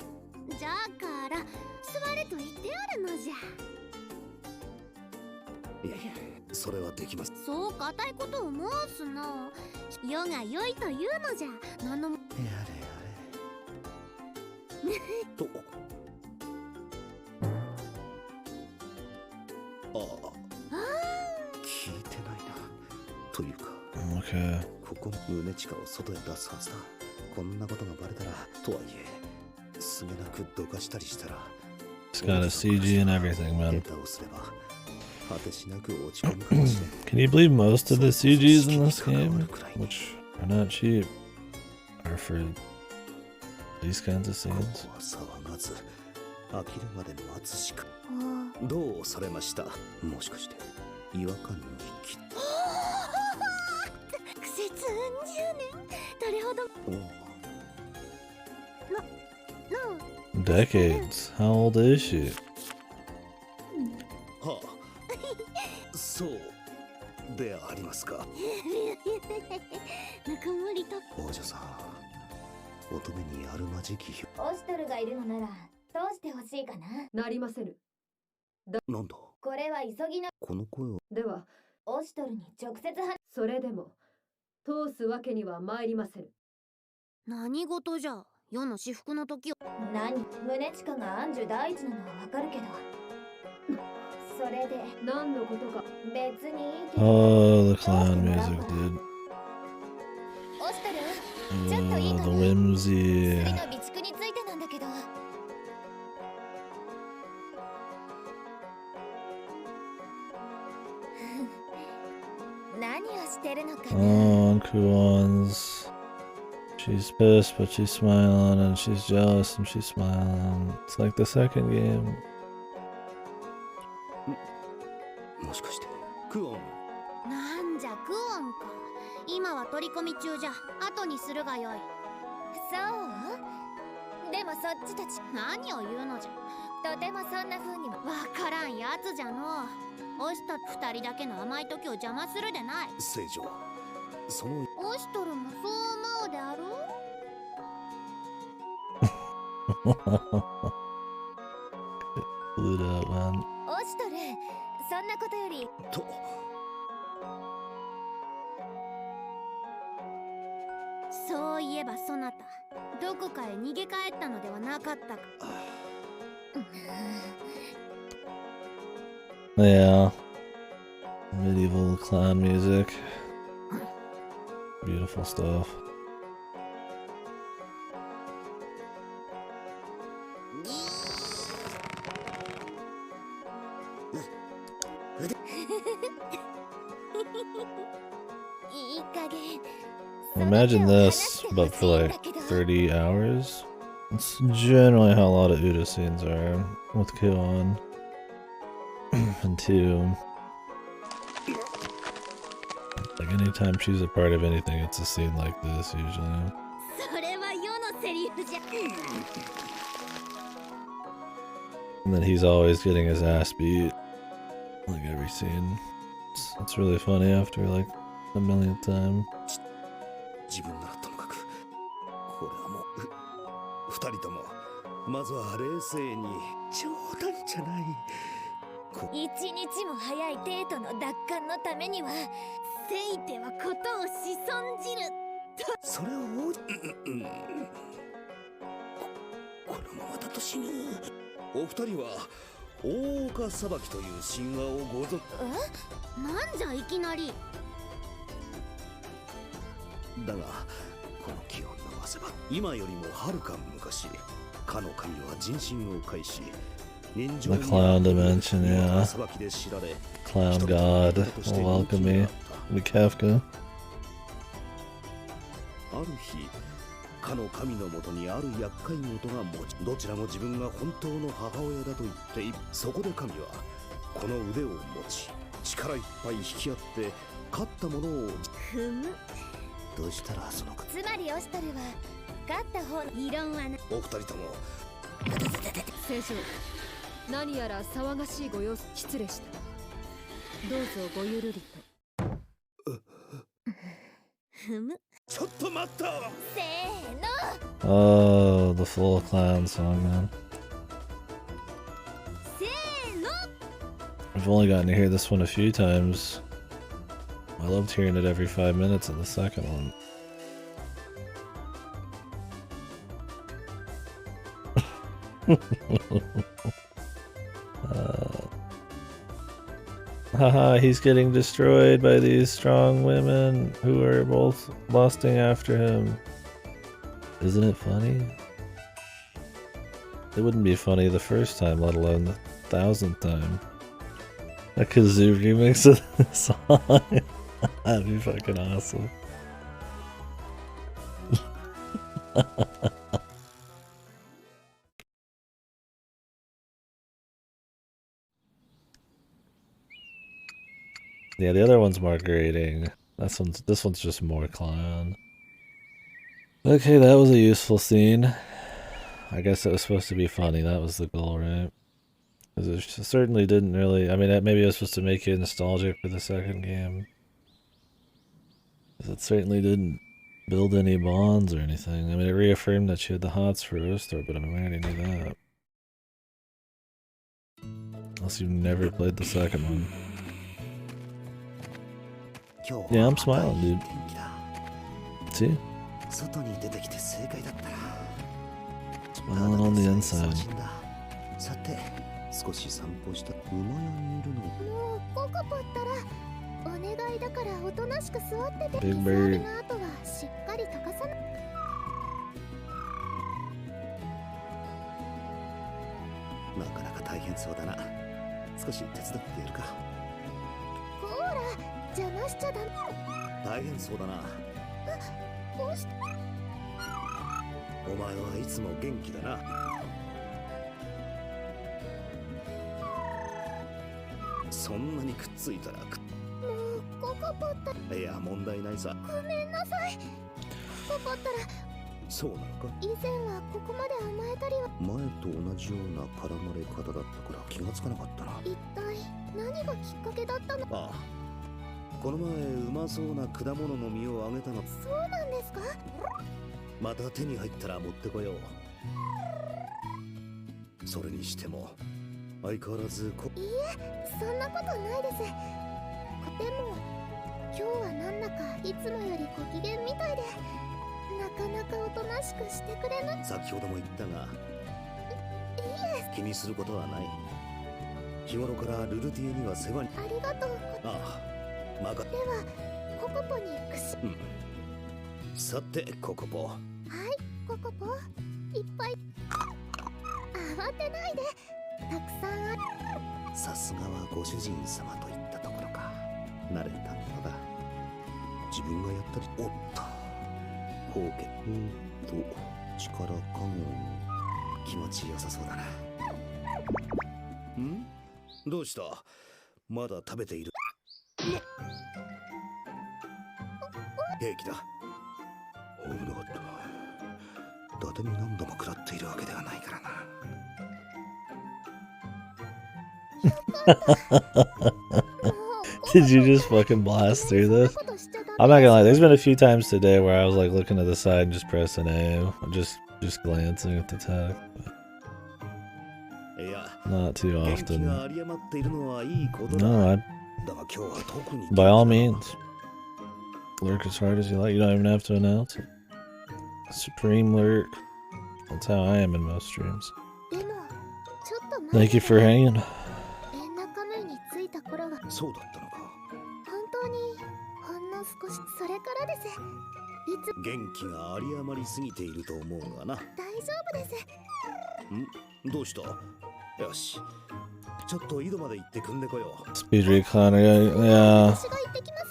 じゃから座れと言ってあるのじゃ。いやいや、それはできます。そう固いことを申すな。世が良いというのじゃ。何のもやれやれと聞いてないな。というか、Okay. ここ胸地下を外へ出すはずだ。こんなことがバレたら、とはいえすげなくどかしたりしたら It's got a CG and everything, man. 下手をすれば果てしなく落ち込むかもしれん。 Can you believe most of the CGs in this game, which are not cheap, are for these kinds of こ scenes? こは騒がず飽きるまで待つしか。どうされました。もしかして違和感にきっ苦節10年。どれほどDecades. How old is she? はあ、そうでありますか。ぬくもりと王女さん、乙女にあるまじき日。オシトルがいるのならどうしてほしいかな。なりませぬ。なんだこれは急ぎの。この声は。ではオシトルに直接話。それでも通すわけには参りませぬ。何事じゃ。世の至福の時を。何、胸地下が安寿第一なのはわかるけど、それで何のことか。別にいいけど。 Oh, the clown music, dude. オシトル、ちょっといいか The な。 whimsy. 薬の備蓄についてなんだけど。何をしてるのかな。 Oh, Kuon's. She's pissed, but she's smiling, and she's jealous, and she's smiling. It's like the second game. もしかしてクオン。なんじゃクオンか。今は取り込み中じゃ。後にするがよい。そうでもそっちたち何を言うのじゃ。とてもそんな風には。わからんやつじゃの。オシトル二人だけの甘い時を邪魔するでない。正常。そのオシトルもそう思うであろう。Blew it up, man. オシトル、そんなことよりとそういえばそなたどこかへ逃げ帰ったのではなかったか。Yeah. Medieval clown music. Beautiful stuff. Imagine this, but for like 30 hours. It's generally how a lot of Uda scenes are with Kuon. And 2. Like anytime she's a part of anything, it's a scene like this usually. それは世のセリフじゃ。 And then he's always getting his ass beat. Like every scene. It's really funny after like a millionth time. 自分ならともかくこれはもう二人ともまずは冷静に。冗談じゃない。一日も早いデートの奪還のためにはせいてはことをしそんじる。それをこのままだと死ぬ。お二人は大岡裁きという神話をご存知。なんじゃいきなり。だがこの気を流せば今よりもはるか昔かの神は人心を介し The clown dimension, yeah. Clown god will welcome me. The Kafka. ある日かの神のもとにある厄介事が持ちどちらも自分が本当の母親だと言ってそこで神はこの腕を持ち力いっぱい引き合って勝ったものをふむどうしたらそのつまりオシトルは勝った方の異論はなお二人とも聖書何やら騒がしいご様子失礼したどうぞごゆるりとふむちょっと待ったせーの Oh, the full clown song, man. せーの I've only gotten to hear this one a few times. I loved hearing it every 5 minutes in the second one. Haha, he's getting destroyed by these strong women who are both lusting after him. Isn't it funny? It wouldn't be funny the first time, let alone the 1000th time. A kazoo remix of the song. That'd be fucking awesome. Yeah, the other one's more grating. This one's just more clown. Okay, that was a useful scene. I guess it was supposed to be funny. That was the goal, right? Because it certainly didn't really... I mean, maybe it was supposed to make you nostalgic for the second game. Because it certainly didn't build any bonds or anything. I mean, it reaffirmed that she had the hots for Oster, but I mean, we already knew that. Unless you've never played the second one. Yeah, I'm smiling, dude. See? Smiling on the inside. さて、少し散歩した馬屋にいるの。もうココポったらお願いだからおとなしく座ってて。 Big 水 bird. 浴びの後はしっかり高さな。なかなか大変そうだな。少し手伝ってやるか。ほら、邪魔しちゃダメ。大変そうだな。こうして。お前はいつも元気だな。そんなにくっついたらもうココポったら。いや、問題ないさ。ごめんなさい。ココポったら。そうなのか。以前はここまで甘えたりは。前と同じような絡まれ方だったから気がつかなかったな。一体何がきっかけだったの。ああ、この前うまそうな果物の実をあげたの。そうなんですか。また手に入ったら持ってこよう。それにしても相変わらずいいえ、そんなことないです。でも今日はなんだかいつもよりご機嫌みたいで、なかなかおとなしくしてくれな。先ほども言ったが、いいえ、気にすることはない。日頃からルルティエには世話に。ありがとう。ああ、まか。ではココポにうん。さてココポ。はい、ココポ。いっぱい。慌てないで。たくさんある。さすがはご主人様といったところか。慣れたものだ。自分がやったり。おっと。ほうけ。力加減。気持ちよさそうだな。ん？どうした？まだ食べている。平気だ。危なかった。伊達に何度も食らっているわけではないからな。Did you just fucking blast through this? I'm not gonna lie, there's been a few times today where I was like looking to the side and just pressing A, just glancing at the tech. Not too often. No, by all means, lurk as hard as you like. You don't even have to announce it. Supreme lurk. That's how I am in most streams. Thank you for hanging. そうだったのか。本当にほんの少し。それからです。元気が有り余りすぎていると思うがな。大丈夫です。どうした？よし、ちょっと井戸まで行って汲んでこよう。 Speed recon, yeah. 私が行ってきます。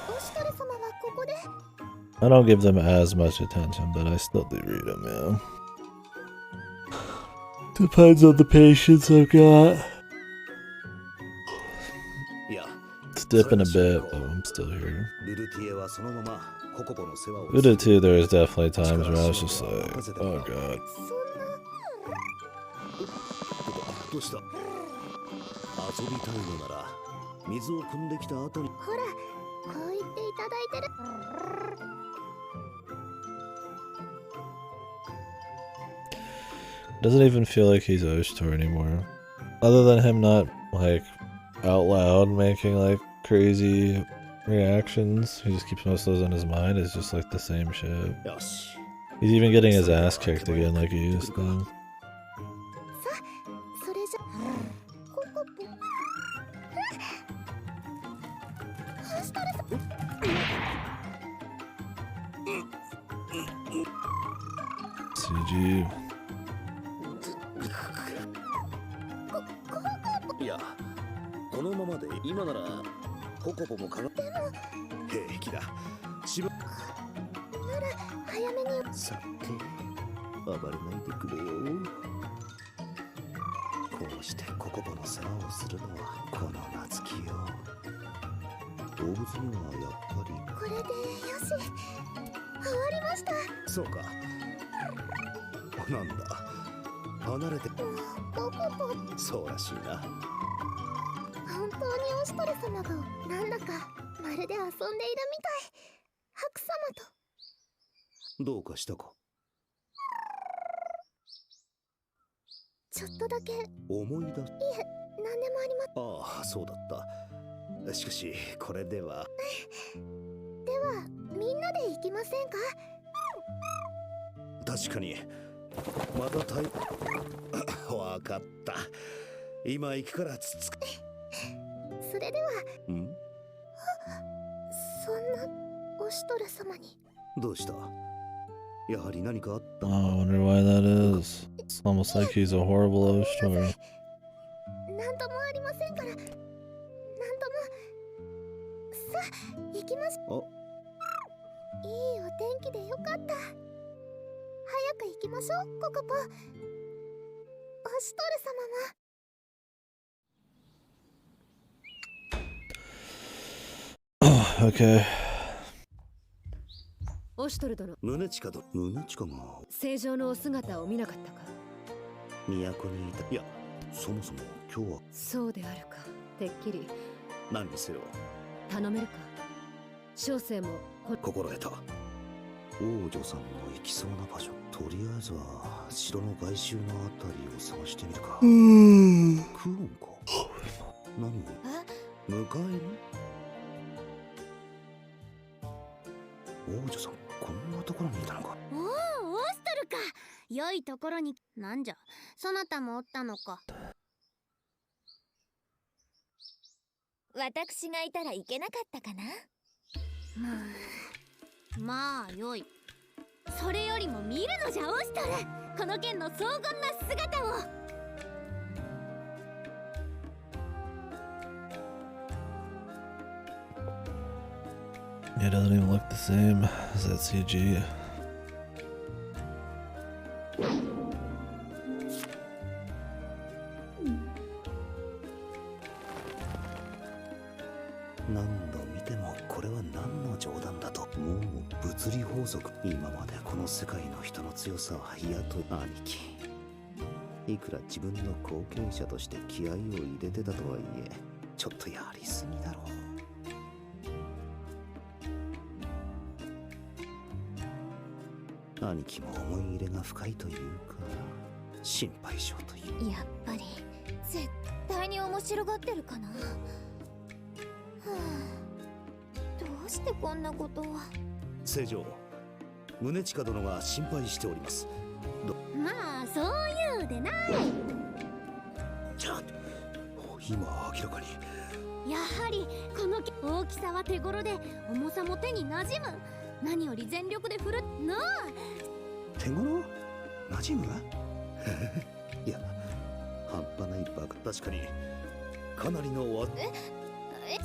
おしとる様はここで。 I don't give them as much attention, but I still do read them, yeah. Depends on the patience I've got. いや、 It's dipping a bit, but I'm still here. ルルティエはそのままココボの世話を Uda too, there was definitely times where I was just like, oh god. どうした？遊びたいのなら水を汲んできた後に。ほら、こう言っていただいてる。 Doesn't even feel like he's Oshtor anymore. Other than him not, like, out loud making, like, crazy reactions. He just keeps most of those in his mind. It's just, like, the same shit. He's even getting his ass kicked again like he used to. それじゃ、ココポ。おしとる様。 CG. いや、このままで今ならココボもかがっても平気だ。しばなら早めに。さて、暴れないでくれよ。こうしてココボの世話をするのはこの夏希よ。動物にはやっぱり。これでよし、終わりました。そうか。なんだ、離れて。ポポポ。そうらしいな。本当におしとる様がなんだかまるで遊んでいるみたい。白様と。どうかしたか？ちょっとだけ。思い出す。いえ、何でもありま。ああ、そうだった。しかしこれでは。ではみんなで行きませんか？確かに。またわかった。今行くからつつく。それでは。ん？そんなおしとる様に。どうした？やはり何かあった？ Oh, I wonder why that is. It's almost like he's a horrible Oshtor. なんともありませんから。なんとも。さあ、行きましょう。いいお天気でよかった。早く行きましょう、ココポ。おしとる様も。Okay. オシュトル殿。宗近が正常のお姿を見なかったか？都にいた。いや、そもそも今日は。そうであるか。てっきり。何にせよ。頼めるか？小生も心得た。王女さんの行きそうな場所。とりあえずは城の外周のあたりを探してみるか。クオンか。何を？迎えに？王女さん、こんなところにいたのか。おお、オーストルか。良いところに。なんじゃ、そなたもおったのか。私がいたらいけなかったかな。まあ良い。それよりも見るのじゃ、オーストル。この剣の荘厳な姿を。It doesn't even look the same as that CG. 何度見てもこれは何の冗談だと。もう物理法則。今までこの世界の人の強さは嫌と。兄貴、いくら自分の後継者として気合を入れてたとはいえ、ちょっとやりすぎだろう。兄貴も思い入れが深いというか、心配性という。やっぱり絶対に面白がってるかな。はあ、どうしてこんなことは。正常、宗近殿が心配しております。まあそういうでない。じゃあ今明らかに。やはりこの大きさは手頃で重さも手に馴染む。何より全力で振るなあ。手頃ナジムいや、半端ないバカ。確かにかなりのわ。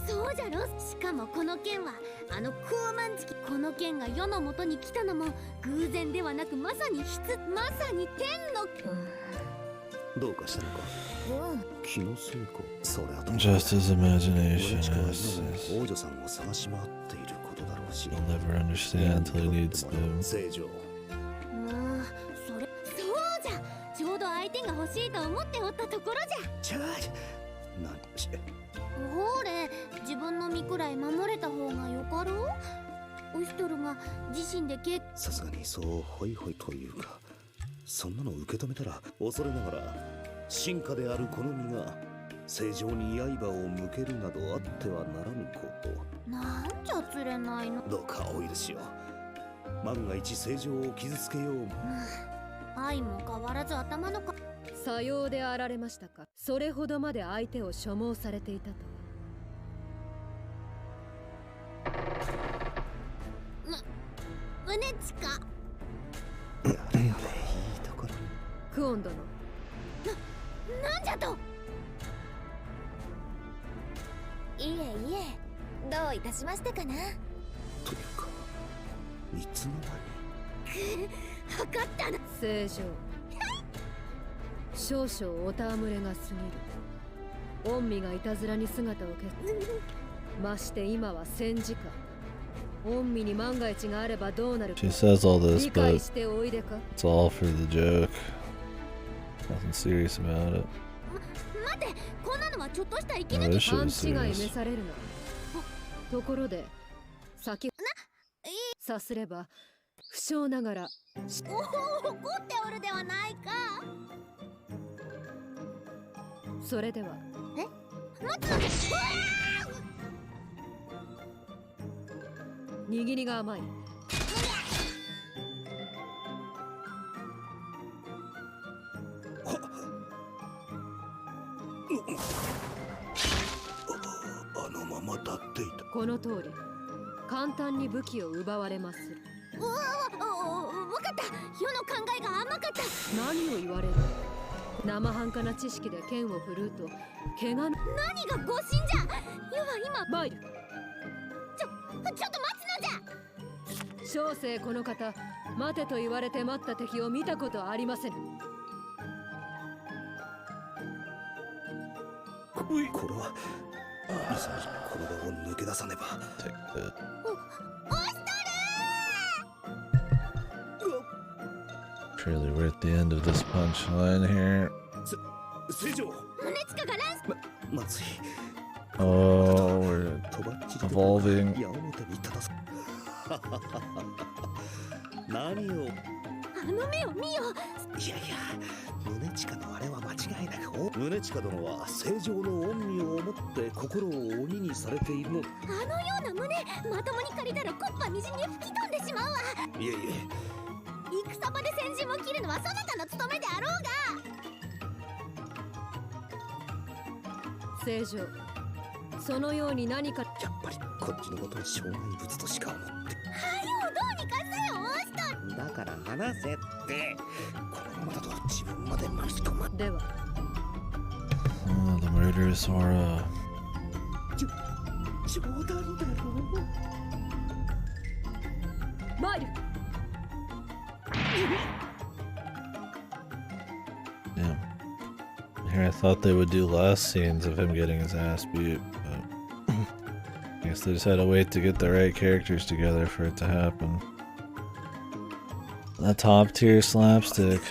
そうじゃろ。しかもこの剣はあの高慢時期、この剣が世の元に来たのも偶然ではなく、まさにまさに天の。どうかしたのか。気のせいか。それはとも Just his imagination 王女さんを探し回っていることだろうし。He'll never understand until he needs to. 正常。それそうじゃ。ちょうど相手が欲しいと思っておったところじゃ。何しほれ、自分の身くらい守れた方がよかろう。オシトルが自身でさすがにそうホイホイというか、そんなの受け止めたら恐れながら進化であるこの身が正常に刃を向けるなどあってはならぬこと。なんじゃ釣れないの。どうかお許しを。万が一正常を傷つけよう。愛も変わらず頭のか。さようであられましたか。それほどまで相手を所望されていたと。胸近。やれやれ、いいところに。クオン殿。なんじゃと。いえいえ、どういたしましてかな。というか、いつの間に。測ったな。正常。少々お戯れが過ぎる。御身がいたずらに姿を消す。まして今は戦時下。御身に万が一があればどうなるか。 She says all this, 理解 but しておいでか。 it's all for the joke. Nothing serious about it. 待て、こんなのはちょっとした息 No, 抜 this き。 shit 勘 is 違い serious. 召されるな。ところで先さすれば不詳ながら。おお、怒っておるではないか。それでは待つのです。握りが甘い。あのまま立っていた。この通り簡単に武器を奪われます。わかった。世の考えが甘かった。何を言われる。生半可な知識で剣を振るうと怪我の。何が誤信じゃ。世は今。マイル。ちょっと待つのじゃ。小生この方、待てと言われて待った敵を見たことはありません。これはこの場を抜け出さねば。Truly, we're at the end of this punchline here. 正常。胸近がランス。まずい。 Oh, we're evolving. 矢面に立たす。何を。あの目を見よ。いやいや、胸近のあれは間違いなく。胸近殿は正常の恩義を思って心を鬼にされているの。あのような胸、まともに借りたらコッパみじんに吹き飛んでしまうわ。いえいえ、戦場で先陣を切るのはそなたの務めであろうが。正常。そのように何か。やっぱりこっちのことを障害物としか思って。はよ、どうにかせよ、オシト。だから話せって。このままだと自分まで巻き込ま。では。Oh, the murderous aura. 冗談だろ。マイル。Damn. Here I thought they would do last scenes of him getting his ass beat, but I guess they just had to wait to get the right characters together for it to happen. That top tier slapstick.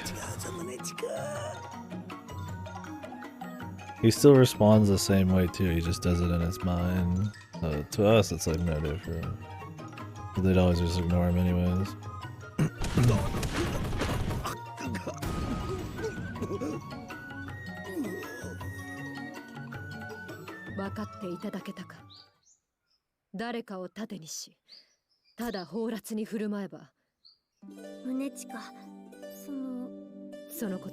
He still responds the same way too, he just does it in his mind. To us it's like no different. But they'd always just ignore him anyways. 分かっていただけたか。誰かを盾にし、ただ放埓に振る舞えば。胸近、その言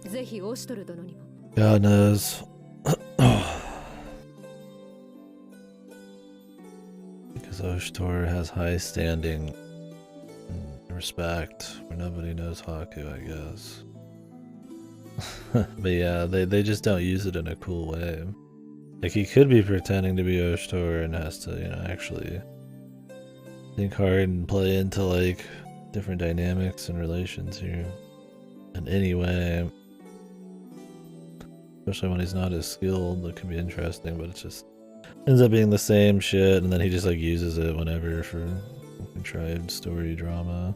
葉、ぜひオシトル殿にも。God knows. Because because Oshtor has high standing and respect where nobody knows Haku, I guess. But yeah, they just don't use it in a cool way. Like, he could be pretending to be Oshtor and has to, you know, actually think hard and play into, like, different dynamics and relations here in any way. Especially when he's not as skilled, it can be interesting, but it's just ends up being the same shit, and then he just, like, uses it whenever for contrived story drama.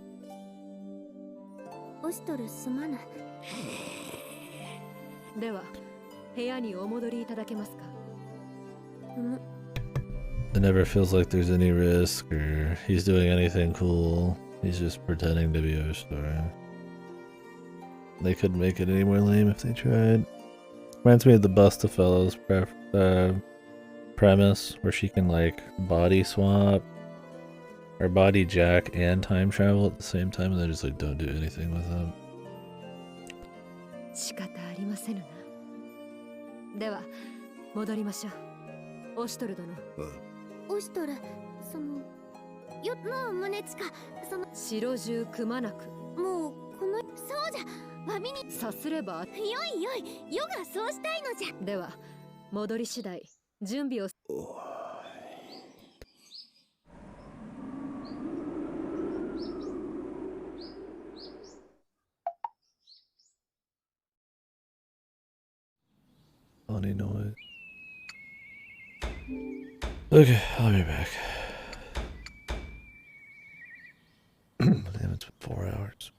オシトルすまぬ。では、部屋にお戻りいただけますか。It never feels like there's any risk or he's doing anything cool. He's just pretending to be Oshtor. They couldn't make it any more lame if they tried. Reminds me of the Bustafellows premise where she can, like, body swap or body jack and time travel at the same time, and they just, like, don't do anything with them. 仕方ありませぬな。では戻りましょう。オシトル殿。オシトル、そのよもう胸近その城中くまなく。もうこのそうじゃわびにさすれば。よいよい、余がそうしたいのじゃ。では戻り次第準備を。Funny noise. Okay, I'll be back. Damn, it's been 4 hours.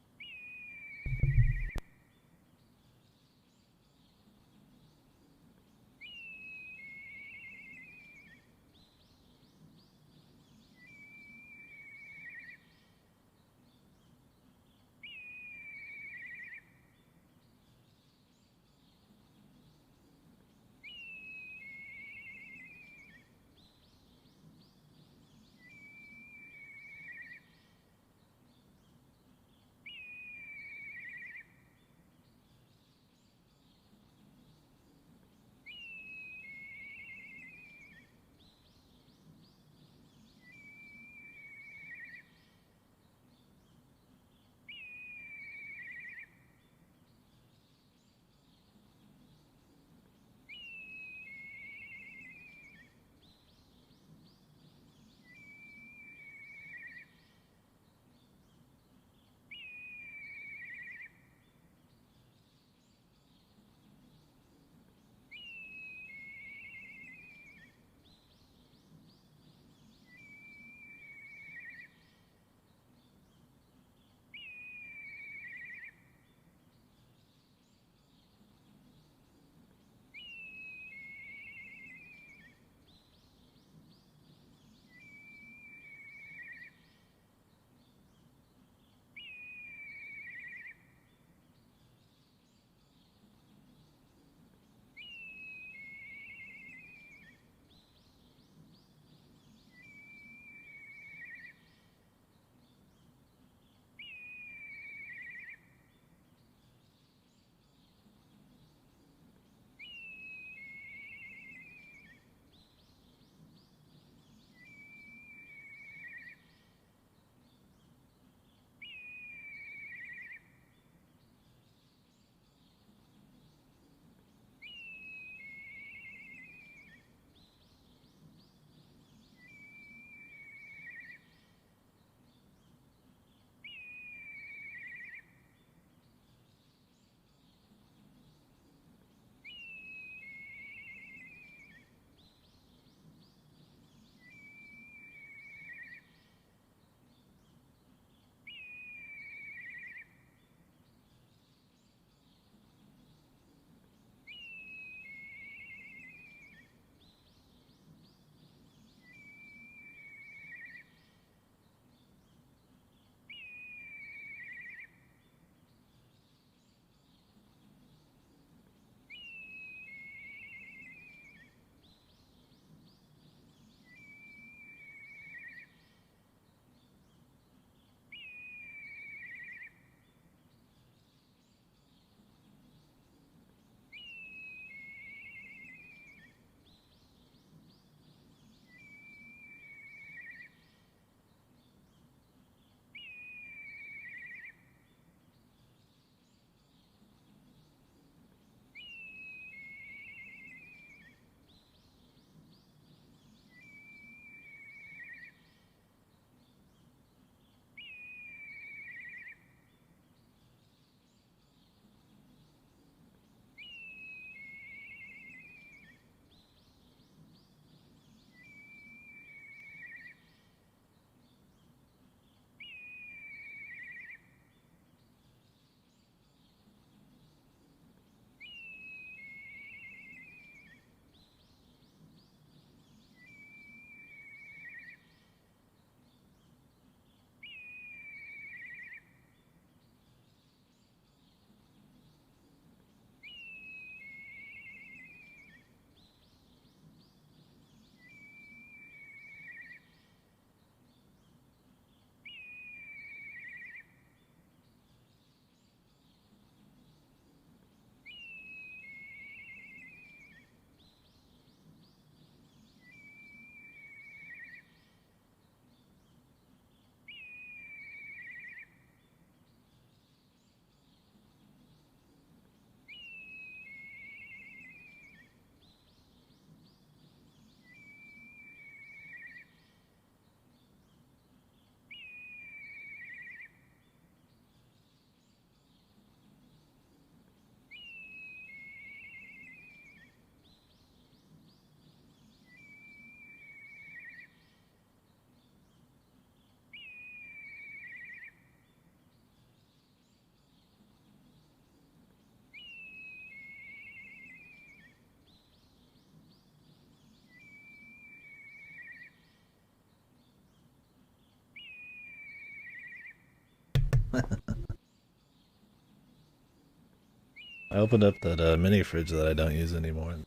I opened up that mini fridge that I don't use anymore and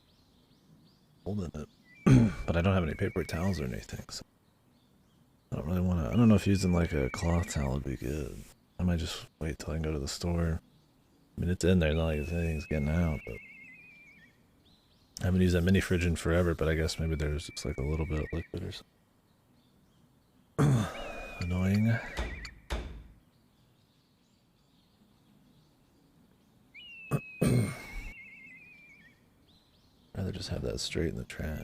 holding it. But I don't have any paper towels or anything, so I don't really want to. I don't know if using like a cloth towel would be good. I might just wait till I can go to the store. I mean, it's in there, not like anything's getting out, but I haven't used that mini fridge in forever, but I guess maybe there's just like a little bit of liquid or something. Annoying. Rather just have that straight in the trash.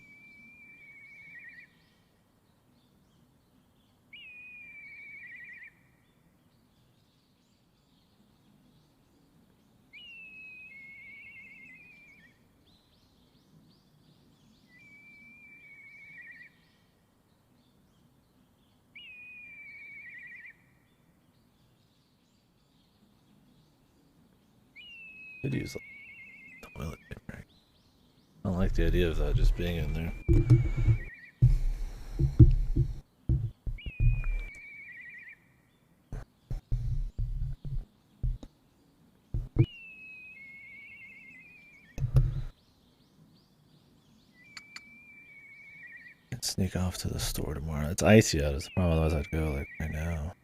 Could use like toilet paper. I don't like the idea of that just being in there. I'd sneak off to the store tomorrow. It's icy out, it's the problem, otherwise I'd go like right now.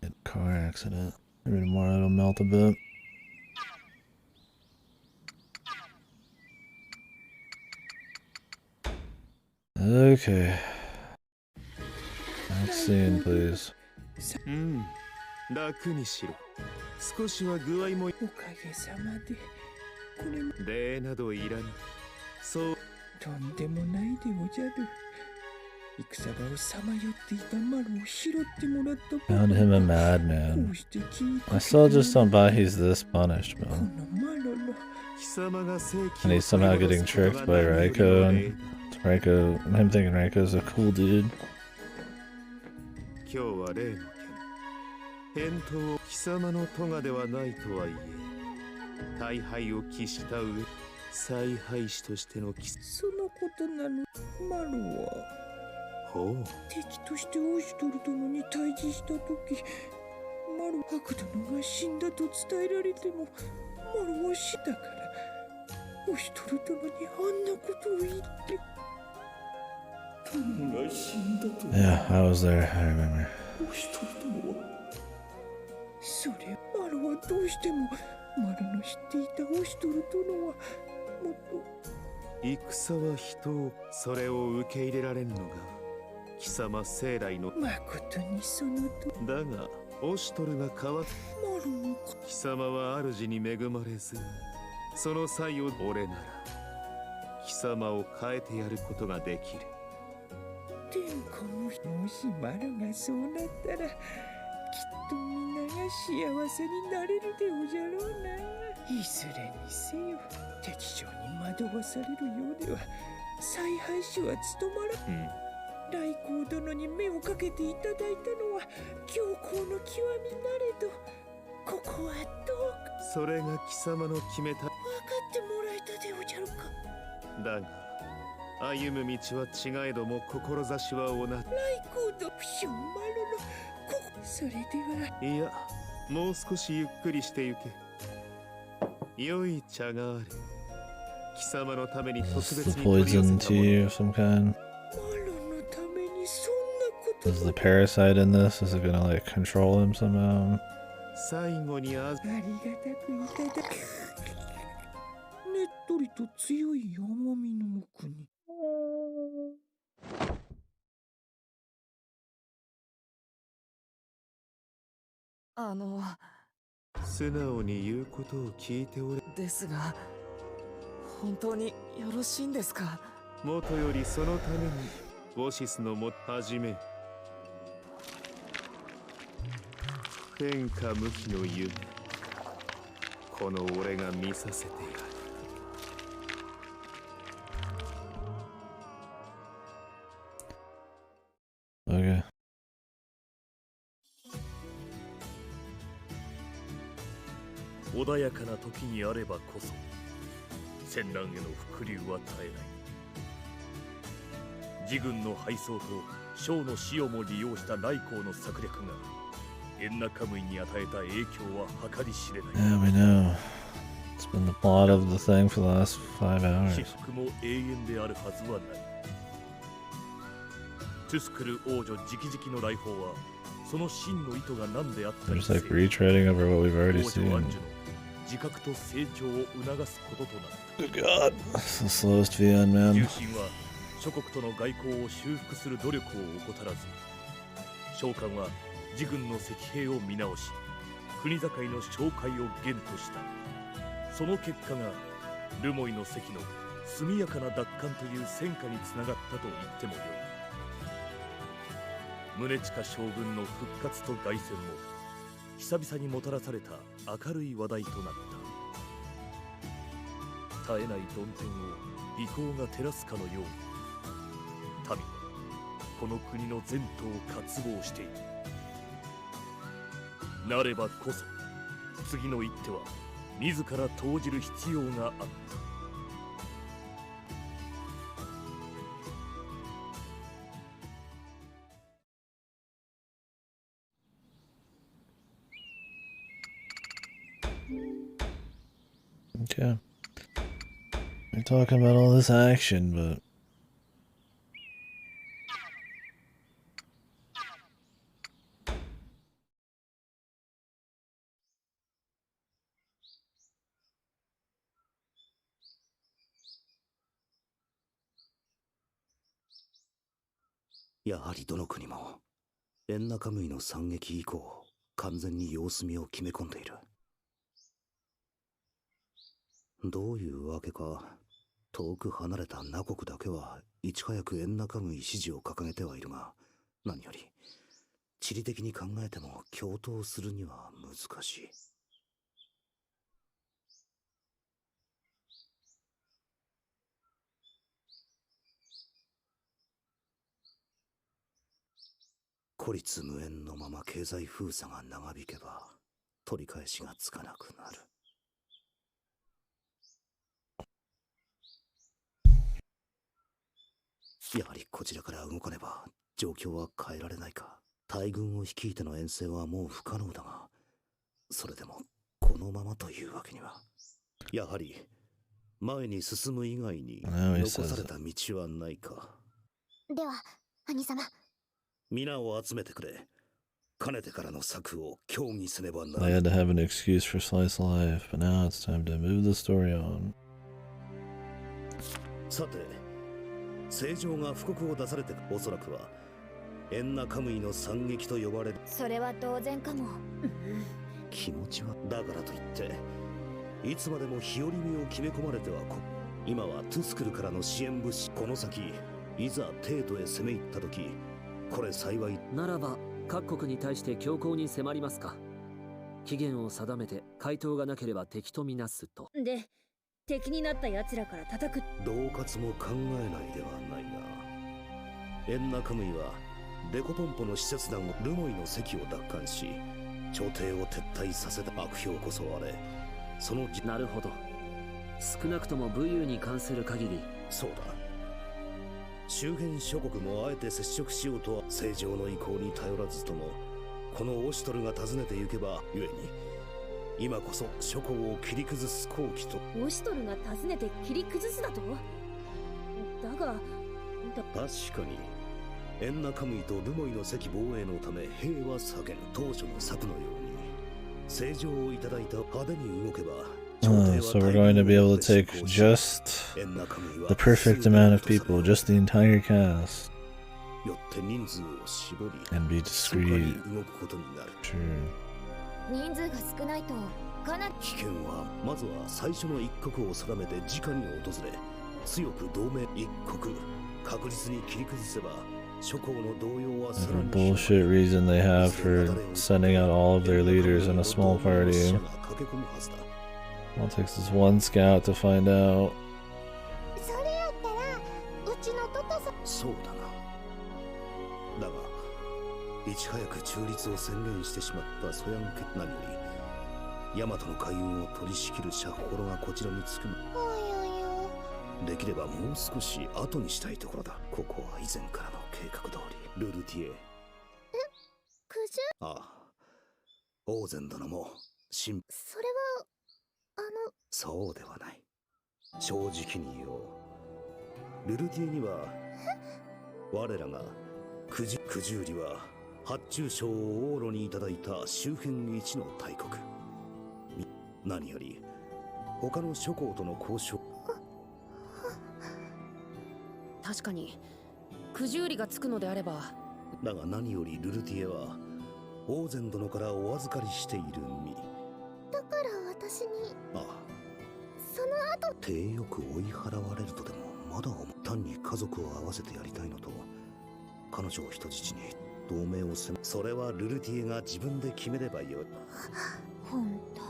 Get a car accident. Maybe tomorrow it'll melt a bit. Okay. Next scene, please. 楽にしろ。少しは具合も。おかげさまで。これ。礼などいらぬ。そう。とんでもないでおじゃる。戦場をさまよっていたマロを拾ってもらった。Found him a madman. I still just don't buy he's this punished, man. And he's somehow getting tricked by Raiko, and him thinking Raiko's a cool dude. 今日は例の件。返答を貴様の咎ではないとはいえ、大敗を喫した上、采配師としてのそのことなの。マロは。敵としてオシュトル殿に対峙した時、マロハク殿が死んだと伝えられても、マロは死だからオシュトル殿にあんなことを言って。殿が死んだと。Yeah, I was there. I remember. オシュトル殿は。それ、マロはどうしてもマロの知っていたオシュトル殿はもっと。戦は人を、それを受け入れられんのが。貴様生来の誠にそのとだがオシュトルが変わっ貴様は主に恵まれずその際を俺なら貴様を変えてやることができる天下のもしマロがそうなったらきっと皆が幸せになれるでおじゃろうないずれにせよ敵将に惑わされるようでは采配師は務まらん、来光殿に目をかけていただいたのは強行の極みなれどここはどうかそれが貴様の決めた分かってもらえたでおじゃるかだが歩む道は違えども志は同じ来光殿不祥マロのここそれではいやもう少しゆっくりしてゆけ良い茶がある貴様のために特別に取り寄せたもの Poison tea of some kind. Is the parasite in this? Is it gonna like control him somehow? 最後にありがたくいただくねっとりと強い甘みの奥に素直に言うことを聞いておれですが本当によろしいんですかもとよりそのためにウォシスのも始め天下無比の夢この俺が見させてやる Okay. 穏やかな時にあればこそ戦乱への伏流は絶えない自軍の敗走と将の死をも利用した来光の策略がエンナカムイに与えた影響は計り知れない。 Yeah, we know. It's been the plot of the thing for the last 5 hours. 起伏も永遠であるはずはない。トゥスクル王女直々の来訪はその真の意図が何であったり Just like retreading over what we've already 王女 seen. アンジュの自覚と成長を促すこととなった。 Good God. It's the slowest VN, 重 man. 臣は諸国との外交を修復する努力を怠らず、召喚は自軍の石兵を見直し、国境の紹介を厳とした。その結果がルモイの関の速やかな奪還という戦果につながったと言ってもよい。宗近将軍の復活と凱旋も久々にもたらされた明るい話題となった。絶えない曇天を美光が照らすかのように、民はこの国の前途を渇望している。なればこそ次の一手は自ら投じる必要があった。Okay. We're talking about all this action, butやはりどの国もエンナカムイの惨劇以降完全に様子見を決め込んでいる。どういうわけか遠く離れたナ国だけはいち早くエンナカムイ支持を掲げてはいるが、何より地理的に考えても共闘するには難しい。孤立無縁のまま経済封鎖が長引けば取り返しがつかなくなる。やはりこちらから動かねば状況は変えられないか。大軍を率いての遠征はもう不可能だが、それでもこのままというわけには。やはり前に進む以外に残された道はないか。では兄様、皆を集めてくれ。かねてからの策を協議せねばなら I ない。 had to have an excuse for slice of life, but now it's time to move the story on. さて、正常が布告を出されて、おそらくはエンナカムイの惨劇と呼ばれる。それは当然かも。気持ちはだからといっていつまでも日和見を決め込まれては今はトゥスクルからの支援物資、この先いざ帝都へ攻め入った時、これ幸いならば各国に対して強硬に迫りますか。期限を定めて回答がなければ敵とみなすと。で、敵になった奴らから叩く。恫喝も考えないではないが、エンナカムイはデコポンポの使節団をルモイの関を奪還し朝廷を撤退させた。悪評こそあれ、そのなるほど。少なくとも武勇に関する限り。そうだ。周辺諸国もあえて接触しようとは正常の意向に頼らずとも、このオシュトルが訪ねて行けばゆえに今こそ諸侯を切り崩す好機と。オシュトルが訪ねて切り崩すだと。だが確かにエンナカムイとルモイの関防衛のため兵は避ける当初の策のように正常をいただいた派手に動けば。So we're going to be able to take just the perfect amount of people, just the entire cast, and be discreet. Sure. 人数が少ないとかなり危険はまずは最初の一国を定めて直に訪れ、強く同盟一国確実に切り崩せば諸侯の動揺はさら Whatever に bullshit reason they have for sending out all of their leaders in a small party. All it takes is one scout to find out. それやったらうちのトトさん。そうだな。だがいち早く中立を宣言してしまったソヤン家、何よりヤマトの海運を取り仕切るシャッホロがこちらにつく。できればもう少し後にしたいところだ。ここは以前からの計画通りルルティエ。クジュ？ああ、王禅殿もそれはそうではない。正直に言おう。ルルティエには我らが九十里は発注賞を往路にいただいた周辺一の大国。何より他の諸侯との交渉。確かに九十里がつくのであれば。だが何よりルルティエは王禅殿からお預かりしている身。だから私に。ああ、その後体よく追い払われるとでもまだ単に家族を合わせてやりたいのと、彼女を人質に同盟をそれはルルティエが自分で決めればよい。ほんと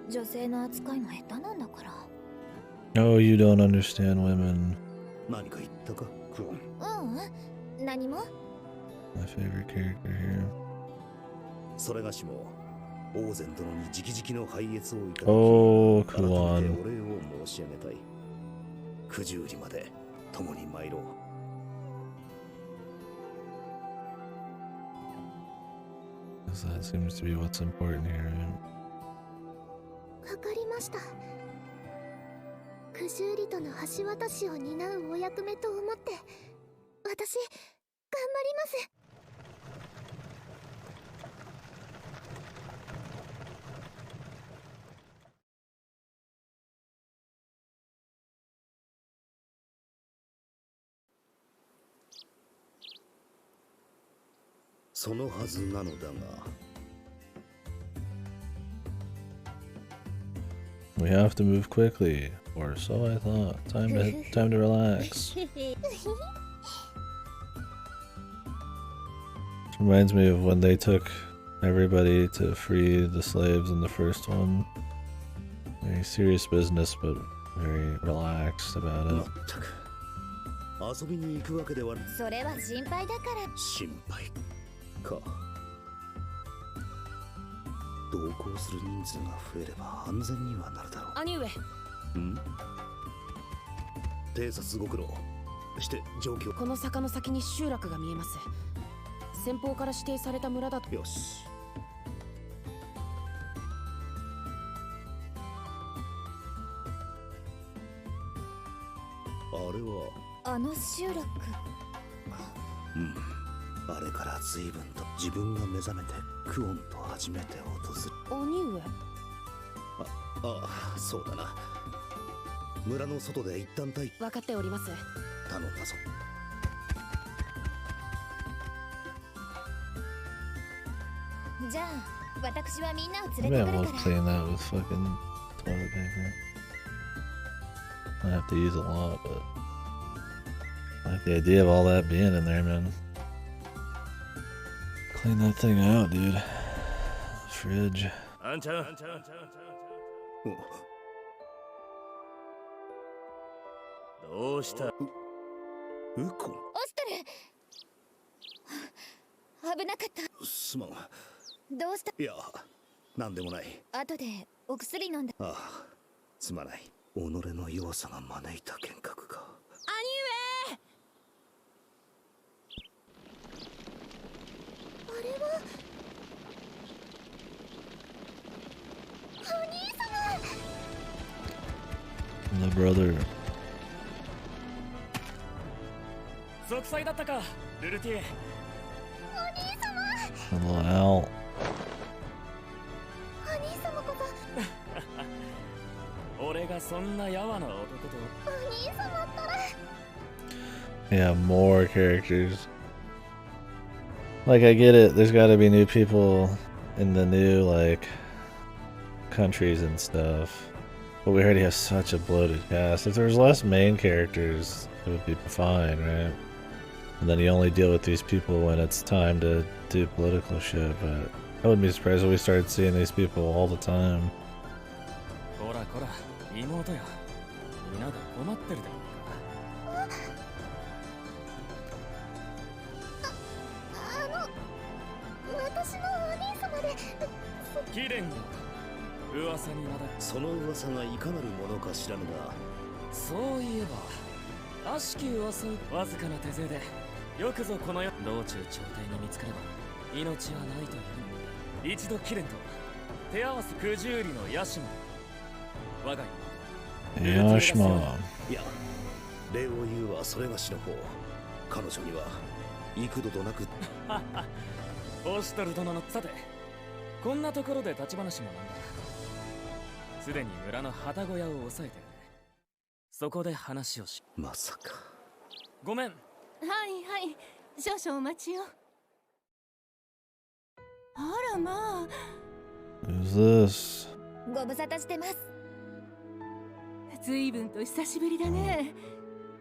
女性の扱いも下手なんだから。 Oh, you don't understand women. 何か言ったかクオン。何も。 My favorite character here. それがしも王禅殿に直々の拝謁をいただき、Oh, 改め come て on. お礼を申し上げたい。九十里まで共に参ろう。That seems to be what's important here. わかりました。九十里との橋渡しを担うお役目と思って私頑張ります。そのはずなのだが。We have to move quickly, or so I thought. Time to relax. Reminds me of when they took everybody to free the slaves in the first one. Very serious business, but very relaxed about it. 遊びに行くわけでは。それは心配だから。心配か。同行する人数が増えれば安全にはなるだろう。兄上。偵察ご苦労して状況。この坂の先に集落が見えます。先方から指定された村だと。よし。あれはあの集落。あれから随分と自分が目覚めてクオンと初めて訪れ。兄上。ああ、そうだな。村の外で一旦分かっております。頼んだぞ。じゃあ私はみんなを Maybe 連 I れてく won't るから。 clean that with fucking toilet paper. I have to use a lot, but I like the idea of all that being in there, man. Clean that thing out, dude. Fridge. どうした？ウコン。オストル。危なかった。すまん。どうした？いや、なんでもない。後でお薬飲んだ。ああ、すまない。己の弱さが招いた幻覚か。兄上。あれはお兄様。The brother. 息災だったか、ルルティエ。A little owl. お兄様こそ。俺がそんなやわな男と。お兄様ったら。Yeah, more characters. Like, I get it, there's gotta be new people in the new, like, countries and stuff. But we already have such a bloated cast. If there's less main characters, it would be fine, right? And then you only deal with these people when it's time to do political shit, but I wouldn't be surprised if we started seeing these people all the time. こらこら、妹よ。皆が困ってるだろうか。私のお兄様で。貴殿が噂にまだ。その噂がいかなるものか知らぬが。そういえば、悪しき噂をわずかな手勢で、よくぞこの世道中朝廷に見つかれば命はないという。一度切れんと手合わせ九十里のヤシマ我がヤシマ。いや、礼を言うはそれがしの方。彼女には幾度となくオシトル殿のさてこんなところで立ち話もなんだ。すでに村の旗小屋を抑えている。そこで話をし。まさか。ごめん。はいはい、少々お待ちを。あらまあ。Who's this? ご無沙汰してます。ずいぶんと久しぶりだね。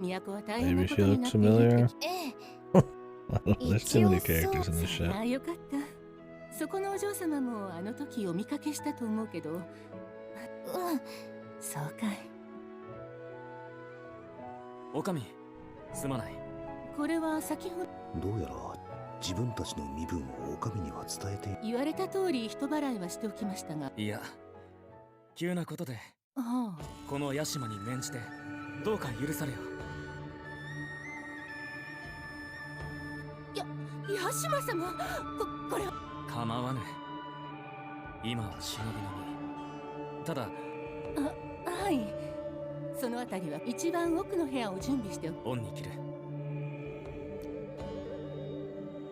都は大変な Maybe こ she とに looks なっている。familiar. ええ。I don't know. There's too many characters in this shit. ああ、よかった。そこのお嬢様もあの時お見かけしたと思うけど。うん、そうかい。おかみ、すまない。これは先ほど。どうやら自分たちの身分をお上には伝えて。言われた通り人払いはしておきましたが。いや、急なことで、ああ、このヤシマに免じてどうか許されよ。ヤシマ様、これは構わぬ。今は忍びの身。ただ、はい。そのあたりは一番奥の部屋を準備しておく。恩に切る。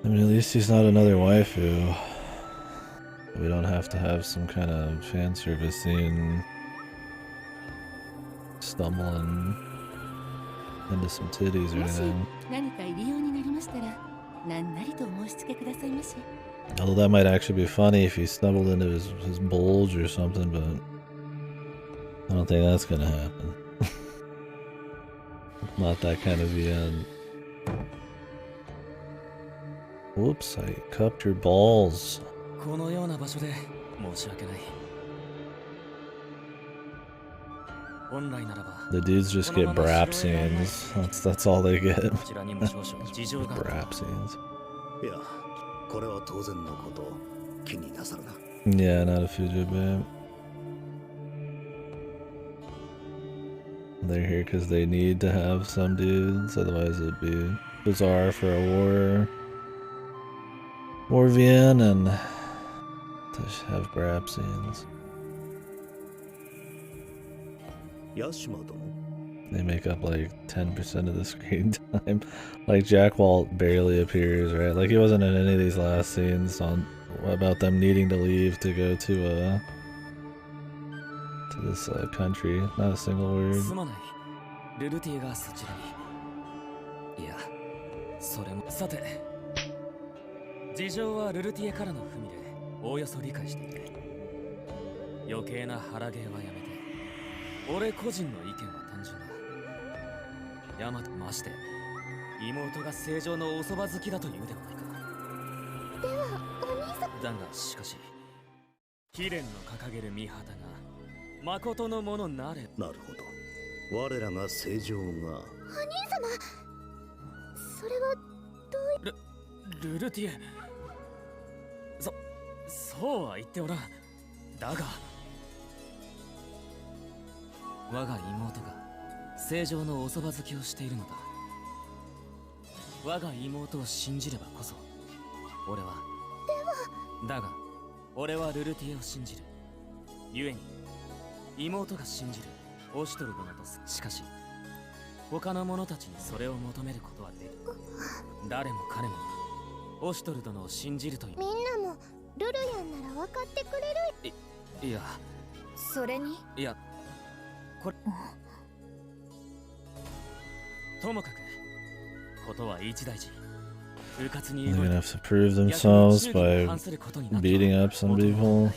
I mean, at least he's not another waifu. We don't have to have some kind of fan service scene stumbling into some titties or もし anything. 何か入りようになりましたら、何なりとお申し付けくださいまし。 Although that might actually be funny if he stumbled into his bulge or something, but I don't think that's gonna happen. Not that kind of VN. Whoops, I cupped your balls. このような場所で申し訳ない。本来ならば The dudes just get brap scenes. That's all they get. こちらにも少々事情が。 Brap scenes. いや、これは当然のこと。気になさるな。Yeah, not a Fuji babe. They're here because they need to have some dudes, otherwise it'd be bizarre for a war VN and to have brap scenes. ヤシマ殿。 They make up like 10% of the screen time. Like Jack Walt barely appears, right? Like he wasn't in any of these last scenes on about them needing to leave to go to this country. Not a single word. すまない。ルルティがそちらに。いや、それも。さて、事情はルルティエからの文でおおよそ理解している。余計な腹芸はやめて。俺個人の意見は単純だ。ヤマトまして妹が正常のおそば好きだというではないか。ではお兄さん。だがしかし貴殿の掲げる御旗が誠のものなれ。なるほど。我らが正常が。お兄様、それはどういう。ルルティエ。そうは言っておらん。だが我が妹が正常のおそば好きをしているのだ。我が妹を信じればこそ俺は。だが俺はルルティエを信じる。故に妹が信じるオシトル殿とす。しかし他の者たちにそれを求めることはできる。誰も彼もオシトル殿を信じるという。みんなもルルヤンなら分かってくれる。いや、それに。いや、これともかくことは一大事。うかつに They're gonna have to prove themselves by beating up some people.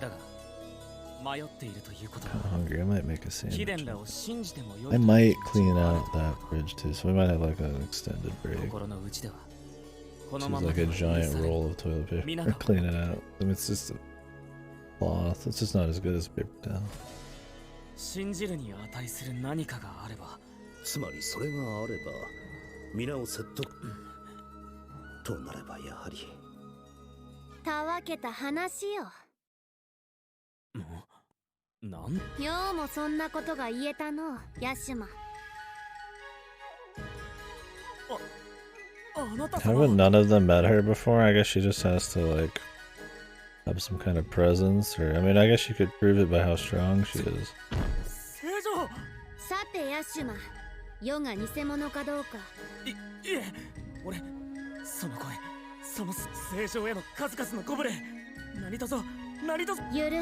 だが迷っているということは。 I'm hungry. I might make a 貴 sandwich. 殿らを信じてもよい。 I might clean out that bridge too, so we might have like an extended break. 心の内ではこの Which ま is ま like a では giant 許され roll of toilet paper. Or clean it out. I mean, it's just a cloth. It's just not as good as paper towel. 信じるに値する何かがあれば。つまりそれがあれば皆を説得、となればやはり。たわけた話よ。なんようもそんなことが言えたの、ヤシマ。Haven't none of them met her before? I guess she just has to, like, have some kind of presence, or, I mean, I guess you could prove it by how strong she is. さてヤシュマ、世が偽物かどうか。いえ、俺その声、その正常への数々のご無礼、何とぞ許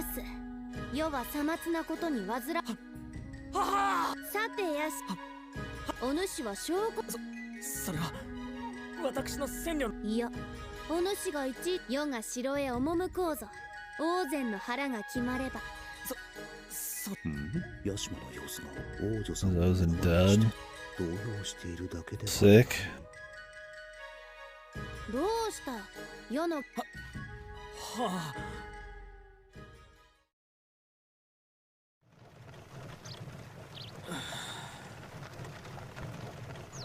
す。世はさまつなことに煩さてヤシ、お主は証拠。それは私の千両。いや、お主が世が城へ赴こうぞ。王然の腹が決まれば。ヤシマの様子が王女さん Those are dead. 動揺しているだけで Sick. どうした世の。はあ。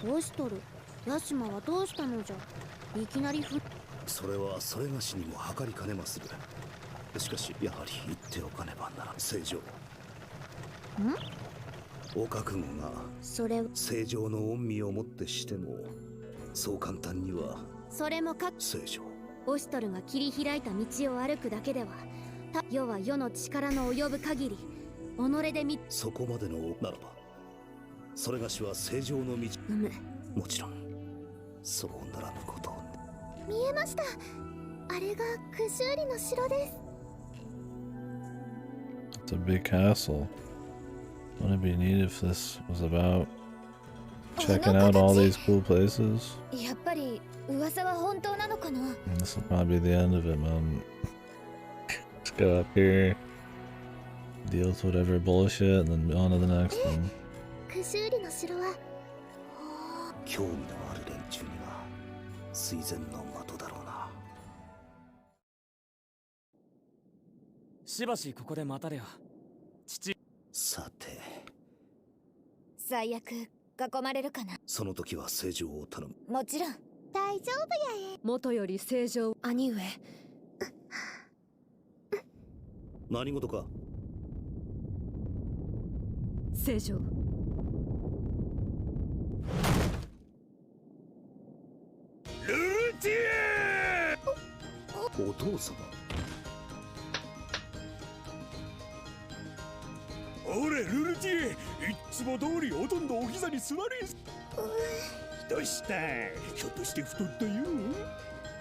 どうしとるヤシマはどうしたのじゃ。いきなりそれはそれがしにも計りかねまする。しかしやはり言っておかねばならん。正常お覚悟がそれ正常の恩義をもってしてもそう簡単には。それも正常オシトルが切り開いた道を歩くだけでは世は世の力の及ぶ限り己でそこまでのならばそれがしは正常の道。もちろんそうならぬことを。見えました。あれがクシューリの城です。 It's a big castle. Wouldn't it be neat if this was about checking out all these cool places? やっぱり噂は本当なのかな。 This will probably be the end of it, man. Just go up here, deal with whatever bullshit, and then on to the next one. クシューリの城は興味のある連中には垂涎の的だろうな。しばしここで待たれよ。父。さて最悪囲まれるかな。その時は正常を頼む。もちろん大丈夫やえ。元より正常。兄上。何事か。正常。ルルティエお父様。俺ルルティエ、いっつも通りほとんどお膝に座れ。どうした？ひょっとして太ったよ。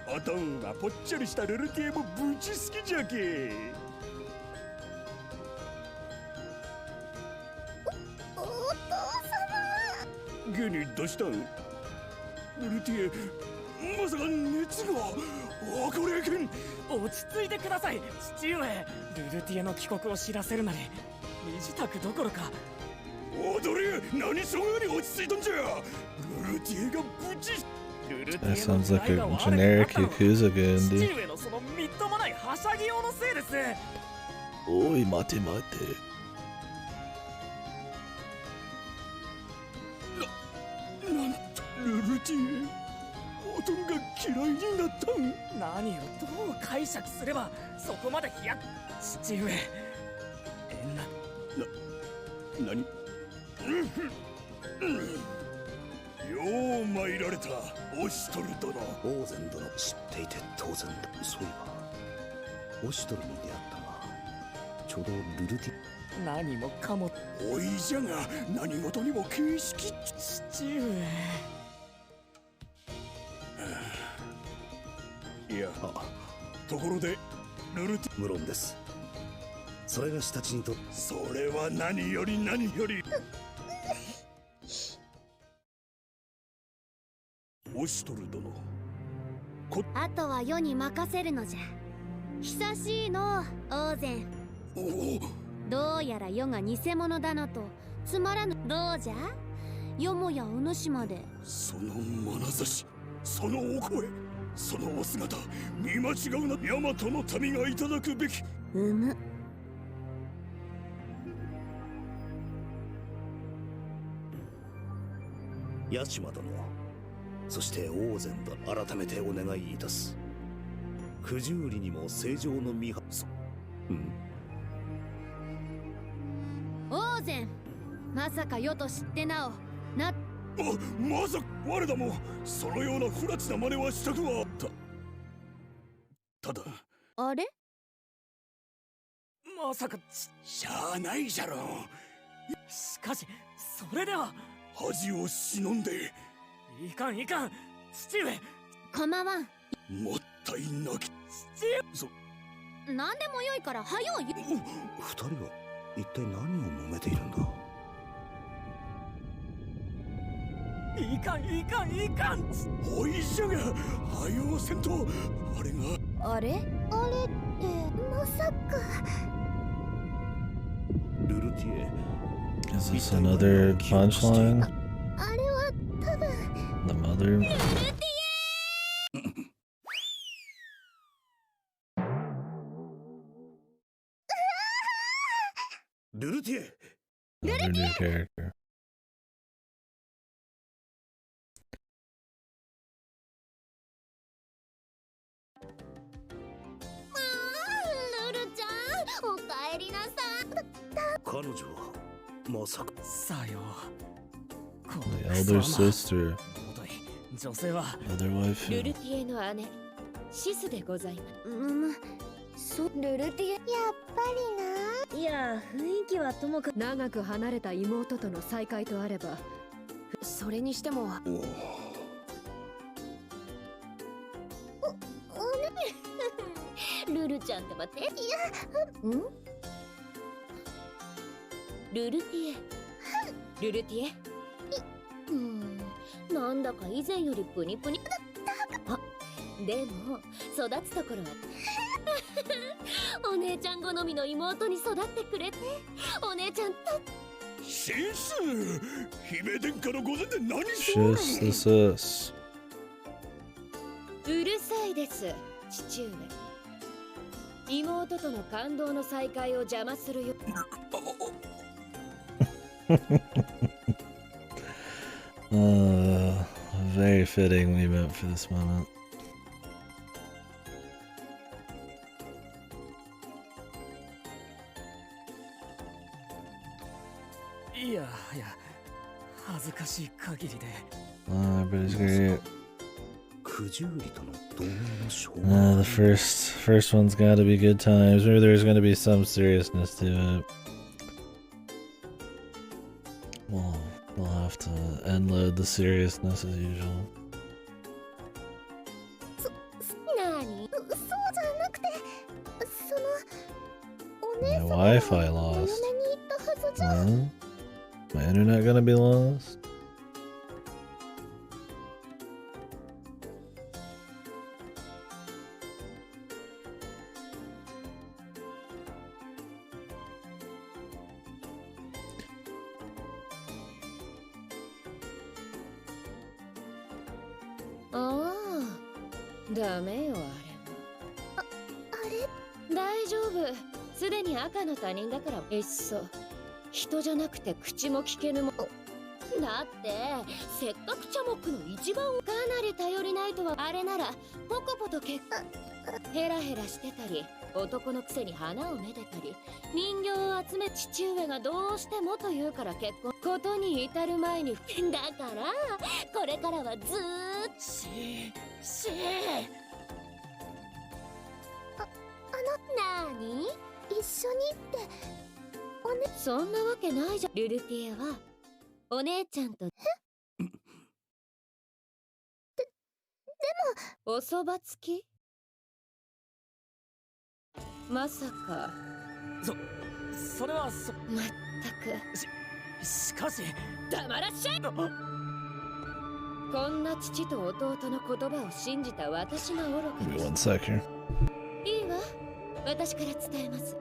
おとんはぽっちゃりしたルルティエもブチ好きじゃけ。お父様。ゲニどうしたん？ルルティエ、まさか熱が。これけん。落ち着いてください父上。ルルティエの帰国を知らせるなり身支度どころか。踊り何そがに落ち着いたんじゃ。ルルティエがブチ。 That sounds like a generic Yakuza game, dude. 父上のそのみっともないはしゃぎようのせいです。おい待て待て。なんとルルティエ、おとんが嫌いになったん。何をどう解釈すればそこまで飛躍。父上何よう参られたオシトル殿。王然殿知っていて当然だ。そういえばオシトルに出会ったのはちょうどルルティ。何もかも。おいじゃが何事にも形式。父上。いや、ところでルルティ。無論です。それがしたちにと。それは何より何より。オシトル殿。あとは世に任せるのじゃ。久しいの王然。どうやら世が偽物だのとつまらぬ。どうじゃよもやお主まで。その眼差し、そのお声、そのお姿、見間違うな。大和の民がいただくべき。ヤシマ殿、そして王然殿、改めてお願いいたす。九十里にも正常の見は王然、まさか世と知ってなおな。まさか我らもそのような不埒な真似はしたくはただあれまさかしゃあないじゃろ。しかしそれでは恥を忍んで。いかんいかん、父上。構わん。もったいなき父上。何でもよいから早う言う。二人は一体何を揉めているんだ。いかんいかんいかん。おいじゃが、はようせんと。あれがあれってまさか。ルルティエ。Is this another punchline? あれは多分 The mother? ルルティルルティエ。 Another new character. ルルちゃん、おかえりなさい。彼女はまさか。さよう。 The elder sister. 女性は Other wife. ルルティエの姉シスでございますルルティエ、やっぱりな。いや雰囲気はともかく長く離れた妹との再会とあれば、それにしてもルルちゃんって待って。いやルルティエルルティエなんだか以前よりプニプニあ、でも育つところはお姉ちゃん好みの妹に育ってくれて、お姉ちゃんとシス、姫殿下の御前で何し Just the sis. うるさいです、父上。妹との感動の再会を邪魔するよ。Very fitting event for this moment. いやいや、恥ずかしい限りで。Everybody's great. 九十里との同盟の証 The first one's gotta be good times. Maybe there's gonna be some seriousness to it. We'll have to end-load the seriousness as usual. なに？そうじゃなくて、そのお姉 My 様が Wi-Fi お嫁に lost. 行ったはずじゃ。 Huh? My internet gonna be lost?ああ、ダメよあれは。あれ？大丈夫。すでに赤の他人だからいっそ。人じゃなくて口も聞けぬも。だってせっかくチャモクの一番かなり頼りないとはあれならポコポと結婚ヘラヘラしてたり男のくせに花をめでたり人形を集め父上がどうしてもと言うから結婚ことに至る前にだからこれからはずーっとなーに一緒にってそんなわけないじゃん。ルルティエはお姉ちゃんとでもおそば付きまさかそれはまったくしかし黙らっしゃい。こんな父と弟の言葉を信じた私が愚か Give で me し one た。 sec here. いいわ、私から伝えます。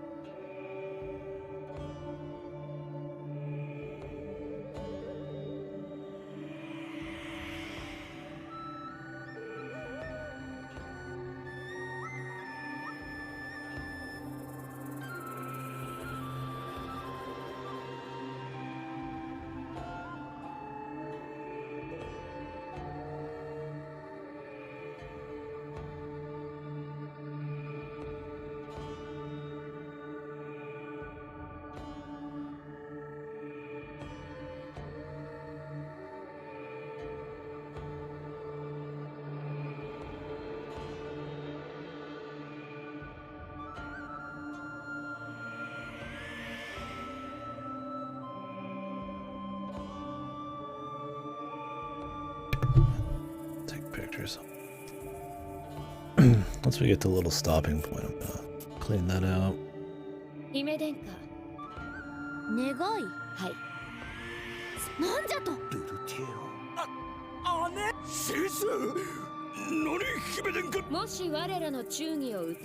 Once we get to a little stopping point, I'm gonna clean that out. 姫殿下。願い。はい。なんじゃと。ルルティエ姉先生、何姫殿下。もし我らの忠義を疑い、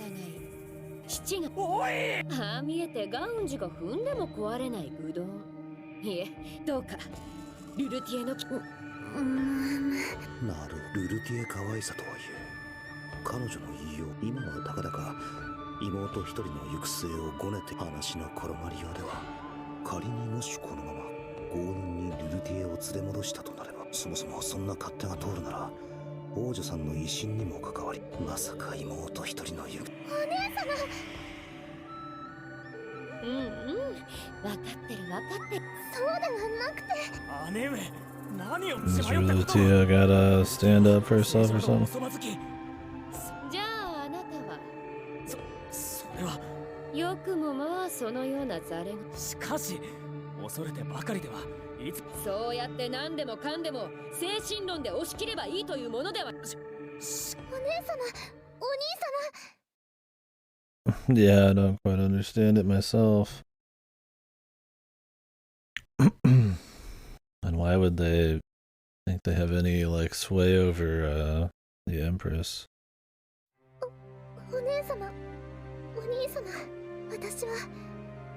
父がおい。ああ見えてガウンジが踏んでも壊れない愚鈍。いえ、どうかルルティエのなるルルティエ可愛さとはいえ、彼女の言いよう、今はたかだか妹一人の行く末をごねて話の転がりようでは、仮にもしこのまま強引にルルティエを連れ戻したとなれば、そもそもそんな勝手が通るなら王女さんの威信にも関わり、まさか妹一人の行くお姉様。うんうん、分かってる分かってる。そうではなくて。姉上、何を Is Rutia gotta stand up for herself or something? じゃああなたはそれはよくもまあそのようなざれが。しかし恐れてばかりではいつそうやって何でもかんでも精神論で押し切ればいいというものでは。お姉様、お兄様。Yeah, I don't quite understand it myself. And why would they think they have any like sway over the Empress? お姉様、お兄様、私は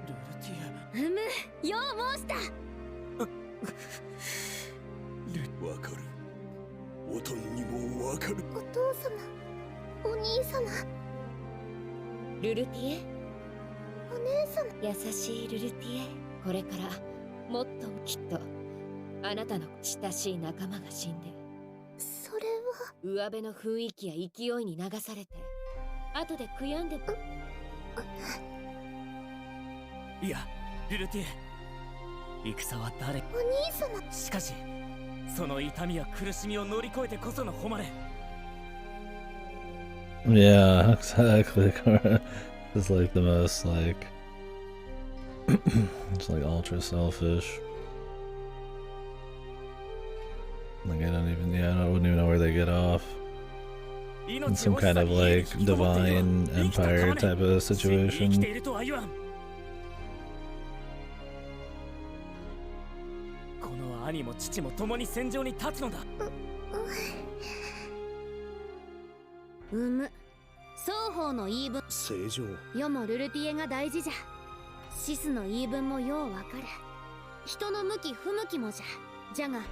ルルティよう申した。わかる。おとんにもわかる。お父様、お兄様。ルルティエ、お姉様。優しいルルティエ、これからもっときっとあなたの親しい仲間が死んで、それは上辺の雰囲気や勢いに流されて後で悔やんで。いや、ルルティエ、戦は誰。お兄様。しかしその痛みや苦しみを乗り越えてこその誉れ。Yeah, exactly. It's like the most like it's like ultra selfish. Like I wouldn't even know where they get off. In some kind of like divine empire type of situation. この兄も父も共に戦場に立つのだ。双方の言い分。正常。世もルルティエが大事じゃ。シスの言い分もようわかる。人の向き不向きもじゃ。じゃが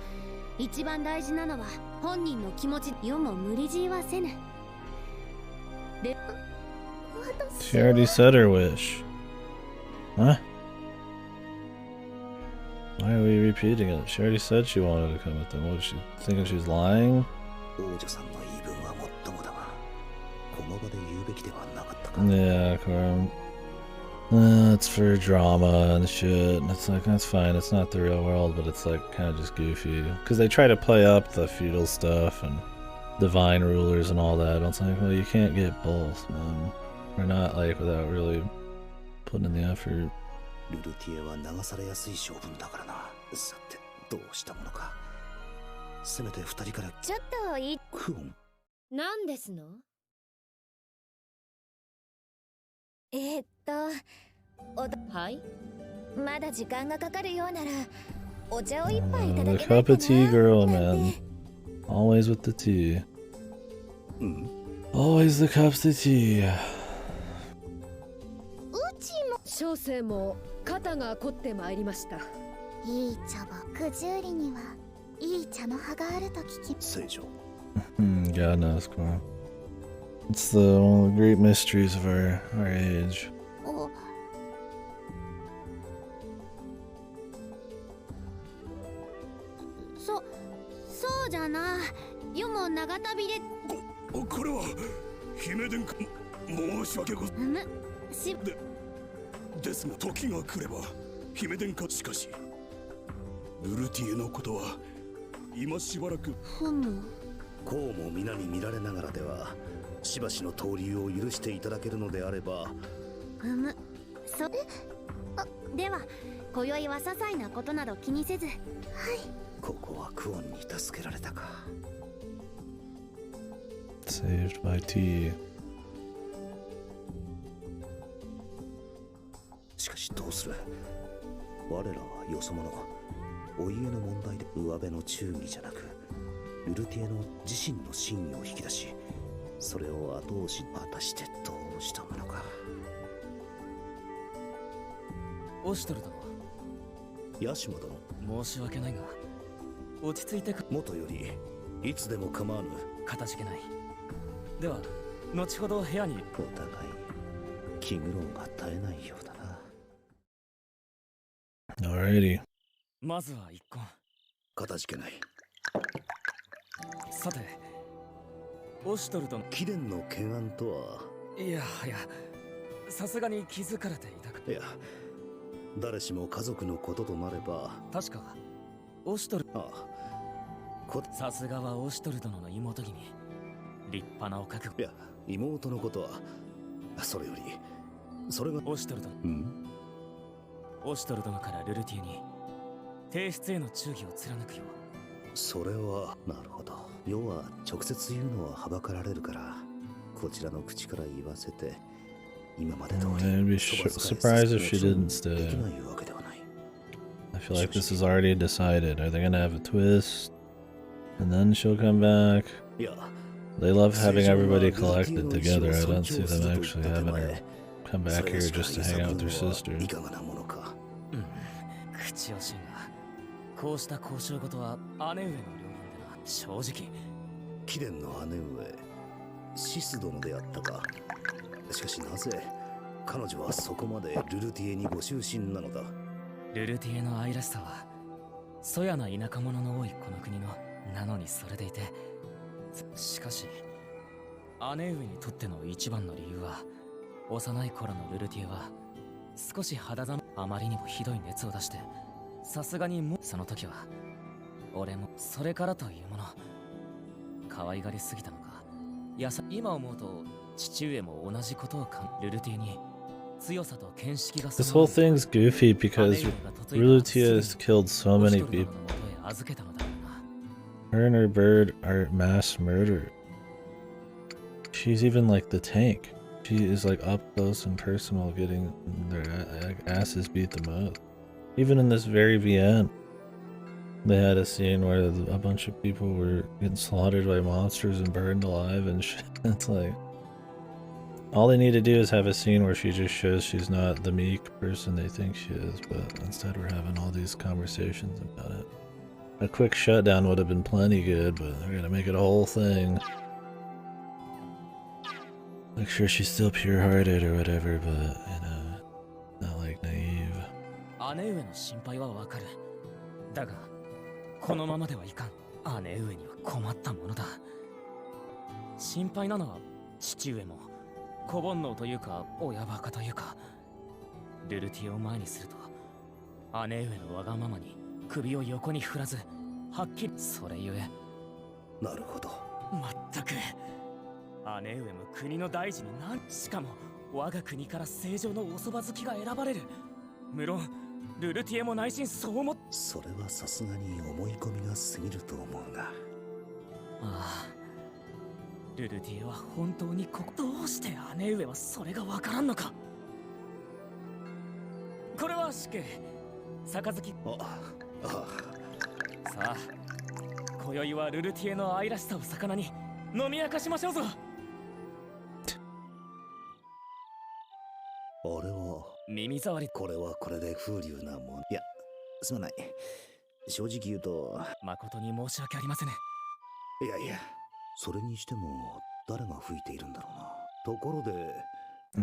一番大事なのは本人の気持ち。世も無理強いはせぬ。She already said her wish. Huh? Why are we repeating it? She already said she wanted to come with them. What is she thinking? She's lying? 王女さんの言い分はもっともだが、この場で言うべきではなかったか。Yeah, Corum. It's for drama and shit. It's like, that's fine. It's not the real world, but it's like kind of just goofy. Because they try to play up the feudal stuff and divine rulers and all that. It's like, well, you can't get both, man. Or not like without really putting in the effort. ルルティエは流されやすい性分だからな。さて、どうしたものか。せめて二人から。ちょっといい。クオン。何ですの？はい。まだ時間がかかるようならお茶を一杯いただ The けない cup か of tea な。 girl, man. Always with the tea. Always the cups of tea. うちも。小生も肩が凝ってまいりました。いい茶葉。九十里にはいい茶の葉があると聞き。正常。God knows, Corum. It's one of the great mysteries of our age. そうじゃな。世も長旅で。これは姫殿下、申し訳ございません。ですが時が来れば姫殿下。しかしルルティエのことは今しばらく。こうも皆に見られながらではしばしの逗留を許していただけるのであれば。では今宵は些細なことなど気にせず。はい。ここはクオンに助けられたか。 Saved by tea. しかしどうする。我らはよそ者。お家の問題で上辺の忠義じゃなく、ルルティエの自身の真意を引き出し、それを後押し。果たしてどうしたものか。オシュトル殿。ヤシマ殿。申し訳ないが、落ち着いてか。元よりいつでも構わぬ。かたじけない。では後ほど部屋に。お互い気苦労が絶えないようだな。 Alrighty. まずは一献。かたじけない。さて、オシュトル殿。貴殿の懸案とは。いやはや、さすがに気づかれていたか。いや、誰しも家族のこととなれば。確かオシュトル。ああ、さすがはオシュトル殿の妹君。立派なお覚悟。いや、妹のことはそれより、それが。オシュトル殿。オシュトル殿からルルティエに帝室への忠義を貫くよう。それはなるほど。要は直接言うのははばかられるから、こちらの口から言わせて今まで通り。 I'd be surprised if she didn't stay. I feel like this is already decided. Are they gonna have a twist and then she'll come back? They love having everybody collected together. I don't see them actually having her come back here just to hang out with her sister. 口惜しいが、こうした交渉事は姉上の領分でな。正直貴殿の姉上シス殿であったか。しかしなぜ彼女はそこまでルルティエにご執心なのだ。ルルティエの愛らしさはそやな田舎者の多いこの国の。なのにそれでいて、しかし姉上にとっての一番の理由は、幼い頃のルルティエは少し肌寒、あまりにもひどい熱を出して、さすがにもうその時は俺もそれからというもの可愛がりすぎたのか。今思うと父上も同じことをルルティエに強さと見識が。 This whole thing's goofy because Rutia has killed so many people. Her and her bird are mass murdered. She's even like the tank. She is like up close and personal getting their asses beat the most. Even in this very VN, they had a scene where a bunch of people were getting slaughtered by monsters and burned alive and shit. It's like, all they need to do is have a scene where she just shows she's not the meek person they think she is, but instead we're having all these conversations about it. A quick shutdown would have been plenty good, but they're gonna make it a whole thing. Make sure she's still pure-hearted or whatever, but, you know, not like naive. 姉上の心配はわかる。だが、このままではいかん。姉上には困ったものだ。心配なのは父上も小煩悩というか親バカというか。ルルティエを前にすると姉上のわがままに首を横に振らず、はっきりそれゆえ。なるほど。まったく姉上も国の大事にしかも我が国から正常のおそば好きが選ばれる。無論ルルティエも内心そう思っ。それはさすがに思い込みが過ぎると思うが。ああ、ルルティエは本当にどうして姉上はそれがわからんのか。これは死刑杯。さあ、今宵はルルティエの愛らしさを魚に飲み明かしましょうぞ。俺は耳障り。これはこれで風流なもん。いや、すまない。正直言うと誠に申し訳ありません。いやいや、それにしても誰が吹いているんだろうな。ところで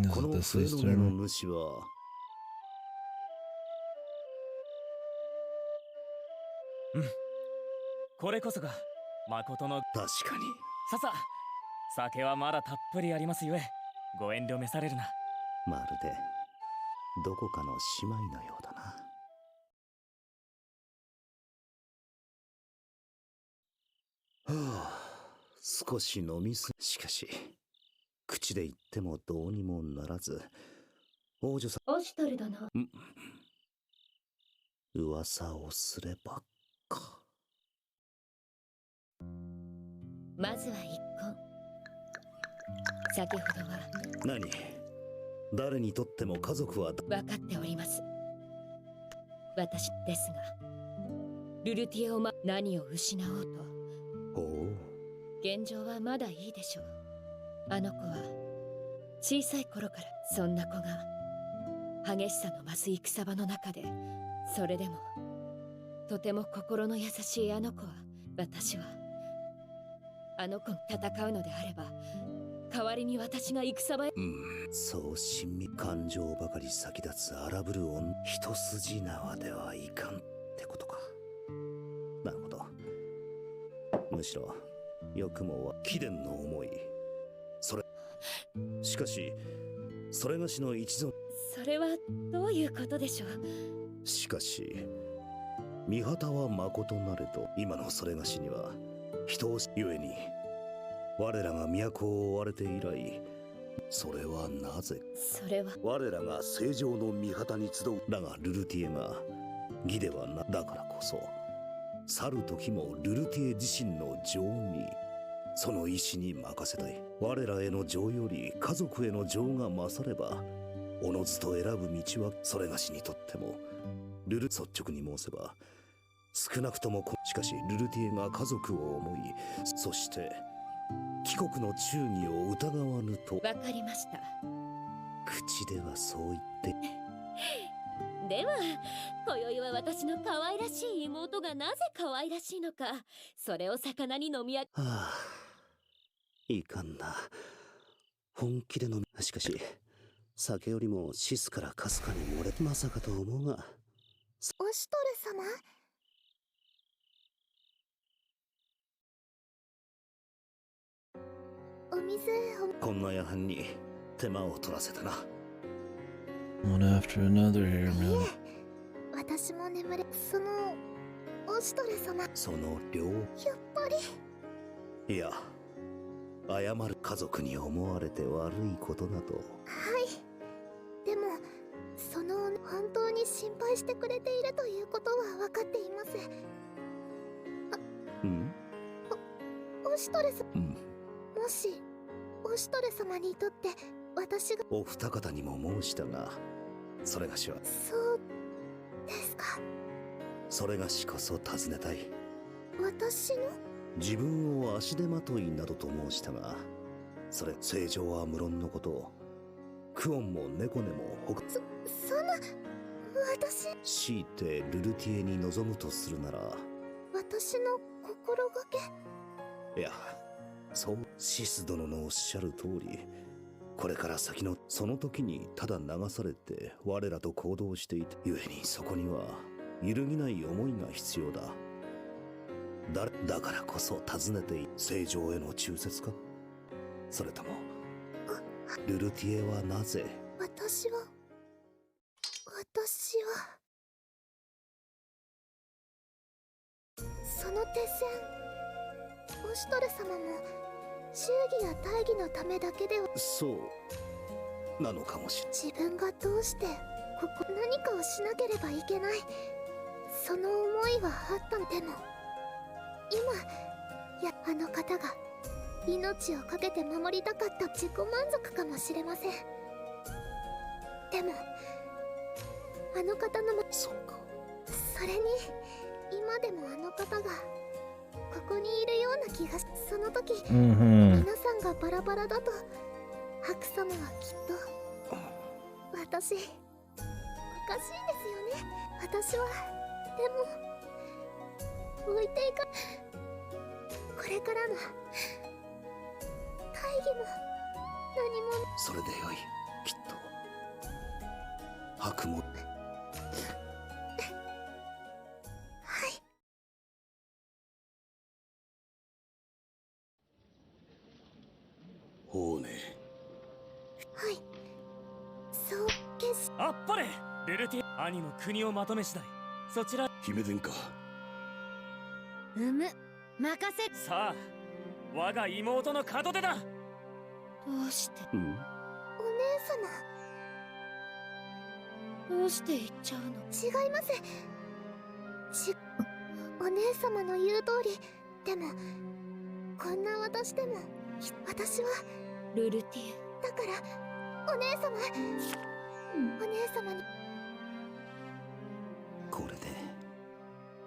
この笛の上の主は。これこそが誠の。確かに。ささ、酒はまだたっぷりありますゆえ、ご遠慮召されるな。まるでどこかの姉妹のようだな。はあ、少し飲みすぎ。しかし口で言ってもどうにもならず、王女さん。オシュトル殿。噂をすればか。まずは一献。先ほどは何。誰にとっても家族は分かっております。私ですが、ルルティエを何を失おうと、おお、現状はまだいいでしょう。あの子は小さい頃からそんな子が激しさの増す戦場の中で、それでもとても心の優しいあの子は、私はあの子と戦うのであれば代わりに私が戦場へ。そう親身感情ばかり先立つ荒ぶる女、一筋縄ではいかんってことか。なるほど。むしろよくもは貴殿の思い、それしかしそれがしの一存。それはどういうことでしょう。しかし御旗はまことなれと、今のそれがしには人をゆえに我らが都を追われて以来、それはなぜ。それは我らが正常の御旗に集う。だがルルティエが義ではな、だからこそ去る時もルルティエ自身の情に、その意志に任せたい。我らへの情より家族への情が勝れば、おのずと選ぶ道はそれがしにとっても率直に申せば少なくともしかしルルティエが家族を思い、そして帰国の忠義を疑わぬと。わかりました。口ではそう言ってでは今宵は私の可愛らしい妹がなぜ可愛らしいのか、それを魚に飲みあ。はあ、いかんな。本気で飲み、しかし酒よりもシスからかすかに漏れ、まさかと思うが。おしとる様、お水を。こんな夜半に手間を取らせたな。One after another here, man. 私も眠れ。そのおしとる様、その量、やっぱり。いや、謝る。家族に思われて悪いことなど。はい、でもその本当に心配してくれているということは分かっています。おしとるさ、もしおしとる様にとって私が。お二方にも申したが、それがしは。そうですか。それがしこそ尋ねたい。私の自分を足手まといなどと申したが、それ正常は無論のこと、クオンもネコネもそんな、私強いてルルティエに望むとするなら、私の心がけ。いや、そうシス殿のおっしゃる通り、これから先のその時にただ流されて我らと行動していたゆえに、そこには揺るぎない思いが必要だ。だからこそ尋ねていい。正常への忠説か、それともルルティエはなぜ。私はその手線、おしとる様も忠義や大義のためだけでは。そうなのかもしれない。自分がどうして何かをしなければいけない、その思いはあったの。でも今あの方が命を懸けて守りたかった自己満足かもしれません。でもあの方のそうか。それに今でもあの方がここにいるような気がし、その時、皆さんがバラバラだと白様はきっと私おかしいですよね。私はでも置いていか、これからの大義も何も。それでよい。きっと白も。はいほうね。はい、そう決し。あっぱれルルティエ、兄の国をまとめ次第そちら。姫殿下、任せ。さあ我が妹の門出だ。どうしてお姉様、どうして行っちゃうの。違います。お姉様の言う通り。でもこんな私でも私はルルティエ、だからお姉様にこれで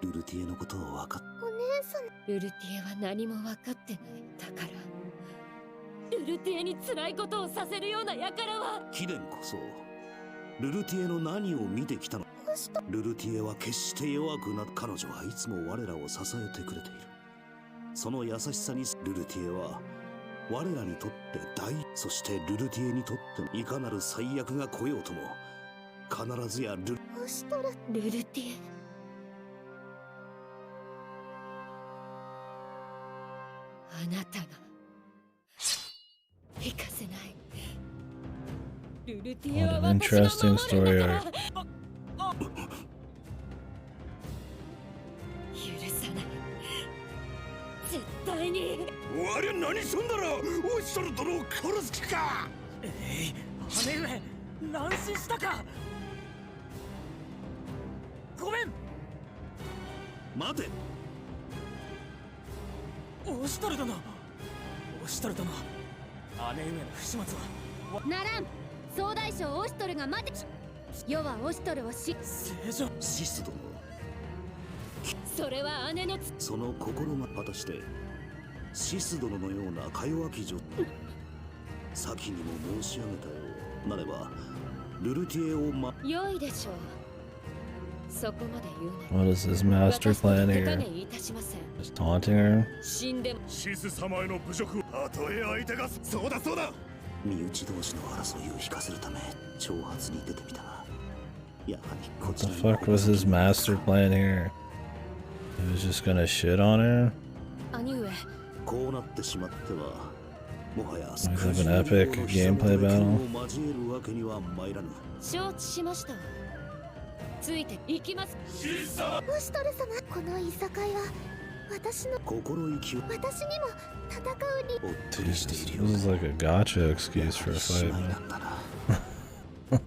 ルルティエのことを分かっお姉様ルルティエは何も分かってない。だからルルティエに辛いことをさせるような輩は貴殿こそルルティエの何を見てきたの。ルルティエは決して弱くな。彼女はいつも我らを支えてくれている。その優しさにルルティエは我らにとってそしてルルティエにとってもいかなる最悪が来ようとも必ずやルルティエ。あなたが行かせない。ルルティエは What an 私の interesting 守るんだから story 許さない。絶対に。我々何すんだろう。オイストル殿を殺す気か。姉上乱心したか。ごめん。待て。オシトル殿、オシトル殿、姉上の不始末はならん。総大将オシトルが待て。世はオシトルを正常。シス殿、それは姉のその心が果たしてシス殿のようなか弱き女先にも申し上げたようなればルルティエを良いでしょう。そこまで言うなら What is his master plan here? いたしません。 Just taunting her? 死んでもシス様への侮辱。たとえ相手がそうだ身内同士の争いを引かせるため挑発に出てみたがやはりこ What ち the らに fuck was his master plan here? He was just gonna shit on her? 兄上、こうなってしまってはもはや Like an epic gameplay battle? を交えるわけには参らぬ。承知しましたわ。ついて行きます。オシトル様、このいさかいは私の心意気を私にも戦うに Jesus, this is like a gotcha excuse for a fight, man.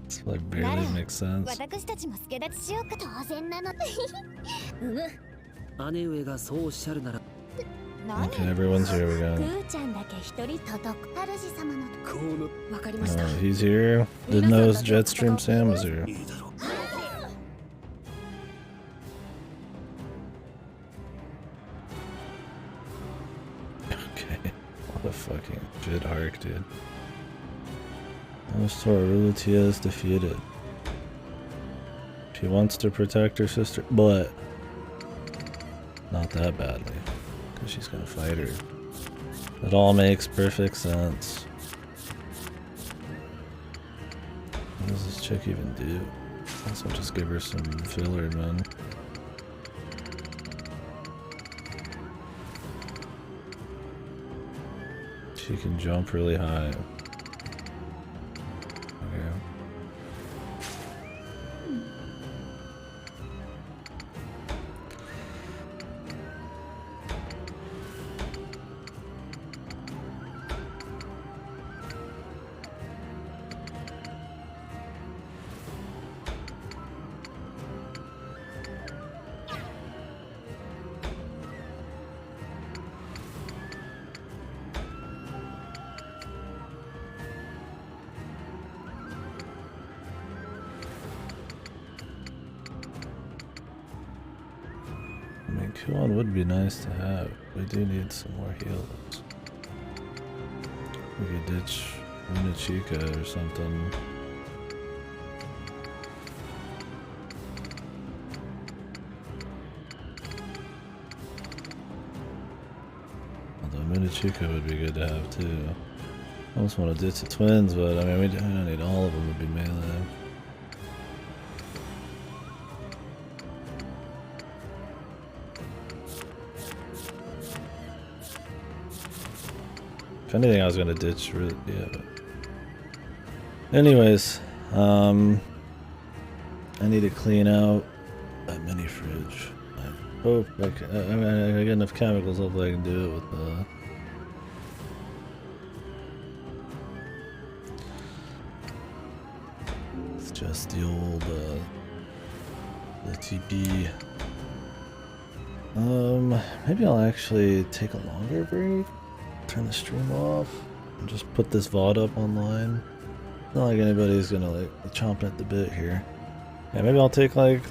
It's like barely makes sense. 私たちも助立ちしようか。当然なの。姉上がそうおっしゃるなら Okay, everyone's here we グ go. ーちゃんだけ一人届く。主様のこのわかりました。 He's here. Didn't know his Jetstream Sam was here. いいだろう。 Okay. What a fucking shit arc, dude. Utawarerumono is defeated. She wants to protect her sister, but not that badly. Because she's gonna fight her. It all makes perfect sense. What does this chick even do? Also just give her some filler, man. She can jump really high. Okay. I mean, Q1 would be nice to have. We do need some more heals. We could ditch Unachika or something. Although Unachika would be good to have too. I almost want to ditch the twins, but I mean, we don't need all of them to be melee. If anything, I was gonna ditch, really, yeah. But anyways, I need to clean out that mini fridge. I hope I get enough chemicals. Hopefully, I can do it with the. It's just the old the TP. Maybe I'll actually take a longer break. Turn the stream off and just put this VOD up online. not like anybody's gonna like chomp at the bit here. Yeah, maybe I'll take like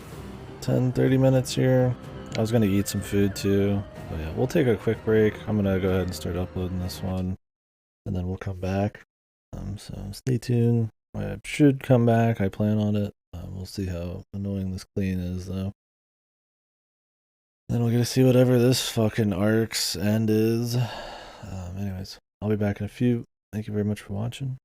10-30 minutes here. I was gonna eat some food too. But yeah, we'll take a quick break. I'm gonna go ahead and start uploading this one, and then we'll come back. So stay tuned. I should come back. I plan on it. We'll see how annoying this clean is, though. Then we'll get to see whatever this fucking arc's end is. Anyways, I'll be back in a few. Thank you very much for watching.